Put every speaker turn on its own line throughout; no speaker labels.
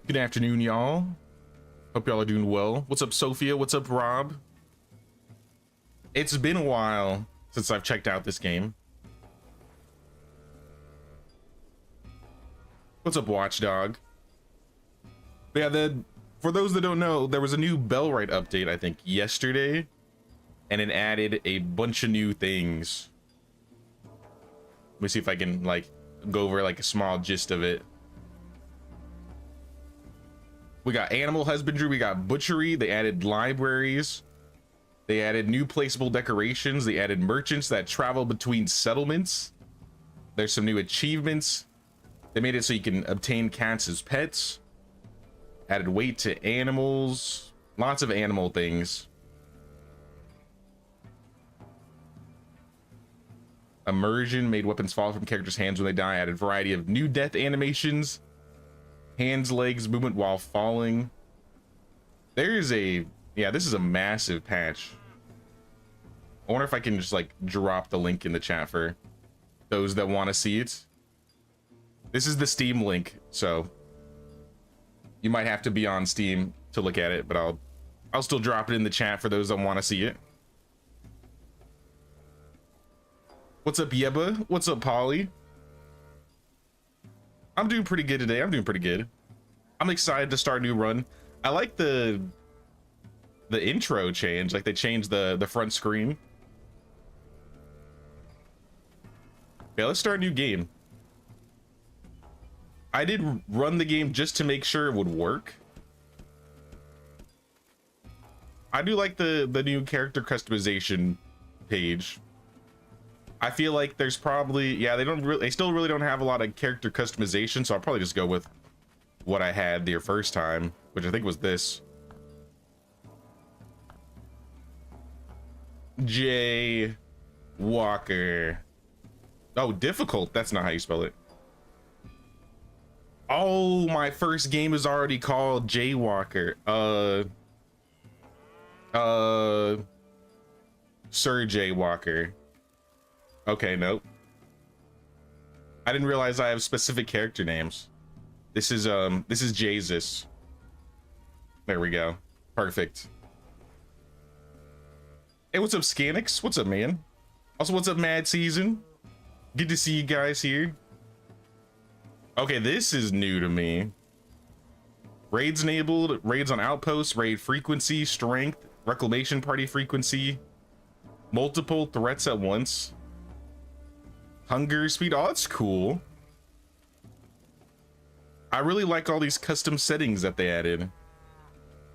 Good afternoon, y'all. Hope y'all are doing well. What's up, Sophia? What's up, Rob? It's been a while since I've checked out this game. What's up, Watchdog? Yeah, for those that don't know, there was a new Bellwright update, I think, yesterday, and it added a bunch of new things. Let me see if I can, like, go over, like, a small gist of it. We got animal husbandry, we got butchery, they added libraries, they added new placeable decorations, they added merchants that travel between settlements. There's some new achievements. They made it so you can obtain cats as pets. Added weight to animals. Lots of animal things. Immersion made weapons fall from characters' hands when they die. Added variety of new death animations. Hands, legs, movement while falling. There's a... yeah, this is a massive patch. I wonder if I can just, like, drop the link in the chat for those that want to see it. This is the Steam link, so you might have to be on Steam to look at it, but I'll still drop it in the chat for those that want to see it. What's up, Yeba? What's up, Polly? I'm doing pretty good today. I'm doing pretty good. I'm excited to start a new run. I like the intro change. Like, they changed the front screen. Okay, let's start a new game. I did run the game just to make sure it would work. I do like the new character customization page. I feel like there's probably, yeah, they still really don't have a lot of character customization, so I'll probably just go with what I had the first time, which I think was this. Jay Walker. Oh, difficult. That's not how you spell it. Oh, my first game is already called Jaywalker. Sir Jaywalker. Okay, nope. I didn't realize I have specific character names. This is Jesus. There we go. Perfect. Hey, what's up, Scanix? What's up, man? Also, what's up, Mad Season? Good to see you guys here. Okay, this is new to me. Raids enabled, raids on outposts, raid frequency, strength, reclamation party frequency, multiple threats at once. Hunger speed. Oh, that's cool. I really like all these custom settings that they added.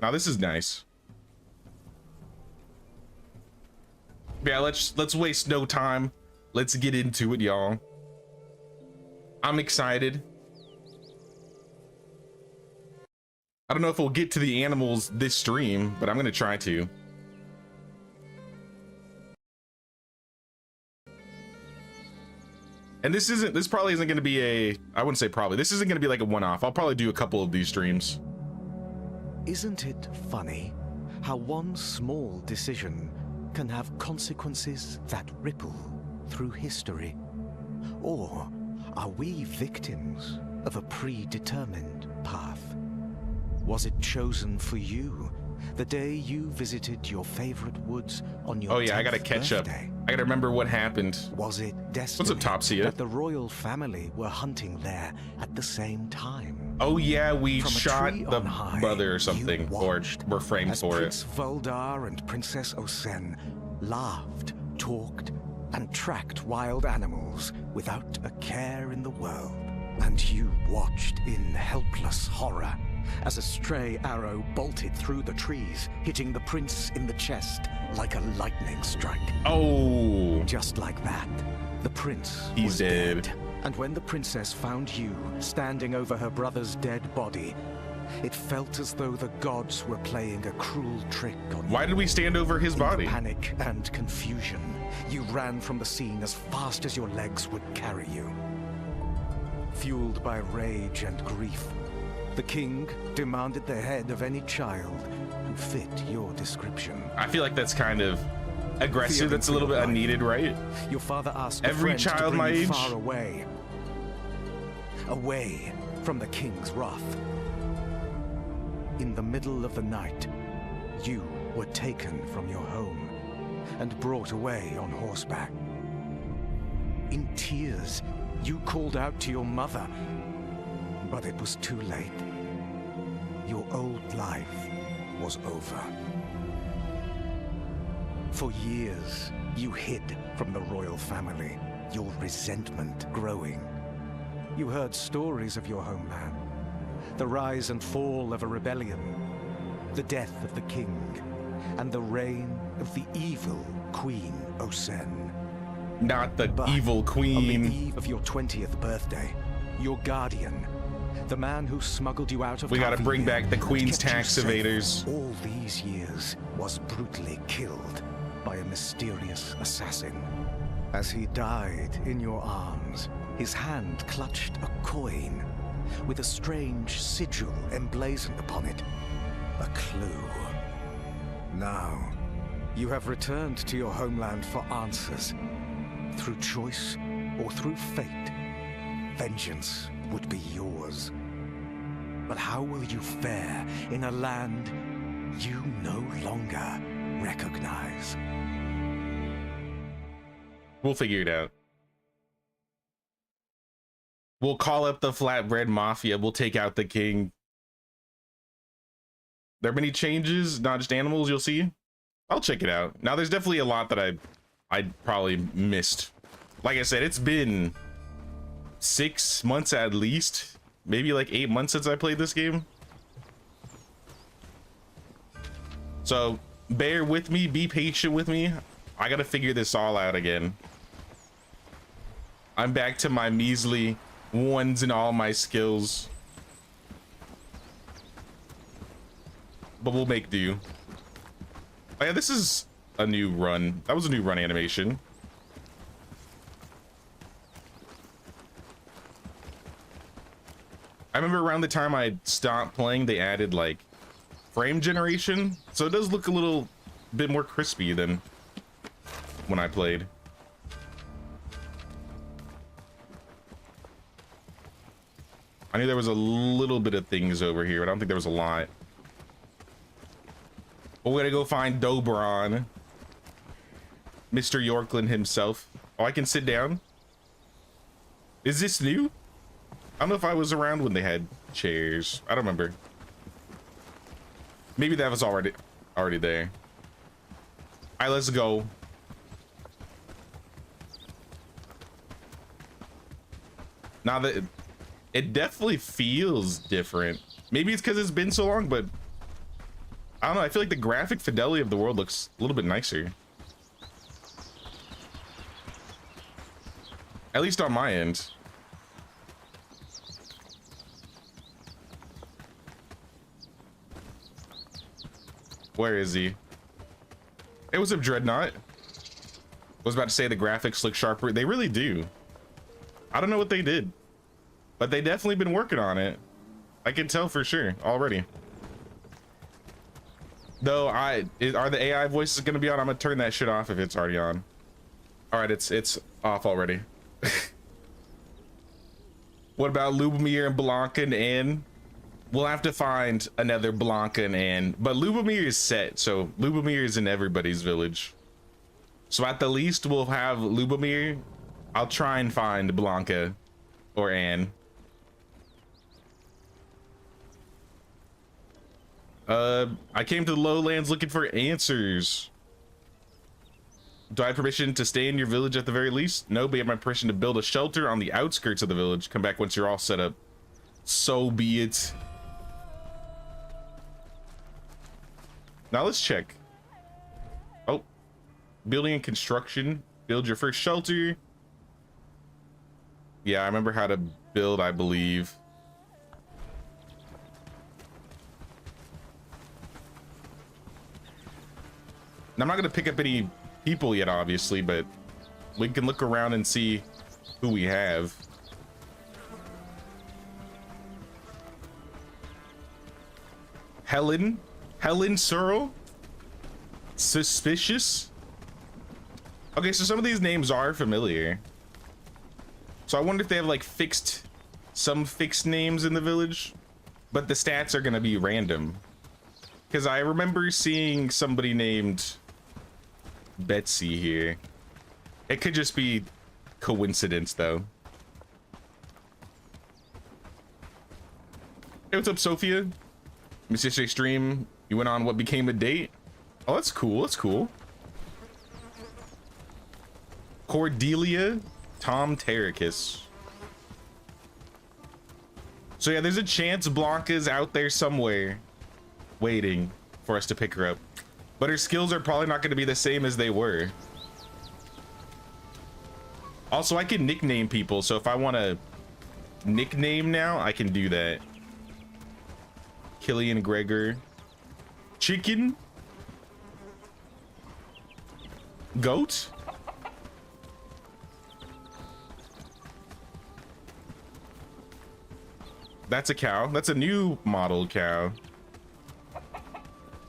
Now this is nice. Yeah, let's waste no time. Let's get into it, y'all. I'm excited. I don't know if we'll get to the animals this stream, but I'm gonna try to. And this probably isn't going to be I wouldn't say probably, this isn't going to be like a one-off. I'll probably do a couple of these streams.
Isn't it funny how one small decision can have consequences that ripple through history? Or are we victims of a predetermined path? Was it chosen for you the day you visited your favorite woods on your 10th birthday?
Oh yeah, I gotta catch up. I gotta remember what happened.
Was it destiny?
What's up, Topsy?
That the royal family were hunting there at the same time?
Oh yeah, we
From
shot the brother or something, or were framed for
Prince
it.
Voldar and Princess Osen laughed, talked, and tracked wild animals without a care in the world. And you watched in helpless horror as a stray arrow bolted through the trees, hitting the prince in the chest like a lightning strike.
Oh!
Just like that, the prince
He's
was
dead.
And when the princess found you standing over her brother's dead body, it felt as though the gods were playing a cruel trick on you.
Why did we stand over his body?
In panic and confusion, you ran from the scene as fast as your legs would carry you. Fueled by rage and grief, the king demanded the head of any child who fit your description.
I feel like that's kind of aggressive. That's a little bit unneeded, right?
Your father asked
every child my age
far away from the king's wrath. in the middle of the night, you were taken from your home and brought away on horseback. In tears, you called out to your mother, but it was too late. Your old life was over. For years, you hid from the royal family, your resentment growing. You heard stories of your homeland, the rise and fall of a rebellion, the death of the king, and the reign of the evil Queen Osen.
Not the
But
evil
on
queen.
the eve of your 20th birthday, your guardian, the man who smuggled you out of
We gotta bring
Calvinia
back the
and
Queen's
kept you
tax
safe
evaders.
all these years, was brutally killed by a mysterious assassin. As he died in your arms, his hand clutched a coin with a strange sigil emblazoned upon it. A clue. Now, you have returned to your homeland for answers. Through choice or through fate, vengeance would be yours. But how will you fare in a land you no longer recognize?
We'll figure it out. We'll call up the flatbread mafia. We'll take out the king. There are many changes, not just animals, you'll see. I'll check it out. Now, there's definitely a lot that I probably missed. Like I said, it's been 6 months at least. Maybe like 8 months since I played this game. So bear with me, be patient with me. I gotta figure this all out again. I'm back to my measly ones in all my skills. But we'll make do. Oh yeah, this is a new run. That was a new run animation. I remember around the time I stopped playing, they added like frame generation. So it does look a little bit more crispy than when I played. I knew there was a little bit of things over here, but I don't think there was a lot. But we're gonna go find Dobron. Mr. Yorkland himself. Oh, I can sit down? Is this new? I don't know if I was around when they had chairs. I don't remember. Maybe that was already there. All right, let's go. Now that it definitely feels different. Maybe it's because it's been so long, but I don't know. I feel like the graphic fidelity of the world looks a little bit nicer. At least on my end. Where is he? Hey, what's up, Dreadnought? Was about to say the graphics look sharper. They really do. I don't know what they did, but they definitely been working on it. I can tell for sure already. Though are the AI voices gonna be on? I'm gonna turn that shit off if it's already on. All right, it's off already. What about Lubomir and Blanca and Anne? We'll have to find another Blanca and Anne, but Lubomir is set, so Lubomir is in everybody's village. So at the least we'll have Lubomir. I'll try and find Blanca or Anne. I came to the lowlands looking for answers. Do I have permission to stay in your village at the very least? No, but you have my permission to build a shelter on the outskirts of the village. Come back once you're all set up. So be it. Now let's check. Oh, building and construction. Build your first shelter. Yeah, I remember how to build, I believe. Now, I'm not gonna pick up any people yet, obviously, but we can look around and see who we have. Helen Searle? Suspicious? Okay, so some of these names are familiar. So I wonder if they have like some fixed names in the village, but the stats are gonna be random. Because I remember seeing somebody named Betsy here. It could just be coincidence, though. Hey, what's up, Sophia? Miss yesterday's stream, you went on what became a date? Oh, that's cool. That's cool. Cordelia Tom Terracus. So yeah, there's a chance Blanca's out there somewhere waiting for us to pick her up. But her skills are probably not going to be the same as they were. Also, I can nickname people, so if I want to nickname now, I can do that. Killian Gregor. Chicken. Goat. That's a cow. That's a new model cow.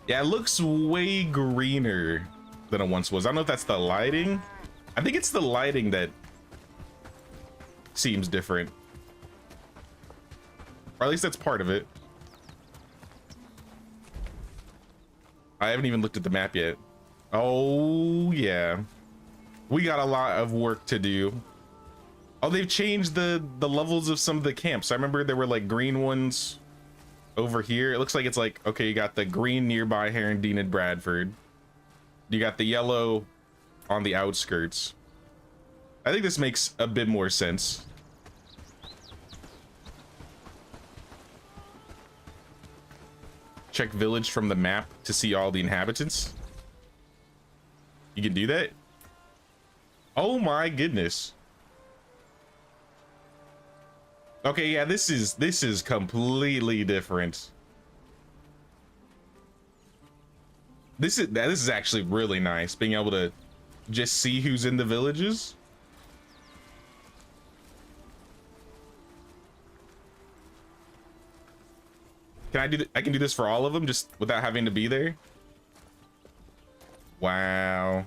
Yeah, it looks way greener than it once was. I don't know if that's the lighting. I think it's the lighting that seems different. Or at least that's part of it. I haven't even looked at the map yet. Oh, yeah. We got a lot of work to do. Oh, they've changed the levels of some of the camps. I remember there were like green ones over here. It looks like it's like, okay, you got the green nearby Herondine and Bradford. You got the yellow on the outskirts. I think this makes a bit more sense. Check village from the map to see all the inhabitants. You can do that? Oh my goodness. Okay, yeah, this is completely different. This is actually really nice, being able to just see who's in the villages. Can I do I can do this for all of them just without having to be there? Wow.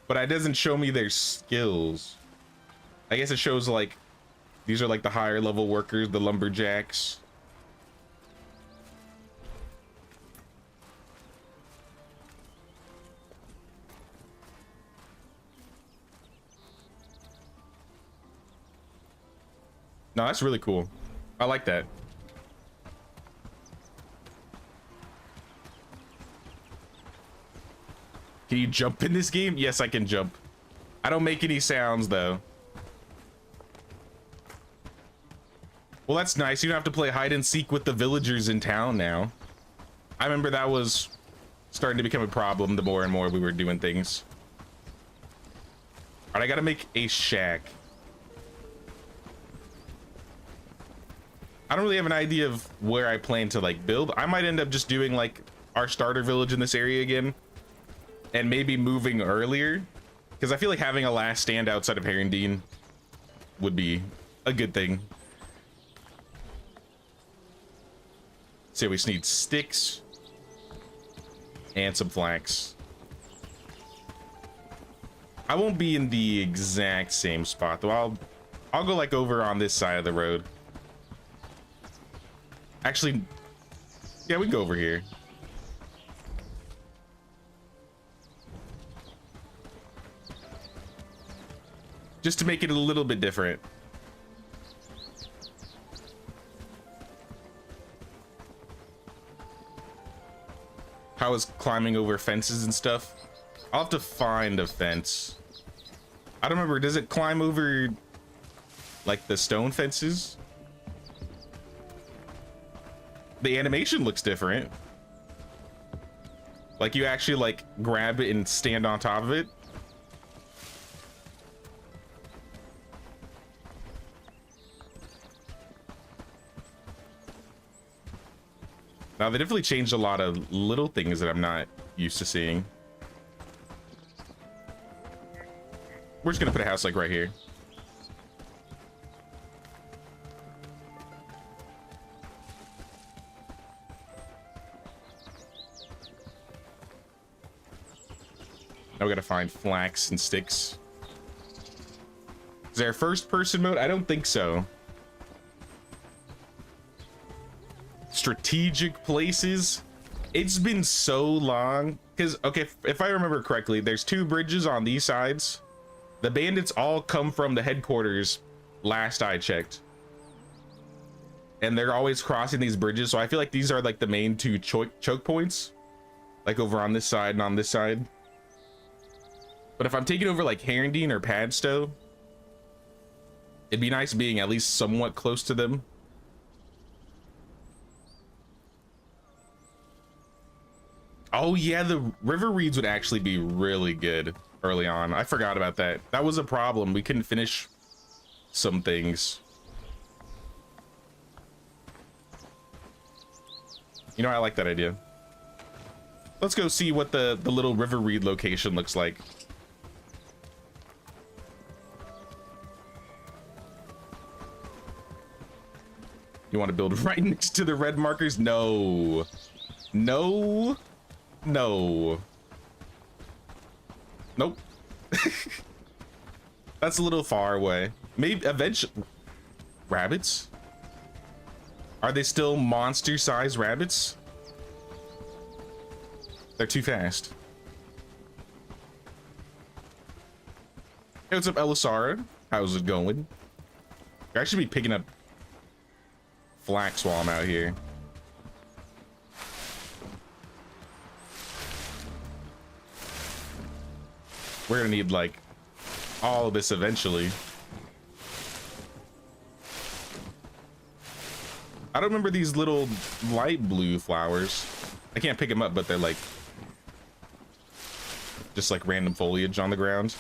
But it doesn't show me their skills. I guess it shows like these are like the higher level workers, the lumberjacks. No, that's really cool. I like that. Can you jump in this game? Yes, I can jump. I don't make any sounds though. Well, that's nice. You don't have to play hide and seek with the villagers in town now. I remember that was starting to become a problem the more and more we were doing things. All right, I gotta make a shack. I don't really have an idea of where I plan to like build. I might end up just doing like our starter village in this area again. And maybe moving earlier, because I feel like having a last stand outside of Herondine would be a good thing. So we just need sticks and some flax. I won't be in the exact same spot though. I'll go like over on this side of the road. Actually, yeah, we can go over here. Just to make it a little bit different. How is climbing over fences and stuff? I'll have to find a fence. I don't remember, does it climb over like the stone fences? The animation looks different. Like you actually like grab it and stand on top of it. Now, they definitely changed a lot of little things that I'm not used to seeing. We're just gonna put a house like right here. Now we gotta find flax and sticks. Is there a first person mode? I don't think so. strategic places. It's been so long because, okay, if I remember correctly, there's 2 bridges on these sides. The bandits all come from the headquarters last I checked, and they're always crossing these bridges, so I feel like these are like the main 2 choke points, like over on this side and on this side. But if I'm taking over like Herondine or Padstow, it'd be nice being at least somewhat close to them. Oh yeah, the river reeds would actually be really good early on. I forgot about that. That was a problem. We couldn't finish some things. You know, I like that idea. Let's go see what the little river reed location looks like. You want to build right next to the red markers? No. No. No. Nope. That's a little far away. Maybe eventually. Rabbits? Are they still monster-sized rabbits? They're too fast. Hey, what's up, Elisara? How's it going? I should be picking up flax while I'm out here. We're gonna need like all of this eventually. I don't remember these little light blue flowers. I can't pick them up, but they're like just like random foliage on the ground.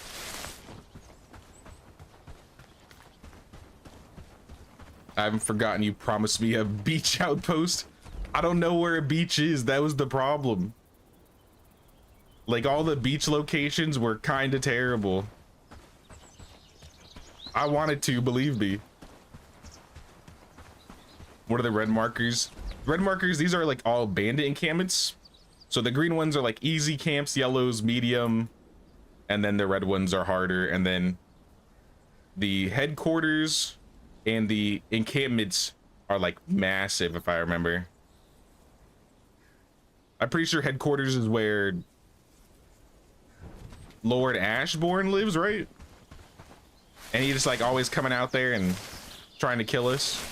I haven't forgotten you promised me a beach outpost. I don't know where a beach is. That was the problem. Like, all the beach locations were kind of terrible. I wanted to, believe me. What are the red markers? Red markers, these are like all bandit encampments. So the green ones are like easy camps, yellows, medium, and then the red ones are harder. And then the headquarters and the encampments are like massive, if I remember. I'm pretty sure headquarters is where Lord Ashbourne lives, right? And he just like always coming out there and trying to kill us.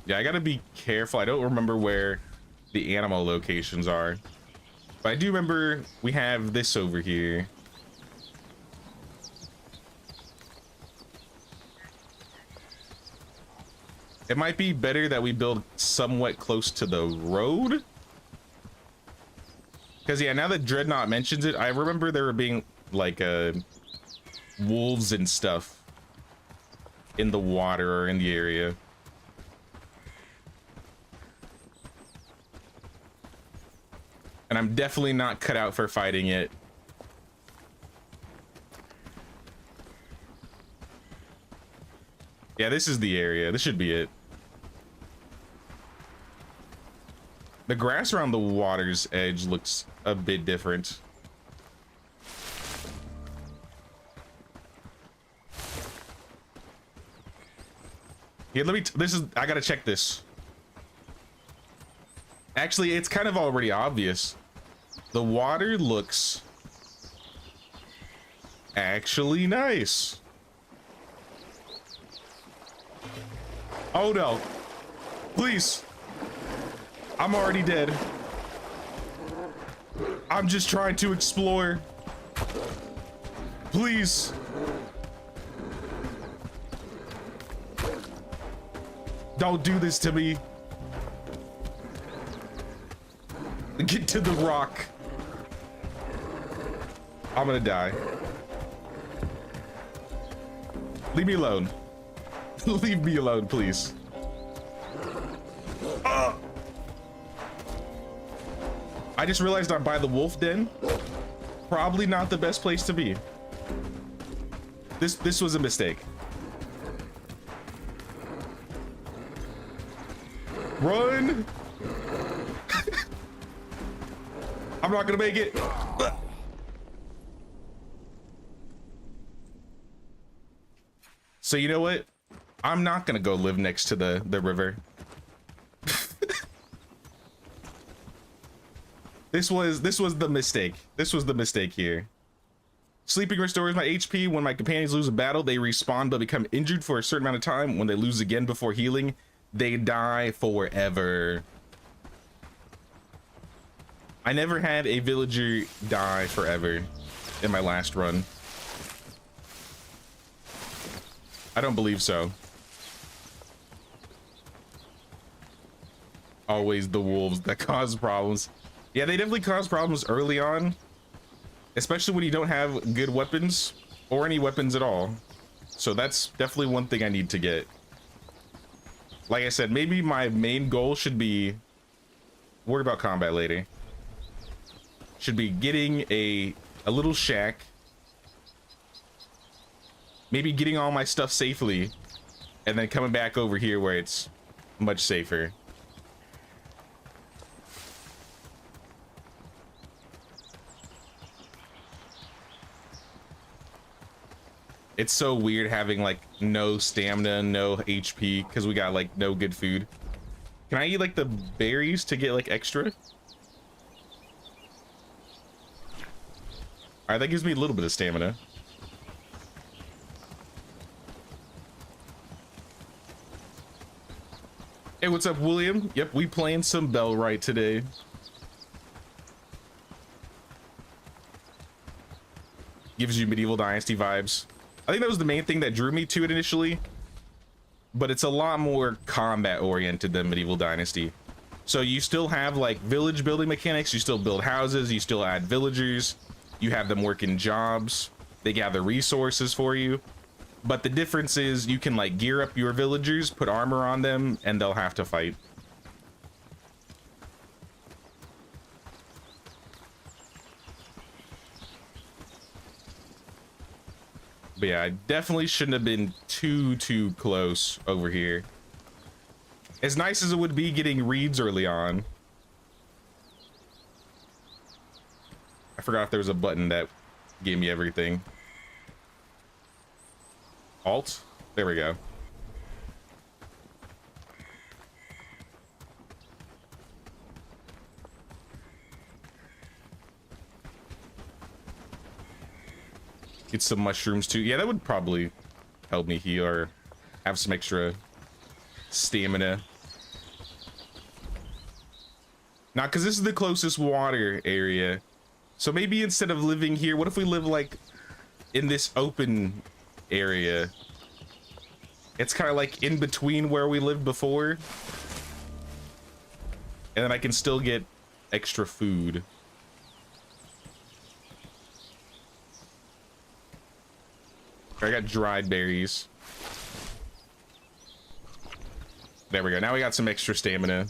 Yeah, I gotta be careful. I don't remember where the animal locations are, but I do remember we have this over here. It might be better that we build somewhat close to the road. Because, yeah, now that Dreadnought mentions it, I remember there were being, like, wolves and stuff in the water or in the area. And I'm definitely not cut out for fighting it. Yeah, this is the area. This should be it. The grass around the water's edge looks a bit different. Here, let me, I gotta check this. Actually, it's kind of already obvious. The water looks actually nice. Oh no, please. I'm already dead. I'm just trying to explore. Please. Don't do this to me. Get to the rock. I'm gonna die. Leave me alone. Leave me alone, please. I just realized I'm by the wolf den. Probably not the best place to be. This was a mistake. Run! I'm not gonna make it. So you know what? I'm not gonna go live next to the river. This was the mistake. This was the mistake here. Sleeping restores my HP. When my companions lose a battle, they respawn but become injured for a certain amount of time. When they lose again before healing, they die forever. I never had a villager die forever in my last run. I don't believe so. Always the wolves that cause problems. Yeah, they definitely cause problems early on, especially when you don't have good weapons or any weapons at all. So that's definitely one thing I need to get. Like I said, maybe my main goal should be, worry about combat later, should be getting a little shack, maybe getting all my stuff safely, and then coming back over here where it's much safer. It's so weird having like no stamina, no HP, because we got like no good food. Can I eat like the berries to get like extra? All right, that gives me a little bit of stamina. Hey, what's up, William? Yep, we playing some Bellwright today. Gives you Medieval Dynasty vibes. I think that was the main thing that drew me to it initially, but it's a lot more combat oriented than Medieval Dynasty. So you still have like village building mechanics, you still build houses, you still add villagers, you have them working jobs, they gather resources for you. But the difference is you can like gear up your villagers, put armor on them, and they'll have to fight. But yeah, I definitely shouldn't have been too close over here. As nice as it would be getting reeds early on. I forgot if there was a button that gave me everything. Alt? There we go. Get some mushrooms too. Yeah, that would probably help me heal or have some extra stamina. Not because this is the closest water area. So maybe instead of living here, what if we live like in this open area? It's kind of like in between where we lived before. And then I can still get extra food. I got dried berries. There we go. Now we got some extra stamina.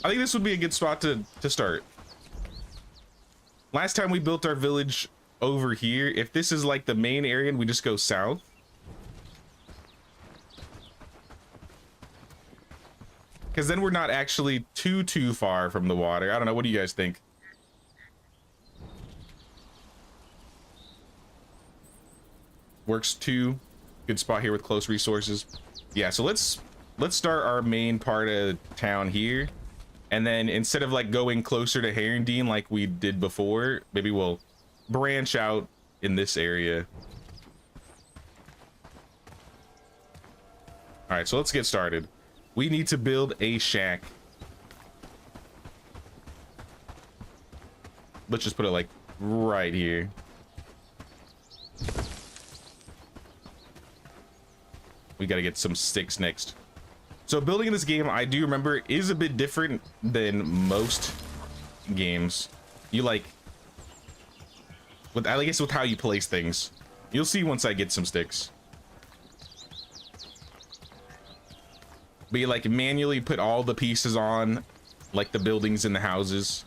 I think this would be a good spot to start. Last time we built our village over here. If this is like the main area and we just go south. Because then we're not actually too far from the water. I don't know. What do you guys think? Works too. Good spot here with close resources. Yeah, so let's start our main part of town here, and then instead of like going closer to Herondine like we did before, maybe we'll branch out in this area. All right, so let's get started. We need to build a shack. Let's just put it like right here. We got to get some sticks next. So building in this game, I do remember, is a bit different than most games. You like, I guess with how you place things. You'll see once I get some sticks. But you like manually put all the pieces on, like the buildings and the houses.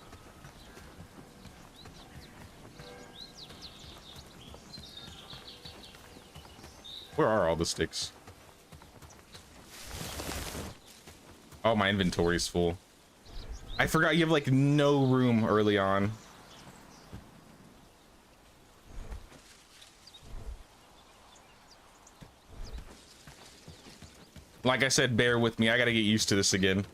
Where are all the sticks? Oh, my inventory's full. I forgot you have like no room early on. Like I said, bear with me. I gotta get used to this again.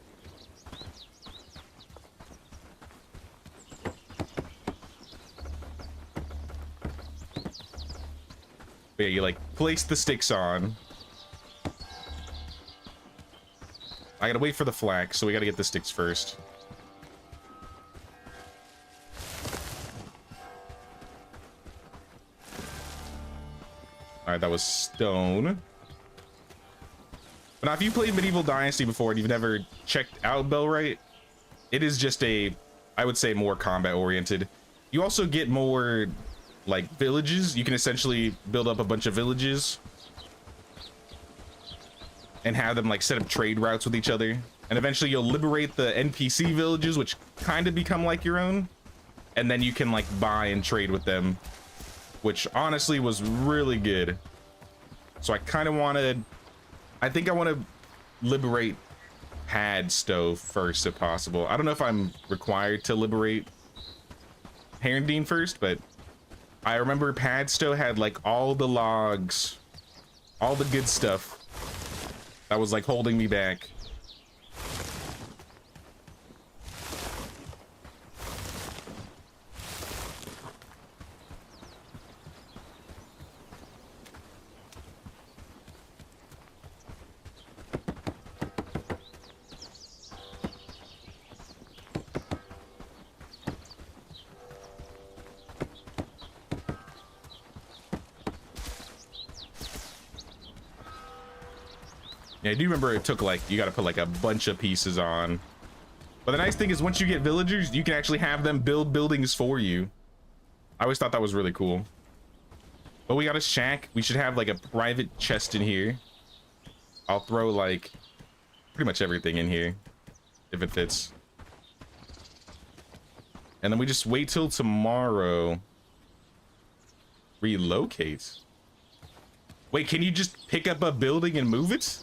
But yeah, you like place the sticks on. I gotta wait for the flax, so we gotta get the sticks first. All right, that was stone. But now, if you played Medieval Dynasty before and you've never checked out Bellwright, it is just a, I would say, more combat oriented. You also get more like villages. You can essentially build up a bunch of villages and have them like set up trade routes with each other. And eventually you'll liberate the NPC villages, which kind of become like your own. And then you can like buy and trade with them, which honestly was really good. So I kind of wanted, I think I want to liberate Padstow first if possible. I don't know if I'm required to liberate Herondine first, but I remember Padstow had like all the logs, all the good stuff that was like holding me back. Yeah, I do remember it took like, you got to put like a bunch of pieces on. But the nice thing is once you get villagers, you can actually have them build buildings for you. I always thought that was really cool. But we got a shack. We should have like a private chest in here. I'll throw like pretty much everything in here if it fits. And then we just wait till tomorrow. Relocate. Wait, can you just pick up a building and move it?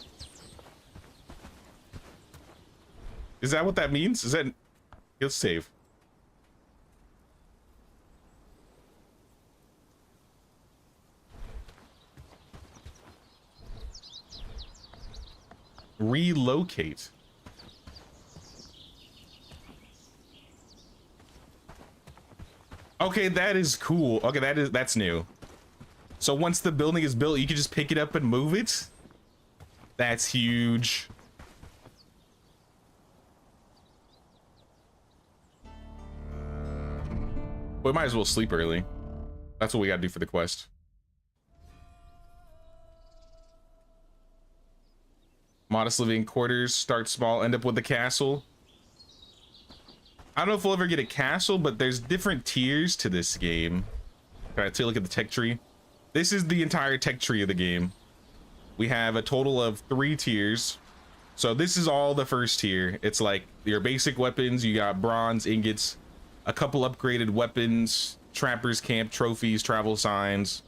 Is that what that means? Is that... Let's save. Relocate. Okay, that is cool. Okay, that's new. So once the building is built, you can just pick it up and move it? That's huge. We might as well sleep early. That's what we gotta do for the quest. Modest living quarters, start small, end up with the castle. I don't know if we'll ever get a castle, but there's different tiers to this game. Can I take a look at the tech tree? This is the entire tech tree of the game. We have a total of 3 tiers. So this is all the first tier. It's like your basic weapons. You got bronze ingots, a couple upgraded weapons, trappers camp, trophies, travel signs,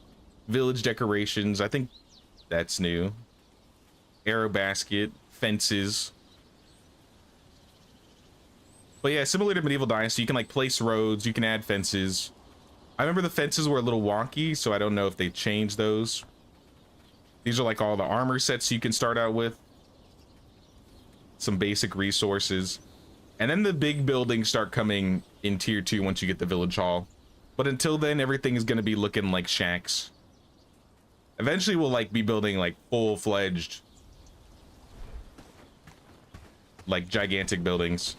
village decorations. I think that's new. Arrow basket, fences. But yeah, similar to Medieval Dynasty, you can like place roads, you can add fences. I remember the fences were a little wonky, so I don't know if they changed those. These are like all the armor sets you can start out with. Some basic resources. And then the big buildings start coming in tier 2 once you get the village hall. But until then, everything is going to be looking like shacks. Eventually we'll like be building like full-fledged, like gigantic buildings.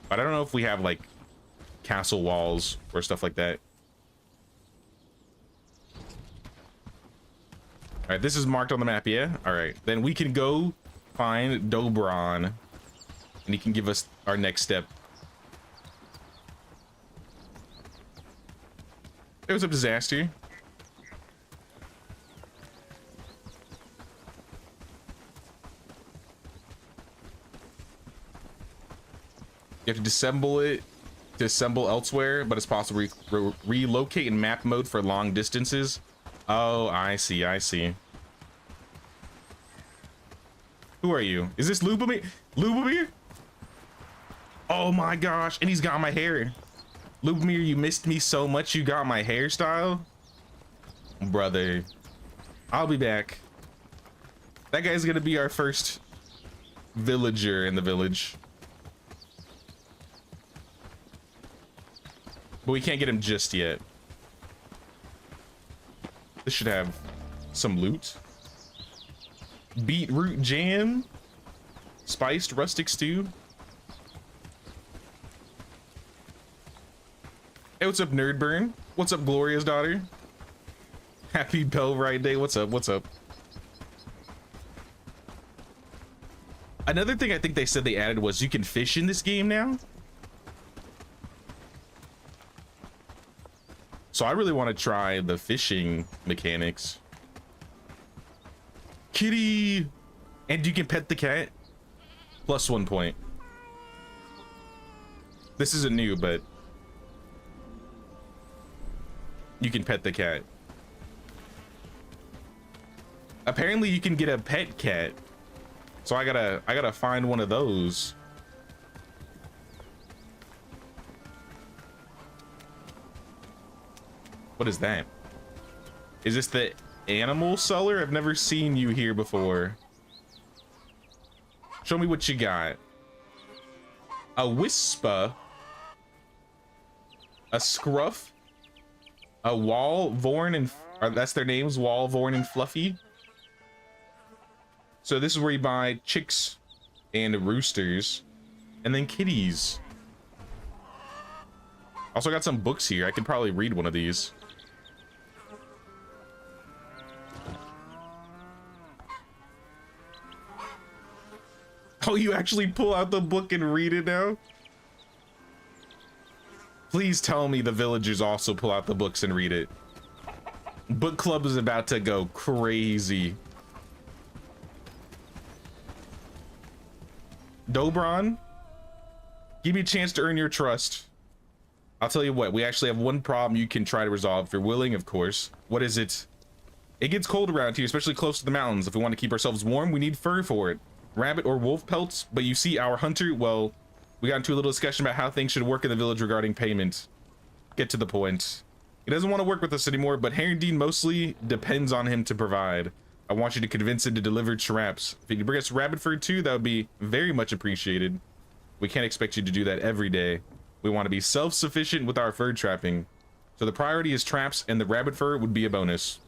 But I don't know if we have like castle walls or stuff like that. All right, this is marked on the map, yeah? All right, then we can go find Dobron and he can give us our next step. It was a disaster. You have to disassemble it to assemble elsewhere, but it's possible to relocate in map mode for long distances. Oh, I see, I see. Who are you? Is this Lubomir? Lubomir? Oh my gosh, and he's got my hair. Lubomir, you missed me so much, you got my hairstyle? Brother, I'll be back. That guy's gonna be our first villager in the village. But we can't get him just yet. This should have some loot. Beetroot jam. Spiced rustic stew. Hey, what's up, Nerdburn? What's up, Gloria's daughter? Happy Bellwright Day. What's up? What's up? Another thing I think they said they added was you can fish in this game now. So I really want to try the fishing mechanics. Kitty! And you can pet the cat. Plus 1 point. This isn't new, but you can pet the cat. Apparently you can get a pet cat. So I gotta find one of those. What is that? Is this the animal seller? I've never seen you here before. Show me what you got. A whisper. A scruff. A wall, Vorn, and that's their names, Wall, Vorn, and Fluffy. So this is where you buy chicks and roosters, and then kitties. Also got some books here. I could probably read one of these. Oh, you actually pull out the book and read it now? Please tell me the villagers also pull out the books and read it. Book club is about to go crazy. Dobron, give me a chance to earn your trust. I'll tell you what, we actually have one problem you can try to resolve if you're willing, of course. What is it? It gets cold around here, especially close to the mountains. If we want to keep ourselves warm, we need fur for it. Rabbit or wolf pelts, but you see our hunter, well, we got into a little discussion about how things should work in the village regarding payment. Get to the point. He doesn't want to work with us anymore, but Herondine mostly depends on him to provide. I want you to convince him to deliver traps. If you can bring us rabbit fur too, that would be very much appreciated. We can't expect you to do that every day. We want to be self-sufficient with our fur trapping. So the priority is traps, and the rabbit fur would be a bonus.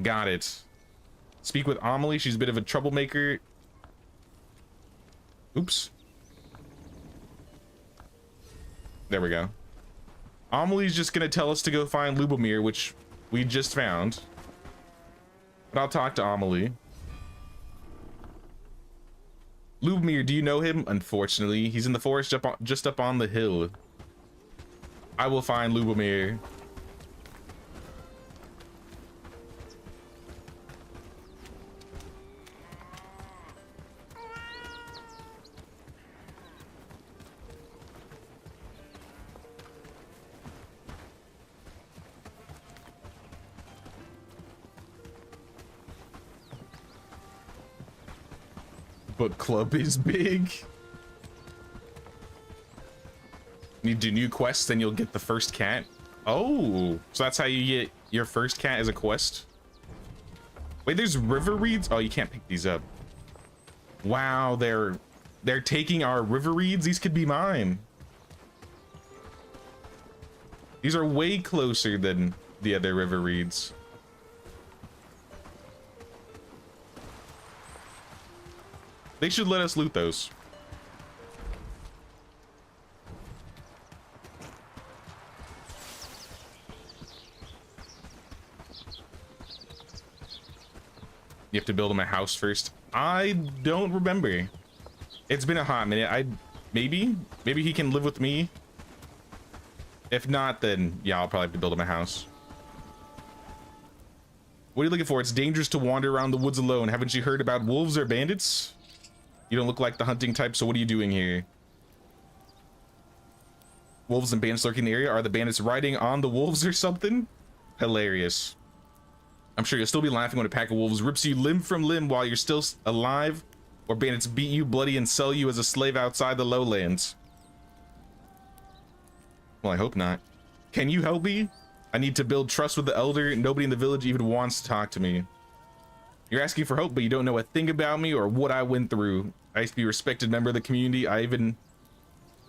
Got it. Speak with Amelie. She's a bit of a troublemaker. Oops. There we go. Amelie's just gonna tell us to go find Lubomir, which we just found. But I'll talk to Amelie. Lubomir, do you know him? Unfortunately, he's in the forest just up on the hill. I will find Lubomir. Book club is big. Need to do new quests, then you'll get the first cat. Oh, so that's how you get your first cat as a quest. Wait, there's river reeds. Oh, you can't pick these up. Wow, they're taking our river reeds. These could be mine. These are way closer than the other river reeds. They should let us loot those. You have to build him a house first. I don't remember. It's been a hot minute. Maybe he can live with me. If not, then yeah, I'll probably have to build him a house. What are you looking for? It's dangerous to wander around the woods alone. Haven't you heard about wolves or bandits? You don't look like the hunting type, so what are you doing here? Wolves and bandits lurking in the area? Are the bandits riding on the wolves or something? Hilarious. I'm sure you'll still be laughing when a pack of wolves rips you limb from limb while you're still alive, or bandits beat you bloody and sell you as a slave outside the lowlands. Well, I hope not. Can you help me? I need to build trust with the elder. Nobody in the village even wants to talk to me. You're asking for hope, but you don't know a thing about me or what I went through. I used to be a respected member of the community. I even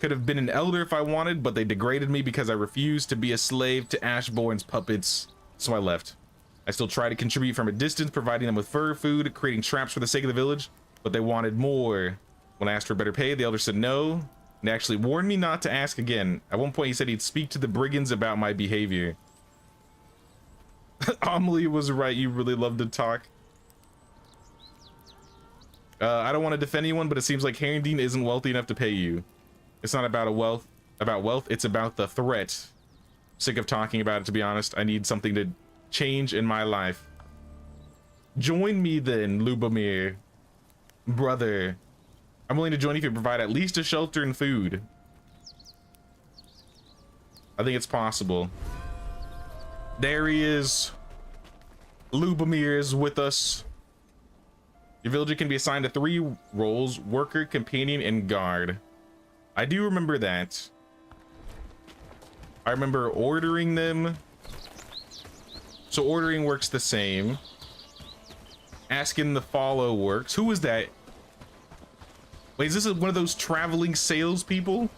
could have been an elder if I wanted, but they degraded me because I refused to be a slave to Ashbourne's puppets, so I left. I still try to contribute from a distance, providing them with fur, food, creating traps for the sake of the village, but they wanted more. When I asked for better pay, the elder said no, and they actually warned me not to ask again. At one point, he said he'd speak to the brigands about my behavior. Amelie was right, you really love to talk. I don't want to defend anyone, but it seems like Herringdean isn't wealthy enough to pay you. It's not about wealth, it's about the threat. Sick of talking about it, to be honest. I need something to change in my life. Join me then, Lubomir. Brother. I'm willing to join if you provide at least a shelter and food. I think it's possible. There he is. Lubomir is with us. Your villager can be assigned to 3 roles: worker, companion, and guard. I do remember that. I remember ordering them. So ordering works the same. Asking the follow works. Who was that? Wait, is this one of those traveling salespeople?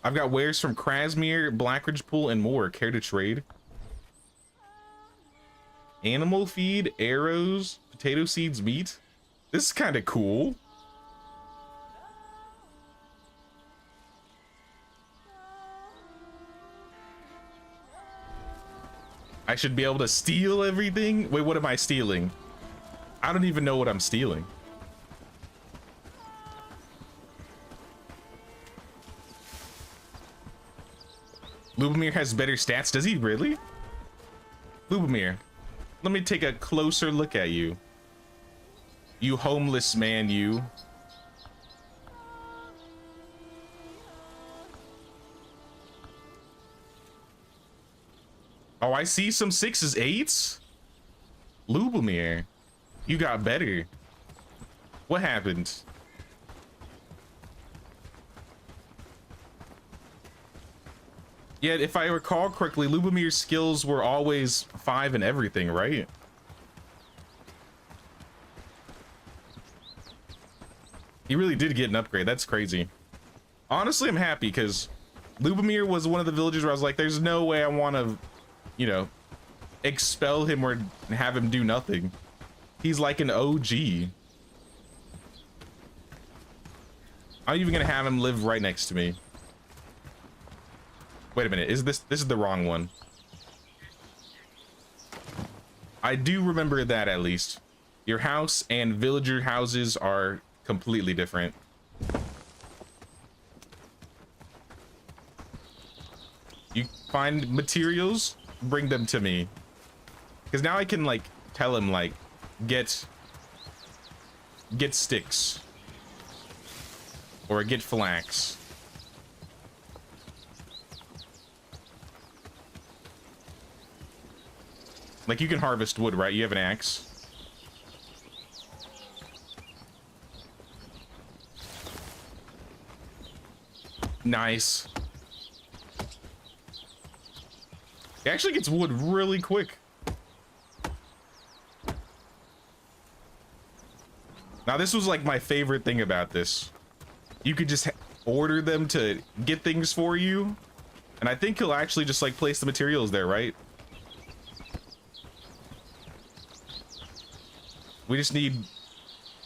I've got wares from Krasmere, Blackridge Pool, and more. Care to trade? Animal feed, arrows, potato seeds, meat. This is kind of cool. I should be able to steal everything? Wait, what am I stealing? I don't even know what I'm stealing. Lubomir has better stats. Does he really? Lubomir, let me take a closer look at you. You homeless man, you. Oh, I see some 6s, 8s. Lubomir, you got better. What happened? Yet, if I recall correctly, Lubomir's skills were always 5 in everything, right? He really did get an upgrade. That's crazy. Honestly, I'm happy because Lubomir was one of the villagers where I was like, there's no way I want to, you know, expel him or have him do nothing. He's like an OG. I'm even gonna have him live right next to me. Wait a minute, is this is the wrong one? I do remember that at least. Your house and villager houses are completely different. You find materials, bring them to me. Because now I can like tell him like get sticks or get flax. Like you can harvest wood, right? You have an axe. Nice. It actually gets wood really quick. Now this was like my favorite thing about this. You could just order them to get things for you. And I think he'll actually just like place the materials there, right? We just need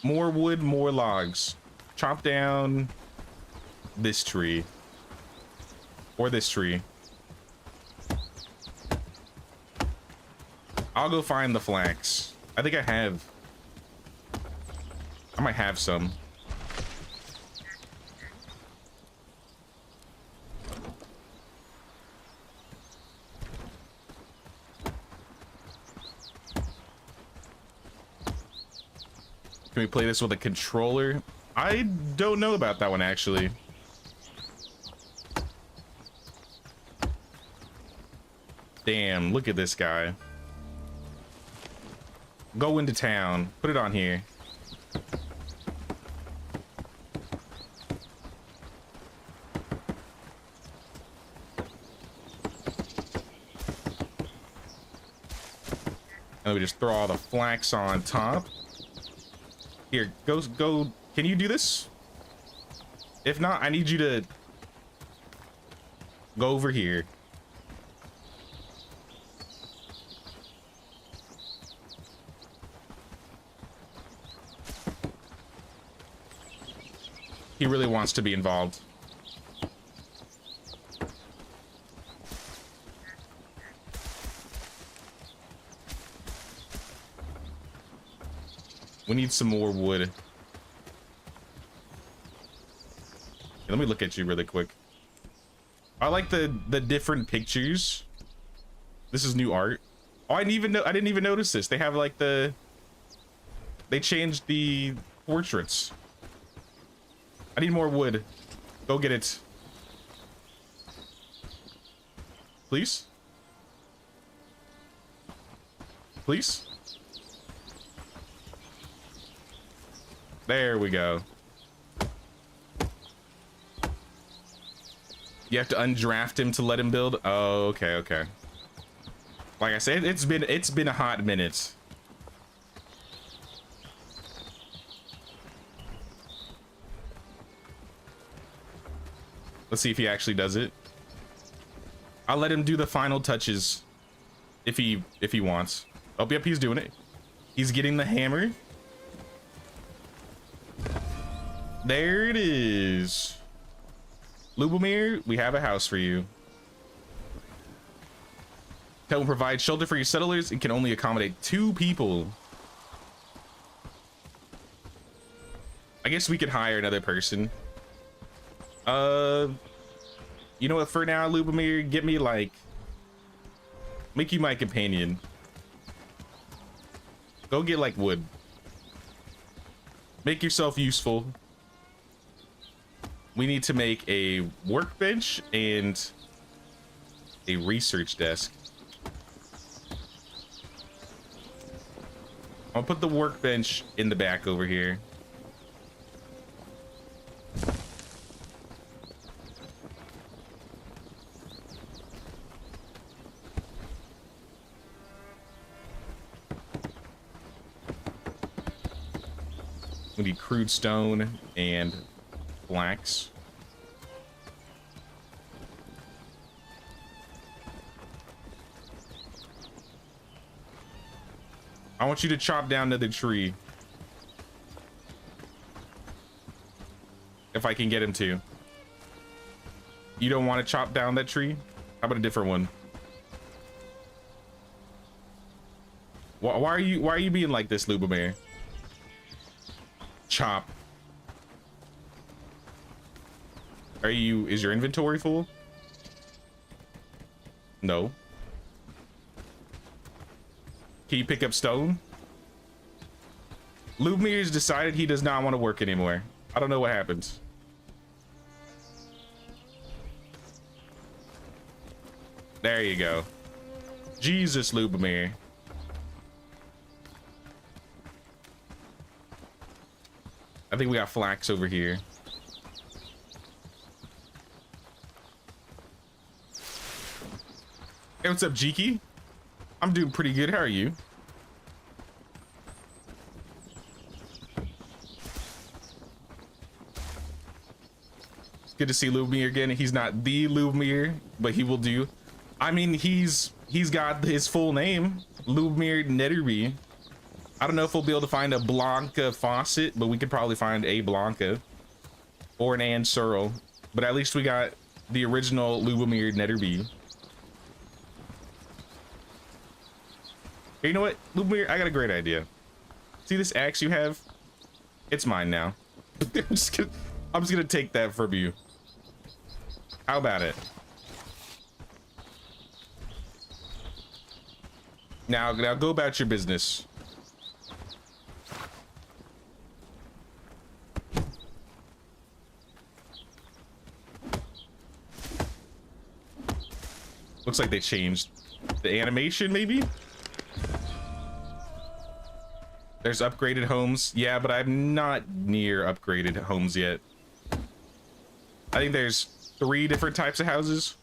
more wood, more logs. Chop down this tree. Or this tree. I'll go find the flax. I think I have. I might have some. Can we play this with a controller? I don't know about that one, actually. Damn, look at this guy. Go into town. Put it on here. And we just throw all the flax on top. Here, go. Can you do this? If not, I need you to go over here. He really wants to be involved. We need some more wood. Let me look at you really quick. I like the different pictures. This is new art. Oh, I didn't even notice this. They have like they changed the portraits. I need more wood. Go get it. Please? Please? There we go. You have to undraft him to let him build? Oh, okay. Like I said, it's been a hot minute. Let's see if he actually does it. I'll let him do the final touches if he wants. Oh, yep, he's doing it. He's getting the hammer. There it is. Lubomir, we have a house for you. Tell him provide shelter for your settlers. It can only accommodate 2 people. I guess we could hire another person. You know what, for now, Lubomir, get me make you my companion. Go get like wood. Make yourself useful. We need to make a workbench and a research desk. I'll put the workbench in the back over here. We need crude stone and flax. I want you to chop down another tree. If I can get him to. You don't want to chop down that tree? How about a different one? Why are you being like this, Lubomir? Chop. Is your inventory full? No. Can you pick up stone? Lubomir's decided he does not want to work anymore. I don't know what happens. There you go. Jesus, Lubomir. I think we got flax over here. Hey, what's up, Jiki? I'm doing pretty good. How are you? It's good to see Lubomir again. He's not the Lubomir, but he will do. I mean, he's got his full name, Lubomir Netterby. I don't know if we'll be able to find a Blanca Fawcett, but we could probably find a Blanca or an Anne Searle. But at least we got the original Lubomir Netterby. Hey, you know what, Lubomir? I got a great idea. See this axe you have? It's mine now. I'm just gonna take that from you. How about it? Now go about your business. Looks like they changed the animation, maybe? There's upgraded homes. Yeah, but I'm not near upgraded homes yet. I think there's 3 different types of houses.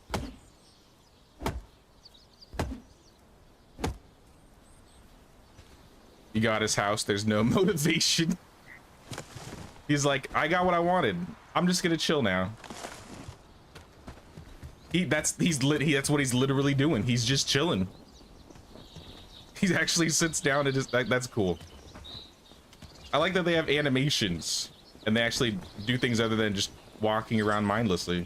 He got his house. There's no motivation. He's like, I got what I wanted. I'm just gonna chill now. That's what he's literally doing. He's just chilling. He actually sits down and just that's cool. I like that they have animations and they actually do things other than just walking around mindlessly.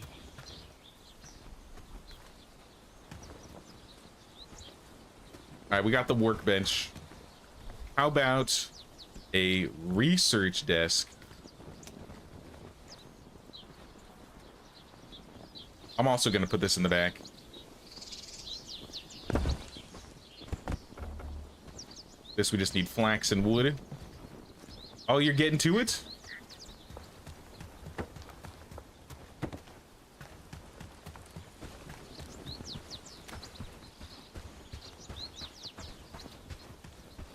All right, we got the workbench. How about a research desk? I'm also gonna put this in the back. This we just need flax and wood. Oh, you're getting to it?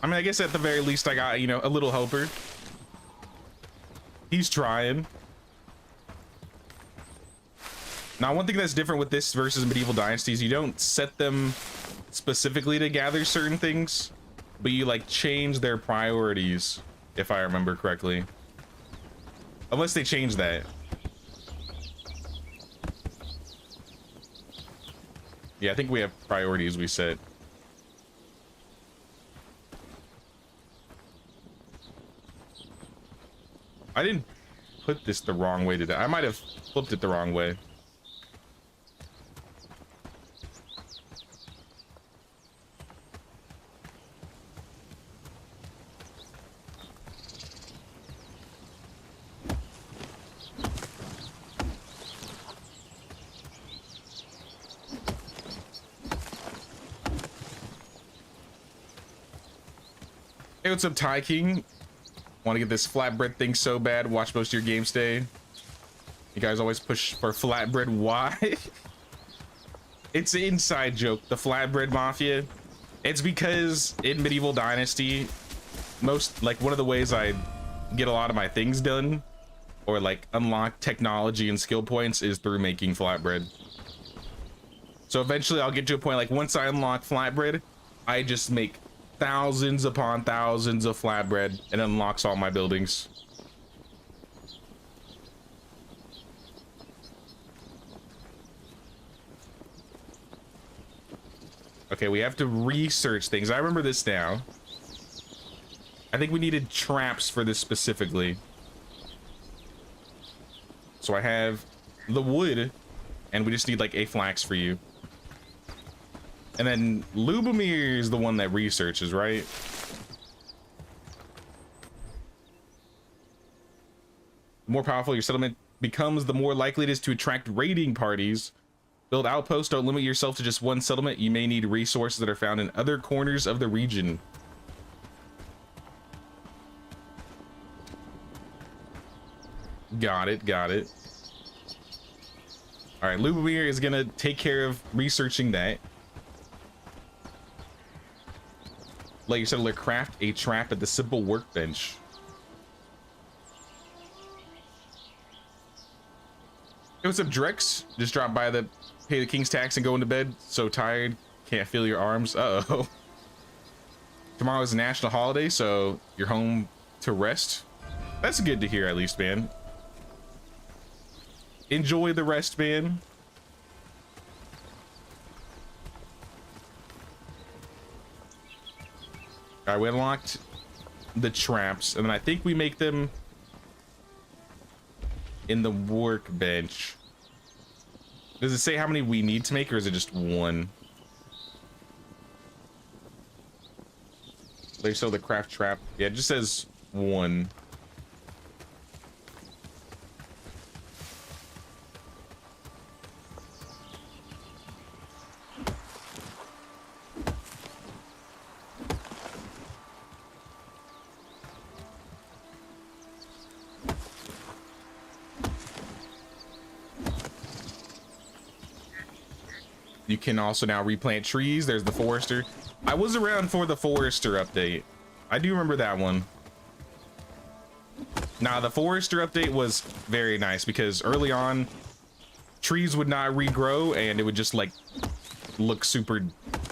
I mean, I guess at the very least I got, you know, a little helper. He's trying. Now, one thing that's different with this versus Medieval Dynasty is you don't set them specifically to gather certain things, but you like change their priorities, if I remember correctly. Unless they change that. Yeah, I think we have priorities we set. I didn't put this the wrong way today. I might have flipped it the wrong way. Hey, what's up, Ty King? Want to get this flatbread thing so bad. Watch most of your games today. You guys always push for flatbread. Why? It's an inside joke. The flatbread mafia. It's because in Medieval Dynasty, one of the ways I get a lot of my things done or like unlock technology and skill points is through making flatbread. So eventually I'll get to a point like once I unlock flatbread, I just make thousands upon thousands of flatbread and unlocks all my buildings. Okay, we have to research things. I remember this now. I think we needed traps for this specifically. So I have the wood and we just need like a flax for you. And then Lubomir is the one that researches, right? The more powerful your settlement becomes, the more likely it is to attract raiding parties. Build outposts. Don't limit yourself to just one settlement. You may need resources that are found in other corners of the region. Got it, got it. All right, Lubomir is gonna take care of researching that. Let your settler craft a trap at the simple workbench. Hey, what's up, Drex? Just dropped by the pay the king's tax and go into bed. So tired, can't feel your arms. Uh-oh. Tomorrow is a national holiday, so you're home to rest. That's good to hear, at least, man. Enjoy the rest, man. All right, we unlocked the traps, and then I think we make them in the workbench. Does it say how many we need to make, or is it just one? They sell the craft trap. Yeah, it just says one. You can also now replant trees. There's the forester. I was around for the forester update. I do remember that one. Now, the forester update was very nice because early on, trees would not regrow and it would just like look super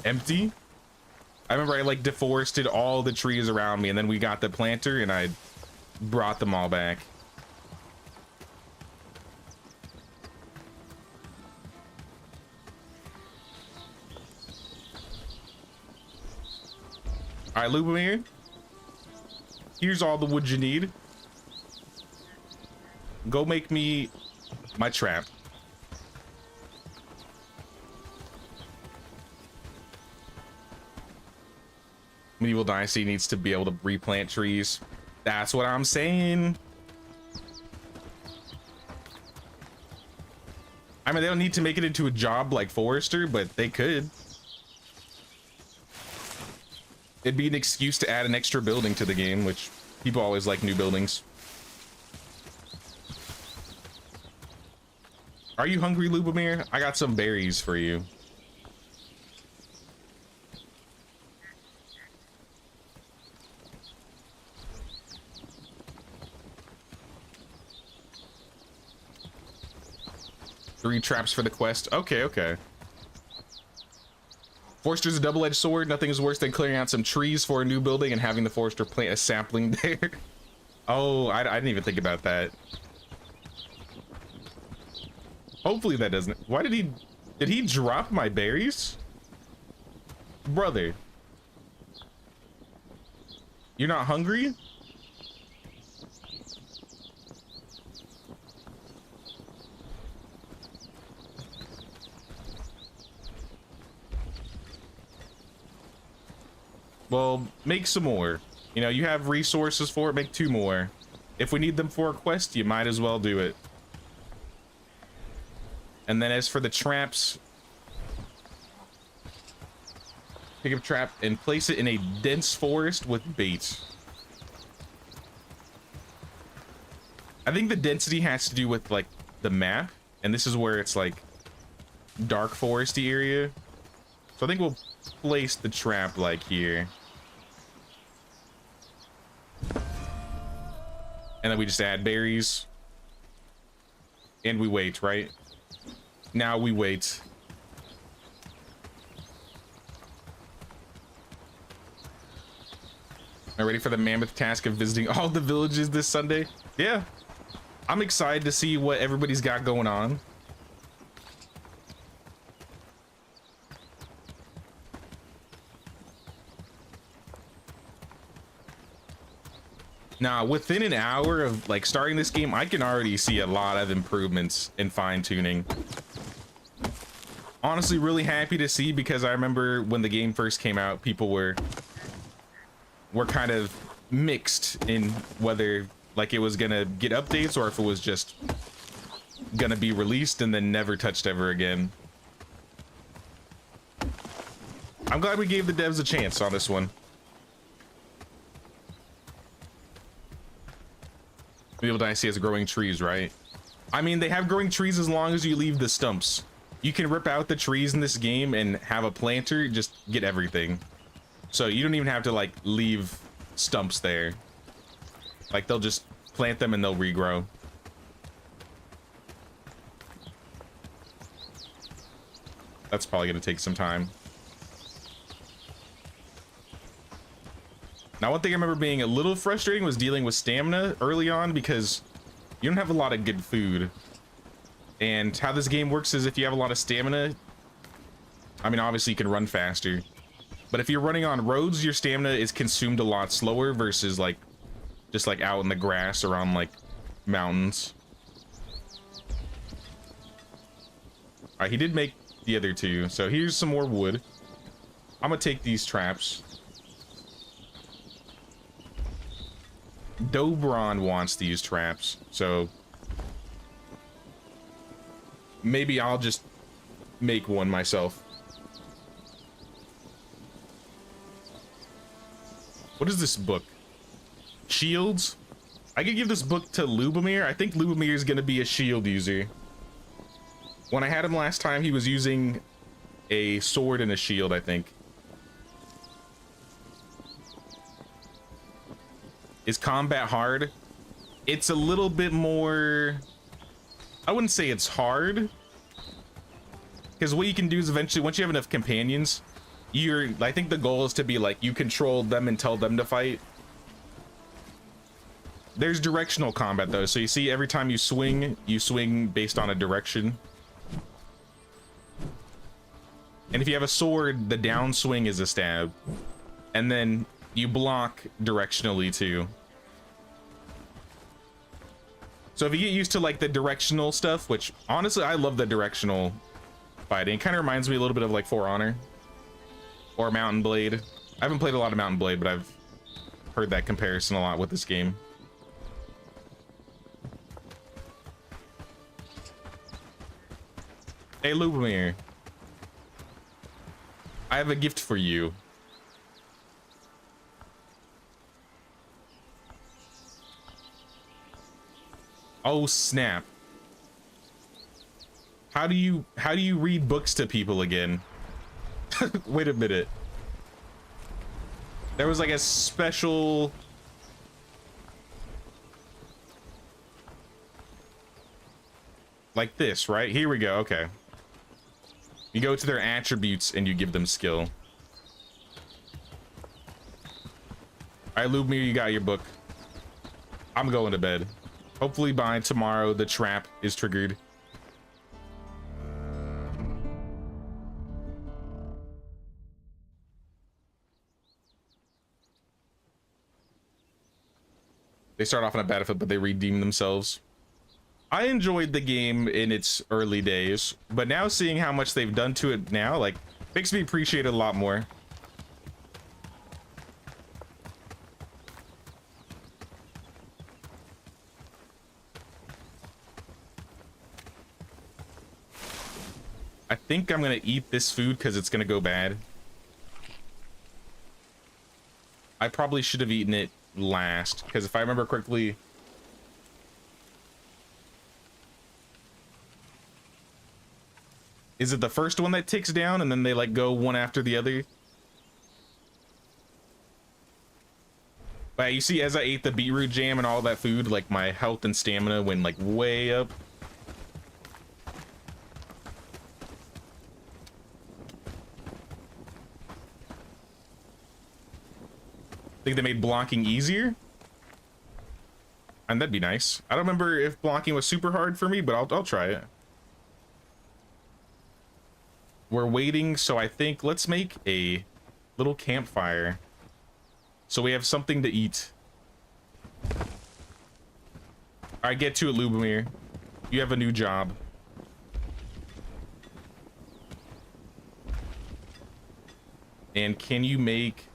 empty. I remember I like deforested all the trees around me, and then we got the planter and I brought them all back. All right, Lubomir, here's all the wood you need. Go make me my trap. Medieval Dynasty needs to be able to replant trees. That's what I'm saying. I mean, they don't need to make it into a job like Forester, but they could. It'd be an excuse to add an extra building to the game, which people always like new buildings. Are you hungry, Lubomir? I got some berries for you. Three traps for the quest. Okay, okay. Forester's a double-edged sword. Nothing is worse than clearing out some trees for a new building and having the forester plant a sapling there. Oh, I didn't even think about that. Hopefully that doesn't. Why did he drop my berries? Brother. You're not hungry? Well, make some more. You know, you have resources for it, make 2 more. If we need them for a quest, you might as well do it. And then as for the traps, pick up a trap and place it in a dense forest with bait. I think the density has to do with like the map, and this is where it's like dark foresty area. So I think we'll place the trap like here. And then we just add berries. And we wait, right? Now we wait. Am I ready for the mammoth task of visiting all the villages this Sunday? Yeah. I'm excited to see what everybody's got going on. Now, within an hour of like starting this game, I can already see a lot of improvements and fine-tuning. Honestly, really happy to see, because I remember when the game first came out, people were kind of mixed in whether like it was gonna get updates or if it was just gonna be released and then never touched ever again. I'm glad we gave the devs a chance on this one. Medieval Dynasty has growing trees, right? I mean, they have growing trees as long as you leave the stumps. You can rip out the trees in this game and have a planter just get everything. So you don't even have to like leave stumps there. Like they'll just plant them and they'll regrow. That's probably gonna take some time. Now, one thing I remember being a little frustrating was dealing with stamina early on, because you don't have a lot of good food. And how this game works is if you have a lot of stamina, I mean, obviously you can run faster. But if you're running on roads, your stamina is consumed a lot slower versus like, just like out in the grass or on like mountains. All right, he did make the other 2. So here's some more wood. I'm gonna take these traps. Dobron wants these traps, so maybe I'll just make one myself. What is this book? Shields? I could give this book to Lubomir. I think Lubomir is gonna be a shield user. When I had him last time, he was using a sword and a shield, I think. Is combat hard? It's a little bit more, I wouldn't say it's hard, because what you can do is eventually, once you have enough companions, I think the goal is to be like, you control them and tell them to fight. There's directional combat though, so you see every time you swing based on a direction. And if you have a sword, the downswing is a stab. And then you block directionally too. So if you get used to like the directional stuff, which honestly I love the directional fighting, it kind of reminds me a little bit of like For Honor or Mountain Blade. I haven't played a lot of Mountain Blade, but I've heard that comparison a lot with this game. Hey Lubomir, I have a gift for you. Oh snap. How do you read books to people again? Wait a minute. There was like a special like this, right? Here we go. Okay. You go to their attributes and you give them skill. All right, Lubomir, you got your book. I'm going to bed. Hopefully by tomorrow the trap is triggered. They start off on a battlefield, but they redeem themselves. I enjoyed the game in its early days, but now seeing how much they've done to it now, like, makes me appreciate it a lot more. I think I'm gonna eat this food because it's gonna go bad. I probably should have eaten it last, because if I remember correctly, is it the first one that ticks down and then they like go one after the other? But you see, as I ate the beetroot jam and all that food, like my health and stamina went like way up. Think they made blocking easier? And that'd be nice. I don't remember if blocking was super hard for me, but I'll try it. We're waiting, so I think let's make a little campfire so we have something to eat. All right, get to it, Lubomir. You have a new job. And can you make...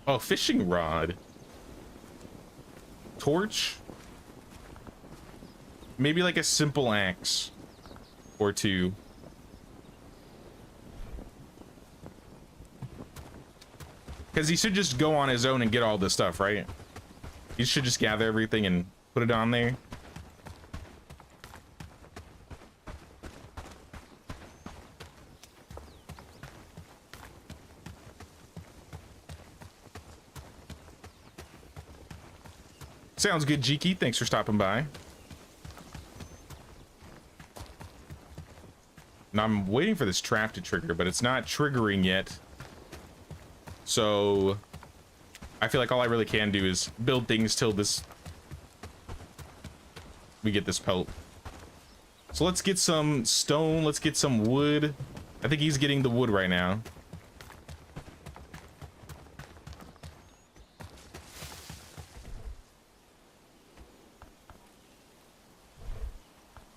Oh, fishing rod. Torch? Maybe like a simple axe or two. Because he should just go on his own and get all this stuff, right? He should just gather everything and put it on there. Sounds good, Jiki. Thanks for stopping by. Now I'm waiting for this trap to trigger, but it's not triggering yet. So I feel like all I really can do is build things till we get this pelt. So let's get some stone. Let's get some wood. I think he's getting the wood right now.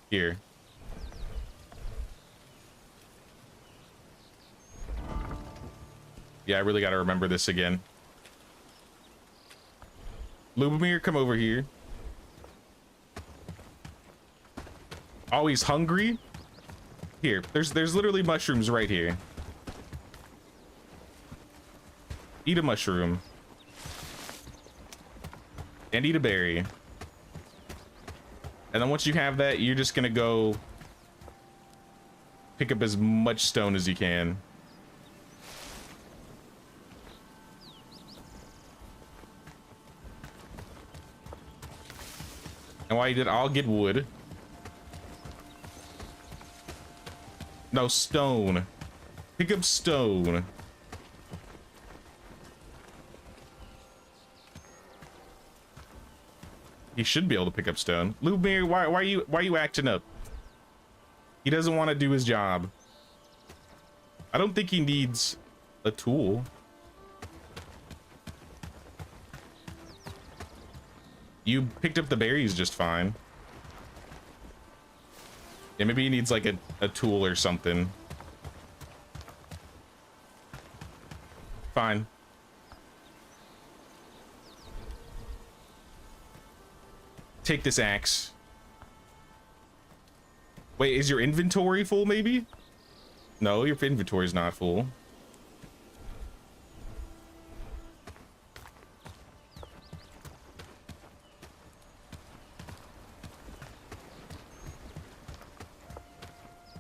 Here. Yeah, I really got to remember this again. Lubomir, come over here. Always hungry? Here, there's literally mushrooms right here. Eat a mushroom. And eat a berry. And then once you have that, you're just gonna go pick up as much stone as you can. And while you did, I'll get wood. No, stone. Pick up stone. He should be able to pick up stone. Lumir, why are you acting up? He doesn't want to do his job. I don't think he needs a tool. You picked up the berries just fine. Yeah, maybe he needs like a tool or something. Fine. Take this axe. Wait, is your inventory full maybe? No, your inventory is not full.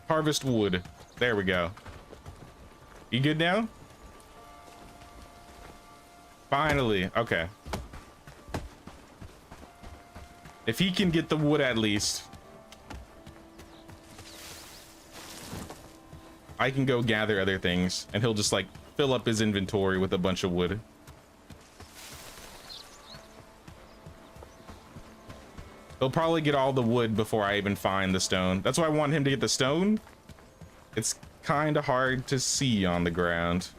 Harvest wood. There we go. You good now? Finally. Okay. If he can get the wood at least, I can go gather other things and he'll just like fill up his inventory with a bunch of wood. He'll probably get all the wood before I even find the stone. That's why I want him to get the stone. It's kind of hard to see on the ground.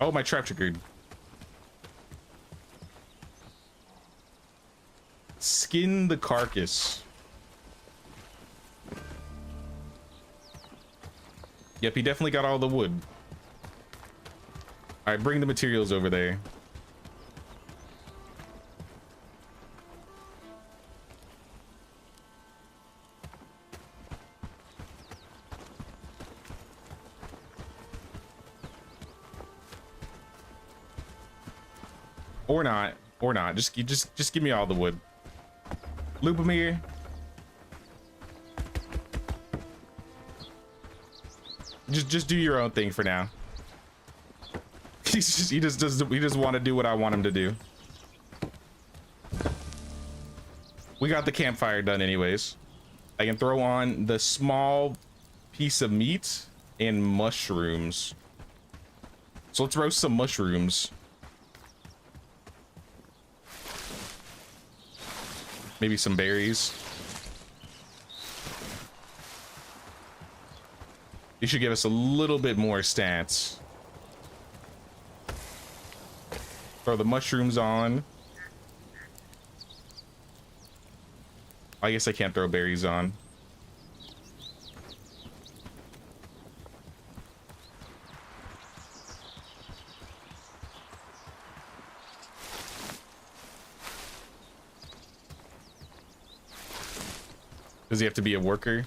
Oh, my trap triggered. Skin the carcass. Yep, he definitely got all the wood. All right, bring the materials over there. Or not. Just give me all the wood. Lubomir. Just do your own thing for now. He just want to do what I want him to do. We got the campfire done anyways. I can throw on the small piece of meat and mushrooms. So let's roast some mushrooms. Maybe some berries. You should give us a little bit more stats. Throw the mushrooms on. I guess I can't throw berries on. Does he have to be a worker?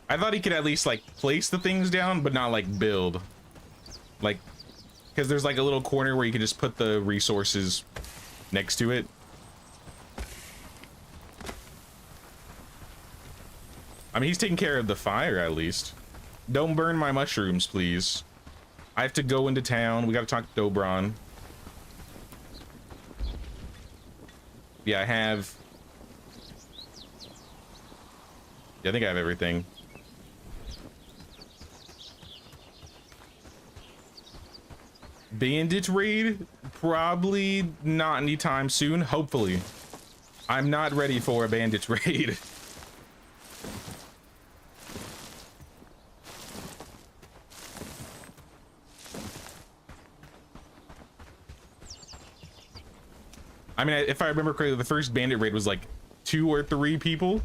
I thought he could at least like place the things down, but not like build. Like, because there's like a little corner where you can just put the resources next to it. I mean, he's taking care of the fire at least. Don't burn my mushrooms, please. I have to go into town. We got to talk to Dobron. Yeah, I have. Yeah, I think I have everything. Bandit raid? Probably not anytime soon. Hopefully. I'm not ready for a bandit raid. I mean, if I remember correctly, the first bandit raid was like 2 or 3 people,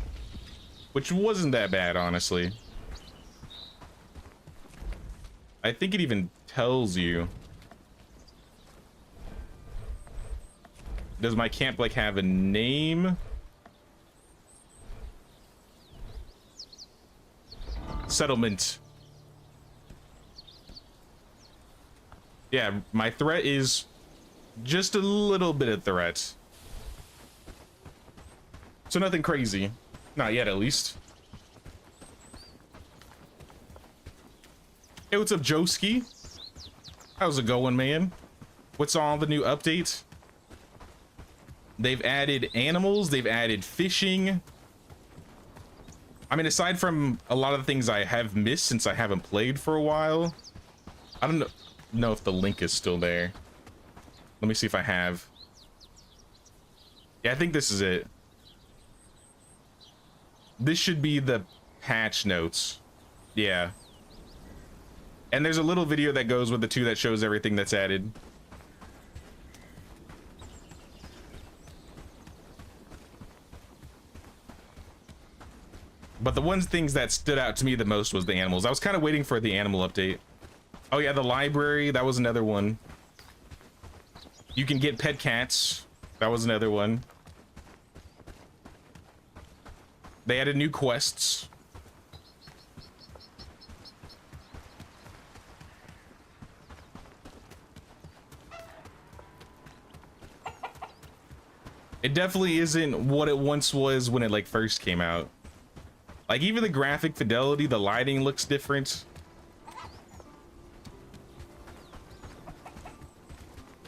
which wasn't that bad, honestly. I think it even tells you. Does my camp like have a name? Settlement. Yeah, my threat is just a little bit of threat. So nothing crazy. Not yet, at least. Hey, what's up, Joski? How's it going, man? What's all the new updates? They've added animals, they've added fishing. I mean, aside from a lot of the things I have missed since I haven't played for a while, I don't know if the link is still there. Let me see if I have. Yeah, I think this is it. This should be the patch notes. Yeah. And there's a little video that goes with the two that shows everything that's added. But the things that stood out to me the most was the animals. I was kind of waiting for the animal update. Oh yeah, the library, that was another one. You can get pet cats. That was another one. They added new quests. It definitely isn't what it once was when it like first came out. Like even the graphic fidelity, the lighting looks different.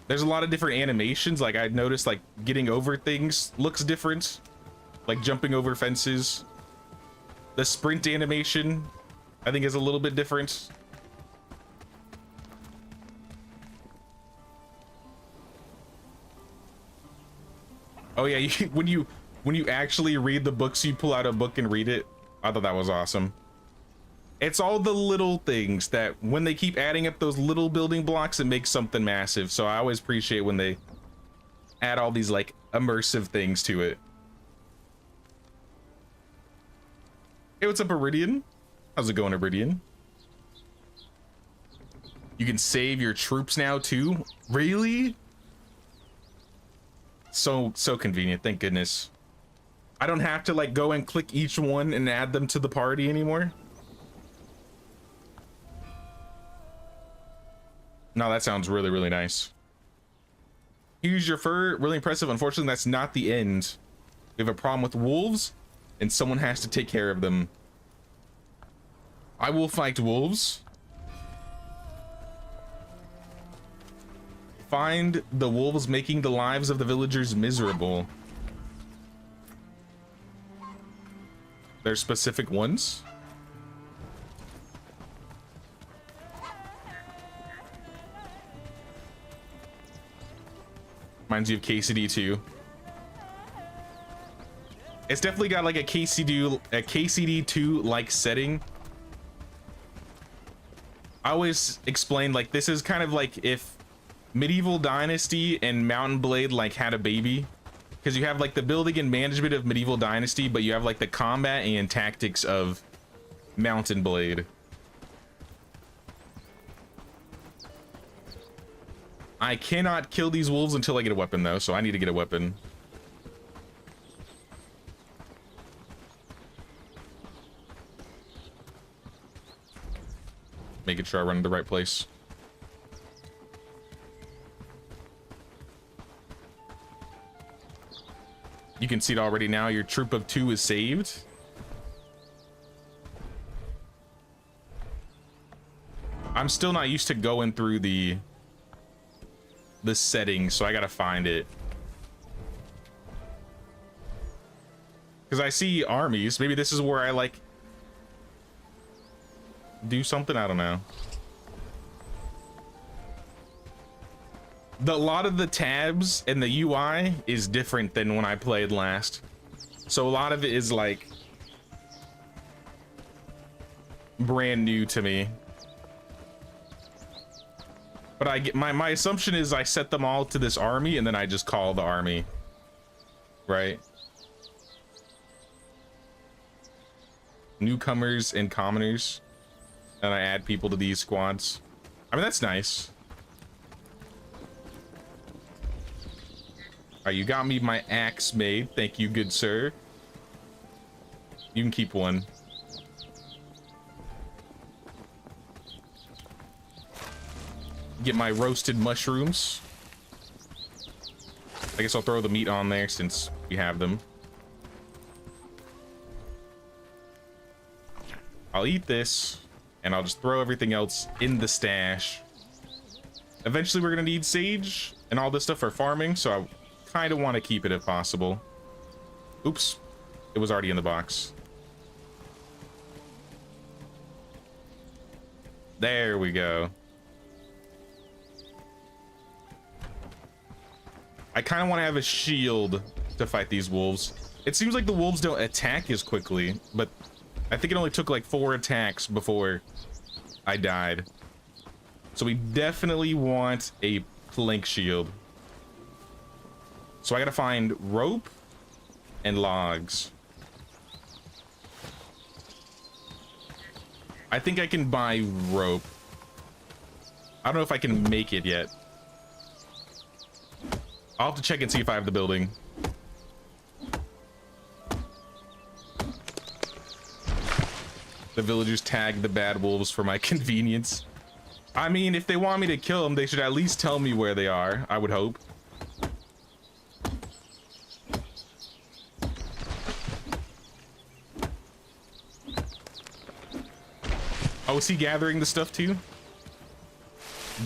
There's a lot of different animations. Like I noticed like getting over things looks different. Like jumping over fences. The sprint animation, I think, is a little bit different. Oh yeah, when you actually read the books, you pull out a book and read it. I thought that was awesome. It's all the little things that when they keep adding up those little building blocks, it makes something massive. So I always appreciate when they add all these like immersive things to it. Hey, what's up, Iridian? How's it going, Iridian? You can save your troops now too? Really? So convenient, thank goodness. I don't have to like go and click each one and add them to the party anymore. No, that sounds really, really nice. Here's your fur, really impressive. Unfortunately, that's not the end. We have a problem with wolves, and someone has to take care of them. I will fight wolves. Find the wolves making the lives of the villagers miserable. There's specific ones. Reminds you of KCD too. It's definitely got like a KCD2 like setting. I always explain like this is kind of like if Medieval Dynasty and Mountain Blade like had a baby, because you have like the building and management of Medieval Dynasty, but you have like the combat and tactics of Mountain Blade. I cannot kill these wolves until I get a weapon though, so I need to get a weapon. Making sure I run to the right place. You can see it already now. Your troop of 2 is saved. I'm still not used to going through the settings, so I gotta find it. Because I see armies. Maybe this is where I like do something. I don't know. A lot of the tabs and the UI is different than when I played last, so a lot of it is like brand new to me. But I get my assumption is I set them all to this army and then I just call the army, right? Newcomers and commoners, and I add people to these squads. I mean, that's nice. All right, you got me my axe made. Thank you, good sir. You can keep one. Get my roasted mushrooms. I guess I'll throw the meat on there since we have them. I'll eat this, and I'll just throw everything else in the stash. Eventually, we're gonna need sage and all this stuff for farming, so I kind of want to keep it if possible. Oops, it was already in the box. There we go. I kind of want to have a shield to fight these wolves. It seems like the wolves don't attack as quickly, but I think it only took like 4 attacks before I died. So we definitely want a plank shield. So I gotta find rope and logs. I think I can buy rope. I don't know if I can make it yet. I'll have to check and see if I have the building. The villagers tag the bad wolves for my convenience. I mean, if they want me to kill them, they should at least tell me where they are, I would hope. Oh, is he gathering the stuff too?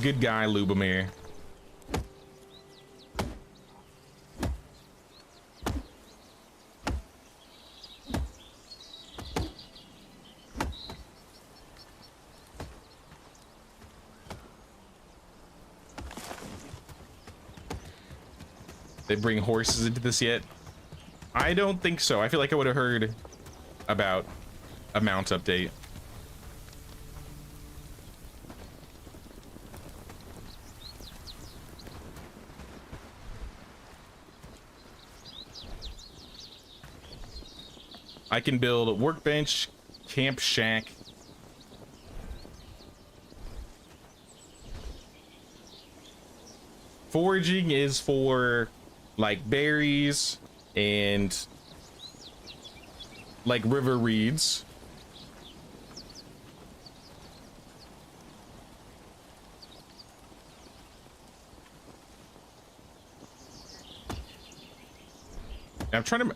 Good guy, Lubomir. They bring horses into this yet? I don't think so. I feel like I would have heard about a mount update. I can build a workbench, camp shack. Foraging is for like berries and like river reeds. I'm trying to...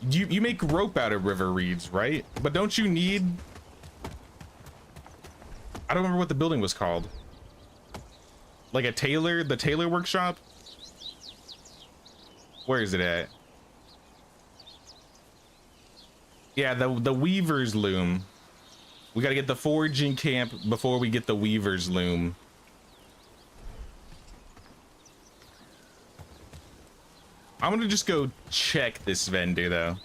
You make rope out of river reeds, right? But don't you need... I don't remember what the building was called. Like a tailor? The tailor workshop? Where is it at? Yeah, the weaver's loom. We gotta get the foraging camp before we get the weaver's loom. I'm gonna just go check this vendor though.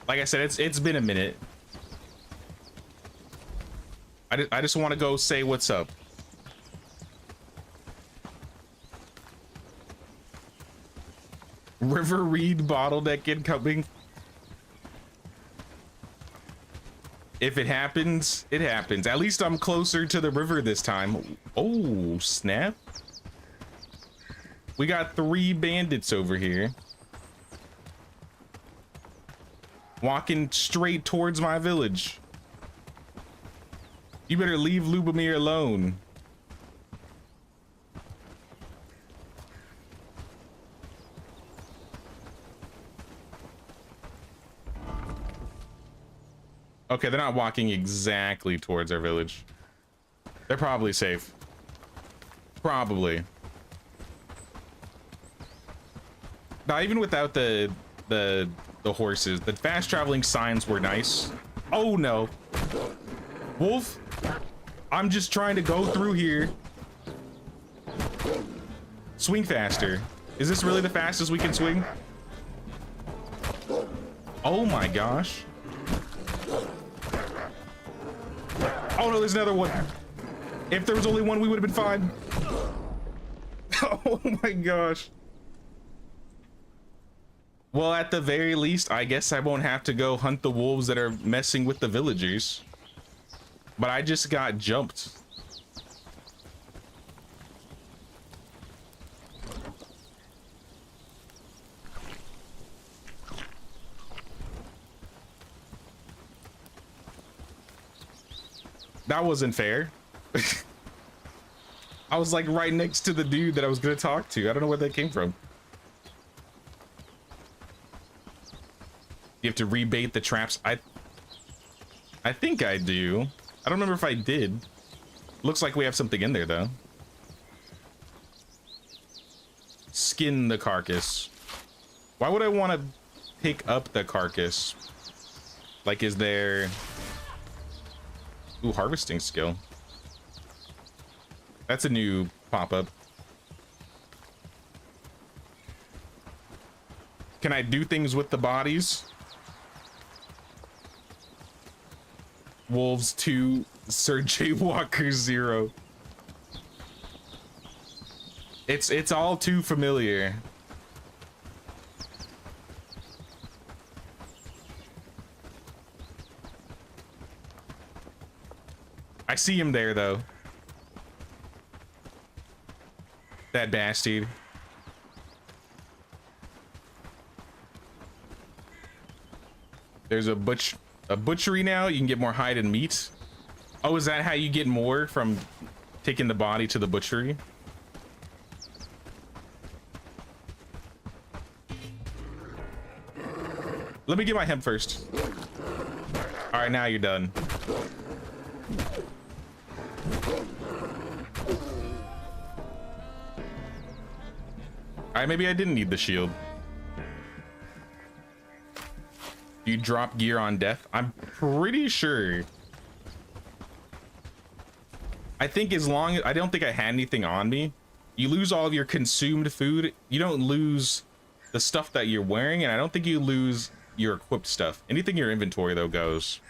Like I said, it's been a minute. I just want to go say what's up. River reed bottleneck incoming. If it happens, it happens. At least I'm closer to the river this time. Oh, snap. We got 3 bandits over here. Walking straight towards my village. You better leave Lubomir alone. Okay, they're not walking exactly towards our village. They're probably safe. Probably. Now, even without the horses, the fast traveling signs were nice. Oh no. Wolf, I'm just trying to go through here. Swing faster. Is this really the fastest we can swing? Oh my gosh. Oh no, there's another one. If there was only one, we would have been fine. Oh my gosh. Well, at the very least, I guess I won't have to go hunt the wolves that are messing with the villagers. But I just got jumped. That wasn't fair. I was like right next to the dude that I was gonna talk to. I don't know where that came from. You have to rebait the traps. I think I do. I don't remember if I did. Looks like we have something in there though. Skin the carcass. Why would I want to pick up the carcass? Like, is there... Ooh, harvesting skill. That's a new pop-up. Can I do things with the bodies? Wolves 2, Sir J. Walker 0. It's all too familiar. I see him there though. That bastard. There's a butchery now. You can get more hide and meat. Oh, is that how you get more from taking the body to the butchery? Let me get my hemp first. All right, now you're done. All right, maybe I didn't need the shield. You drop gear on death? I'm pretty sure. I think as long as I don't think I had anything on me. You lose all of your consumed food. You don't lose the stuff that you're wearing, and I don't think you lose your equipped stuff. Anything in your inventory though goes.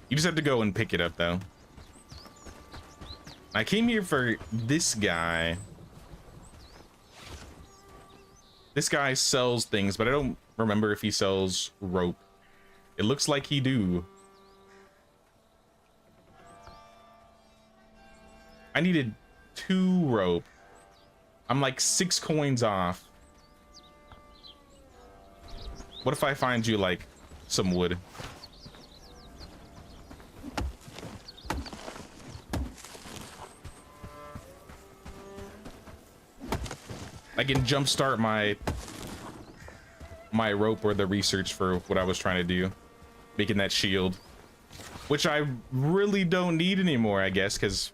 You just have to go and pick it up though. I came here for this guy. This guy sells things, but I don't remember if he sells rope. It looks like he do. I needed 2 rope. I'm like 6 coins off. What if I find you like some wood? I can jumpstart my rope or the research for what I was trying to do, making that shield, which I really don't need anymore, I guess, because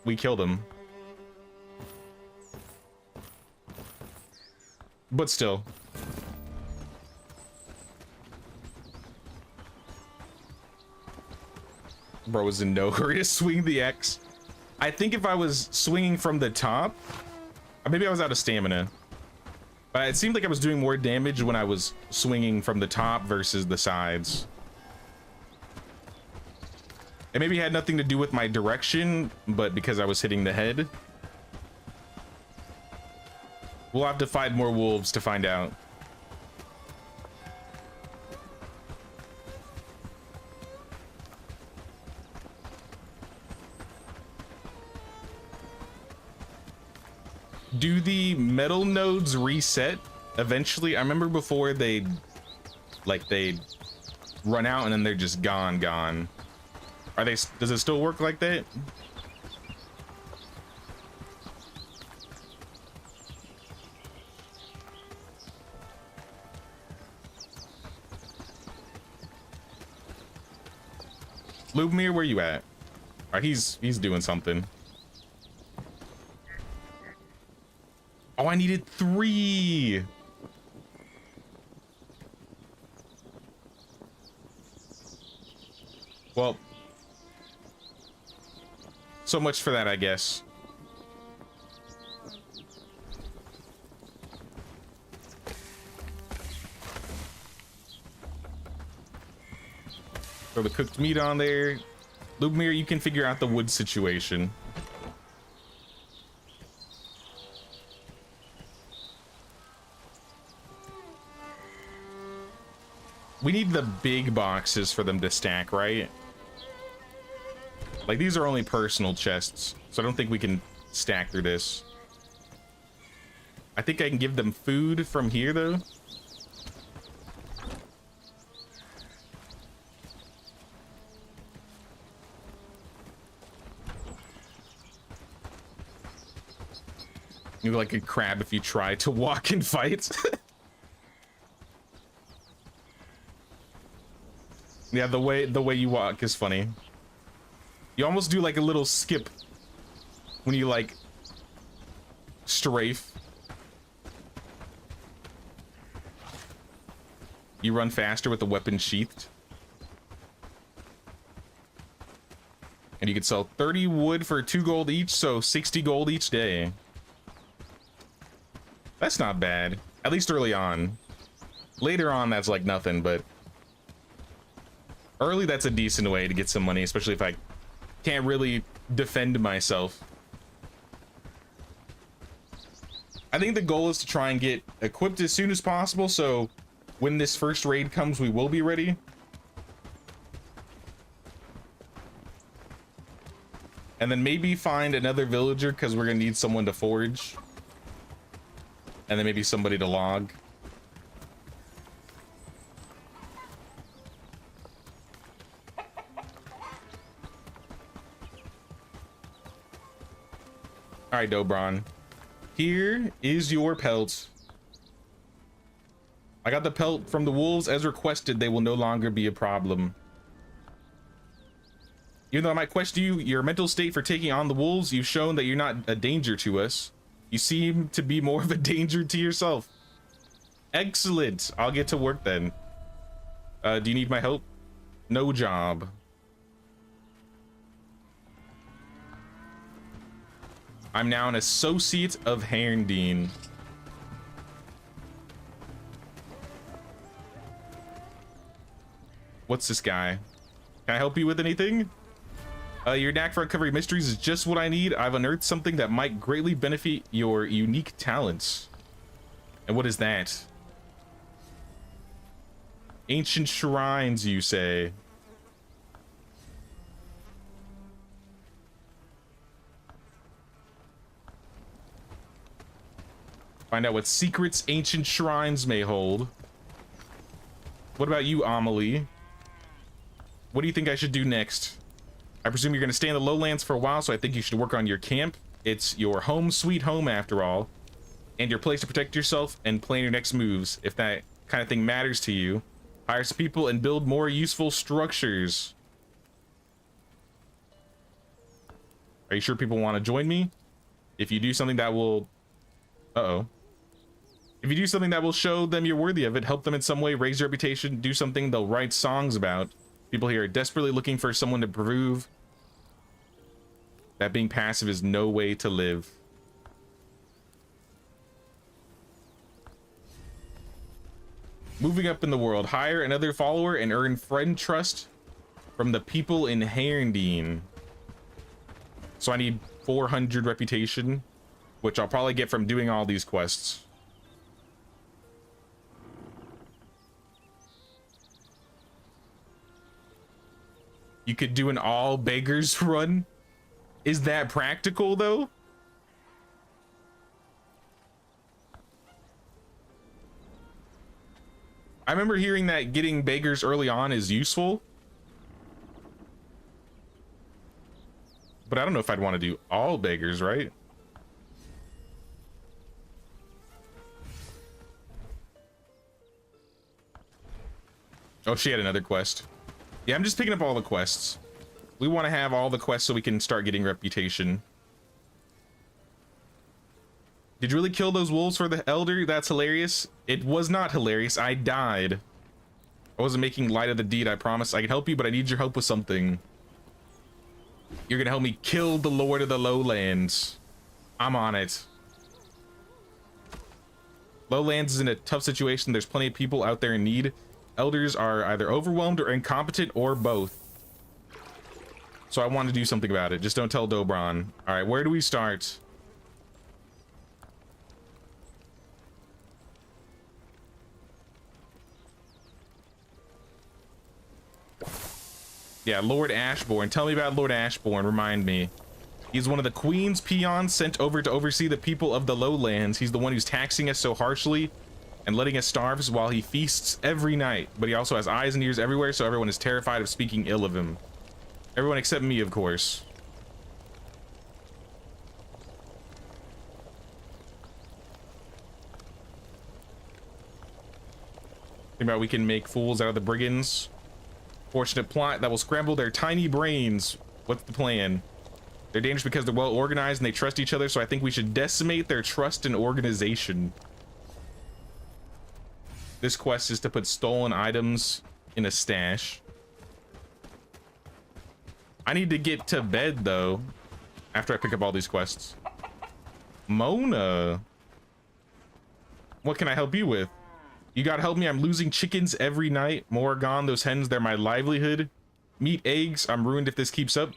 we killed him. But still. Bro was in no hurry to swing the X. I think if I was swinging from the top, or maybe I was out of stamina. But it seemed like I was doing more damage when I was swinging from the top versus the sides. It maybe had nothing to do with my direction, but because I was hitting the head. We'll have to find more wolves to find out. Do the metal nodes reset eventually? I remember before they'd run out and then they're just gone. Are they? Does it still work like that? Lubmir, where you at? All right, he's doing something. Oh, I needed 3. Well, so much for that, I guess. Throw the cooked meat on there. Lubmir, you can figure out the wood situation. We need the big boxes for them to stack, right? Like, these are only personal chests, so I don't think we can stack through this. I think I can give them food from here, though. You're like a crab if you try to walk and fight. Yeah, the way you walk is funny. You almost do like a little skip when you like strafe. You run faster with the weapon sheathed. you could sell 30 wood for 2 gold each, so 60 gold each day. That's not bad, at least early on. Later on, that's like nothing, but early, that's a decent way to get some money, especially if I can't really defend myself. I think the goal is to try and get equipped as soon as possible, so when this first raid comes, we will be ready. And then maybe find another villager, because we're gonna need someone to forge. And then maybe somebody to log. All right, Dobron. Here is your pelt. I got the pelt from the wolves as requested. They will no longer be a problem. Even though I might question your mental state for taking on the wolves, you've shown that you're not a danger to us. You seem to be more of a danger to yourself. Excellent. I'll get to work then. Do you need my help? No job. I'm now an associate of Herndeen. What's this guy? Can I help you with anything? Your knack for uncovering mysteries is just what I need. I've unearthed something that might greatly benefit your unique talents. And what is that? Ancient shrines, you say? Find out what secrets ancient shrines may hold. What about you, Amelie? What do you think I should do next? I presume you're going to stay in the lowlands for a while, so I think you should work on your camp. It's your home sweet home after all, and your place to protect yourself and plan your next moves. If that kind of thing matters to you, hire some people and build more useful structures. Are you sure people want to join me? If you do something that will... If you do something that will show them you're worthy of it, help them in some way, raise your reputation, do something they'll write songs about. People here are desperately looking for someone to prove that being passive is no way to live. Moving up in the world, hire another follower and earn friend trust from the people in Herndeen. So I need 400 reputation, which I'll probably get from doing all these quests. You could do an all beggars run. Is that practical though? I remember hearing that getting beggars early on is useful, but I don't know if I'd want to do all beggars, right? Oh, she had another quest. Yeah, I'm just picking up all the quests. We want to have all the quests so we can start getting reputation. Did you really kill those wolves for the elder? That's hilarious. It was not hilarious. I died. I wasn't making light of the deed, I promise. I can help you, but I need your help with something. You're gonna help me kill the Lord of the Lowlands. I'm on it. Lowlands is in a tough situation. There's plenty of people out there in need. Elders are either overwhelmed or incompetent or both. So I want to do something about it. Just don't tell Dobron. All right, where do we start? Yeah, Lord Ashbourne. Tell me about Lord Ashbourne. Remind me. He's one of the Queen's peons sent over to oversee the people of the Lowlands. He's the one who's taxing us so harshly and letting us starve while he feasts every night. But he also has eyes and ears everywhere, so everyone is terrified of speaking ill of him. Everyone except me, of course. Think about we can make fools out of the brigands. Fortunate plot that will scramble their tiny brains. What's the plan? They're dangerous because they're well organized and they trust each other, so I think we should decimate their trust and organization. This quest is to put stolen items in a stash. I need to get to bed though after I pick up all these quests. Mona, what can I help you with? You gotta help me. I'm losing chickens every night. More gone. Those hens, they're my livelihood. Meat, eggs. I'm ruined if this keeps up.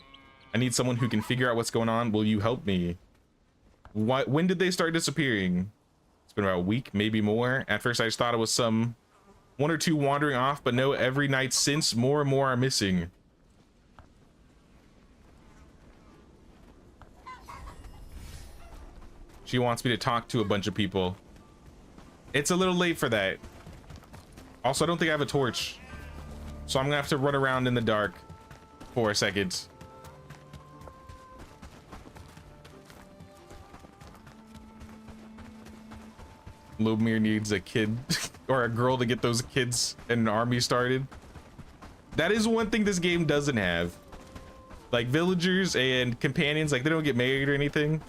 I need someone who can figure out what's going on. Will you help me? What? When did they start disappearing? It's been about a week, maybe more. At first I just thought it was some one or two wandering off, but no, every night since more and more are missing. She wants me to talk to a bunch of people. It's a little late for that. Also, I don't think I have a torch, so I'm gonna have to run around in the dark for a second. Lubomir needs a kid or a girl to get those kids and an army started. That is one thing this game doesn't have. Like villagers and companions, like they don't get married or anything.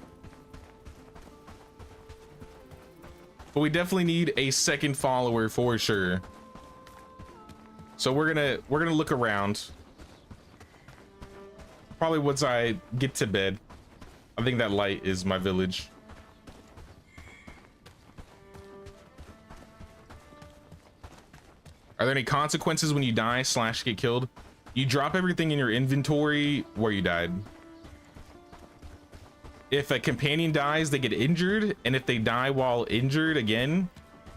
But we definitely need a second follower for sure. So we're gonna look around. Probably once I get to bed. I think that light is my village. Are there any consequences when you die / get killed? You drop everything in your inventory where you died. If a companion dies, they get injured, and if they die while injured again,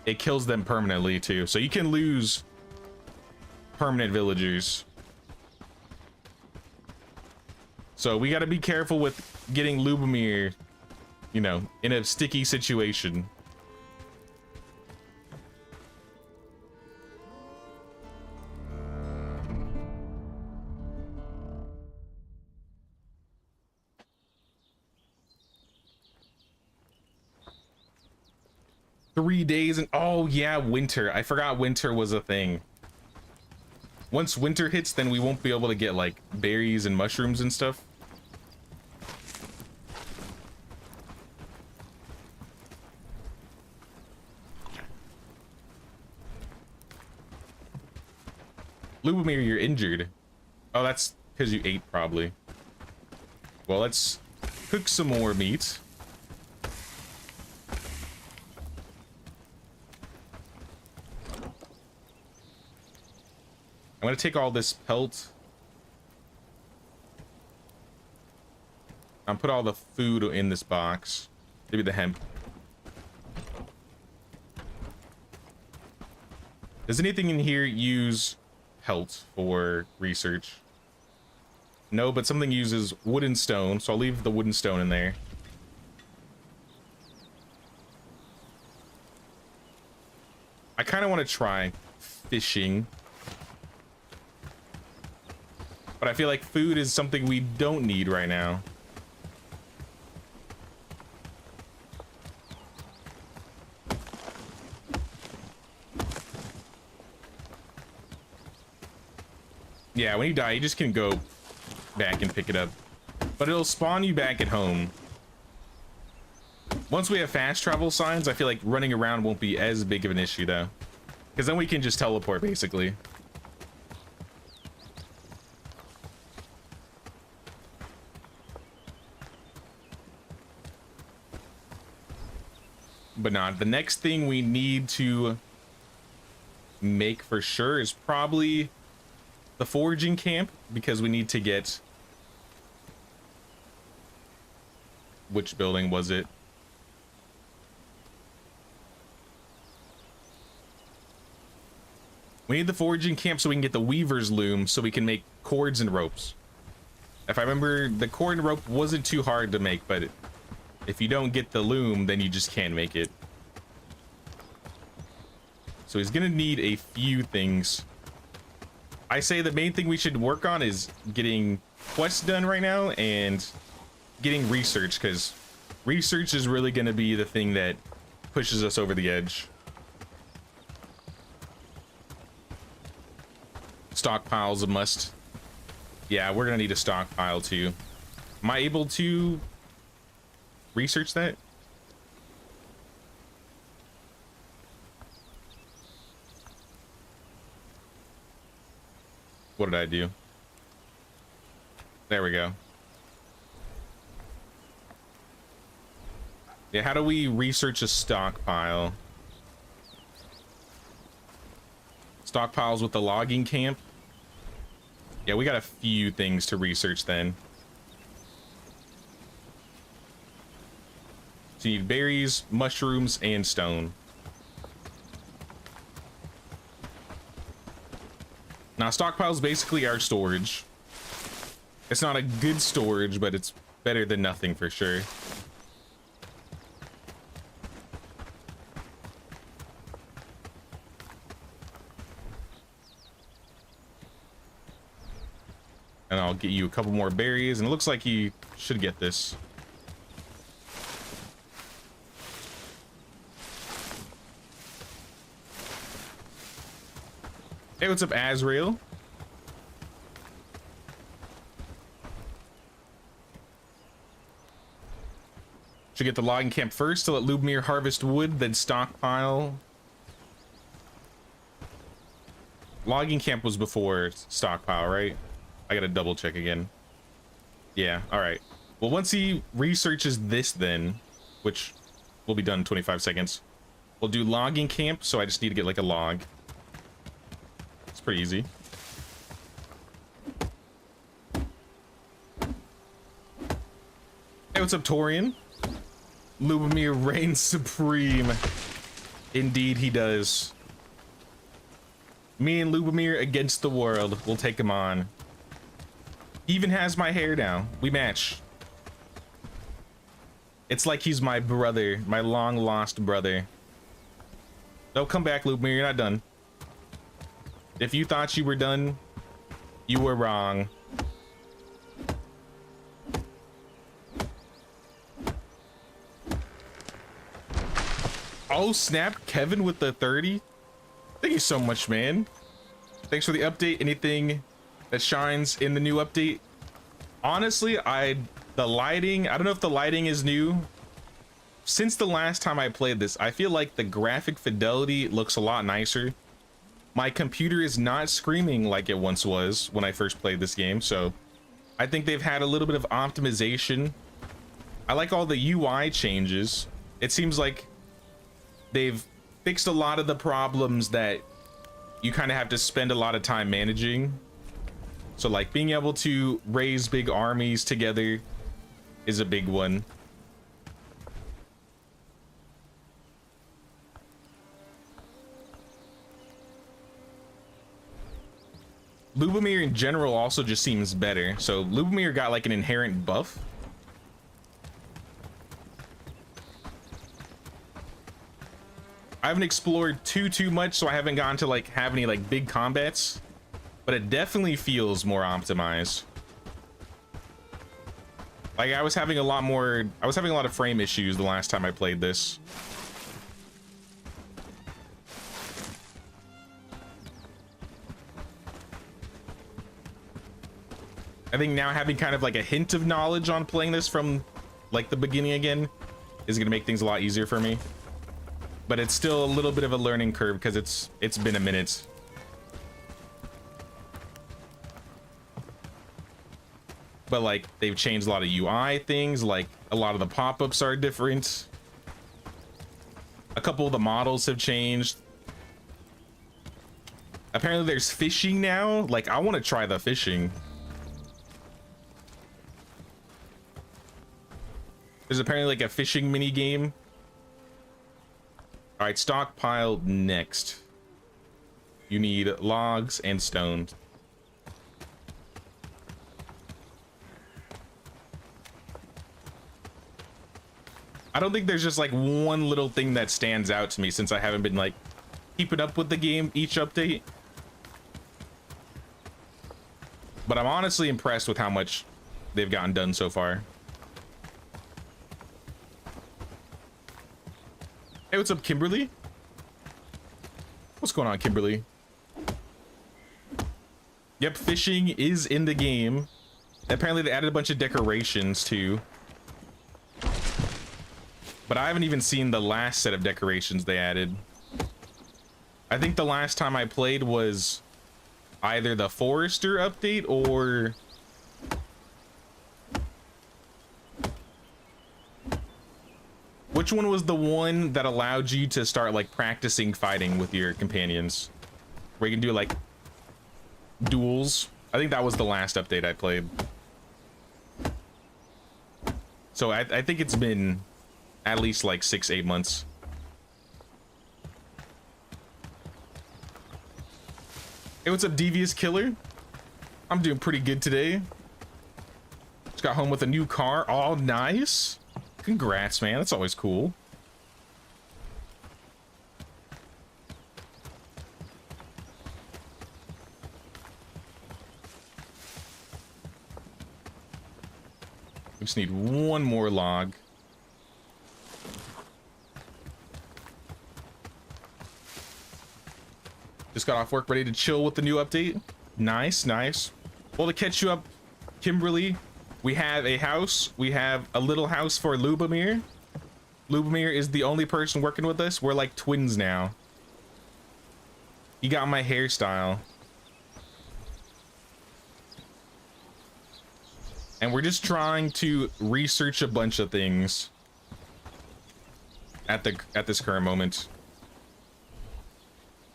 it kills them permanently too. So you can lose permanent villagers. So we got to be careful with getting Lubomir, you know, in a sticky situation. Three days and oh yeah, winter. I forgot winter was a thing. Once winter hits, then we won't be able to get like berries and mushrooms and stuff. Lubomir, you're injured. Oh, that's because you ate probably. Well, let's cook some more meat. I'm gonna take all this pelt. Put all the food in this box. Maybe the hemp. Does anything in here use pelt for research? No, but something uses wood and stone, so I'll leave the wood and stone in there. I kind of want to try fishing. But I feel like food is something we don't need right now. Yeah, when you die, you just can go back and pick it up. But it'll spawn you back at home. Once we have fast travel signs, I feel like running around won't be as big of an issue though. Because then we can just teleport basically. But not. The next thing we need to make for sure is probably the foraging camp, because we need to get... Which building was it? We need the foraging camp so we can get the weaver's loom so we can make cords and ropes. If I remember, the cord and rope wasn't too hard to make, but if you don't get the loom, then you just can't make it. So he's gonna need a few things. I say the main thing we should work on is getting quests done right now and getting research, because research is really gonna be the thing that pushes us over the edge. Stockpile's a must. Yeah, we're gonna need a stockpile too. Am I able to research that? What did I do? There we go. Yeah, how do we research a stockpile? Stockpiles with the logging camp. Yeah, we got a few things to research then. So you need berries, mushrooms, and stone. Now, stockpiles basically are storage. It's not a good storage, but it's better than nothing for sure. And I'll get you a couple more berries, and it looks like you should get this. Hey, what's up, Azrael? Should get the logging camp first to let Lubomir harvest wood, then stockpile. Logging camp was before stockpile, right? I gotta double check again. Yeah, all right. Well, once he researches this then, which will be done in 25 seconds, we'll do logging camp, so I just need to get like a log. It's pretty easy. Hey, what's up, Torian? Lubomir reigns supreme. Indeed he does. Me and Lubomir against the world. We'll take him on. Even has my hair now. We match. It's like he's my brother, my long lost brother. Don't come back, Lubomir. You're not done. If you thought you were done, you were wrong. Oh snap, Kevin with the 30. Thank you so much, man. Thanks for the update. Anything that shines in the new update? Honestly, the lighting, I don't know if the lighting is new. Since the last time I played this, I feel like the graphic fidelity looks a lot nicer. My computer is not screaming like it once was when I first played this game, so I think they've had a little bit of optimization. I like all the UI changes. It seems like they've fixed a lot of the problems that you kind of have to spend a lot of time managing. So like being able to raise big armies together is a big one. Lubomir in general also just seems better. So Lubomir got like an inherent buff. I haven't explored too much, so I haven't gotten to like have any like big combats, but it definitely feels more optimized. Like I was having a lot of frame issues the last time I played this. I think now having kind of like a hint of knowledge on playing this from like the beginning again is gonna make things a lot easier for me. But it's still a little bit of a learning curve because it's been a minute. But like they've changed a lot of UI things, like a lot of the pop-ups are different. A couple of the models have changed. Apparently there's fishing now. Like I want to try the fishing. There's apparently like a fishing mini game. All right, stockpile next. You need logs and stones. I don't think there's just like one little thing that stands out to me since I haven't been like keeping up with the game each update. But I'm honestly impressed with how much they've gotten done so far. Hey, what's up, Kimberly? What's going on, Kimberly? Yep, fishing is in the game. Apparently they added a bunch of decorations too. But I haven't even seen the last set of decorations they added. I think the last time I played was either the Forester update or Which one was the one that allowed you to start like practicing fighting with your companions? Where you can do like duels? I think that was the last update I played. So I think it's been at least like 6-8 months. Hey, what's up, Devious Killer? I'm doing pretty good today. Just got home with a new car. Oh, nice. Congrats, man. That's always cool. We just need one more log. Just got off work, ready to chill with the new update. Nice, nice. Well, to catch you up, Kimberly, we have a house. We have a little house for Lubomir. Lubomir is the only person working with us. We're like twins now. He got my hairstyle. And we're just trying to research a bunch of things at this current moment.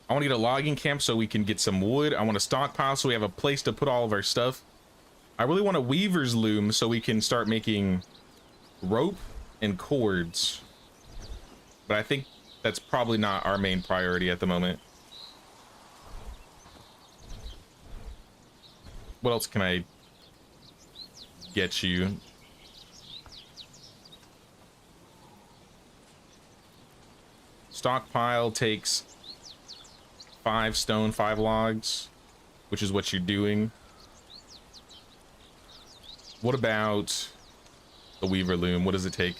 I want to get a logging camp so we can get some wood. I want a stockpile so we have a place to put all of our stuff. I really want a weaver's loom so we can start making rope and cords. But I think that's probably not our main priority at the moment. What else can I get you? Stockpile takes 5 stone, 5 logs, which is what you're doing. What about the weaver loom? What does it take?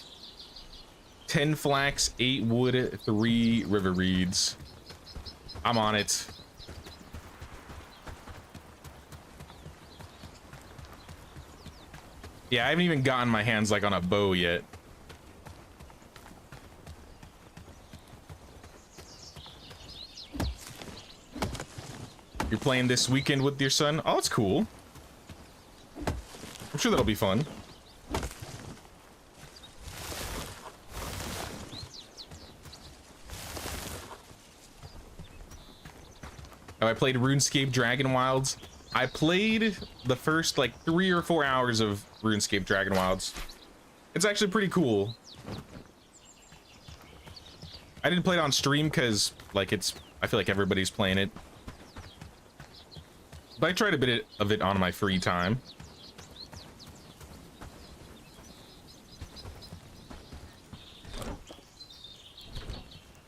10 flax, 8 wood, 3 river reeds. I'm on it. Yeah, I haven't even gotten my hands like on a bow yet. You're playing this weekend with your son? Oh, that's cool. I'm sure that'll be fun. Have I played RuneScape Dragon Wilds? I played the first like 3 or 4 hours of RuneScape Dragon Wilds. It's actually pretty cool. I didn't play it on stream because like I feel like everybody's playing it. But I tried a bit of it on my free time.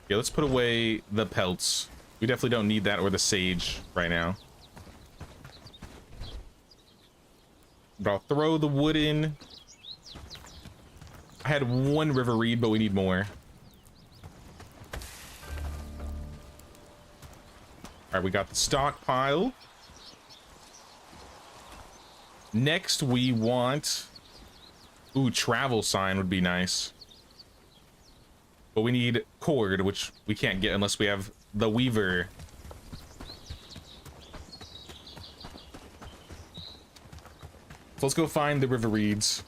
Yeah, let's put away the pelts. We definitely don't need that or the sage right now. But I'll throw the wood in. I had 1 river reed, but we need more. All right, we got the stockpile. Next, we want... Ooh, travel sign would be nice. But we need cord, which we can't get unless we have the weaver. So let's go find the river reeds.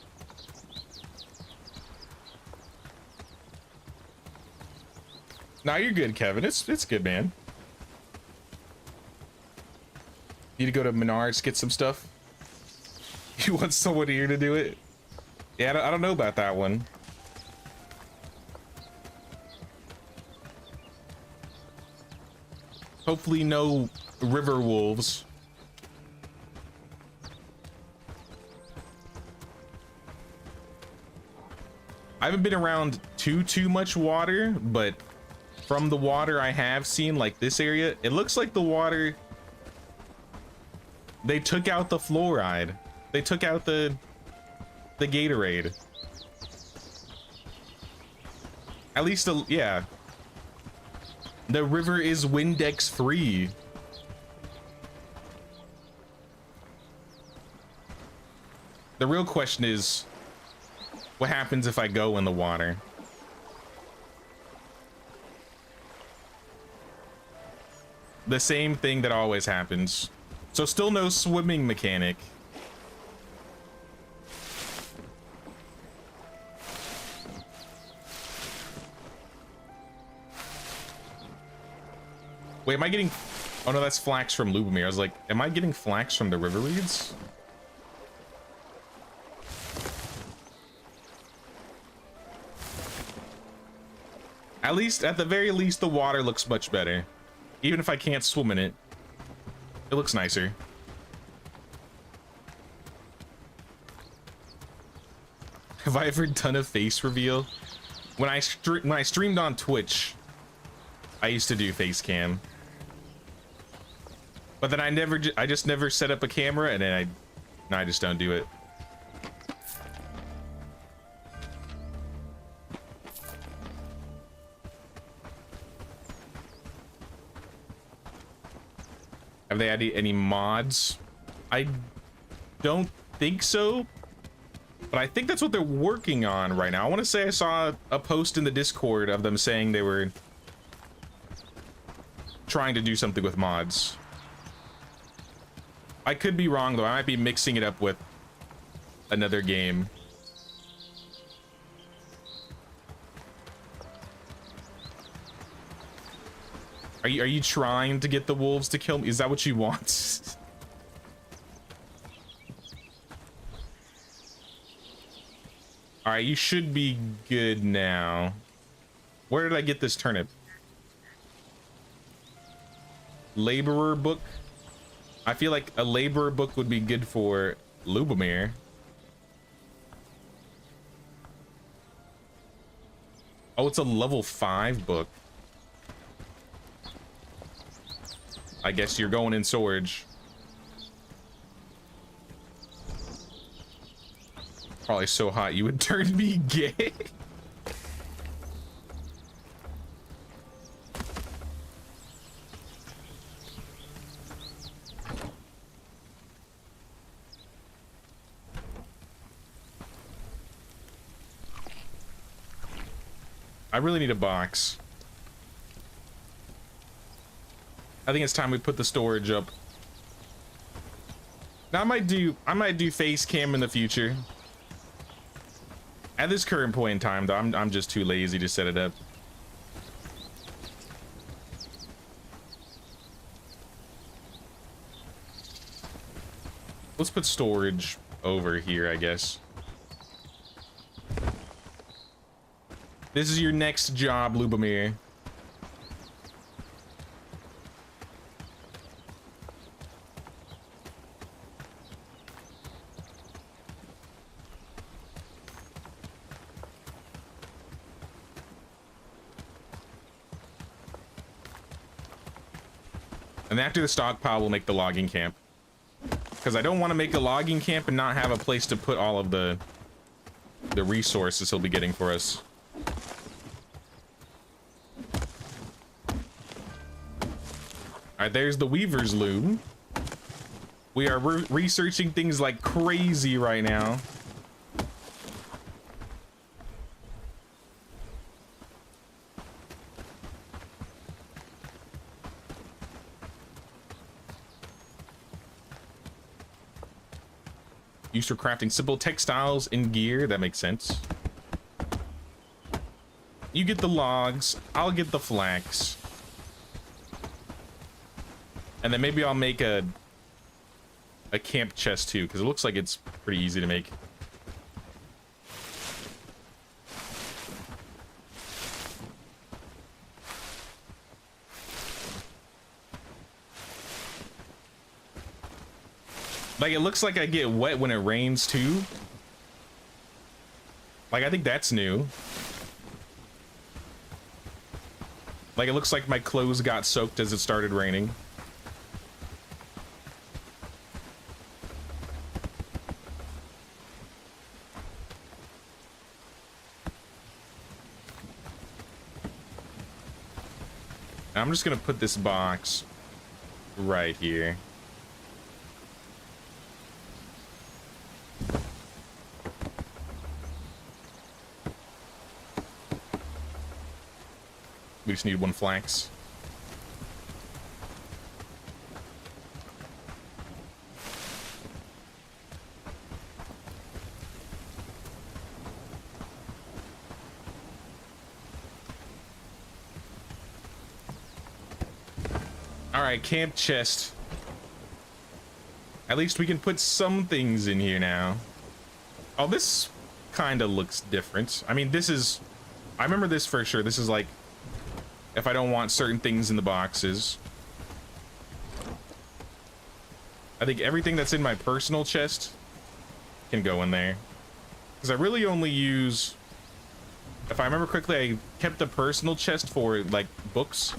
Nah, you're good, Kevin. It's good, man. Need to go to Menards, get some stuff. You want someone here to do it? Yeah, I don't know about that one. Hopefully no river wolves. I haven't been around too much water, but from the water I have seen, like this area, it looks like the water, they took out the fluoride. They took out the Gatorade. At least, yeah. The river is Windex free. The real question is, what happens if I go in the water? The same thing that always happens. So still no swimming mechanic. Wait, am I getting... Oh no, that's flax from Lubomir. I was like, am I getting flax from the river reeds? At least, at the very least, the water looks much better. Even if I can't swim in it, it looks nicer. Have I ever done a face reveal? When I streamed on Twitch, I used to do face cam. But then I just never set up a camera, and then I just don't do it. Have they added any mods? I don't think so, but I think that's what they're working on right now. I want to say I saw a post in the Discord of them saying they were trying to do something with mods. I could be wrong though. I might be mixing it up with another game. Are you trying to get the wolves to kill me? Is that what you want? All right, you should be good now. Where did I get this turnip? Laborer book. I feel like a laborer book would be good for Lubomir. Oh, it's a level 5 book. I guess you're going in storage. Probably so hot you would turn me gay. I really need a box. I think it's time we put the storage up. Now I might do face cam in the future. At this current point in time though, I'm just too lazy to set it up. Let's put storage over here, I guess. This is your next job, Lubomir. And after the stockpile, we'll make the logging camp. Because I don't want to make a logging camp and not have a place to put all of the resources he'll be getting for us. Alright, there's the Weaver's Loom. We are researching things like crazy right now. Used for crafting simple textiles and gear. That makes sense. You get the logs, I'll get the flax. And then maybe I'll make a camp chest too, because it looks like it's pretty easy to make. Like, it looks like I get wet when it rains too. Like, I think that's new. Like, it looks like my clothes got soaked as it started raining. I'm just gonna put this box right here. We just need one flax. All right, camp chest. At least we can put some things in here now. Oh, this kind of looks different. I mean, this is... I remember this for sure. This is like... if I don't want certain things in the boxes. I think everything that's in my personal chest can go in there. Because I really only use... if I remember correctly, I kept the personal chest for, like, books.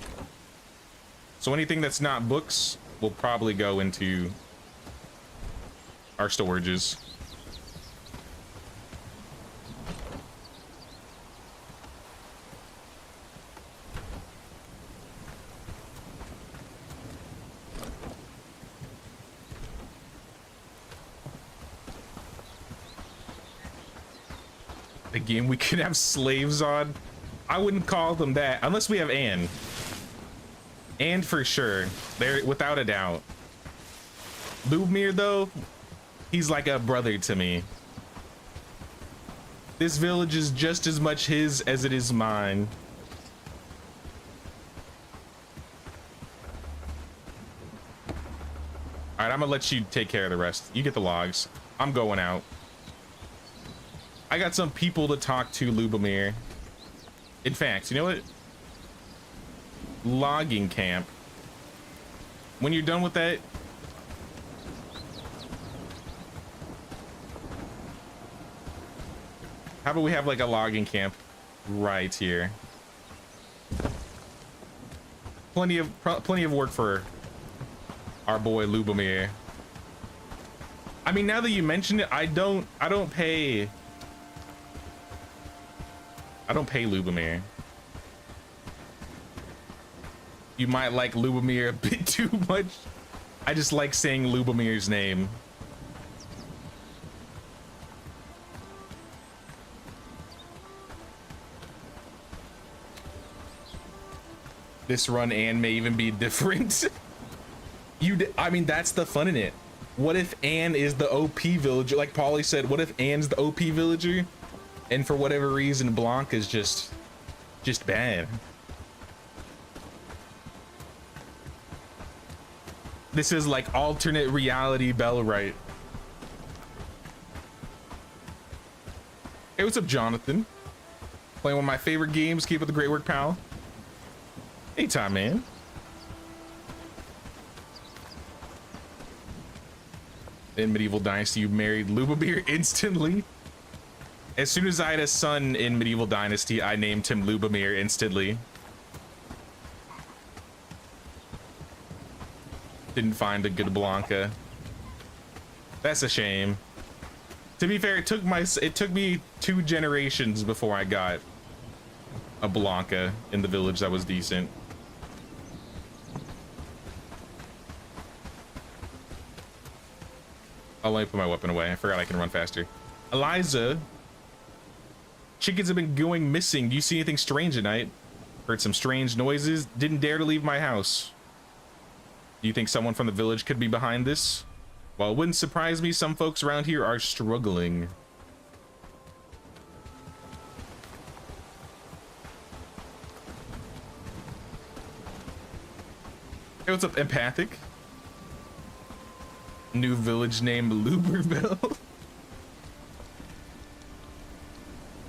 So anything that's not books will probably go into our storages. Again, we could have slaves on. I wouldn't call them that unless we have Anne. Anne for sure. There, without a doubt. Lubmir though, he's like a brother to me. This village is just as much his as it is mine. All right, I'm gonna let you take care of the rest. You get the logs. I'm going out. I got some people to talk to, Lubomir. In fact, you know what? Logging camp. When you're done with that, how about we have like a logging camp right here? Plenty of work for our boy Lubomir. I mean, now that you mention it, I don't pay Lubomir. You might like Lubomir a bit too much. I just like saying Lubomir's name. This run Anne may even be different. I mean, that's the fun in it. What if Anne is the OP villager? Like Polly said, what if Anne's the OP villager? And for whatever reason, Blanca's just bad. This is like alternate reality Bellwright. Hey, what's up, Jonathan? Playing one of my favorite games. Keep up the great work, pal. Anytime, man. In Medieval Dynasty, you married Lubomir instantly. As soon as I had a son in Medieval Dynasty, I named him Lubomir instantly. Didn't find a good Blanca. That's a shame. To be fair, it took me 2 generations before I got a Blanca in the village that was decent. I'll let me put my weapon away. I forgot I can run faster. Eliza, chickens have been going missing. Do you see anything strange at night? Heard some strange noises. Didn't dare to leave my house. Do you think someone from the village could be behind this? Well, it wouldn't surprise me. Some folks around here are struggling. Hey, what's up, Empathic? New village name, Luberville.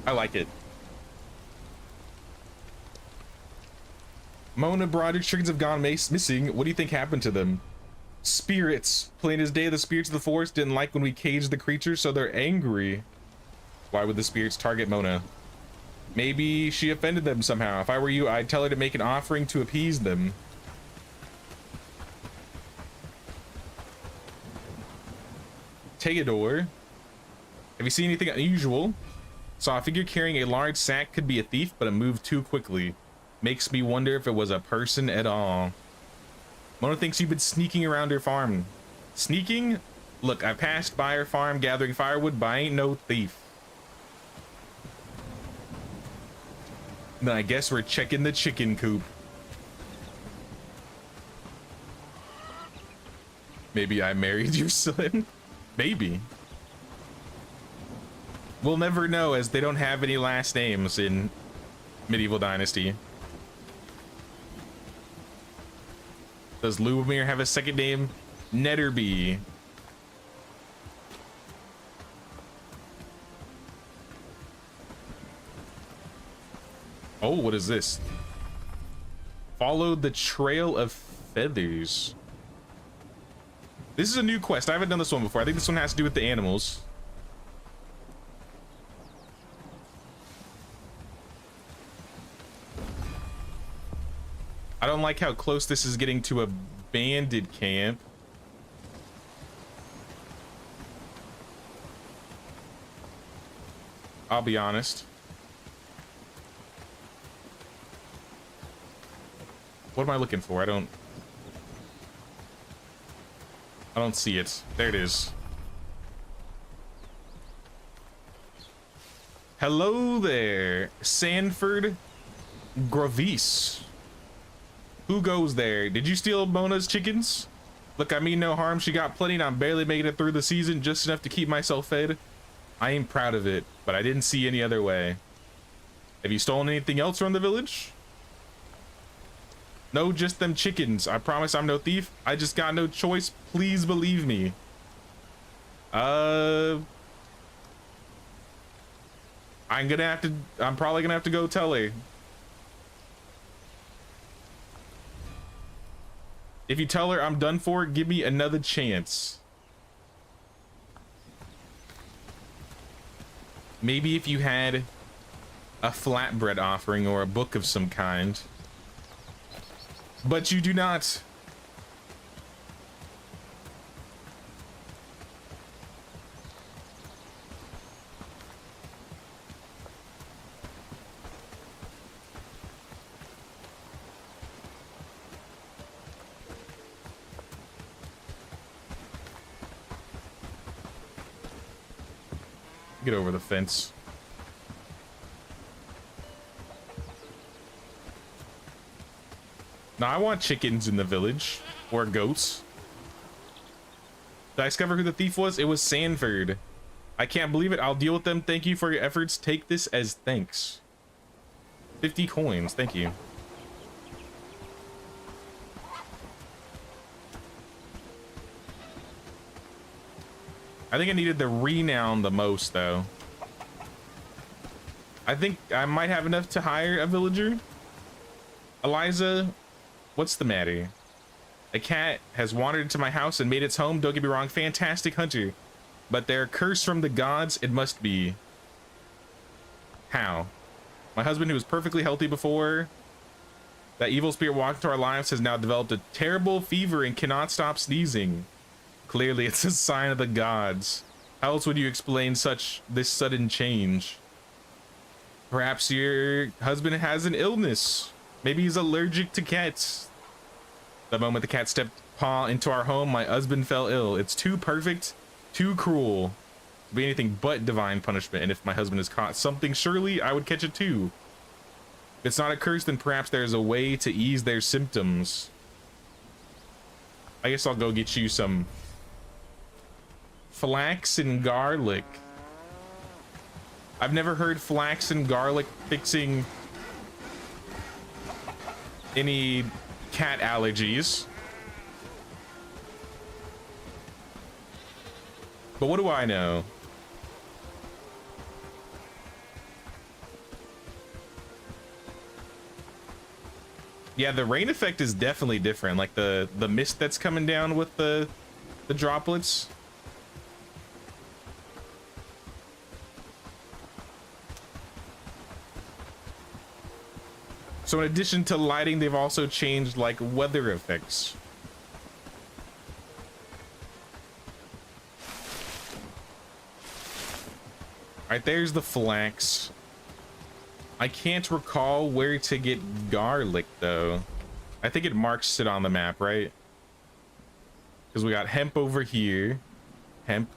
I like it. Mona Broderick, chickens have gone missing. What do you think happened to them? Spirits. Plain as day, the spirits of the forest didn't like when we caged the creatures, so they're angry. Why would the spirits target Mona? Maybe she offended them somehow. If I were you, I'd tell her to make an offering to appease them. Teodor. Have you seen anything unusual? Saw a figure carrying a large sack. Could be a thief, but it moved too quickly. Makes me wonder if it was a person at all. Mona thinks you've been sneaking around her farm. Sneaking? Look, I passed by her farm gathering firewood, but I ain't no thief. Then I guess we're checking the chicken coop. Maybe I married your son? Maybe. We'll never know, as they don't have any last names in Medieval Dynasty. Does Lubomir have a second name? Netterby. Oh, what is this? Follow the trail of feathers. This is a new quest. I haven't done this one before. I think this one has to do with the animals. I don't like how close this is getting to a bandit camp. I'll be honest. What am I looking for? I don't see it. There it is. Hello there, Sanford Gravis. Who goes there? Did you steal Mona's chickens? Look, I mean no harm. She got plenty and I'm barely making it through the season, just enough to keep myself fed. I ain't proud of it, but I didn't see any other way. Have you stolen anything else from the village? No, just them chickens. I promise I'm no thief. I just got no choice. Please believe me. I'm probably gonna have to go tell her. If you tell her I'm done for, give me another chance. Maybe if you had a flatbread offering or a book of some kind. But you do not. Get over the fence. Now I want chickens in the village, or goats. Did I discover who the thief was? It was Sanford. I can't believe it. I'll deal with them. Thank you for your efforts. Take this as thanks. 50 coins. Thank you. I think I needed the renown the most, though. I think I might have enough to hire a villager. Eliza, what's the matter? A cat has wandered into my house and made its home. Don't get me wrong, fantastic hunter. But they're cursed from the gods, it must be. How? My husband, who was perfectly healthy before that evil spirit walked into our lives, has now developed a terrible fever and cannot stop sneezing. Clearly, it's a sign of the gods. How else would you explain this sudden change? Perhaps your husband has an illness. Maybe he's allergic to cats. The moment the cat stepped paw into our home, my husband fell ill. It's too perfect, too cruel to be anything but divine punishment. And if my husband has caught something, surely I would catch it too. If it's not a curse, then perhaps there's a way to ease their symptoms. I guess I'll go get you some flax and garlic. I've never heard flax and garlic fixing any cat allergies. But what do I know? Yeah, the rain effect is definitely different. Like the mist that's coming down with the droplets. So in addition to lighting, they've also changed like weather effects. All right, there's the flax. I can't recall where to get garlic though. I think it marks it on the map, right? Because we got hemp over here. Hemp.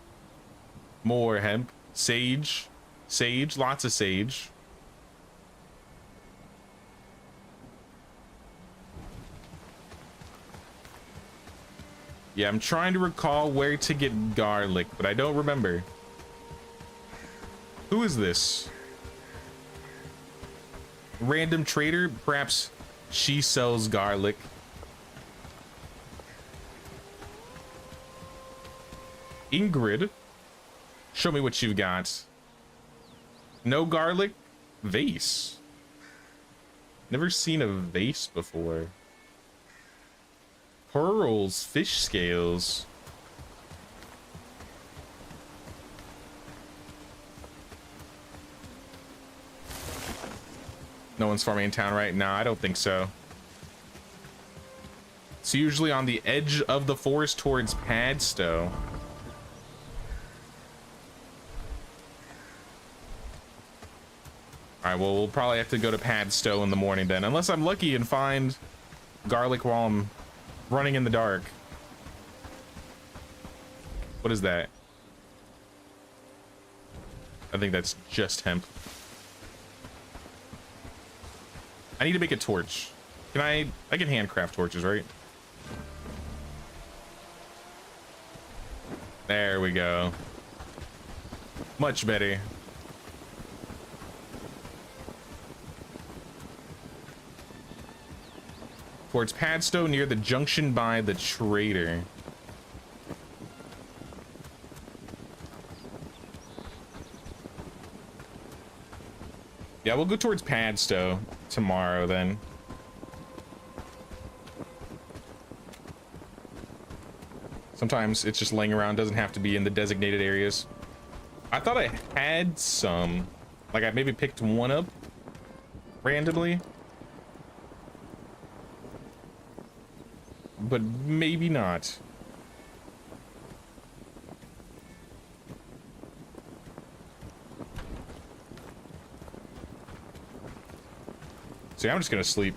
More hemp. Sage. Sage. Lots of sage. Yeah, I'm trying to recall where to get garlic, but I don't remember. Who is this? Random trader? Perhaps she sells garlic. Ingrid, show me what you've got. No garlic vase. Never seen a vase before. Pearls, fish scales. No one's farming in town, right? No, I don't think so. It's usually on the edge of the forest towards Padstow. Alright, well, we'll probably have to go to Padstow in the morning then. Unless I'm lucky and find garlic while I'm running in the dark. What is that? I think that's just hemp. I need to make a torch. Can I can handcraft torches, right? There we go. Much better. Towards Padstow near the junction by the trader. Yeah, we'll go towards Padstow tomorrow then. Sometimes it's just laying around, doesn't have to be in the designated areas. I thought I had some, like I maybe picked one up randomly, but maybe not. See, I'm just gonna sleep.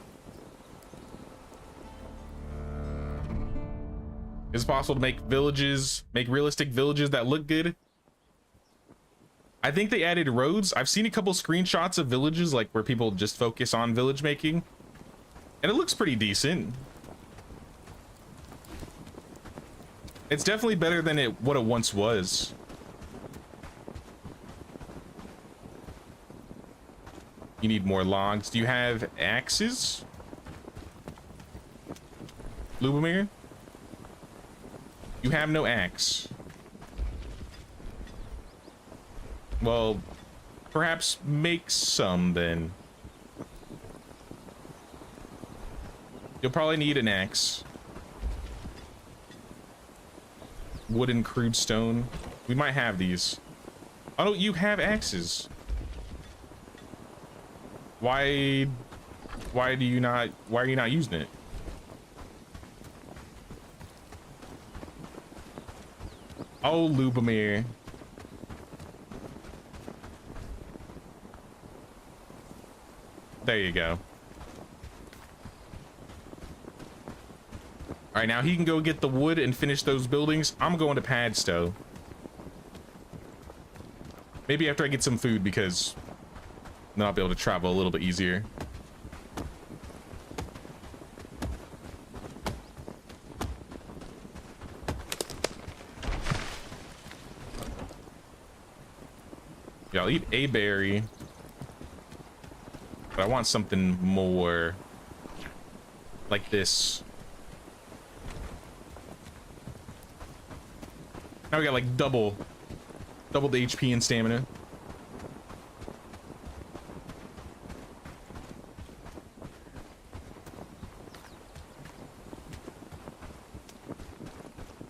Is it possible to make villages, make realistic villages that look good? I think they added roads. I've seen a couple screenshots of villages, like where people just focus on village making, and it looks pretty decent. It's definitely better than what it once was. You need more logs. Do you have axes? Lubomir? You have no axe. Well, perhaps make some then. You'll probably need an axe. Wooden crude stone. We might have these. Oh, you have axes. Why are you not using it? Oh, Lubomir. There you go. All right, now he can go get the wood and finish those buildings. I'm going to Padstow. Maybe after I get some food, because then I'll be able to travel a little bit easier. Yeah, I'll eat a berry, but I want something more like this. Now we got like double the HP and stamina.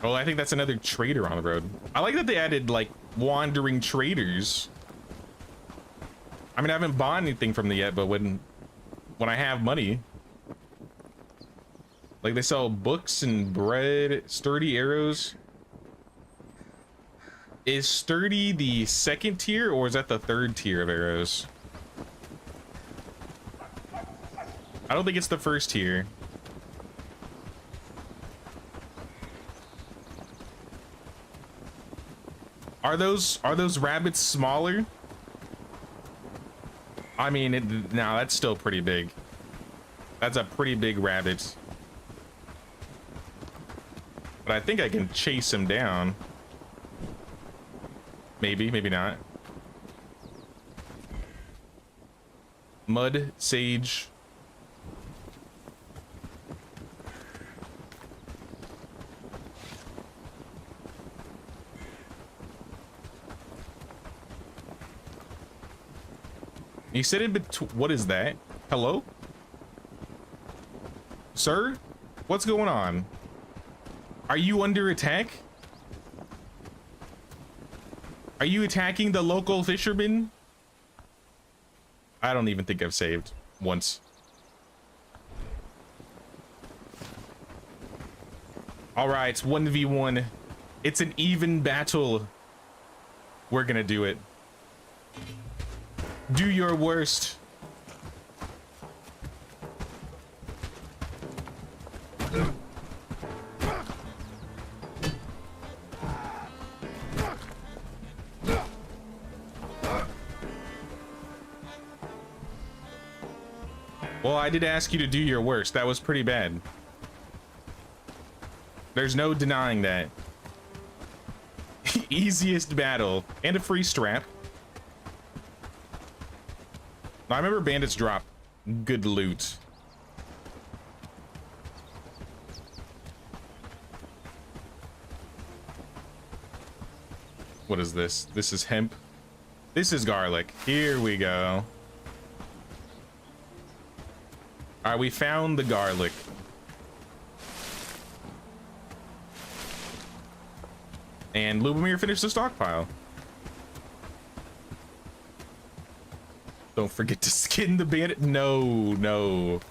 Oh, I think that's another trader on the road. I like that they added like wandering traders. I mean, I haven't bought anything from them yet, but when I have money, like they sell books and bread, sturdy arrows. Is sturdy the second tier, or is that the third tier of arrows? I don't think it's the first tier. Are those rabbits smaller? I mean, no, that's still pretty big. That's a pretty big rabbit. But I think I can chase him down. Maybe, maybe not. Mud, sage. You said in between. What is that? Hello? Sir? What's going on? Are you under attack? Are you attacking the local fishermen? I don't even think I've saved once. All right, it's 1v1. It's an even battle. We're gonna do it. Do your worst. Well, I did ask you to do your worst. That was pretty bad. There's no denying that. Easiest battle. And a free strap. I remember bandits drop good loot. What is this? This is hemp. This is garlic. Here we go. All right, we found the garlic. And Lubomir finished the stockpile. Don't forget to skin the bandit. No, no,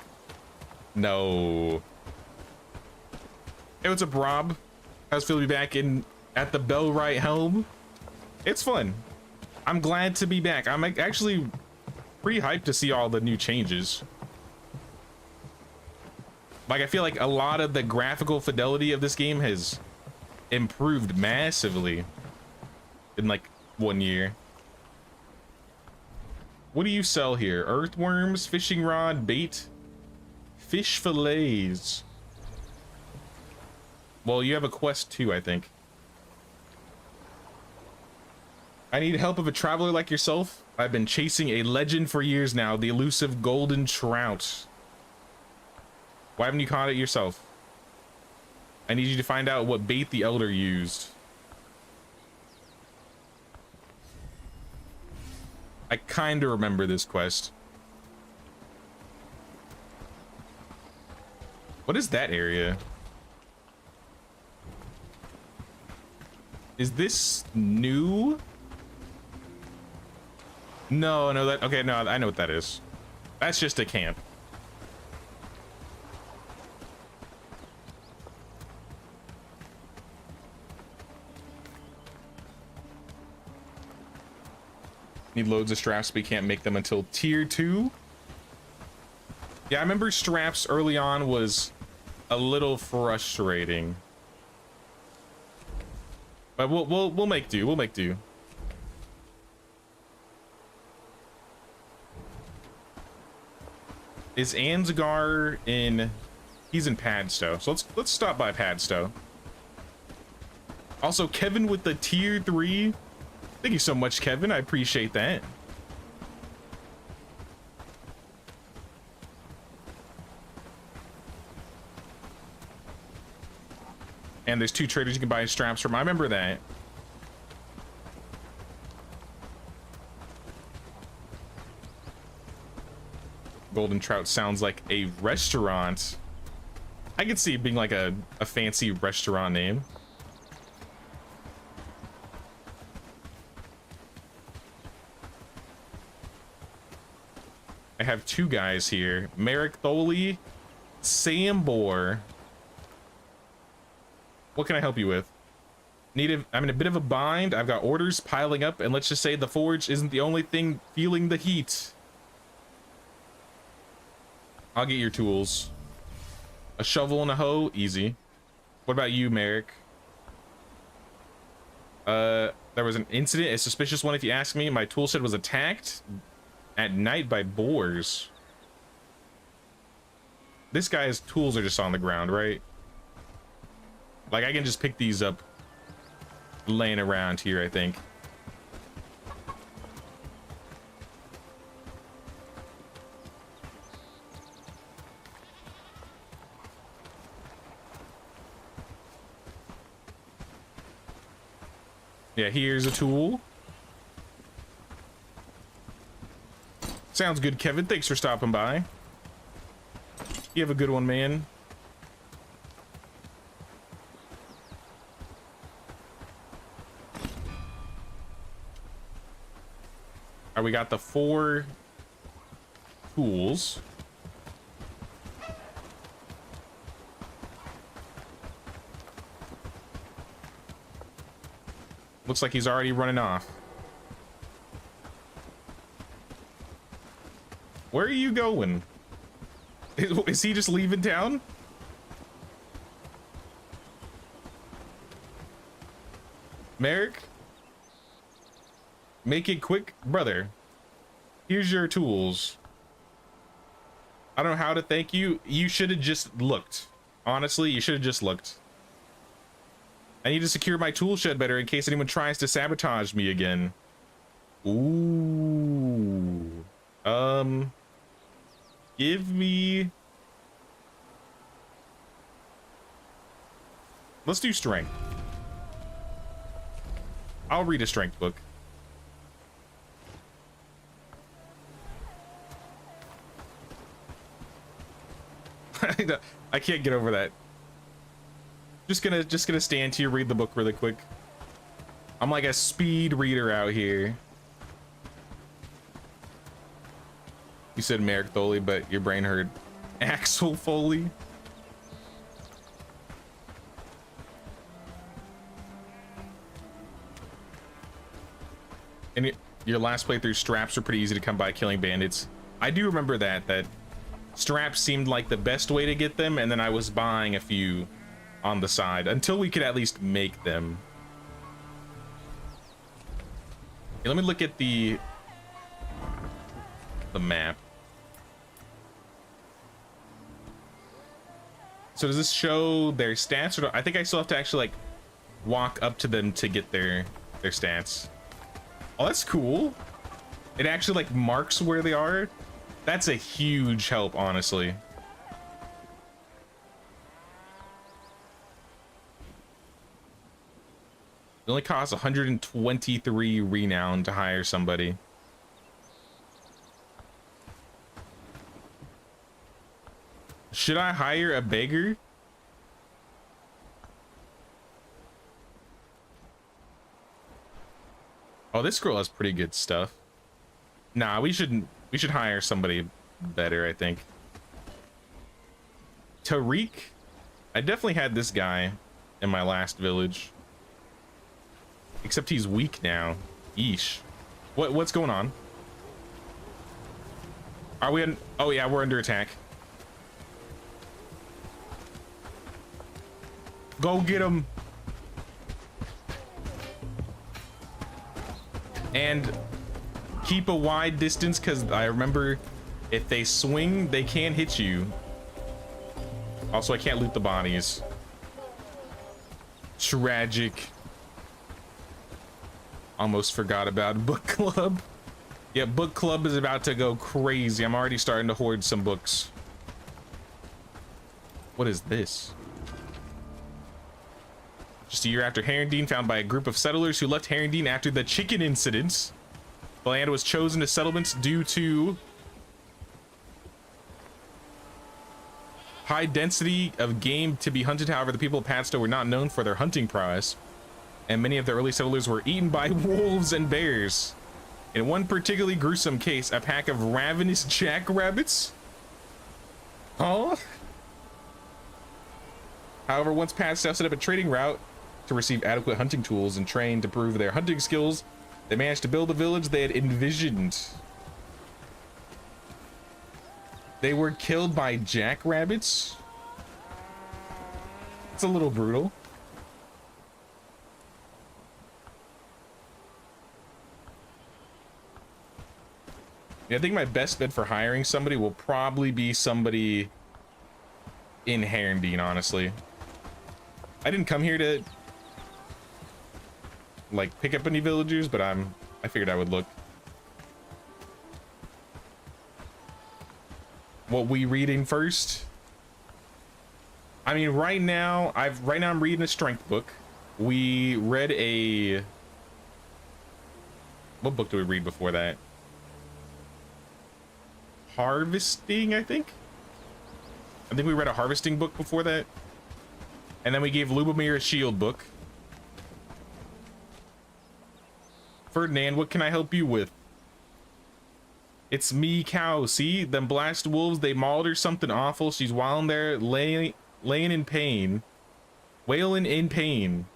no. Hey, what's up, Rob? How's it feel to be back at the Bellwright home? It's fun. I'm glad to be back. I'm actually pretty hyped to see all the new changes. Like, I feel like a lot of the graphical fidelity of this game has improved massively in like 1 year. What do you sell here? Earthworms, fishing rod, bait, fish fillets. Well, you have a quest too, I think. I need help of a traveler like yourself. I've been chasing a legend for years now, the elusive golden trout. Why haven't you caught it yourself? I need you to find out what bait the elder used. I kind of remember this quest. What is that area? Is this new? No, no, that, okay, no, I know what that is. That's just a camp. Need loads of straps, but you can't make them until tier 2. Yeah, I remember straps early on was a little frustrating. But we'll make do. We'll make do. Is Ansgar in? He's in Padstow. So let's stop by Padstow. Also, Kevin with the tier 3. Thank you so much, Kevin. I appreciate that. And there's 2 traders you can buy straps from. I remember that. Golden Trout sounds like a restaurant. I could see it being like a fancy restaurant name. I have 2 guys here. Merrick Tholey, Sambor. What can I help you with? I'm in a bit of a bind. I've got orders piling up, and let's just say the forge isn't the only thing feeling the heat. I'll get your tools. A shovel and a hoe, easy. What about you, Merrick? There was an incident, a suspicious one if you ask me. My tool shed was attacked at night by boars. This guy's tools are just on the ground, right? Like, I can just pick these up laying around here, I think. Yeah, here's a tool. Sounds good, Kevin. Thanks for stopping by. You have a good one, man. All right, we got the 4 tools. Looks like he's already running off. Where are you going? Is he just leaving town? Merrick? Make it quick, brother. Here's your tools. I don't know how to thank you. You should have just looked. Honestly, you should have just looked. I need to secure my tool shed better in case anyone tries to sabotage me again. Ooh. Give me... Let's do strength. I'll read a strength book. I can't get over that. Just gonna stand here, read the book really quick. I'm like a speed reader out here. You said Merrick Foley, but your brain heard Axel Foley. And your last playthrough, straps are pretty easy to come by killing bandits. I do remember that straps seemed like the best way to get them, and then I was buying a few on the side until we could at least make them. Okay, let me look at the map. So does this show their stats, or I think I still have to actually like walk up to them to get their stats? Oh, that's cool. It actually like marks where they are. That's a huge help, honestly. It only costs 123 renown to hire somebody. Should I hire a beggar? Oh, this girl has pretty good stuff. Nah, we should hire somebody better, I think. Tariq? I definitely had this guy in my last village. Except he's weak now. Yeesh. What's going on? Are we in? Oh yeah, we're under attack. Go get him. And keep a wide distance, because I remember if they swing, they can hit you. Also, I can't loot the bodies. Tragic. Almost forgot about book club. Yeah, book club is about to go crazy. I'm already starting to hoard some books. What is this? Just a year after Herondine, found by a group of settlers who left Herondine after the chicken incidents. The land was chosen as settlements due to high density of game to be hunted. However, the people of Padstow were not known for their hunting prowess, and many of the early settlers were eaten by wolves and bears. In one particularly gruesome case, a pack of ravenous jackrabbits. Huh? However, once Padstow set up a trading route to receive adequate hunting tools and train to prove their hunting skills, they managed to build the village they had envisioned. They were killed by jackrabbits? It's a little brutal. Yeah, I think my best bet for hiring somebody will probably be somebody in Herondine, honestly. I didn't come here to like pick up any villagers, but I figured I would look. What we reading first? I mean, right now I'm reading a strength book. We read what book did we read before that? harvesting, I think we read a harvesting book before that, and then we gave Lubomir a shield book. Ferdinand, what can I help you with? It's me, cow. See them blast wolves, they mauled her something awful. She's wilding there, laying in pain, wailing in pain.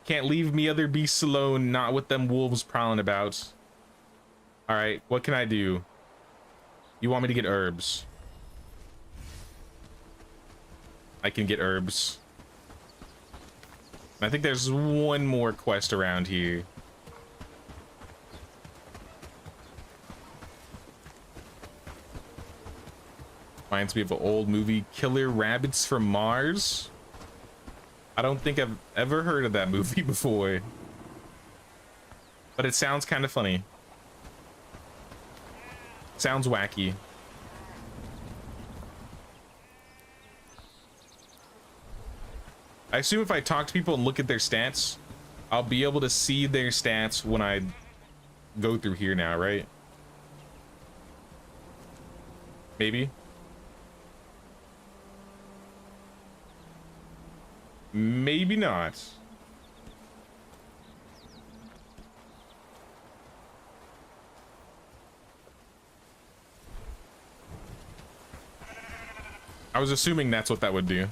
Can't leave me other beasts alone, not with them wolves prowling about. All right, what can I do? You want me to get herbs? I can get herbs. I think there's one more quest around here. Reminds me of an old movie, Killer Rabbits from Mars. I don't think I've ever heard of that movie before, but it sounds kind of funny. Sounds wacky. I assume if I talk to people and look at their stats, I'll be able to see their stats when I go through here now, right? Maybe. Maybe not. I was assuming that's what that would do.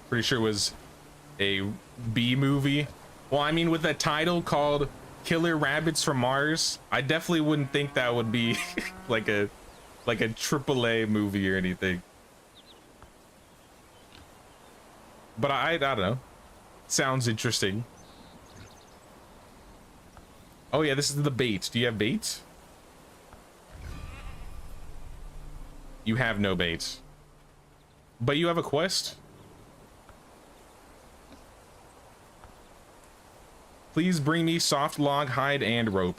Pretty sure it was a B movie. Well, I mean, with a title called Killer Rabbits from Mars, I definitely wouldn't think that would be like a AAA movie or anything. But I don't know. Sounds interesting. Oh yeah, this is the bait. Do you have bait? You have no bait. But you have a quest? Please bring me soft log, hide, and rope.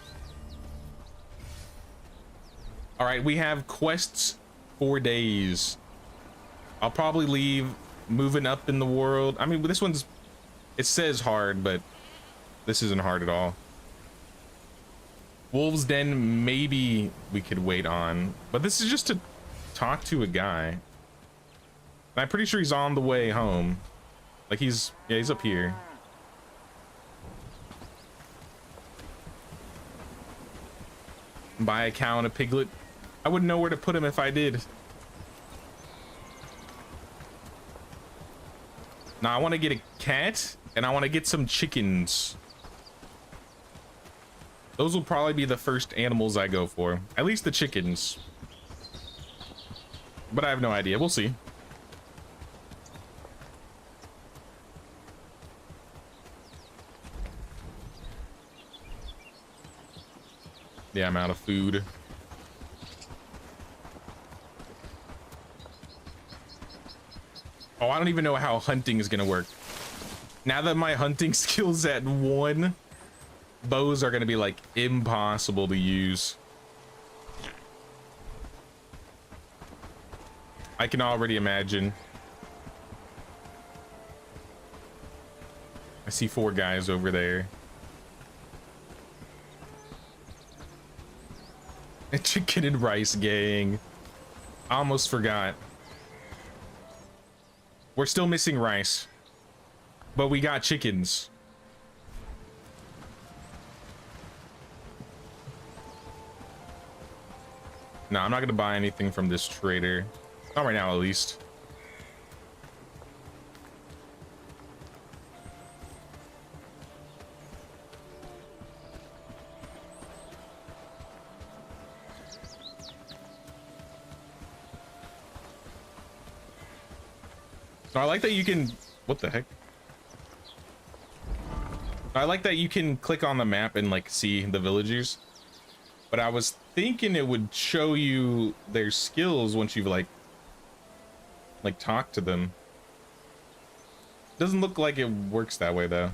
All right, we have quests for days. I'll probably leave moving up in the world. I mean, this one's, it says hard, but this isn't hard at all. Wolves Den, maybe we could wait on, but this is just to talk to a guy. And I'm pretty sure he's on the way home. Like he's up here. Buy a cow and a piglet. I wouldn't know where to put him if I did. Now I want to get a cat and I want to get some chickens. Those will probably be the first animals I go for. At least the chickens. But I have no idea. We'll see. Yeah, I'm out of food. Oh, I don't even know how hunting is gonna work. Now that my hunting skill's at 1, bows are gonna be like impossible to use. I can already imagine. I see 4 guys over there. A chicken and rice gang. I almost forgot. We're still missing rice, but we got chickens. No, I'm not gonna buy anything from this trader. Not right now, at least. I like that you can, what the heck? I like that you can click on the map and like see the villagers, but I was thinking it would show you their skills once you've like talked to them. Doesn't look like it works that way though.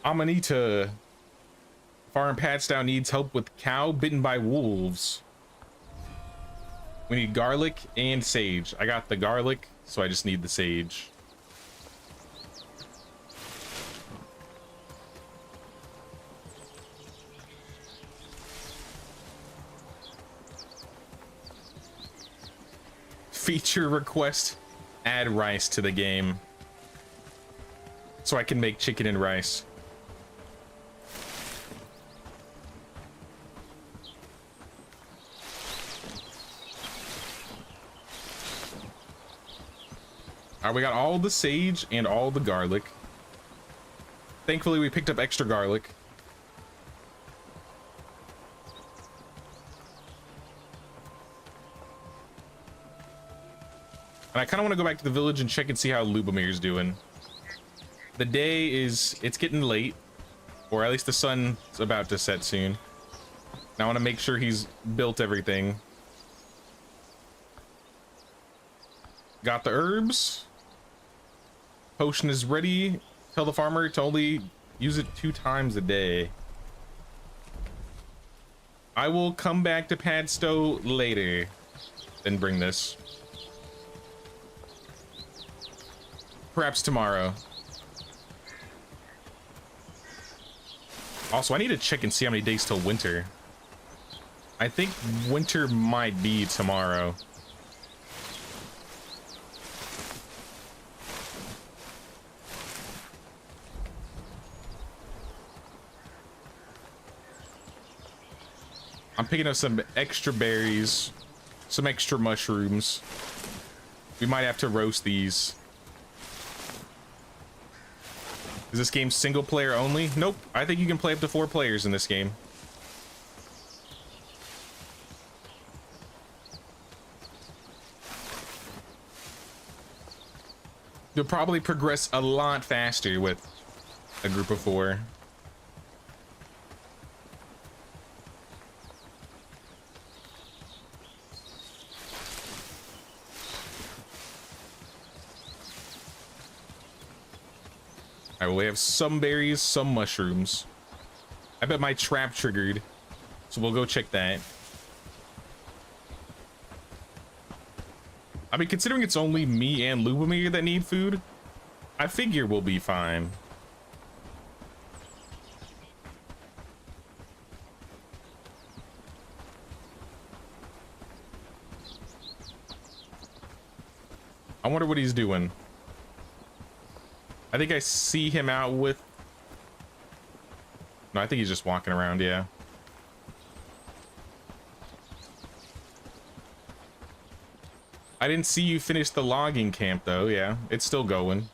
Amanita. Farm Patchdown needs help with cow bitten by wolves. We need garlic and sage. I got the garlic, so I just need the sage. Feature request, add rice to the game. So I can make chicken and rice. All right, we got all the sage and all the garlic. Thankfully, we picked up extra garlic. And I kind of want to go back to the village and check and see how Lubomir's doing. The day is, it's getting late, or at least the sun's about to set soon. And I want to make sure he's built everything. Got the herbs. Potion is ready. Tell the farmer to only use it 2 times a day. I will come back to Padstow later, then bring this. Perhaps tomorrow. Also, I need to check and see how many days till winter. I think winter might be tomorrow. I'm picking up some extra berries, some extra mushrooms. We might have to roast these. Is this game single player only? Nope. I think you can play up to 4 players in this game. You'll probably progress a lot faster with a group of 4. All right, well, we have some berries, some mushrooms. I bet my trap triggered, so we'll go check that. I mean, considering it's only me and Lubomir that need food, I figure we'll be fine. I wonder what he's doing. I think I see him out with... No, I think he's just walking around, yeah. I didn't see you finish the logging camp, though, yeah. It's still going.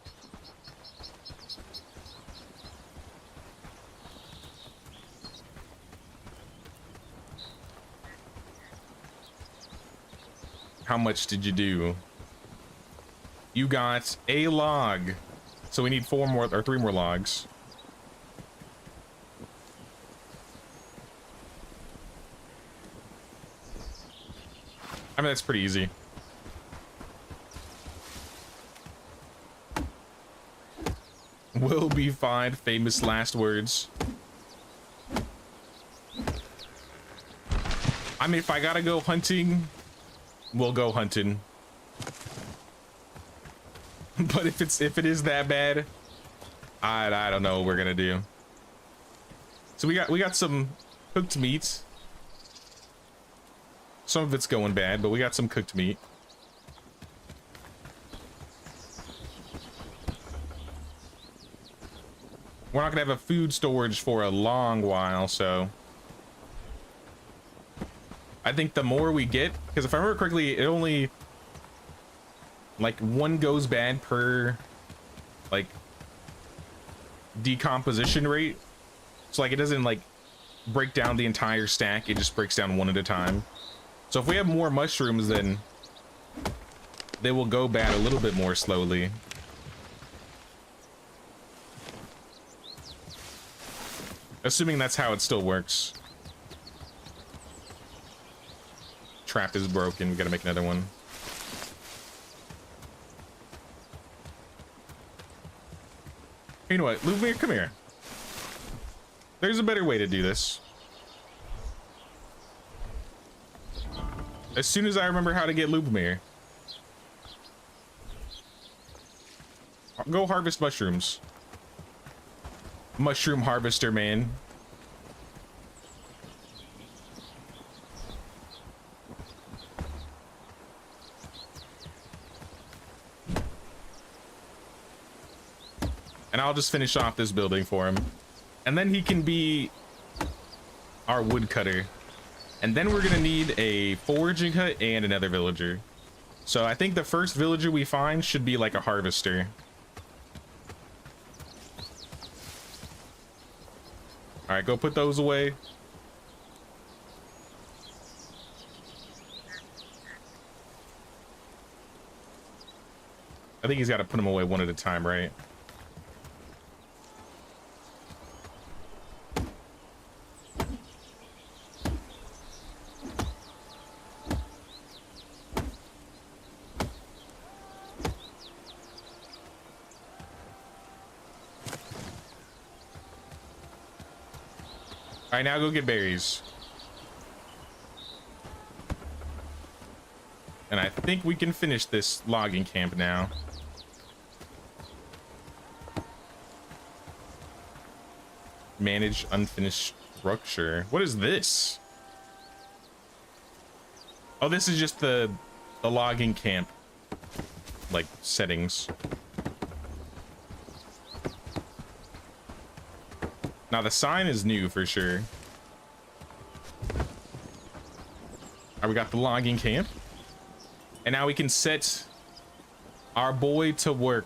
How much did you do? You got a log. So we need 4 more, or 3 more logs. I mean, that's pretty easy. Will be fine. Famous last words. I mean, if I gotta go hunting, we'll go hunting. But if it is that bad, I don't know what we're gonna do. So we got some cooked meat. Some of it's going bad, but we got some cooked meat. We're not gonna have a food storage for a long while, so I think the more we get, because if I remember correctly, it only like 1 goes bad per like decomposition rate. So like it doesn't like break down the entire stack, it just breaks down 1 at a time. So if we have more mushrooms, then they will go bad a little bit more slowly. Assuming that's how it still works. Trap is broken, we gotta make another one. You know what, Lubomir, come here. There's a better way to do this. As soon as I remember how to get Lubomir. Go harvest mushrooms. Mushroom harvester, man. And I'll just finish off this building for him. And then he can be our woodcutter. And then we're gonna need a foraging hut and another villager. So I think the first villager we find should be like a harvester. All right, go put those away. I think he's got to put them away one at a time, right? All right, now go get berries. And I think we can finish this logging camp now. Manage unfinished structure. What is this? Oh, this is just the logging camp, like, settings. Now the sign is new for sure. All right, we got the logging camp. And now we can set our boy to work.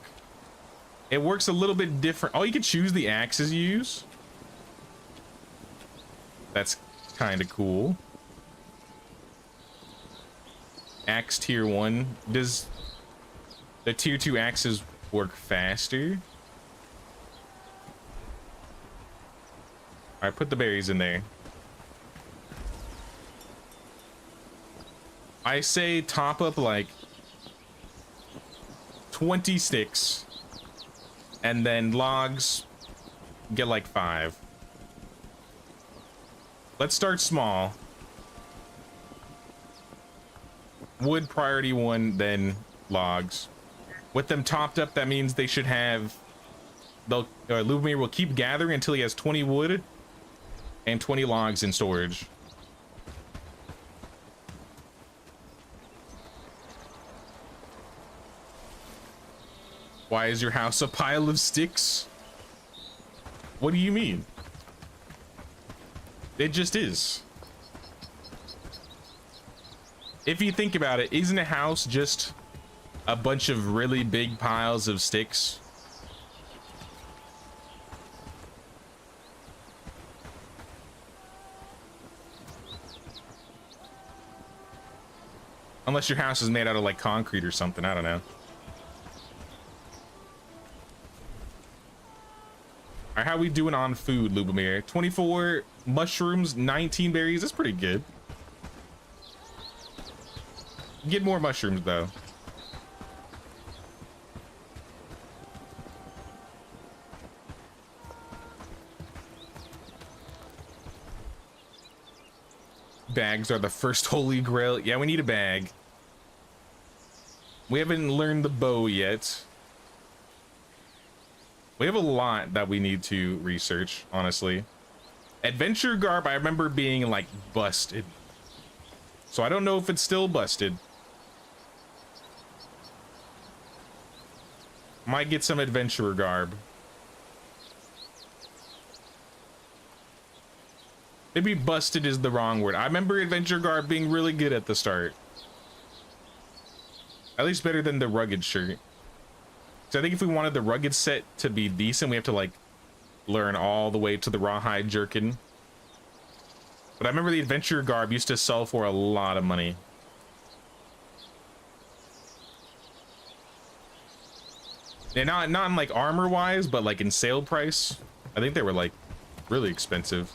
It works a little bit different. Oh, you can choose the axes you use. That's kind of cool. Axe tier 1. Does the tier 2 axes work faster? All right, put the berries in there. I say top up like 20 sticks and then logs get like 5. Let's start small. Wood priority 1, then logs. With them topped up, that means they should have, Lubomir will keep gathering until he has 20 wood and 20 logs in storage. Why is your house a pile of sticks? What do you mean? It just is. If you think about it, isn't a house just a bunch of really big piles of sticks? Unless your house is made out of like concrete or something, I don't know. All right, how we doing on food, Lubomir? 24 mushrooms, 19 berries. That's pretty good. Get more mushrooms though. Bags are the first holy grail. Yeah, we need a bag. We haven't learned the bow yet. We have a lot that we need to research, honestly. Adventure garb, I remember being like busted. So I don't know if it's still busted. Might get some adventurer garb. Maybe busted is the wrong word. I remember adventure garb being really good at the start. At least better than the rugged shirt. So I think if we wanted the rugged set to be decent, we have to like learn all the way to the rawhide jerkin. But I remember the adventure garb used to sell for a lot of money. And not in like armor wise, but like in sale price. I think they were like really expensive.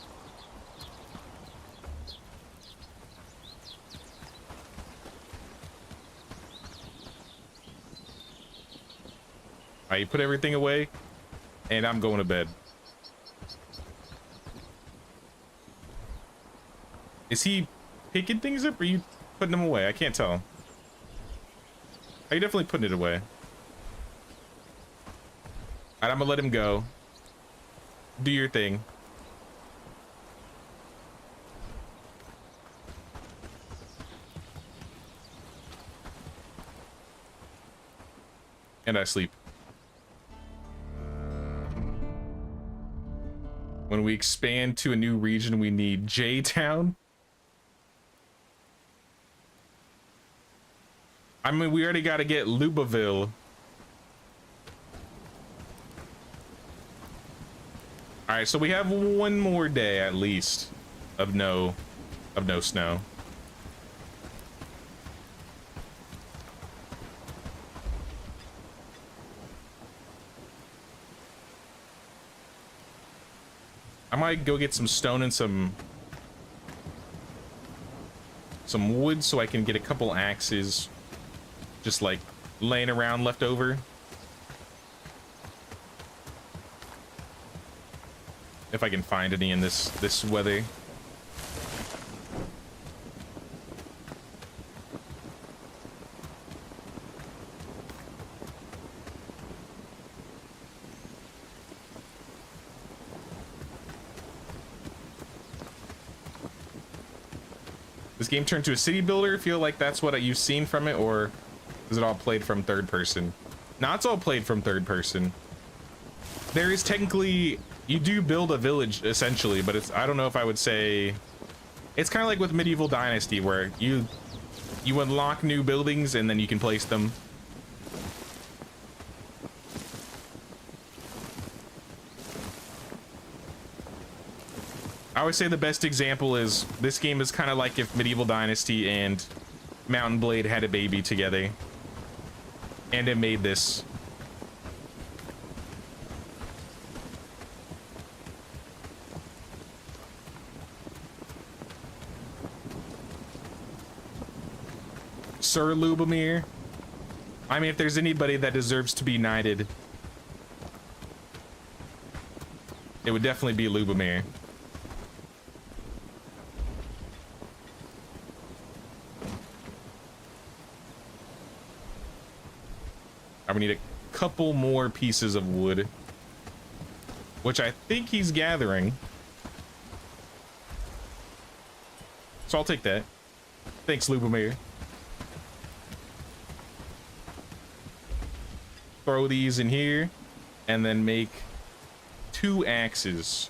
All right, you put everything away, and I'm going to bed. Is he picking things up, or you putting them away? I can't tell. Are you definitely putting it away? All right, I'm gonna let him go. Do your thing. And I sleep. When we expand to a new region, we need J-Town. I mean, we already got to get Lubaville. All right, so we have one more day at least of no snow. I might go get some stone and some wood so I can get a couple axes just like laying around left over. If I can find any in this weather. This game turned to a city builder. Feel like that's what you've seen from it, or is it all played from third person? No, it's all played from third person. There is technically, you do build a village essentially, but it's, I don't know if I would say, it's kind of like with Medieval Dynasty where you unlock new buildings and then you can place them. I always say the best example is this game is kind of like if Medieval Dynasty and Mountain Blade had a baby together and it made this. Sir Lubomir. I mean, if there's anybody that deserves to be knighted, it would definitely be Lubomir. I would need a couple more pieces of wood, which I think he's gathering. So I'll take that. Thanks, Lubomir. Throw these in here and then make 2 axes.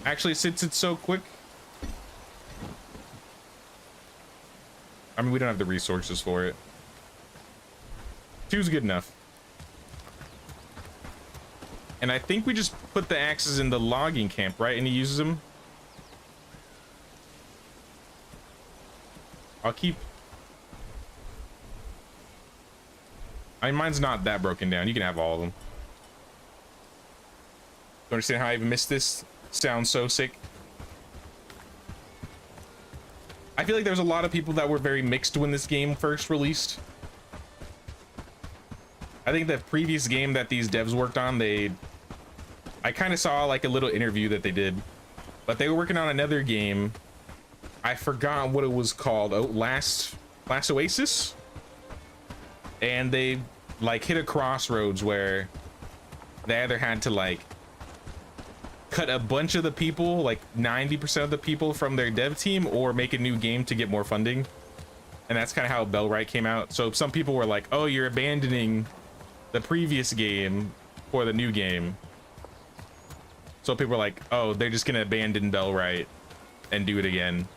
Actually, since it's so quick, I mean, we don't have the resources for it. 2's good enough. And I think we just put the axes in the logging camp, right? And he uses them. I'll keep... I mean, mine's not that broken down. You can have all of them. Don't understand how I even missed this. Sounds so sick. I feel like there's a lot of people that were very mixed when this game first released. I think the previous game that these devs worked on, I kind of saw like a little interview that they did, but they were working on another game. I forgot what it was called. Oh, Last Oasis. And they like hit a crossroads where they either had to like cut a bunch of the people, like 90% of the people from their dev team, or make a new game to get more funding. And that's kind of how Bellwright came out. So some people were like, oh, you're abandoning the previous game for the new game. So people were like, oh, they're just gonna abandon Bellwright and do it again.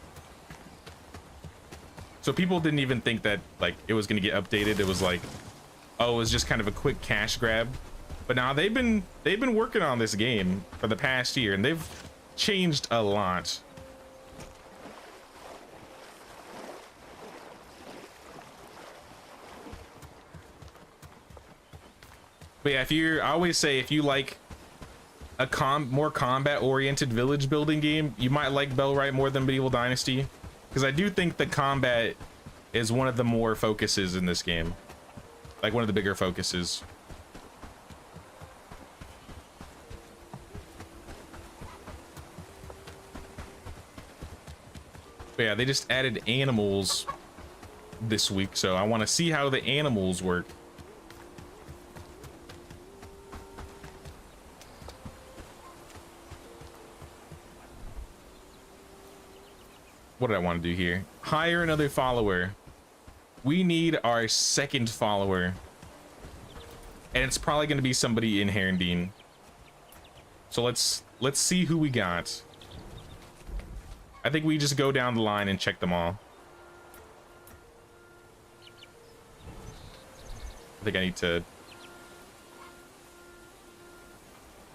So people didn't even think that like it was gonna get updated. It was like, oh, it was just kind of a quick cash grab. But now they've been working on this game for the past year, and they've changed a lot. But yeah, I always say if you like a more combat-oriented village building game, you might like Bellwright more than Medieval Dynasty, because I do think the combat is one of the more focuses in this game, like one of the bigger focuses. But yeah, they just added animals this week, so I want to see how the animals work. What did I want to do here? Hire another follower. We need our second follower. And it's probably going to be somebody in Herondine. So let's see who we got. I think we just go down the line and check them all. I think I need to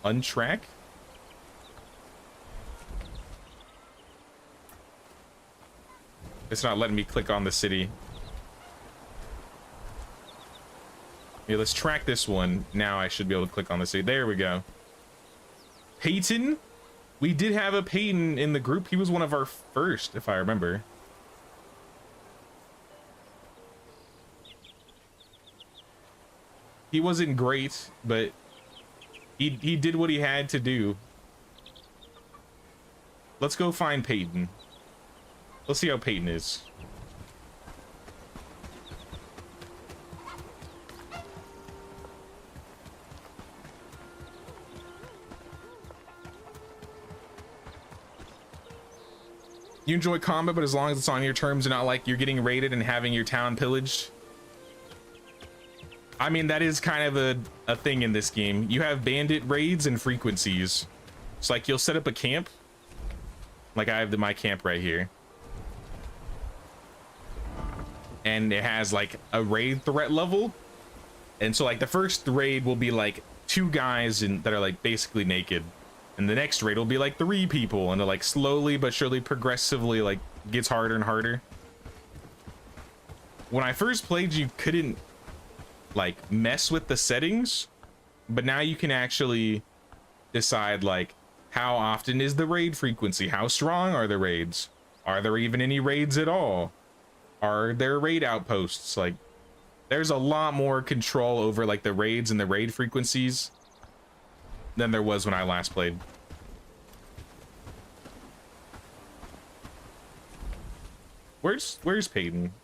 untrack. It's not letting me click on the city. Yeah, let's track this one. Now I should be able to click on the city. There we go. Peyton? We did have a Peyton in the group. He was one of our first, if I remember. He wasn't great, but he did what he had to do. Let's go find Peyton. Let's see how Peyton is. You enjoy combat, but as long as it's on your terms and not like you're getting raided and having your town pillaged. I mean, that is kind of a thing in this game. You have bandit raids and frequencies. It's like you'll set up a camp. Like I have my camp right here. And it has like a raid threat level. And so like the first raid will be like 2 guys that are like basically naked. And the next raid will be like 3 people, and it like slowly but surely progressively like gets harder and harder. When I first played, you couldn't like mess with the settings, but now you can actually decide like how often is the raid frequency, how strong are the raids, are there even any raids at all, are there raid outposts. Like there's a lot more control over like the raids and the raid frequencies than there was when I last played. Where's Peyton?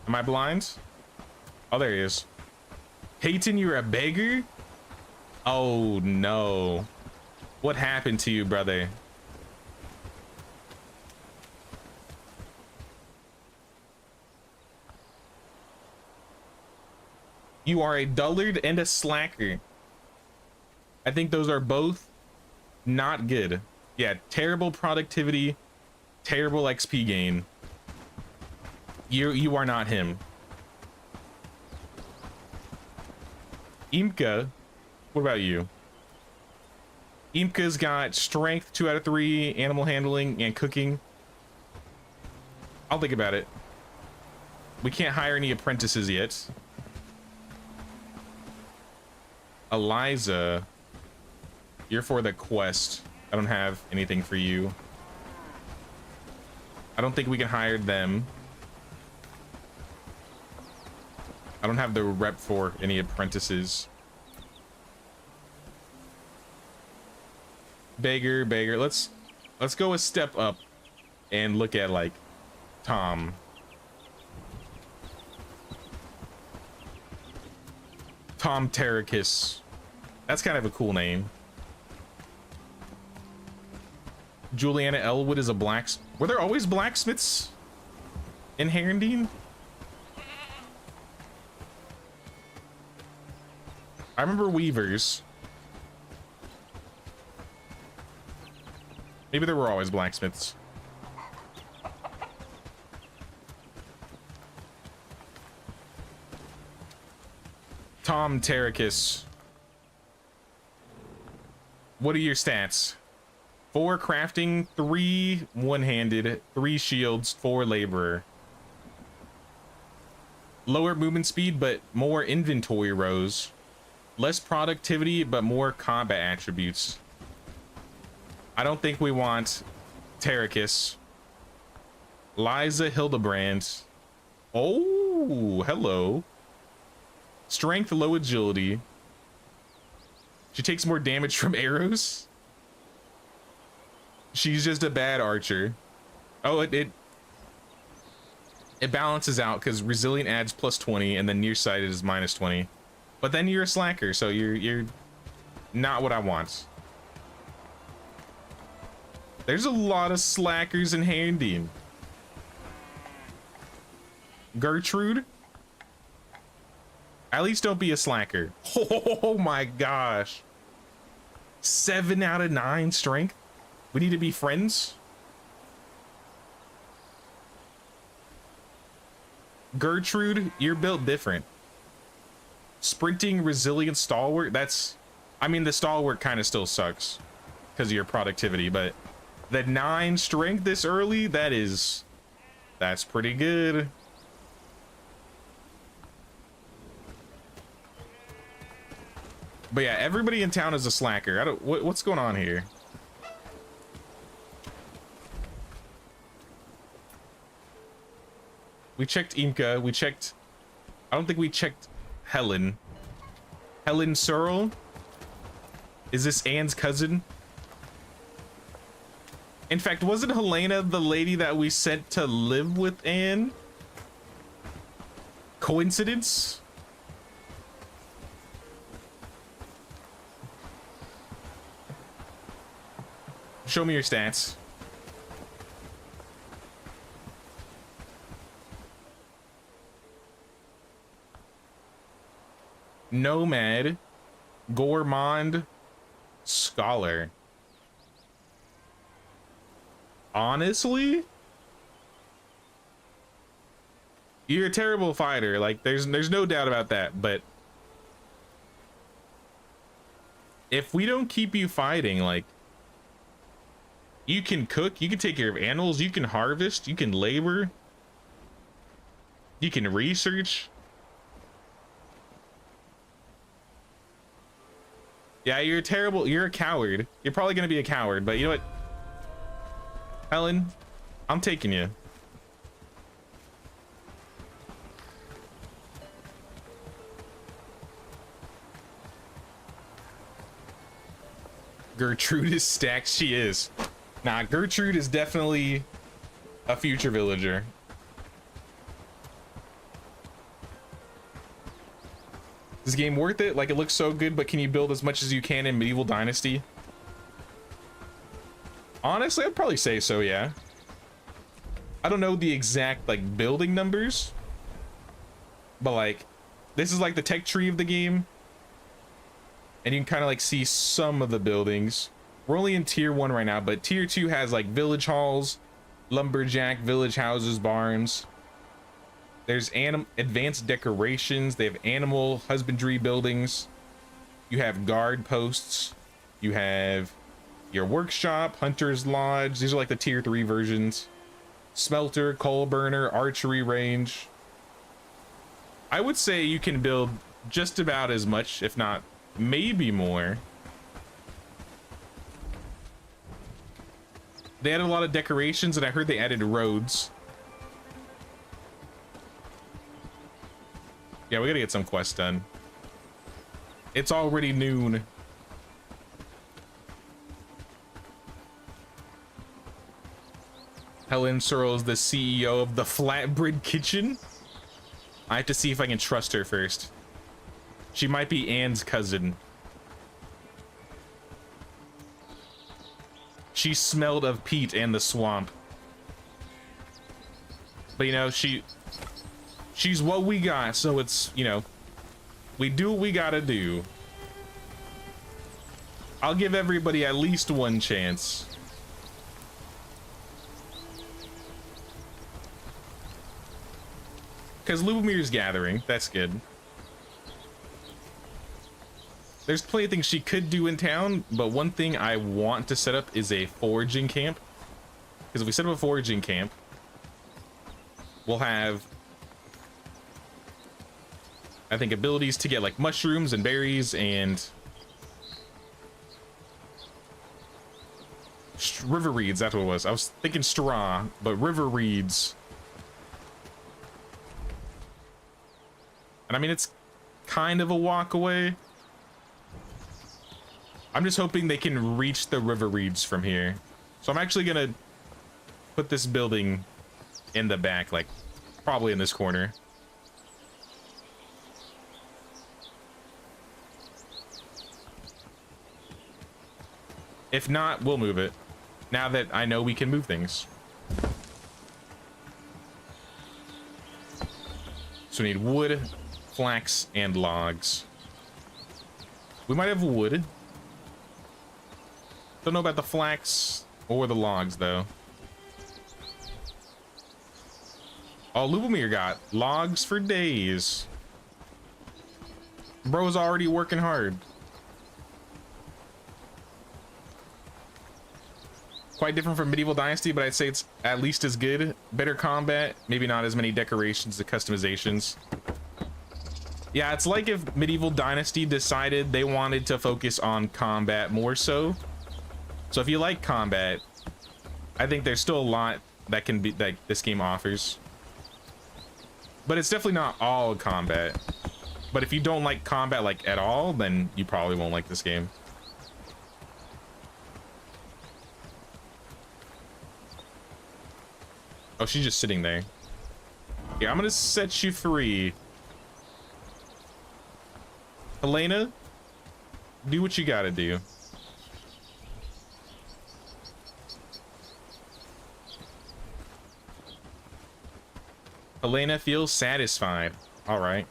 Am I blind? Oh, there he is. Peyton, you're a beggar? Oh no. What happened to you, brother? You are a dullard and a slacker. I think those are both not good. Yeah, terrible productivity, terrible XP gain. You are not him. Imka, what about you? Imka's got strength 2 out of 3, animal handling, and cooking. I'll think about it. We can't hire any apprentices yet. Eliza, you're for the quest. I don't have anything for you. I don't think we can hire them. I don't have the rep for any apprentices. Beggar. Let's go a step up and look at like Tom. Tom Terracus. That's kind of a cool name. Juliana Elwood is a blacksmith. Were there always blacksmiths in Herondine? I remember weavers. Maybe there were always blacksmiths. Tom Terracus. What are your stats? 4 crafting, 3 one-handed, 3 shields, 4 laborer. Lower movement speed, but more inventory rows. Less productivity, but more combat attributes. I don't think we want Terracus. Liza Hildebrand. Oh, hello. Strength, low agility. She takes more damage from arrows. She's just a bad archer. Oh, it balances out because resilient adds +20 and then nearsighted is -20. But then you're a slacker, so you're not what I want. There's a lot of slackers in Handing. Gertrude? At least don't be a slacker. Oh my gosh. 7 out of 9 strength. We need to be friends. Gertrude, you're built different. Sprinting, resilient, stalwart. I mean, the stalwart kind of still sucks because of your productivity, but the 9 strength this early, that's pretty good. But yeah, everybody in town is a slacker. What's going on here? We checked Imka. We checked. I don't think we checked Helen. Helen Searle? Is this Anne's cousin? In fact, wasn't Helena the lady that we sent to live with Anne? Coincidence? Show me your stats. Nomad, Gourmand, Scholar. Honestly, you're a terrible fighter. Like, there's no doubt about that. But if we don't keep you fighting, like, you can cook, you can take care of animals, you can harvest, you can labor, you can research. Yeah, you're terrible. You're a coward. You're probably gonna be a coward, but you know what? Helen, I'm taking you. Gertrude is stacked. She is. Nah, Gertrude is definitely a future villager. Is this game worth it? Like, it looks so good, but can you build as much as you can in Medieval Dynasty? Honestly, I'd probably say so, yeah. I don't know the exact, like, building numbers, but, like, this is, like, the tech tree of the game, and you can kind of, like, see some of the buildings. We're only in tier 1 right now, but tier 2 has, like, village halls, lumberjack, village houses, barns. There's advanced decorations. They have animal husbandry buildings. You have guard posts. You have your workshop, hunter's lodge. These are like the tier 3 versions. Smelter, coal burner, archery range. I would say you can build just about as much, if not maybe more. They added a lot of decorations, and I heard they added roads. Yeah, we gotta get some quests done. It's already noon. Helen Searle is the CEO of the Flatbread Kitchen. I have to see if I can trust her first. She might be Anne's cousin. She smelled of peat and the swamp. But you know, she's what we got, so it's, you know, we do what we gotta do. I'll give everybody at least one chance. Because Lubomir's gathering, that's good. There's plenty of things she could do in town, but one thing I want to set up is a foraging camp. Because if we set up a foraging camp, we'll have, I think, abilities to get like mushrooms and berries and river reeds. That's what it was. I was thinking straw, but river reeds. And I mean, it's kind of a walk away. I'm just hoping they can reach the river reeds from here. So I'm actually gonna put this building in the back, like probably in this corner. If not, we'll move it. Now that I know we can move things. So we need wood, flax, and logs. We might have wood. Don't know about the flax or the logs, though. Oh, Lubomir got logs for days. Bro's already working hard. Quite different from Medieval Dynasty, but I'd say it's at least as good. Better combat, maybe not as many decorations and customizations. Yeah, it's like if Medieval Dynasty decided they wanted to focus on combat more so. So if you like combat, I think there's still a lot that can be that this game offers. But it's definitely not all combat. But if you don't like combat like at all, then you probably won't like this game. Oh, she's just sitting there. Yeah, I'm gonna set you free. Helena, do what you gotta do. Helena feels satisfied. All right.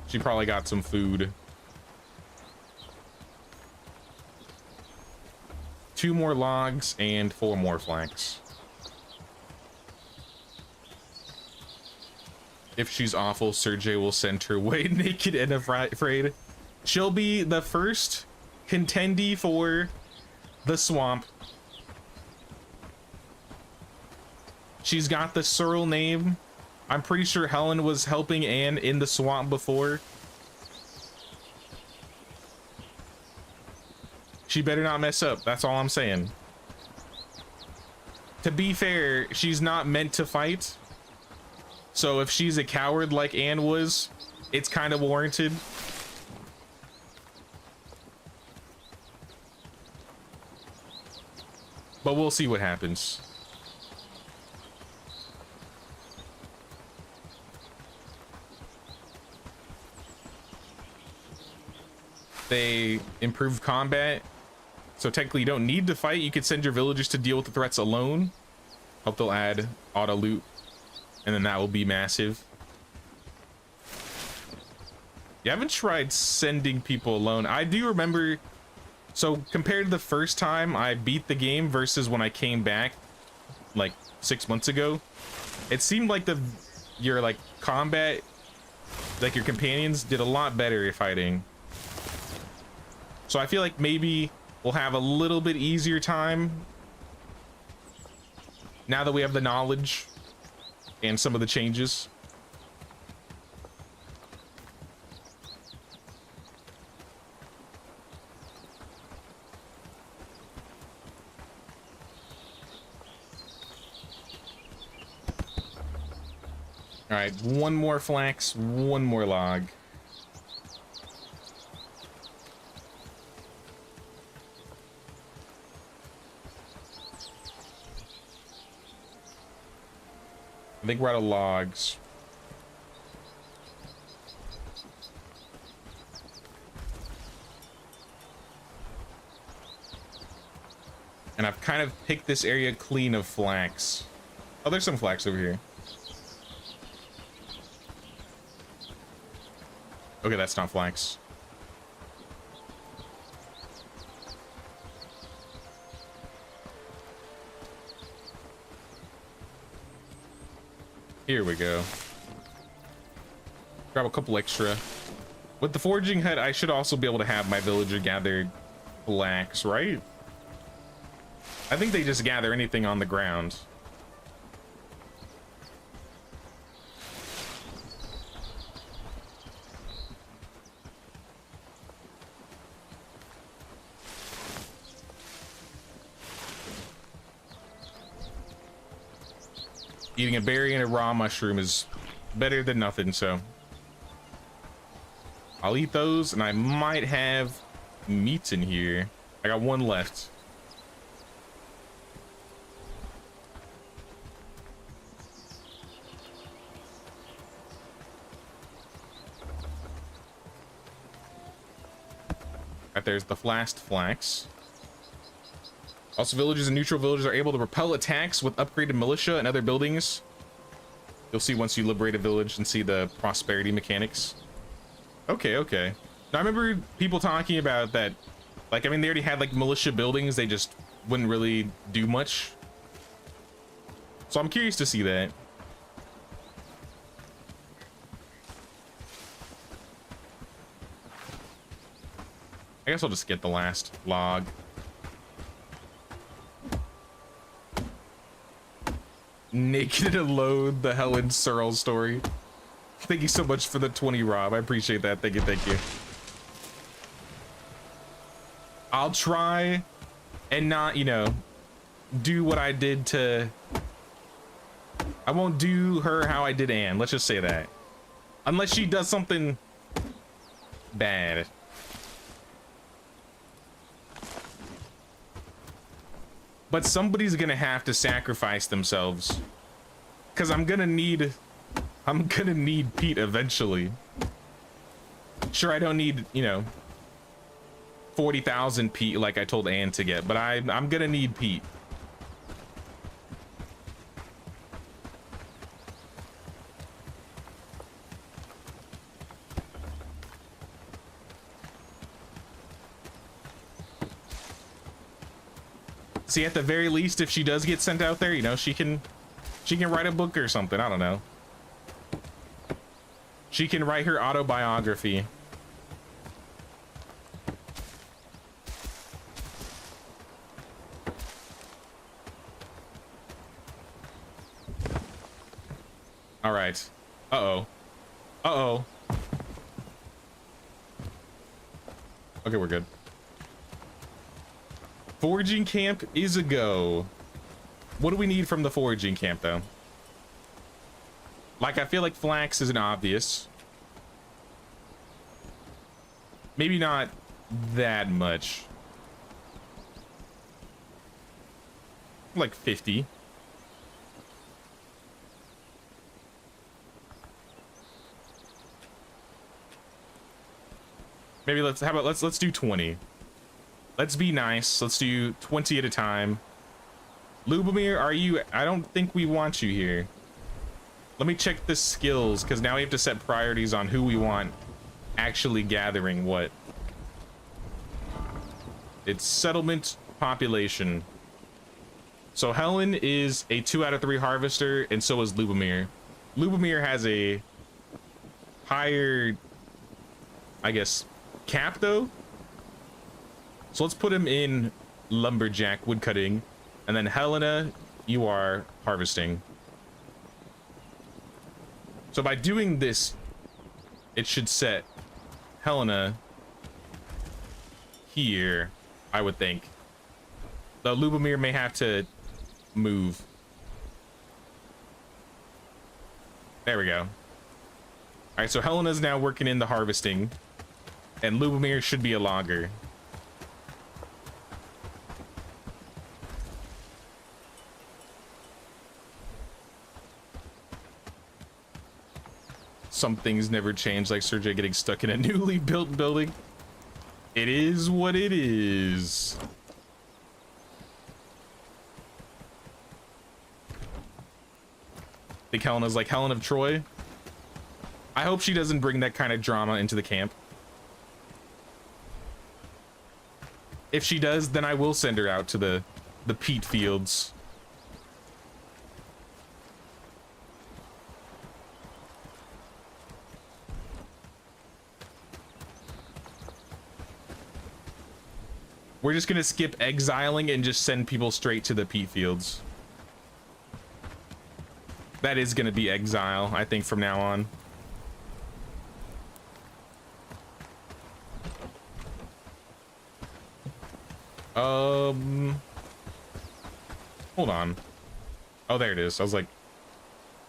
She probably got some food. 2 more logs and 4 more flax. If she's awful, Sergey will send her away naked and afraid. She'll be the first contendee for the swamp. She's got the Searle name. I'm pretty sure Helen was helping Anne in the swamp before. She better not mess up. That's all I'm saying. To be fair, she's not meant to fight. So if she's a coward like Anne was, it's kind of warranted. But we'll see what happens. They improved combat. So technically you don't need to fight. You could send your villagers to deal with the threats alone. Hope they'll add auto loot. And then that will be massive. You haven't tried sending people alone. I do remember. So compared to the first time I beat the game versus when I came back like 6 months ago, it seemed like your like combat, like your companions did a lot better at fighting. So I feel like maybe we'll have a little bit easier time now that we have the knowledge and some of the changes. All right, 1 more flax, 1 more log. I think we're out of logs. And I've kind of picked this area clean of flax. Oh, there's some flax over here. Okay, that's not flax. Here we go. Grab a couple extra. With the foraging hut, I should also be able to have my villager gather flax, right? I think they just gather anything on the ground. Eating a berry and a raw mushroom is better than nothing, so I'll eat those, and I might have meats in here. I got one left. Right, there's the flast flax. Also, villagers and neutral villagers are able to repel attacks with upgraded militia and other buildings. You'll see once you liberate a village and see the prosperity mechanics. Okay, okay. Now, I remember people talking about that. Like, I mean, they already had like militia buildings. They just wouldn't really do much. So I'm curious to see that. I guess I'll just get the last log. Naked and alone, the Helen Searle story. Thank you so much for the 20, Rob. I appreciate that. Thank you, thank you. I'll try and not, you know, do what I did to... I won't do her how I did Anne. Let's just say that. Unless she does something bad. But somebody's gonna have to sacrifice themselves, because I'm gonna need Pete eventually. Sure, I don't need, you know, 40,000 Pete like I told Anne to get, but I'm gonna need Pete. See, at the very least, if she does get sent out there, you know, she can write a book or something. I don't know. She can write her autobiography. All right. Uh-oh. Uh-oh. Okay, we're good. Foraging camp is a go. What do we need from the foraging camp, though? Like, I feel like flax is an obvious. Maybe not that much. Like 50. Maybe let's do 20. Let's be nice. Let's do 20 at a time. Lubomir, are you... I don't think we want you here. Let me check the skills, because now we have to set priorities on who we want actually gathering what. It's settlement population. So Helen is a 2 out of 3 harvester, and so is Lubomir. Lubomir has a higher, I guess, cap, though. So let's put him in lumberjack woodcutting, and then Helena, you are harvesting. So by doing this, it should set Helena here, I would think. Though Lubomir may have to move. There we go. All right, so Helena's now working in the harvesting, and Lubomir should be a logger. Some things never change, like Sergey getting stuck in a newly built building. It is what it is. I think Helena's like Helen of Troy. I hope she doesn't bring that kind of drama into the camp. If she does, then I will send her out to the peat fields. We're just gonna skip exiling and just send people straight to the peat fields. That is gonna be exile, I think, from now on. Hold on. Oh, there it is. I was like,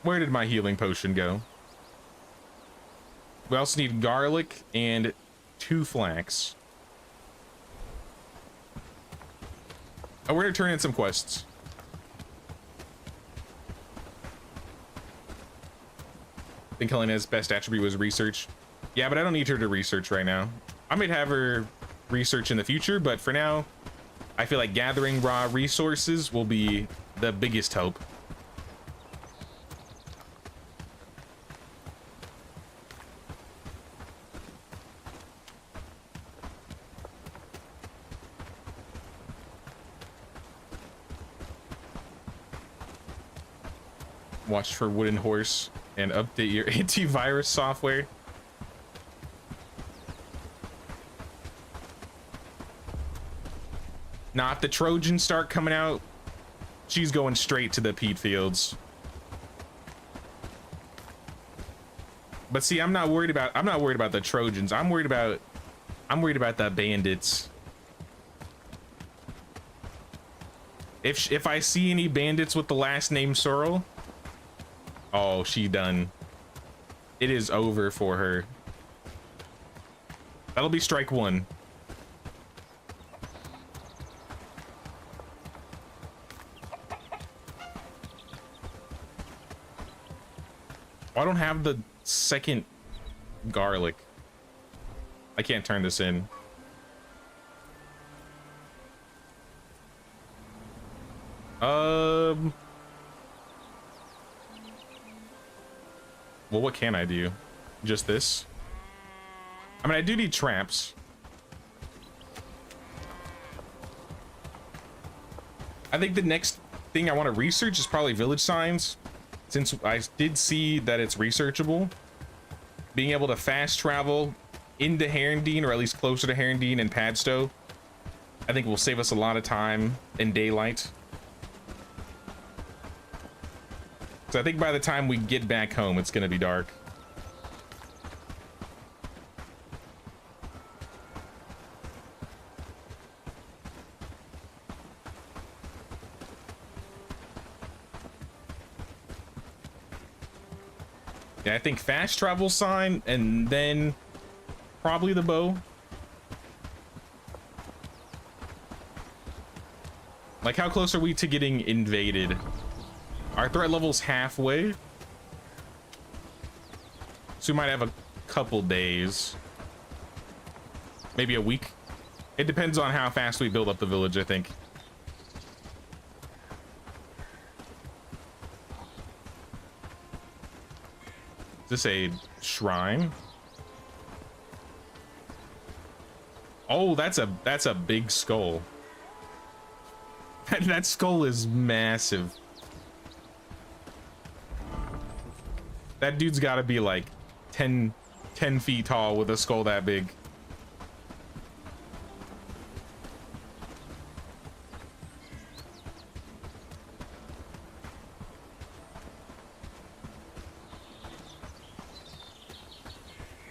where did my healing potion go? We also need garlic and 2 flax. Oh, we're gonna turn in some quests. I think Helena's best attribute was research. Yeah, but I don't need her to research right now. I might have her research in the future, but for now, I feel like gathering raw resources will be the biggest hope. Watch for wooden horse and update your antivirus software. Now, if the Trojans start coming out, she's going straight to the peat fields. But see, I'm not worried about the Trojans. I'm worried about the bandits. If I see any bandits with the last name Searle, oh, she done. It is over for her. That'll be strike one. I don't have the second garlic. I can't turn this in. Well, what can I do? Just this? I mean, I do need traps. I think the next thing I want to research is probably village signs, since I did see that it's researchable. Being able to fast travel into Herondine, or at least closer to Herondine and Padstow, I think will save us a lot of time in daylight. So I think by the time we get back home, it's gonna be dark. Yeah, I think fast travel sign and then probably the bow. Like, how close are we to getting invaded? Our threat level's halfway, so we might have a couple days, maybe a week. It depends on how fast we build up the village, I think. Is this a shrine? Oh, that's a big skull. That skull is massive. That dude's got to be like 10 feet tall with a skull that big.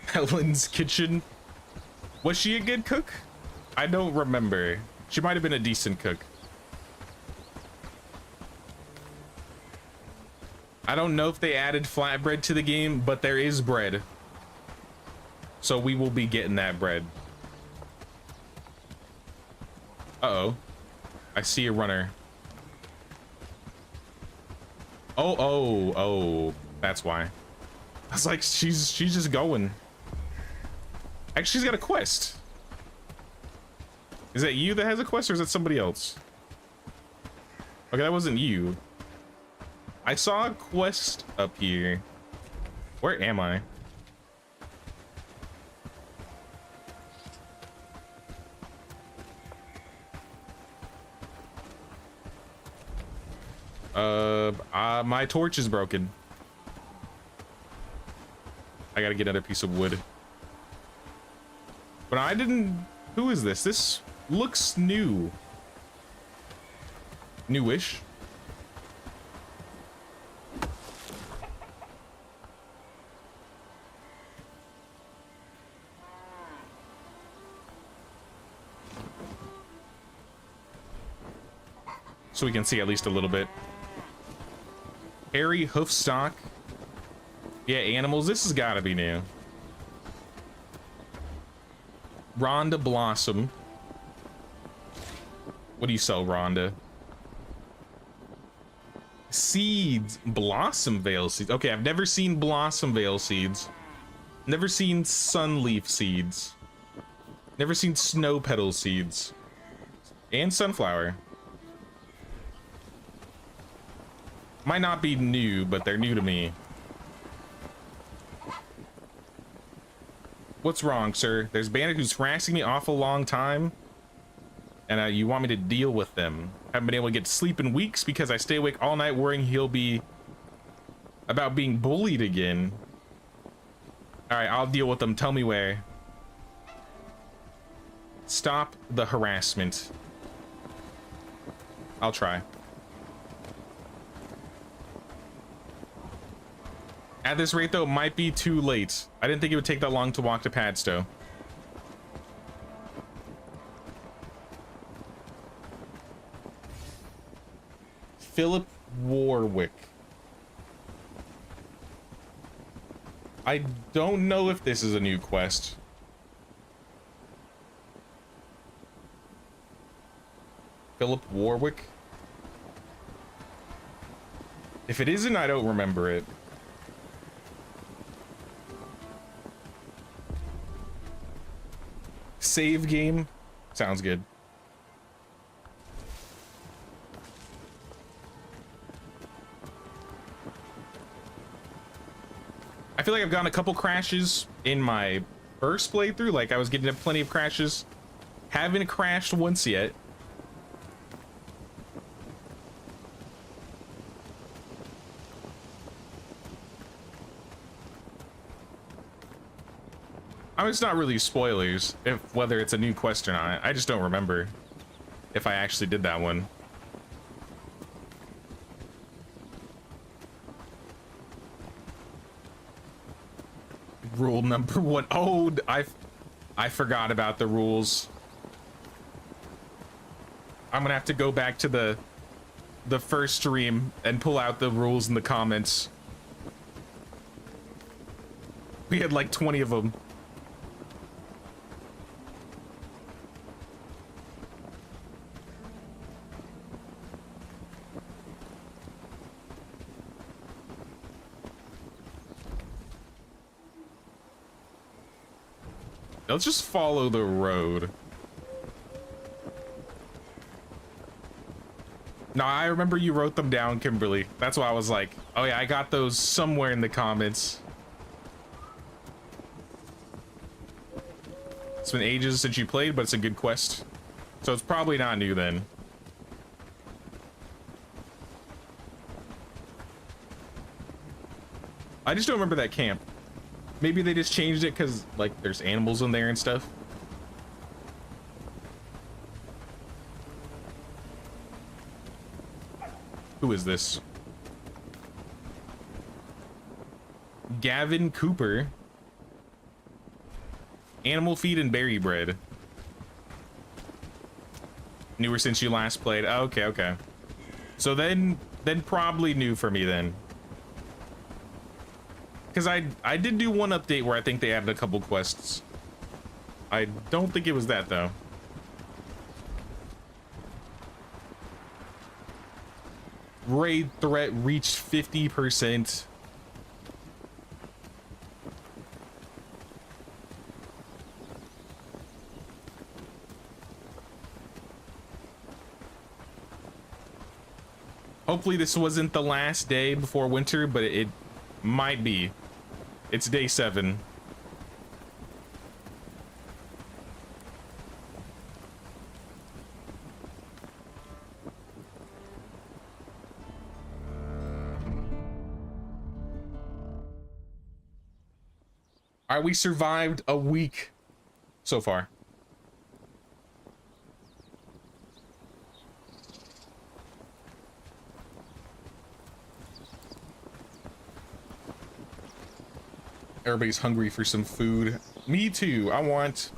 Helen's kitchen. Was she a good cook? I don't remember. She might have been a decent cook. I don't know if they added flatbread to the game, but there is bread. So we will be getting that bread. Uh-oh. I see a runner. Oh, that's why. I was like, she's just going. Actually, she's got a quest. Is that you that has a quest, or is that somebody else? Okay, that wasn't you. I saw a quest up here. Where am I? My torch is broken. I gotta get another piece of wood. But I didn't... Who is this? This looks new. Newish. So we can see at least a little bit. Hairy hoofstock. Yeah, animals. This has got to be new. Rhonda Blossom. What do you sell, Rhonda? Seeds. Blossom Veil seeds. Okay, I've never seen Blossom Veil seeds. Never seen Sunleaf seeds. Never seen Snow Petal seeds. And Sunflower. Might not be new, but they're new to me. What's wrong, sir? There's a bandit who's harassing me awful long time. And you want me to deal with them. Haven't been able to get to sleep in weeks because I stay awake all night worrying he'll be about being bullied again. All right, I'll deal with them. Tell me where. Stop the harassment. I'll try. At this rate, though, it might be too late. I didn't think it would take that long to walk to Padstow. Philip Warwick. I don't know if this is a new quest. Philip Warwick? If it isn't, I don't remember it. Save game? Sounds good. I feel like I've gotten a couple crashes in my first playthrough. Like, I was getting plenty of crashes. Haven't crashed once yet. I mean, it's not really spoilers, whether it's a new quest or not. I just don't remember if I actually did that one. Rule number 1. Oh, I forgot about the rules. I'm gonna have to go back to the first stream and pull out the rules in the comments. We had like 20 of them. Let's just follow the road. No, I remember you wrote them down, Kimberly. That's why I was like, oh yeah, I got those somewhere in the comments. It's been ages since you played, but it's a good quest. So it's probably not new then. I just don't remember that camp. Maybe they just changed it because, like, there's animals in there and stuff. Who is this? Gavin Cooper. Animal feed and berry bread. Newer since you last played. Oh, okay, okay. So then probably new for me then. Because I did do one update where I think they added a couple quests. I don't think it was that though. Raid threat reached 50%. Hopefully this wasn't the last day before winter, but it might be. It's day 7. All right, we survived a week so far. Everybody's hungry for some food. Me too. I want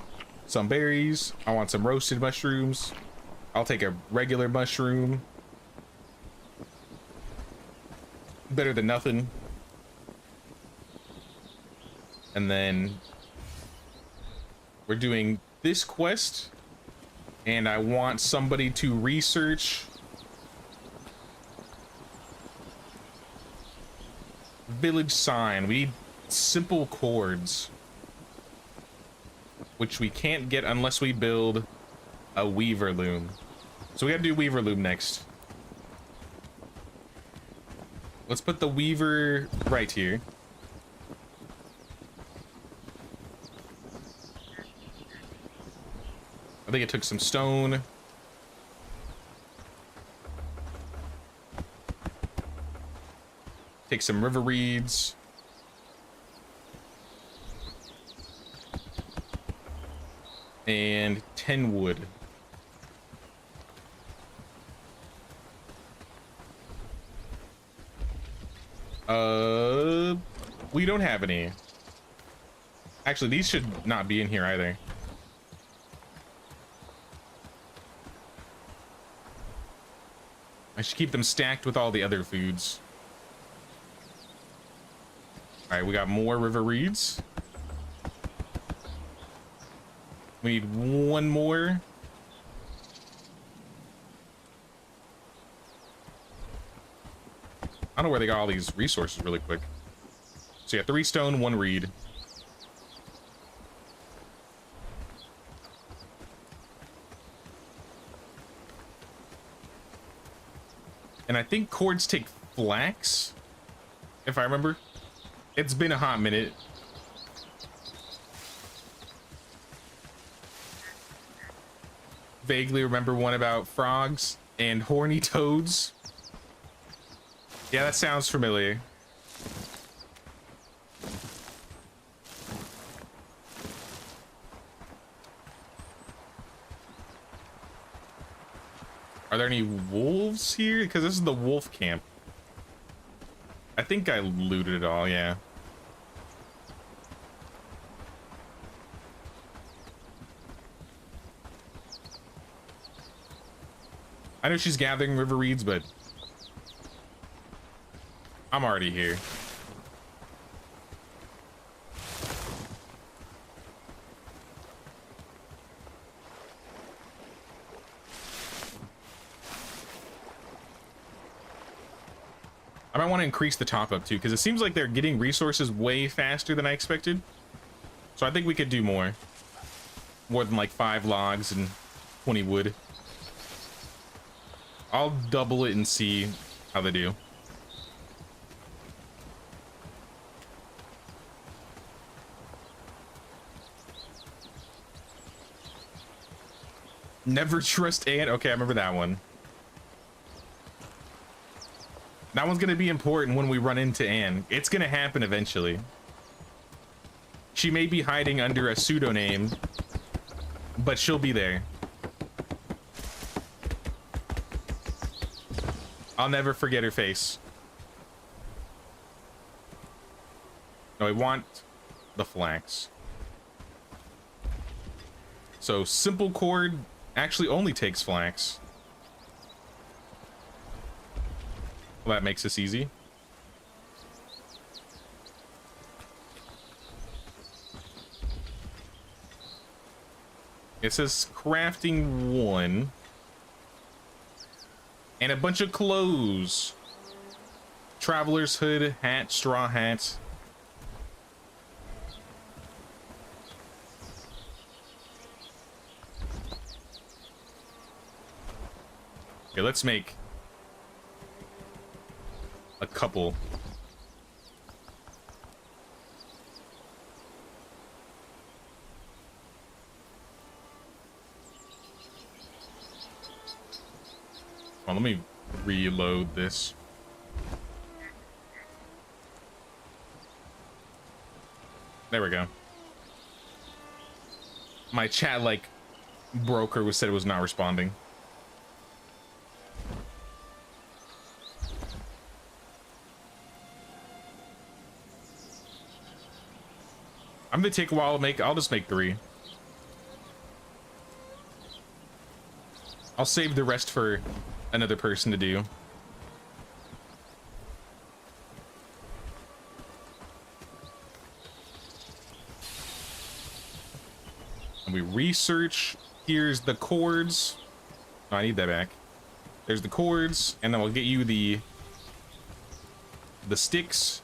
some berries. I want some roasted mushrooms. I'll take a regular mushroom. Better than nothing. And then we're doing this quest And I want somebody to research village sign. We need simple chords, which we can't get unless we build a weaver loom. So we gotta do weaver loom next. Let's put the weaver right here. I think it took some stone. Take some river reeds. And 10 wood. We don't have any. Actually, these should not be in here either. I should keep them stacked with all the other foods. All right, we got more river reeds. We need one more. I don't know where they got all these resources really quick. So yeah, 3 stone, 1 reed. And I think cords take flax, if I remember. It's been a hot minute. Vaguely remember one about frogs and horny toads. Yeah, that sounds familiar. Are there any wolves here? Because this is the wolf camp. I think I looted it all, yeah. I know she's gathering river reeds, but I'm already here. I might want to increase the top up too, because it seems like they're getting resources way faster than I expected. So I think we could do more. More than like 5 logs and 20 wood. I'll double it and see how they do. Never trust Anne. Okay, I remember that one. That one's gonna be important when we run into Anne. It's gonna happen eventually. She may be hiding under a pseudonym, but she'll be there. I'll never forget her face. No, I want the flax. So simple cord actually only takes flax. Well, that makes this easy. It says crafting 1. And a bunch of clothes. Traveler's hood, hat, straw hat. Okay, let's make a couple. Well, let me reload this. There we go. My chat, like, broker was said it was not responding. I'm gonna take a while to make. I'll just make 3. I'll save the rest for another person to do. And we research Here's the cords. Oh, I need that back. There's the cords, and then we'll get you the sticks.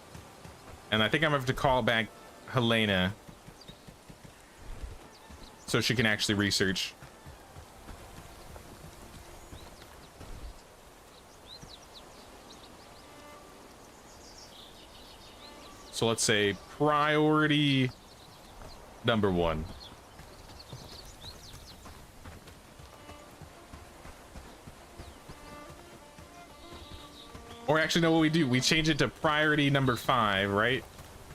And I think I'm gonna have to call back Helena so she can actually research. So let's say priority number 1. Or actually, no, what we do, we change it to priority number 5, right?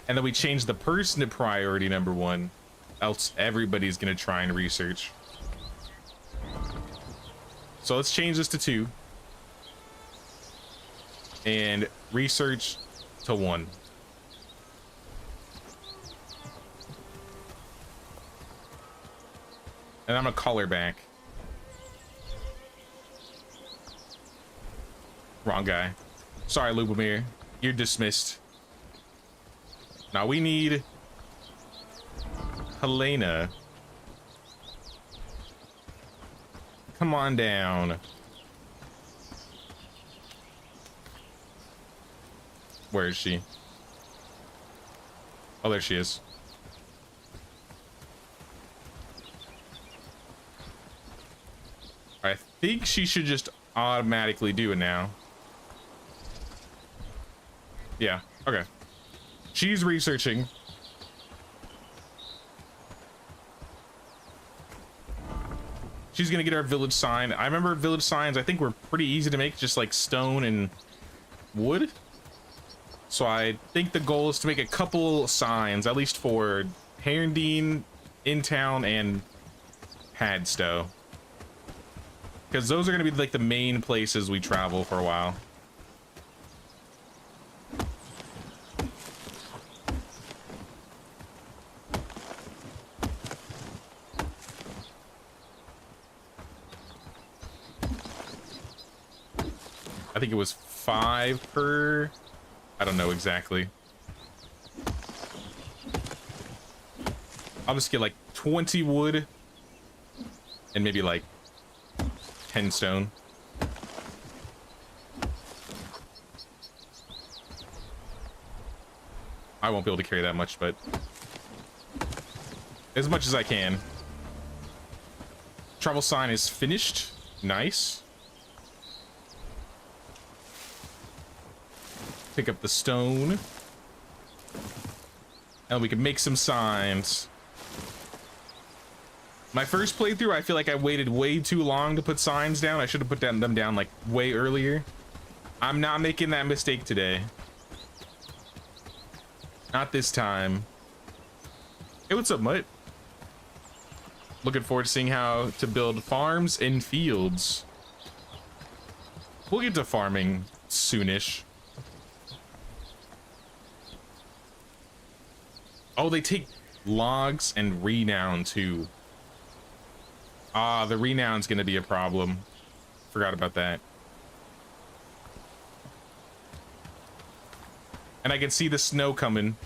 And then we change the person to priority number 1. Else everybody's gonna try and research. So let's change this to 2. And research to 1. And I'm gonna call her back. Wrong guy. Sorry, Lubomir. You're dismissed. Now we need Helena. Come on down. Where is she? Oh, there she is. I think she should just automatically do it now. Yeah, okay. She's researching. She's gonna get our village sign. I remember village signs, I think, were pretty easy to make, just like stone and wood. So I think the goal is to make a couple signs, at least for Herondine, In Town, and Padstow. Because those are gonna be like the main places we travel for a while. I think it was 5 per... I don't know exactly. I'll just get like 20 wood and maybe like 10 stone. I won't be able to carry that much, but as much as I can. Travel sign is finished. Nice. Pick up the stone. And we can make some signs. My first playthrough, I feel like I waited way too long to put signs down. I should have put them down like way earlier. I'm not making that mistake today. Not this time. Hey, what's up, Mutt? Looking forward to seeing how to build farms and fields. We'll get to farming soonish. Oh, they take logs and renown too. Ah, the renown's gonna be a problem. Forgot about that. And I can see the snow coming.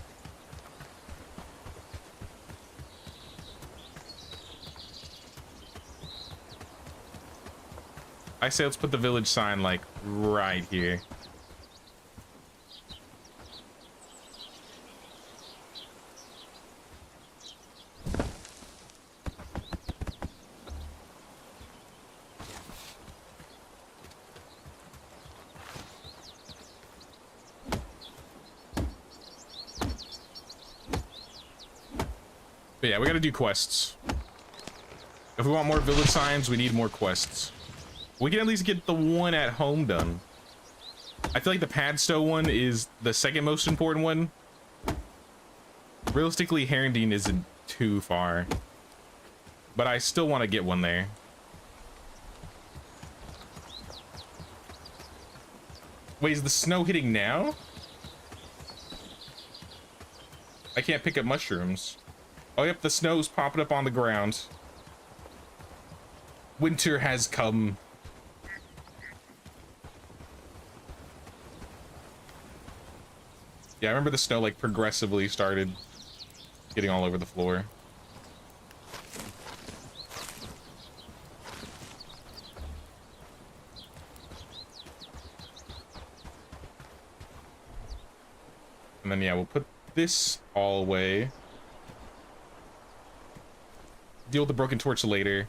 I say let's put the village sign like right here. But yeah, we gotta do quests. If we want more village signs, we need more quests. We can at least get the one at home done. I feel like the Padstow one is the second most important one. Realistically, Herondine isn't too far. But I still want to get one there. Wait, is the snow hitting now? I can't pick up mushrooms. Oh, yep, the snow's popping up on the ground. Winter has come. Yeah, I remember the snow like progressively started getting all over the floor. And then, yeah, we'll put this all away. Deal with the broken torch later.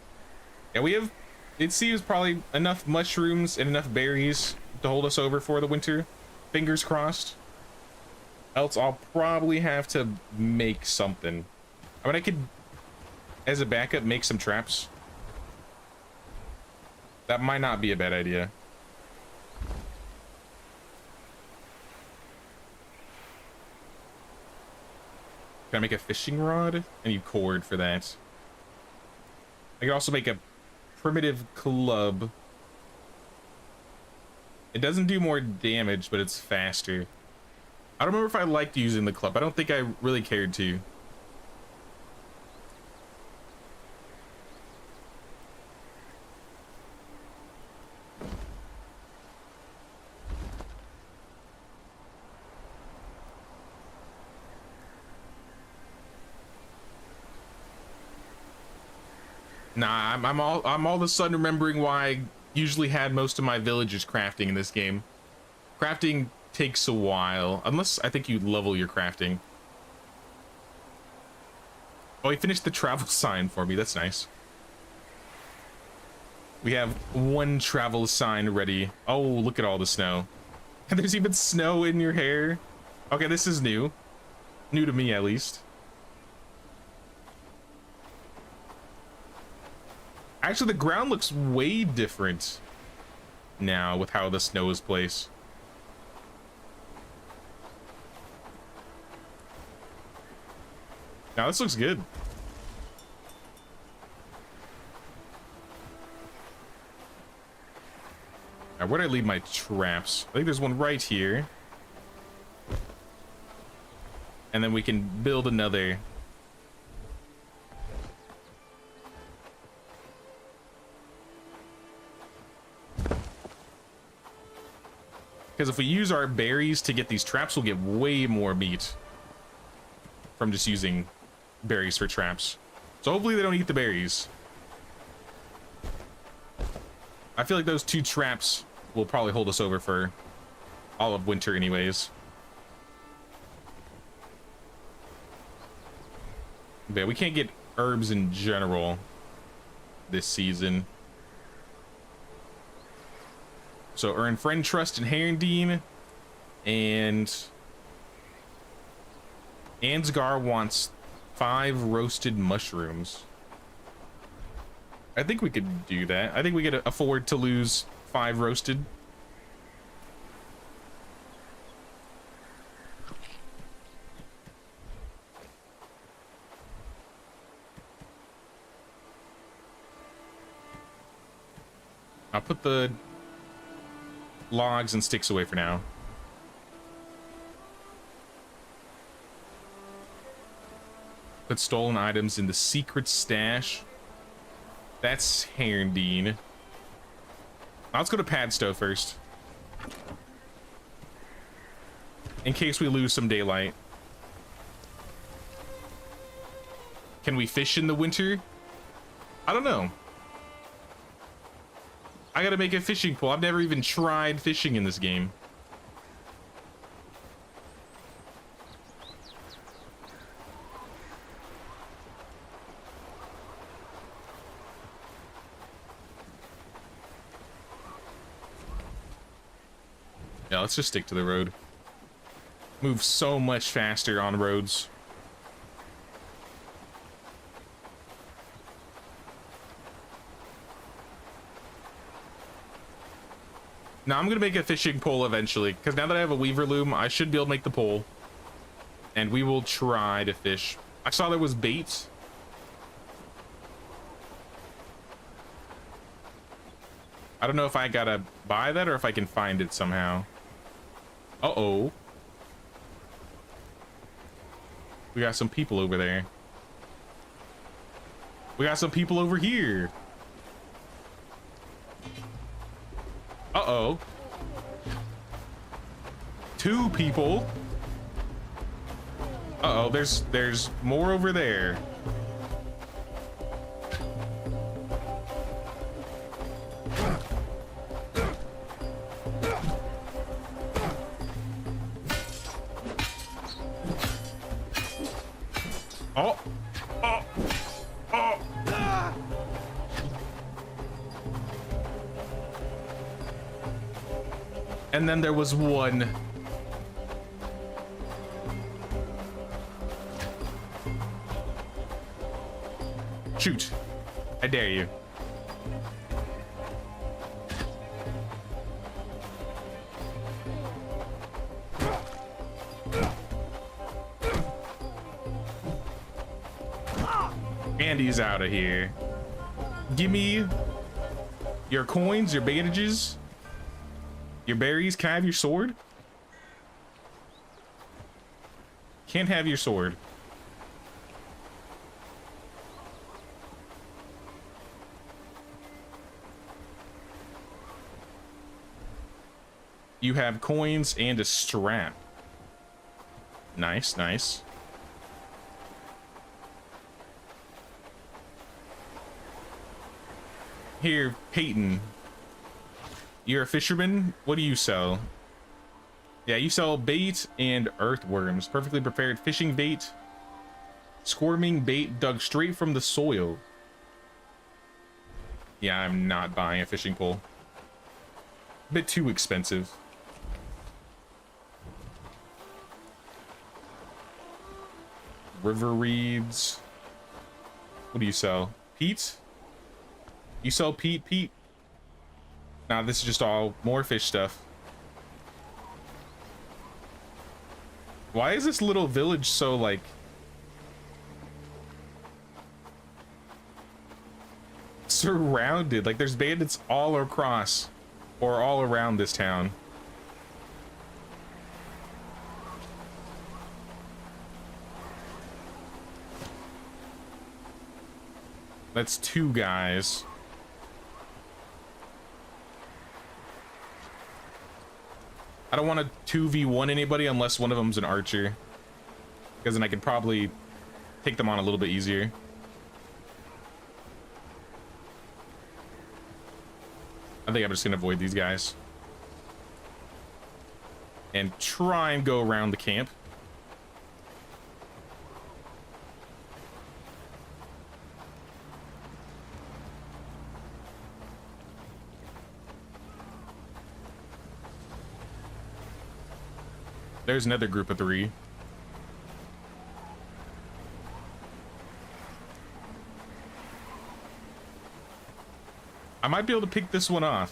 Yeah, we have, it seems, probably enough mushrooms and enough berries to hold us over for the winter. Fingers crossed. Else I'll probably have to make something. I mean, I could, as a backup, make some traps. That might not be a bad idea. Can I make a fishing rod? I need cord for that. I could also make a primitive club. It doesn't do more damage, but it's faster. I don't remember if I liked using the club. I don't think I really cared to. Nah, I'm all of a sudden remembering why I usually had most of my villagers crafting in this game. Crafting takes a while, unless I think you level your crafting. Oh, he finished the travel sign for me. That's nice. We have one travel sign ready. Oh, look at all the snow. And there's even snow in your hair. Okay, this is new. New to me, at least. Actually, the ground looks way different now with how the snow is placed. Now this looks good. Now, where did I leave my traps? I think there's one right here. And then we can build another. Because if we use our berries to get these traps, we'll get way more meat from just using berries for traps. So hopefully they don't eat the berries. I feel like those 2 traps will probably hold us over for all of winter anyways. But yeah, we can't get herbs in general this season. So earn friend trust in Herendeen, and Ansgar wants 5 roasted mushrooms. I think we could do that. I think we could afford to lose 5 roasted. I'll put the logs and sticks away for now. Put stolen items in the secret stash. That's Herendeen. Let's go to Padstow first, in case we lose some daylight. Can we fish in the winter? I don't know. I gotta make a fishing pole. I've never even tried fishing in this game. Yeah, let's just stick to the road. Move so much faster on roads. Now I'm gonna make a fishing pole eventually, because now that I have a weaver loom, I should be able to make the pole. And we will try to fish. I saw there was bait. I don't know if I gotta buy that or if I can find it somehow. Uh-oh. We got some people over there. We got some people over here. Uh-oh. 2 people. Uh-oh, there's more over there. And then there was one. Shoot. I dare you. And he's out of here. Give me your coins, your bandages, your berries. Can I have your sword? Can't have your sword. You have coins and a strap. Nice, nice. Here, Peyton. You're a fisherman? What do you sell? Yeah, you sell bait and earthworms. Perfectly prepared fishing bait. Squirming bait dug straight from the soil. Yeah, I'm not buying a fishing pole. A bit too expensive. River reeds. What do you sell? Peat? You sell peat, Pete? Nah, this is just all more fish stuff. Why is this little village so, like... surrounded? Like, there's bandits all across, or all around this town. That's two guys. I don't want to 2v1 anybody unless one of them's an archer, because then I could probably take them on a little bit easier. I think I'm just gonna avoid these guys and try and go around the camp. There's another group of three. I might be able to pick this one off.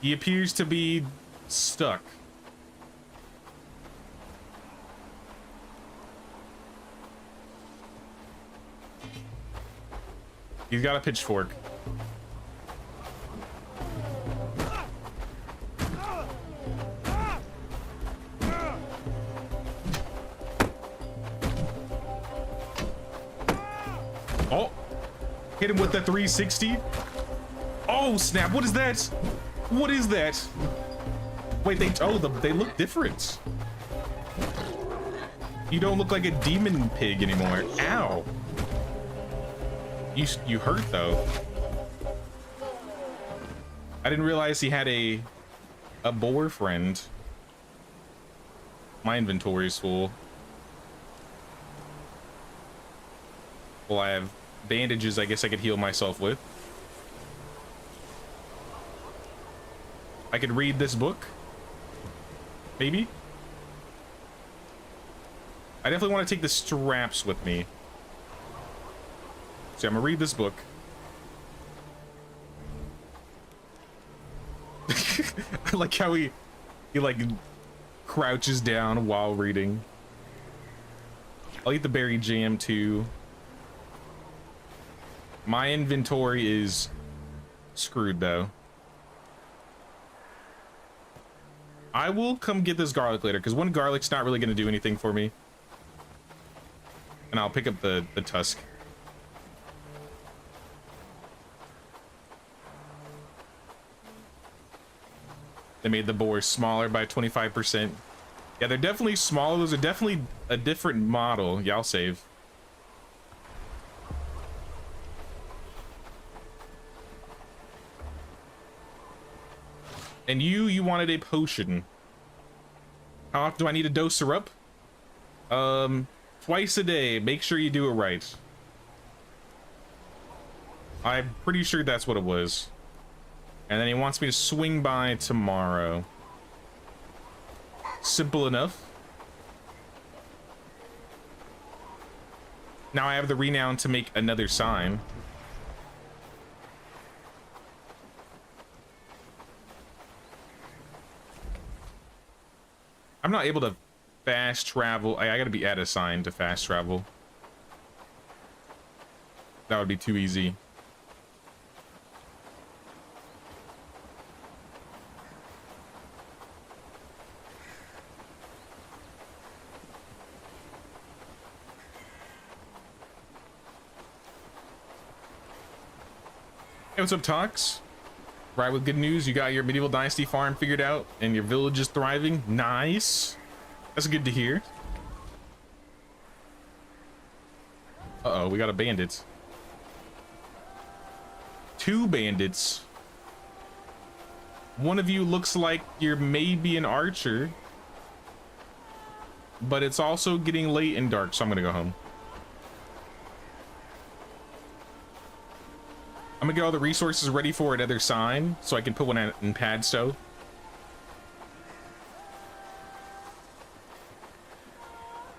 He appears to be stuck. He's got a pitchfork. Oh, hit him with the 360. Oh snap, what is that? What is that? Wait, they look different. You don't look like a demon pig anymore. Ow. You hurt though. I didn't realize he had a boar friend. My inventory's full. Well, I have bandages I guess I could heal myself with. I could read this book. Maybe. I definitely want to take the straps with me. So I'm gonna read this book. I like how he like crouches down while reading. I'll eat the berry jam too. My inventory is screwed though. I will come get this garlic later because one garlic's not really going to do anything for me. And I'll pick up the tusk. They made the boars smaller by 25%. Yeah, they're definitely smaller. Those are definitely a different model. Yeah, I'll save. And you wanted a potion. How often do I need a dose syrup? Twice a day. Make sure you do it right. I'm pretty sure that's what it was. And then he wants me to swing by tomorrow. Simple enough. Now I have the renown to make another sign. I'm not able to fast travel. I gotta be at a sign to fast travel. That would be too easy. Hey, what's up, Tox? Right, with good news, you got your Medieval Dynasty farm figured out and your village is thriving. Nice. That's good to hear. Uh-oh, we got a bandit. 2 bandits. One of you looks like you're maybe an archer, but it's also getting late and dark, so I'm gonna go home. I'm gonna get all the resources ready for another sign so I can put one in Padstow.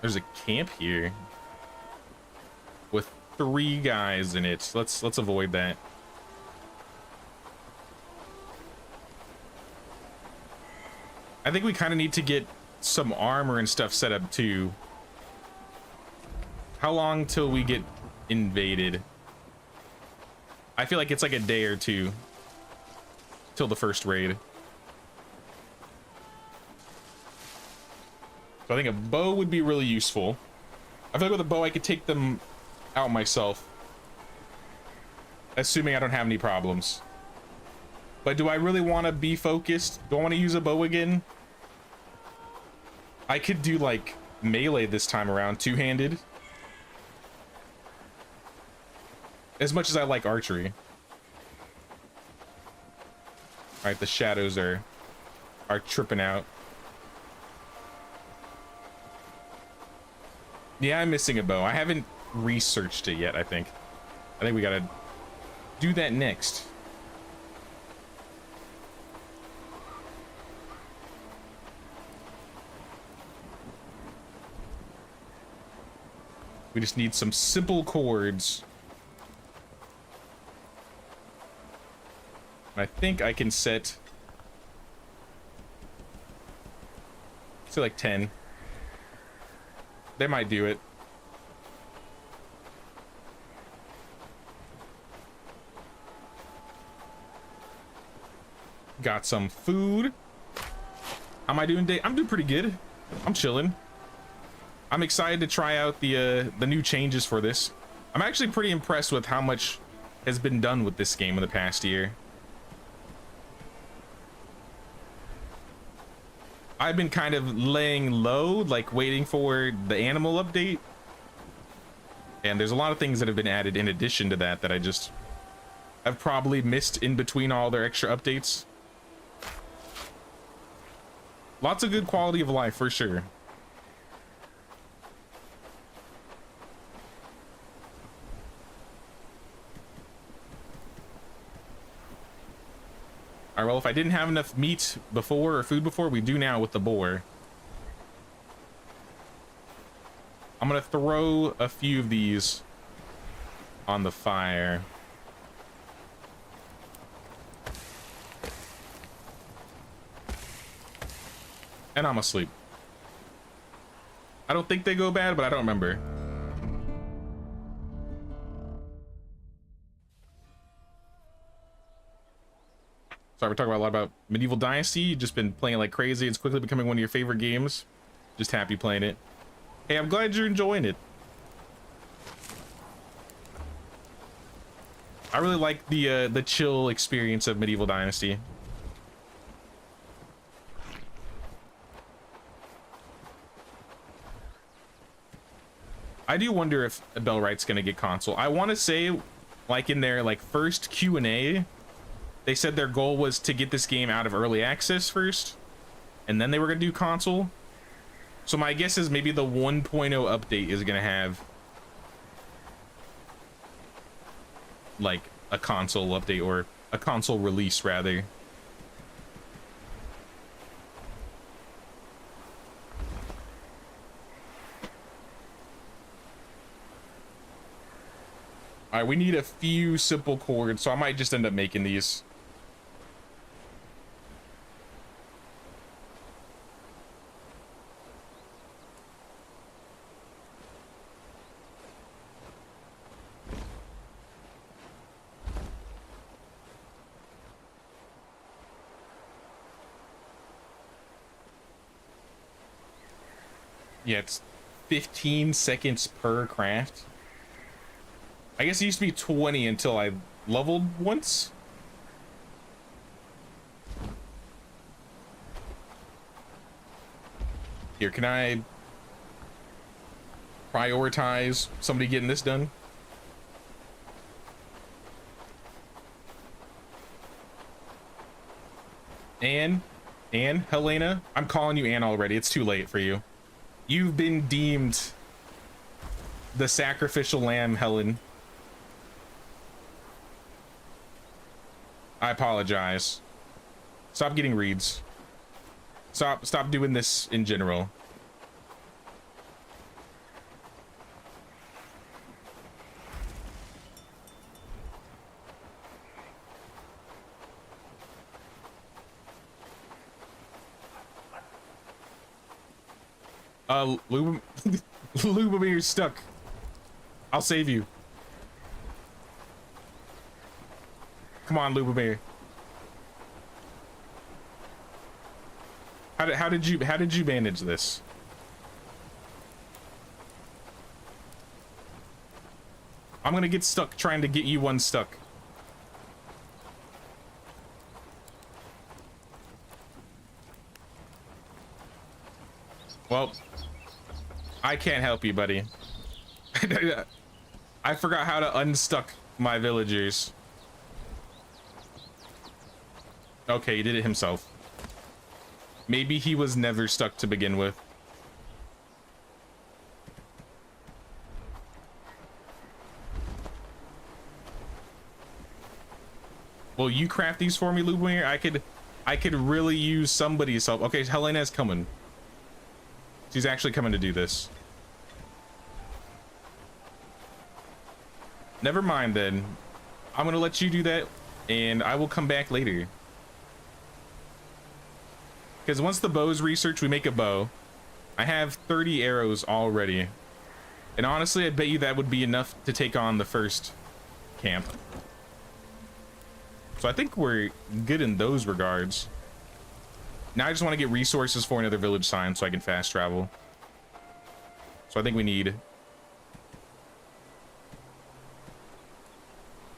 There's a camp here with 3 guys in it. Let's avoid that. I think we kind of need to get some armor and stuff set up too. How long till we get invaded? I feel like it's like a day or 2 till the first raid. So I think a bow would be really useful. I feel like with a bow I could take them out myself, assuming I don't have any problems. But do I really want to be focused? Do I want to use a bow again? I could do like melee this time around, 2-handed. As much as I like archery. All right, the shadows are tripping out. Yeah, I'm missing a bow. I haven't researched it yet, I think we gotta do that next. We just need some simple chords. I think I can set, say like 10. They might do it. Got some food. How am I doing today? I'm doing pretty good. I'm chilling. I'm excited to try out the new changes for this. I'm actually pretty impressed with how much has been done with this game in the past year. I've been kind of laying low, like waiting for the animal update. And there's a lot of things that have been added in addition to that I've probably missed in between all their extra updates. Lots of good quality of life for sure. All right, well, if I didn't have enough meat before or food before, we do now with the boar. I'm gonna throw a few of these on the fire. And I'm asleep. I don't think they go bad, but I don't remember. Sorry, we're talking a lot about Medieval Dynasty. You've just been playing it like crazy. It's quickly becoming one of your favorite games. Just happy playing it. Hey, I'm glad you're enjoying it. I really like the chill experience of Medieval Dynasty. I do wonder if Bellwright's gonna get console. I want to say, like in their like first Q&A, they said their goal was to get this game out of early access first, and then they were gonna do console. So my guess is maybe the 1.0 update is gonna have like a console update, or a console release rather. All right, we need a few simple chords, so I might just end up making these. Yeah, it's 15 seconds per craft. I guess it used to be 20 until I leveled once. Here, can I prioritize somebody getting this done? Anne, Helena, I'm calling you Anne already. It's too late for you. You've been deemed the sacrificial lamb, Helen. I apologize. Stop getting reads. Stop doing this in general. Lubomir's stuck. I'll save you. Come on, Lubomir. How did you manage this? I'm gonna get stuck trying to get you unstuck. Well, I can't help you, buddy. I forgot how to unstuck my villagers. Okay, he did it himself. Maybe he was never stuck to begin with. Well, you craft these for me, Lubomir. I could really use somebody's help. Okay, Helena's coming. She's actually coming to do this. Never mind then. I'm gonna let you do that, and I will come back later. Because once the bow's researched, we make a bow. I have 30 arrows already. And honestly, I bet you that would be enough to take on the first camp. So I think we're good in those regards. Now I just want to get resources for another village sign so I can fast travel. So I think we need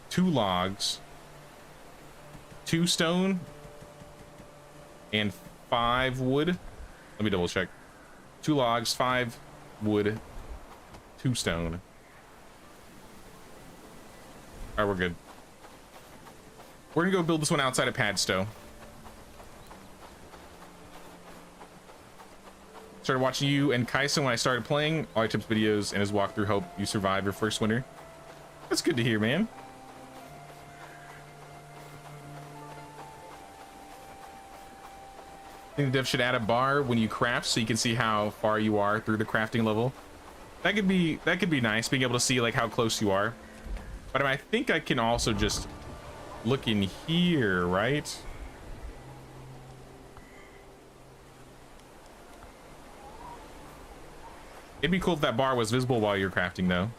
2 logs, 2 stone, and 5 wood. Let me double check. 2 logs, 5 wood, 2 stone. All right, we're good. We're gonna go build this one outside of Padstow. Started watching you and Kaisen when I started playing. All your tips, videos, and his walkthrough. Hope you survive your first winter. That's good to hear, man. I think the dev should add a bar when you craft so you can see how far you are through the crafting level. That could be nice, being able to see like how close you are. But I think I can also just look in here, right? It'd be cool if that bar was visible while you're crafting, though.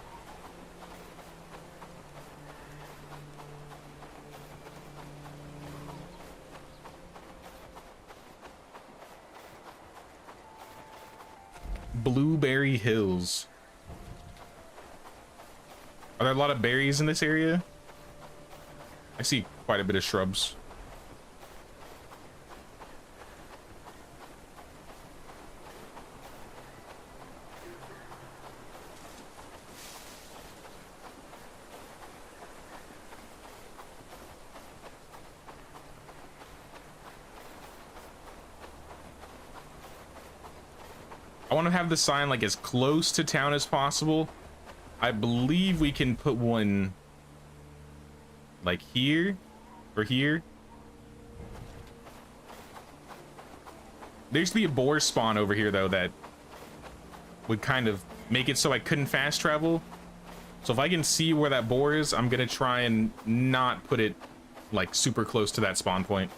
Blueberry Hills. Are there a lot of berries in this area? I see quite a bit of shrubs. I want to have the sign like as close to town as possible. I believe we can put one like here or here. There used to be a boar spawn over here though that would kind of make it so I couldn't fast travel. So if I can see where that boar is, I'm gonna try and not put it like super close to that spawn point.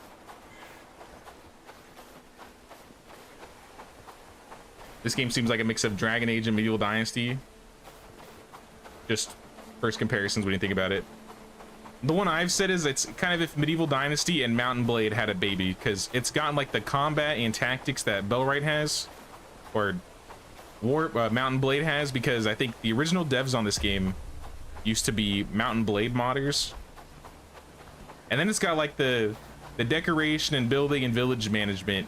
This game seems like a mix of Dragon Age and Medieval Dynasty. Just first comparisons when you think about it. The one I've said is it's kind of if Medieval Dynasty and Mount & Blade had a baby, because it's gotten like the combat and tactics that Bellwright has, or Mount & Blade has, because I think the original devs on this game used to be Mount & Blade modders. And then it's got like the decoration and building and village management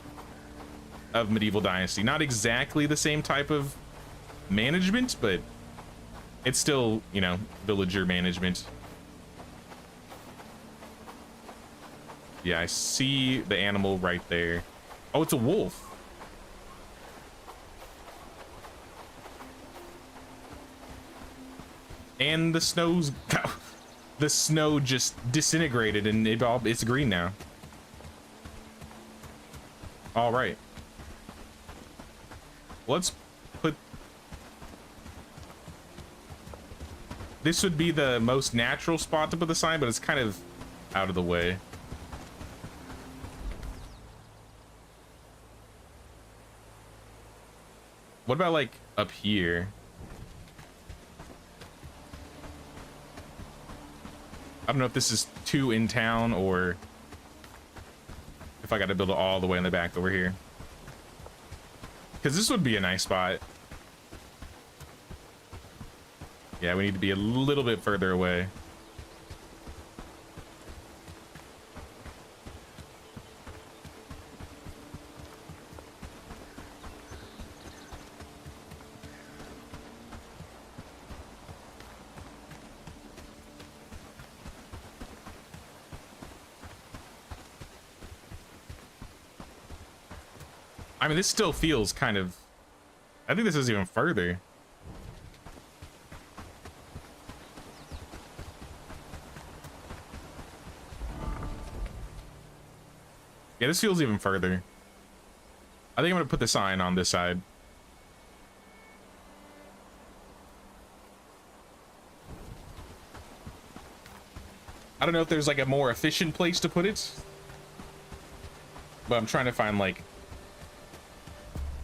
of Medieval Dynasty. Not exactly the same type of management, but it's still, you know, villager management. Yeah, I see the animal right there. Oh, it's a wolf. And the the snow just disintegrated and it's green now. All right. Let's put... This would be the most natural spot to put the sign, but it's kind of out of the way. What about like up here? I don't know if this is too in town or if I got to build it all the way in the back over here. Because this would be a nice spot. Yeah, we need to be a little bit further away. I mean, this still feels kind of... I think this is even further. Yeah, this feels even further. I think I'm gonna put the sign on this side. I don't know if there's like a more efficient place to put it, but I'm trying to find like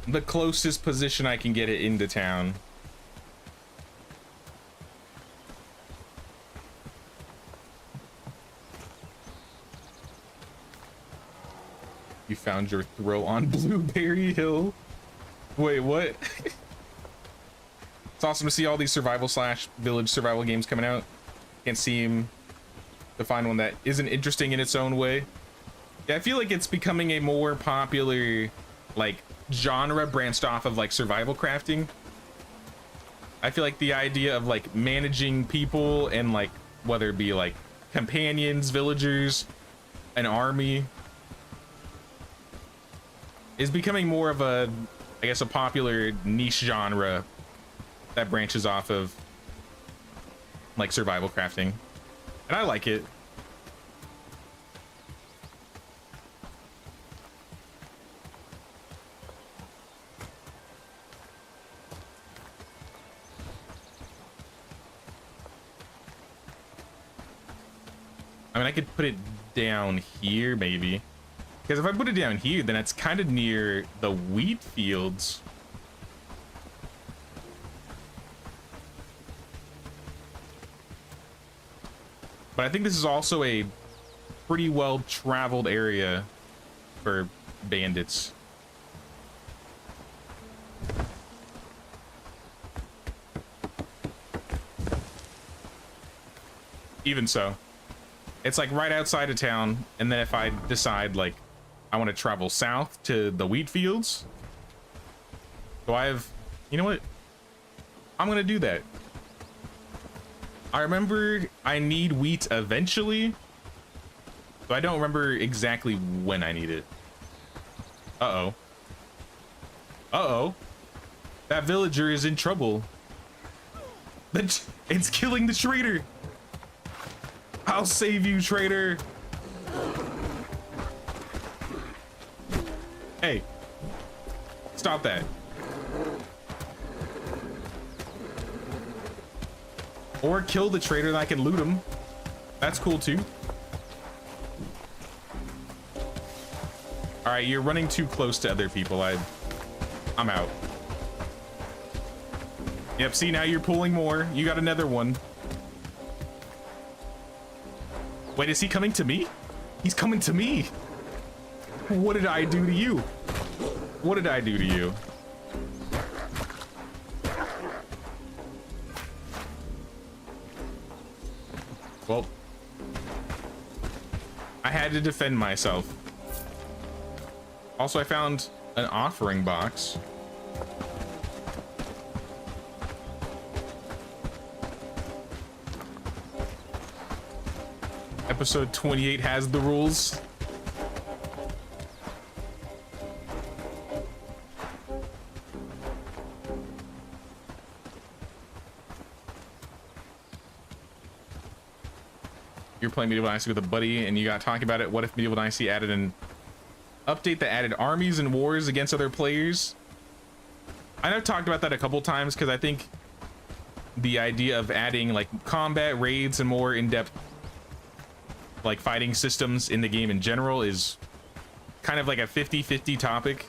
the closest position I can get it into town. You found your thrill on Blueberry Hill. Wait, what? It's awesome to see all these survival slash village survival games coming out. Can't seem to find one that isn't interesting in its own way. Yeah, I feel like it's becoming a more popular like genre branched off of like survival crafting. I feel like the idea of like managing people and like whether it be like companions, villagers, an army is becoming more of a, I guess, a popular niche genre that branches off of like survival crafting, and I like it. I mean, I could put it down here maybe, because if I put it down here, then it's kind of near the wheat fields. But I think this is also a pretty well traveled area for bandits. Even so, it's like right outside of town, and then if I decide like I want to travel south to the wheat fields, so I have, you know what, I'm gonna do that. I remember I need wheat eventually, but I don't remember exactly when I need it. Uh-oh. Uh-oh. That villager is in trouble. It's killing the trader. I'll save you, traitor. Hey, stop that. Or kill the traitor and I can loot him. That's cool too. All right, you're running too close to other people. I'm out. Yep, see, now you're pulling more. You got another one. Wait, is he coming to me? He's coming to me. What did I do to you? What did I do to you? Well, I had to defend myself. Also, I found an offering box. Episode 28 has the rules. You're playing Medieval Dynasty with a buddy and you got talking about it. What if Medieval Dynasty added an update that added armies and wars against other players? I know I've talked about that a couple times because I think the idea of adding like combat raids and more in-depth like fighting systems in the game in general is kind of like a 50-50 topic.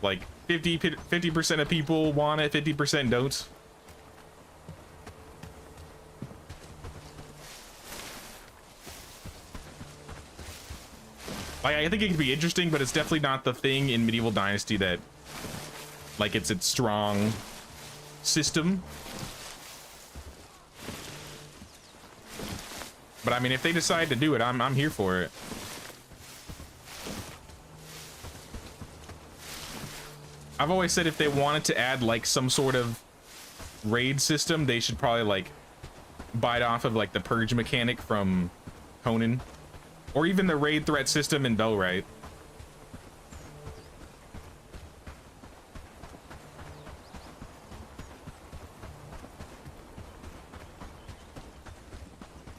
Like 50% of people want it, 50% don't. Like, I think it could be interesting, but it's definitely not the thing in Medieval Dynasty that like it's its strong system. But I mean, if they decide to do it, I'm here for it. I've always said if they wanted to add like some sort of raid system, they should probably like bite off of like the purge mechanic from Conan, or even the raid threat system in Bellwright.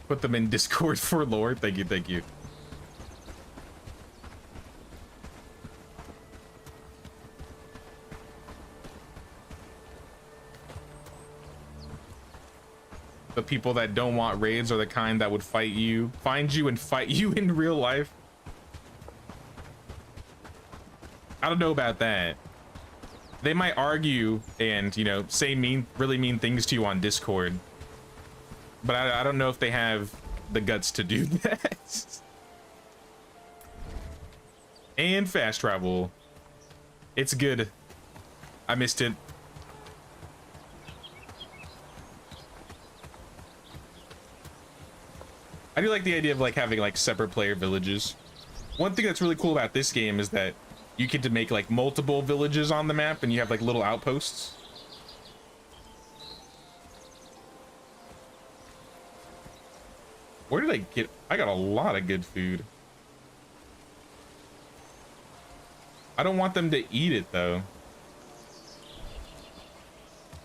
Put them in Discord for lore. Thank you, thank you. The people that don't want raids are the kind that would find you and fight you in real life. I don't know about that. They might argue and, you know, say really mean things to you on Discord. But I don't know if they have the guts to do that. And fast travel. It's good. I missed it. I do like the idea of like having like separate player villages. One thing that's really cool about this game is that you get to make like multiple villages on the map and you have like little outposts. Where did I get? I got a lot of good food. I don't want them to eat it though.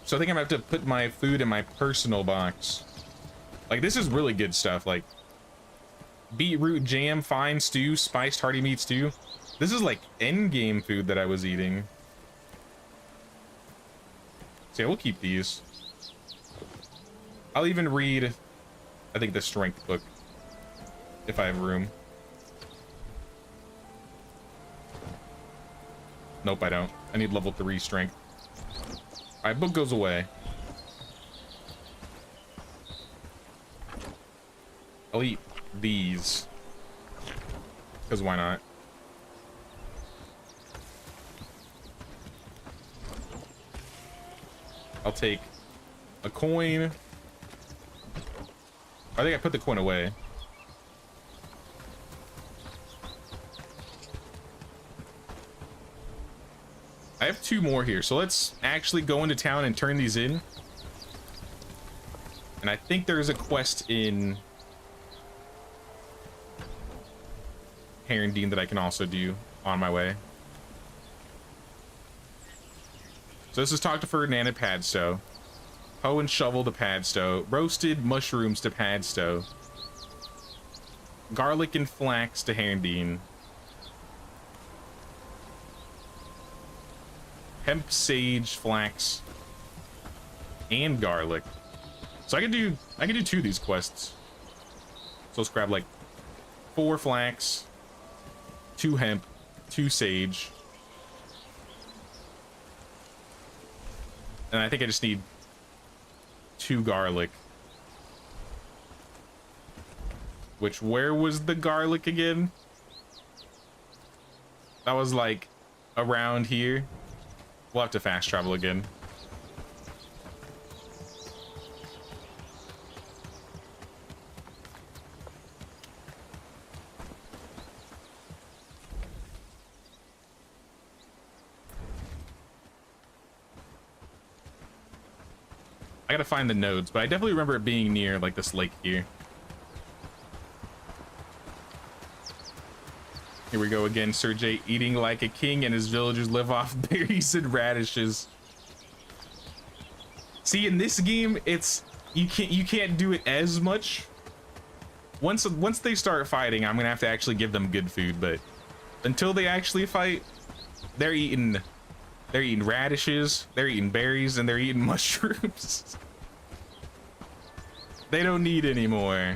So I think I'm gonna have to put my food in my personal box. Like, this is really good stuff. Like beetroot jam, fine stew, spiced hearty meat stew. This is like end game food that I was eating. So yeah, we'll keep these. I'll even read, I think, the strength book if I have room. Nope, I don't. I need level 3 strength. All right, book goes away. I'll eat these, because why not? I'll take a coin. I think I put the coin away. I have 2 more here, so let's actually go into town and turn these in. And I think there's a quest in Herondine that I can also do on my way. So this is talk to Ferdinand at Padstow. Hoe and shovel to Padstow. Roasted mushrooms to Padstow. garlic and flax to Herndine. Hemp, sage, flax, and garlic. So I can do 2 of these quests. So let's grab like 4 flax, 2 hemp, 2 sage. And I think I just need 2 garlic. Which, where was the garlic again? That was like around here. We'll have to fast travel again. I gotta find the nodes, but I definitely remember it being near like this lake here. Here we go again, Sergey eating like a king, and his villagers live off berries and radishes. See, in this game, it's you can't do it as much. Once they start fighting, I'm gonna have to actually give them good food, but until they actually fight, they're eating radishes, they're eating berries, and they're eating mushrooms. They don't need any more.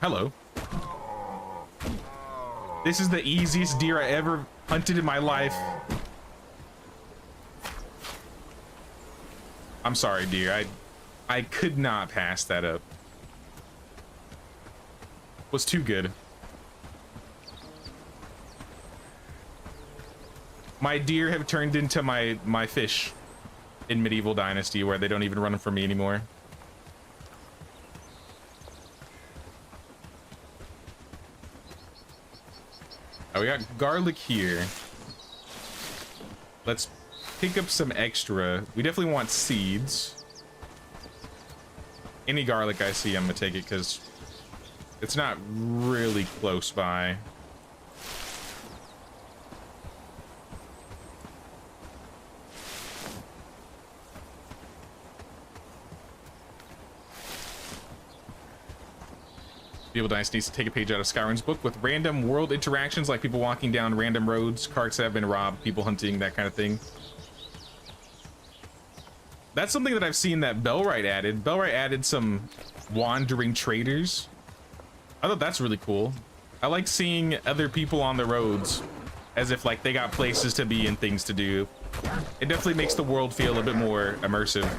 Hello. This is the easiest deer I ever hunted in my life. I'm sorry, deer. I could not pass that up. Was too good. My deer have turned into my fish in Medieval Dynasty, where they don't even run from me anymore. Oh, we got garlic here. Let's pick up some extra. We definitely want seeds. Any garlic I see, I'm gonna take it because it's not really close by. Medieval Dynasty needs to take a page out of Skyrim's book with random world interactions, like people walking down random roads, carts that have been robbed, people hunting, that kind of thing. That's something that I've seen that Bellwright added. Bellwright added some wandering traders. I thought that's really cool. I like seeing other people on the roads as if like they got places to be and things to do. It definitely makes the world feel a bit more immersive.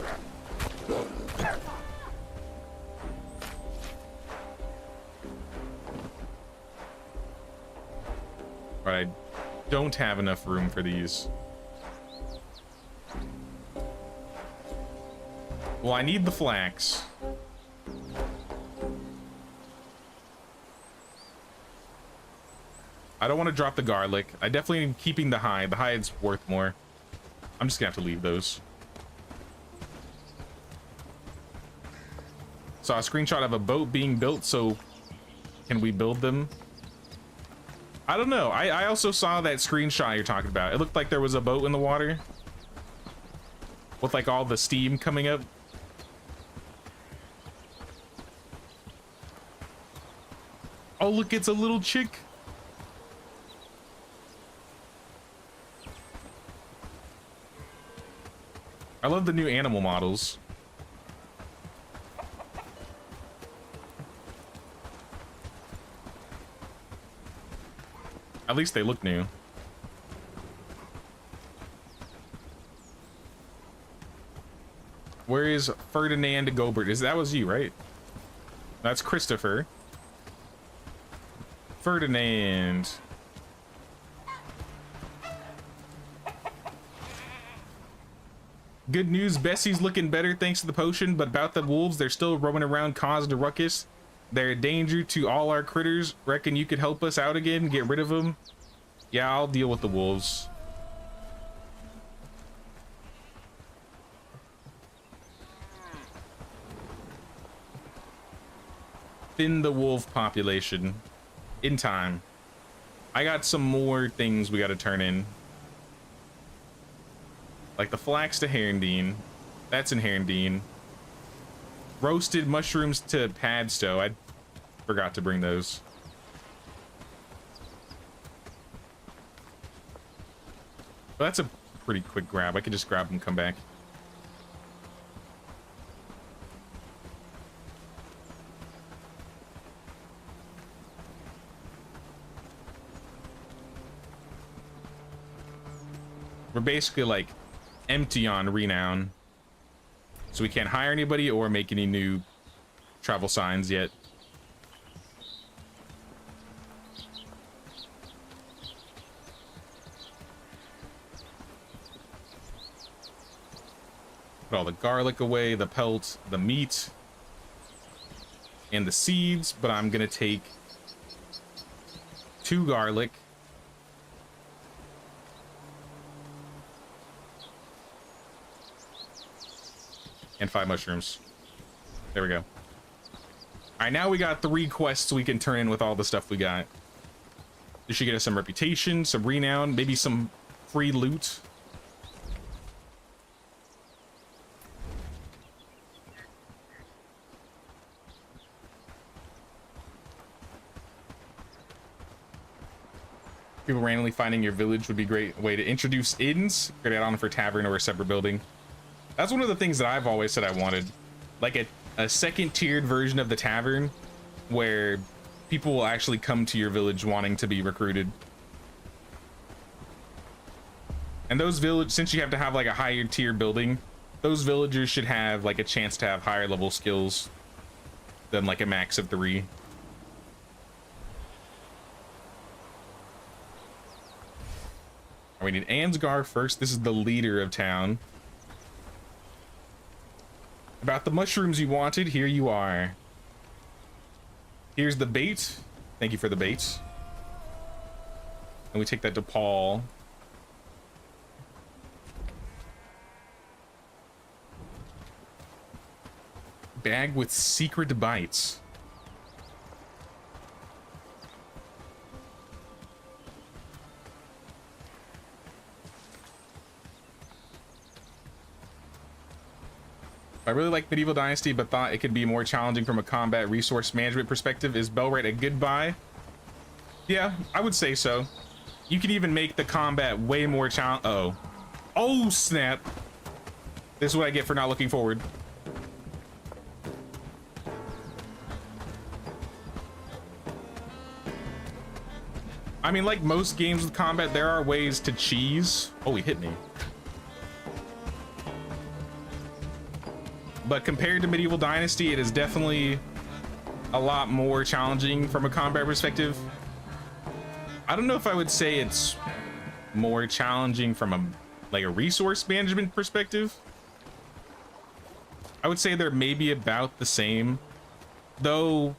But I don't have enough room for these. Well, I need the flax. I don't want to drop the garlic. I definitely am keeping the hide. The hide's worth more. I'm just gonna have to leave those. Saw a screenshot of a boat being built, so can we build them? I don't know. I also saw that screenshot you're talking about. It looked like there was a boat in the water with like all the steam coming up. Oh, look, it's a little chick. I love the new animal models. At least they look new. Where is Ferdinand Gobert? That was you, right? That's Christopher. Ferdinand. Good news, Bessie's looking better thanks to the potion, but about the wolves, they're still roaming around causing a ruckus. They're a danger to all our critters. Reckon you could help us out again, get rid of them? Yeah, I'll deal with the wolves. Thin the wolf population. In time. I got some more things we gotta turn in. Like the flax to Herndine. That's in Herndine. roasted mushrooms to Padstow. I forgot to bring those. But that's a pretty quick grab. I could just grab them and come back. We're basically like empty on renown, so we can't hire anybody or make any new travel signs yet. Put all the garlic away, the pelt, the meat, and the seeds, but I'm gonna take 2 garlic. And 5 mushrooms. There we go. All right, now we got 3 quests we can turn in with all the stuff we got. This should get us some reputation, some renown, maybe some free loot. People randomly finding your village would be a great way to introduce inns. Great add-on for tavern or a separate building. That's one of the things that I've always said I wanted. Like a second-tiered version of the tavern where people will actually come to your village wanting to be recruited. And those village, since you have to have like a higher tier building, those villagers should have like a chance to have higher level skills than like a max of 3. We need Ansgar first. This is the leader of town. About the mushrooms you wanted, here you are. Here's the bait. Thank you for the bait. And we take that to Paul. Bag with secret bites. I really like Medieval Dynasty, but thought it could be more challenging from a combat resource management perspective. Is Bellwright a good buy? Yeah, I would say so. You can even make the combat way more challenging. Oh, snap. This is what I get for not looking forward. I mean, like most games with combat, there are ways to cheese. Oh, he hit me. But compared to Medieval Dynasty, it is definitely a lot more challenging from a combat perspective. I don't know if I would say it's more challenging from a resource management perspective. I would say they're maybe about the same, though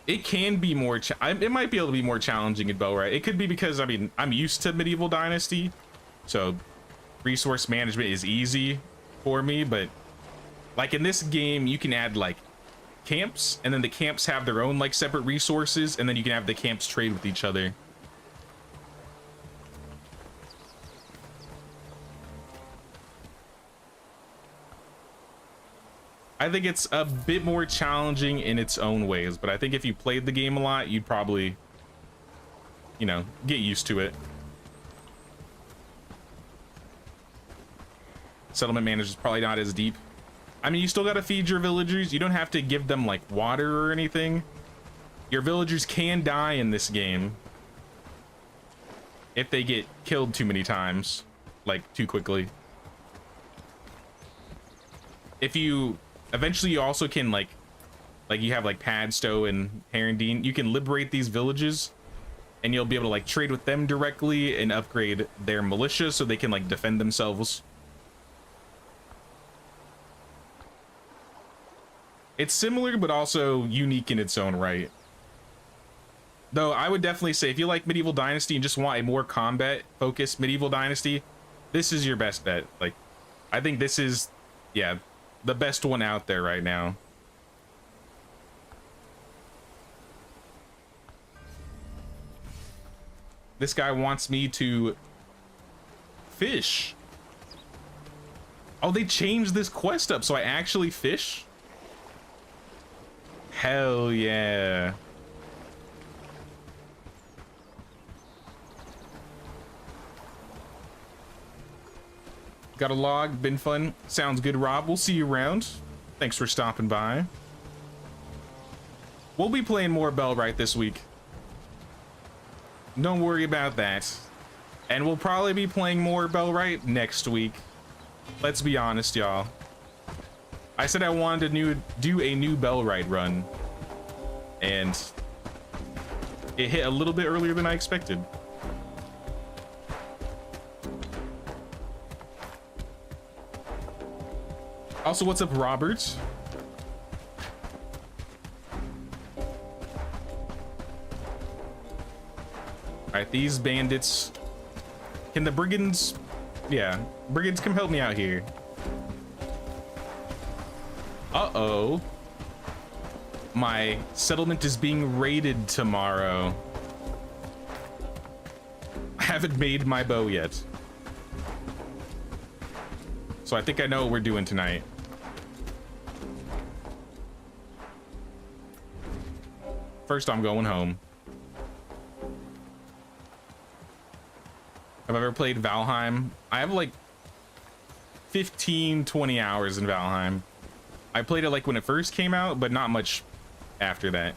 it can be more it might be able to be more challenging in Bellwright. It could be because, I mean, I'm used to Medieval Dynasty, so resource management is easy for me. But like in this game, you can add like camps, and then the camps have their own like separate resources, and then you can have the camps trade with each other. I think it's a bit more challenging in its own ways, but I think if you played the game a lot, you'd probably, you know, get used to it. Settlement manager is probably not as deep. I mean, you still got to feed your villagers. You don't have to give them like water or anything. Your villagers can die in this game if they get killed too many times, like too quickly. If you eventually, you also can like you have like Padstow and Herondine, you can liberate these villages and you'll be able to like trade with them directly and upgrade their militia so they can like defend themselves. It's similar, but also unique in its own right. Though I would definitely say if you like Medieval Dynasty and just want a more combat focused Medieval Dynasty, this is your best bet. Like, I think this is, yeah, the best one out there right now. This guy wants me to fish. Oh, they changed this quest up so I actually fish? Hell yeah. Got a log, been fun. Sounds good, Rob. We'll see you around. Thanks for stopping by. We'll be playing more Bellwright this week. Don't worry about that. And we'll probably be playing more Bellwright next week. Let's be honest, y'all. I said I wanted to do a new Bellwright run. And it hit a little bit earlier than I expected. Also, what's up, Robert? Alright, these bandits. Can the brigands... Yeah, brigands, come help me out here. Uh-oh. My settlement is being raided tomorrow. I haven't made my bow yet. So I think I know what we're doing tonight. First, I'm going home. Have I ever played Valheim? I have like 15, 20 hours in Valheim. I played it like when it first came out, but not much after that.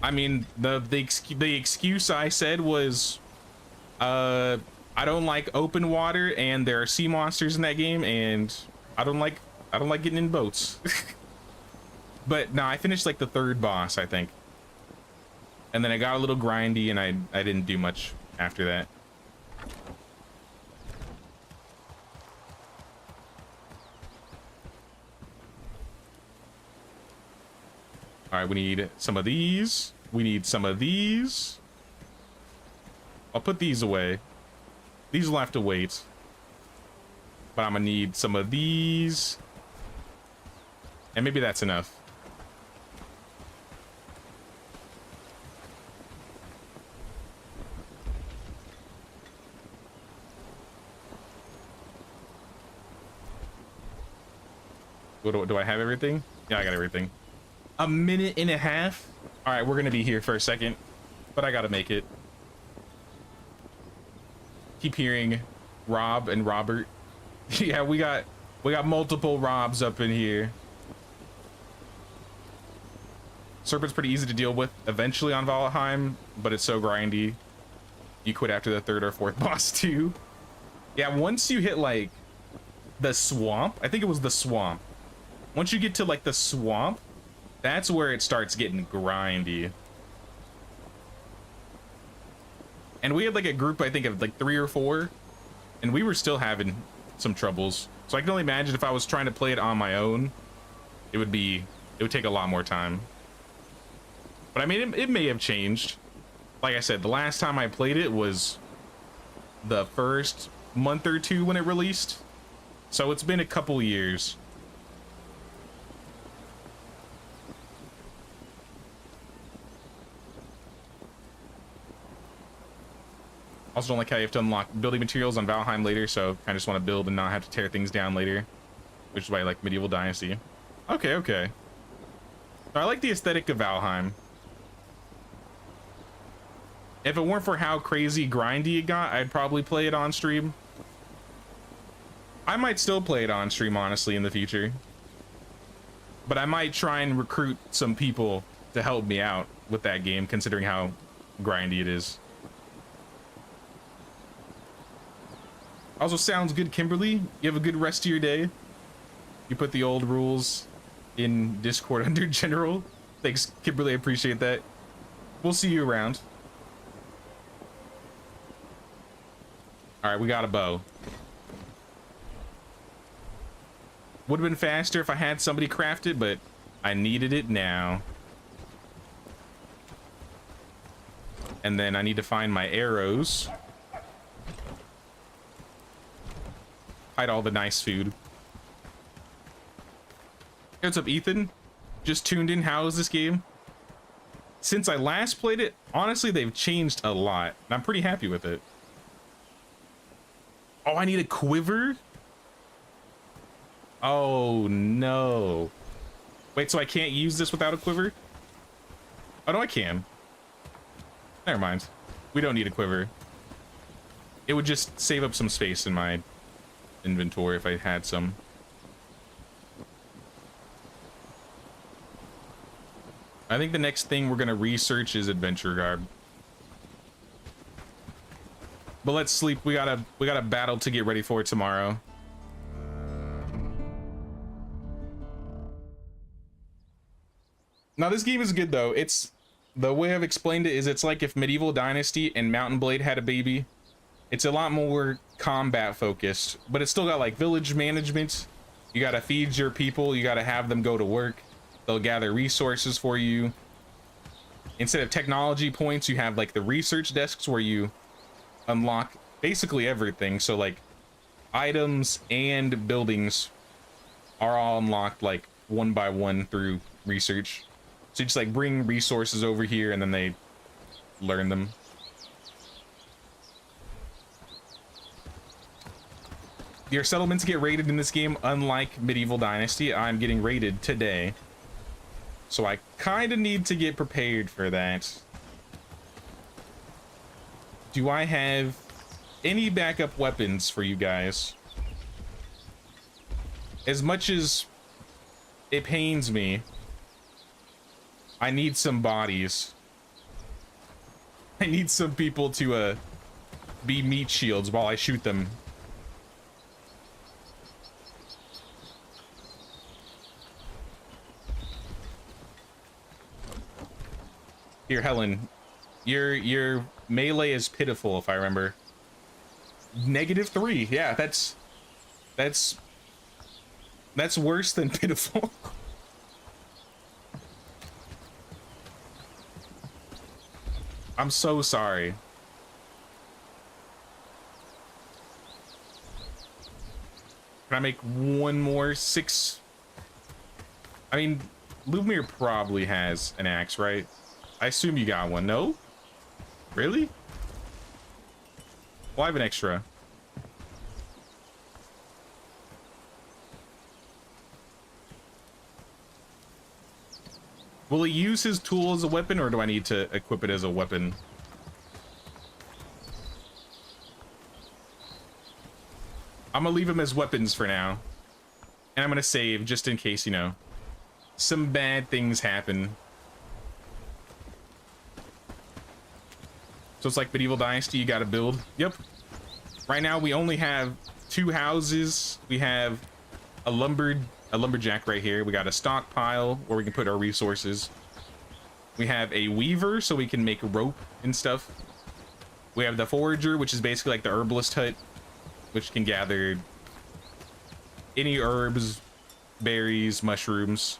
I mean, the excuse I said was, I don't like open water, and there are sea monsters in that game, and I don't like getting in boats. But no, I finished like the third boss, I think. And then I got a little grindy, and I didn't do much after that. All right, we need some of these. We need some of these. I'll put these away. These will have to wait. But I'm gonna need some of these. And maybe that's enough. Do I have everything? Yeah, I got everything. A minute and a half? All right, we're gonna be here for a second, but I gotta make it. Keep hearing Rob and Robert. Yeah, we got multiple Robs up in here. Serpent's pretty easy to deal with eventually on Valheim, but it's so grindy. You quit after the third or fourth boss too. Yeah, once you hit like the swamp, I think it was the swamp. Once you get to like the swamp, that's where it starts getting grindy. And we had like a group, I think, of like 3 or 4, and we were still having some troubles. So I can only imagine if I was trying to play it on my own, it would take a lot more time. But I mean, it may have changed. Like I said, the last time I played it was the first month or 2 when it released. So it's been a couple years. Also don't like how you have to unlock building materials on Valheim later, so I just want to build and not have to tear things down later. Which is why I like Medieval Dynasty. Okay, okay. I like the aesthetic of Valheim. If it weren't for how crazy grindy it got, I'd probably play it on stream. I might still play it on stream, honestly, in the future. But I might try and recruit some people to help me out with that game, considering how grindy it is. Also, sounds good, Kimberly. You have a good rest of your day. You put the old rules in Discord under general. Thanks, Kimberly. I appreciate that. We'll see you around. All right, we got a bow. Would have been faster if I had somebody craft it, but I needed it now. And then I need to find my arrows. Hide all the nice food. Hey, what's up, Ethan? Just tuned in. How is this game? Since I last played it, honestly, they've changed a lot, and I'm pretty happy with it. Oh, I need a quiver? Oh, no. Wait, so I can't use this without a quiver? Oh, no, I can. Never mind. We don't need a quiver. It would just save up some space in my inventory if I had some. I think the next thing we're gonna research is adventure garb. But let's sleep. We got a battle to get ready for tomorrow. Now this game is good though. It's the way I've explained it is it's like if Medieval Dynasty and Mount & Blade had a baby. It's a lot more combat focused, but it's still got like village management. You gotta feed your people. You gotta have them go to work. They'll gather resources for you. Instead of technology points, you have like the research desks where you unlock basically everything. So like items and buildings are all unlocked like one by one through research. So you just like bring resources over here and then they learn them. Your settlements get raided in this game, unlike Medieval Dynasty. I'm getting raided today. So I kind of need to get prepared for that. Do I have any backup weapons for you guys? As much as it pains me, I need some bodies. I need some people to be meat shields while I shoot them. Here, Helen, your melee is pitiful, if I remember. -3. Yeah, that's worse than pitiful. I'm so sorry. Can I make one more 6? I mean, Lumir probably has an axe, right? I assume you got one. No? Really? Well, I have an extra. Will he use his tool as a weapon, or do I need to equip it as a weapon? I'm gonna leave him as weapons for now. And I'm gonna save just in case, you know, some bad things happen. So it's like Medieval Dynasty, you gotta build. Yep. Right now we only have 2 houses. We have a lumberjack right here. We got a stockpile where we can put our resources. We have a weaver so we can make rope and stuff. We have the forager, which is basically like the herbalist hut, which can gather any herbs, berries, mushrooms.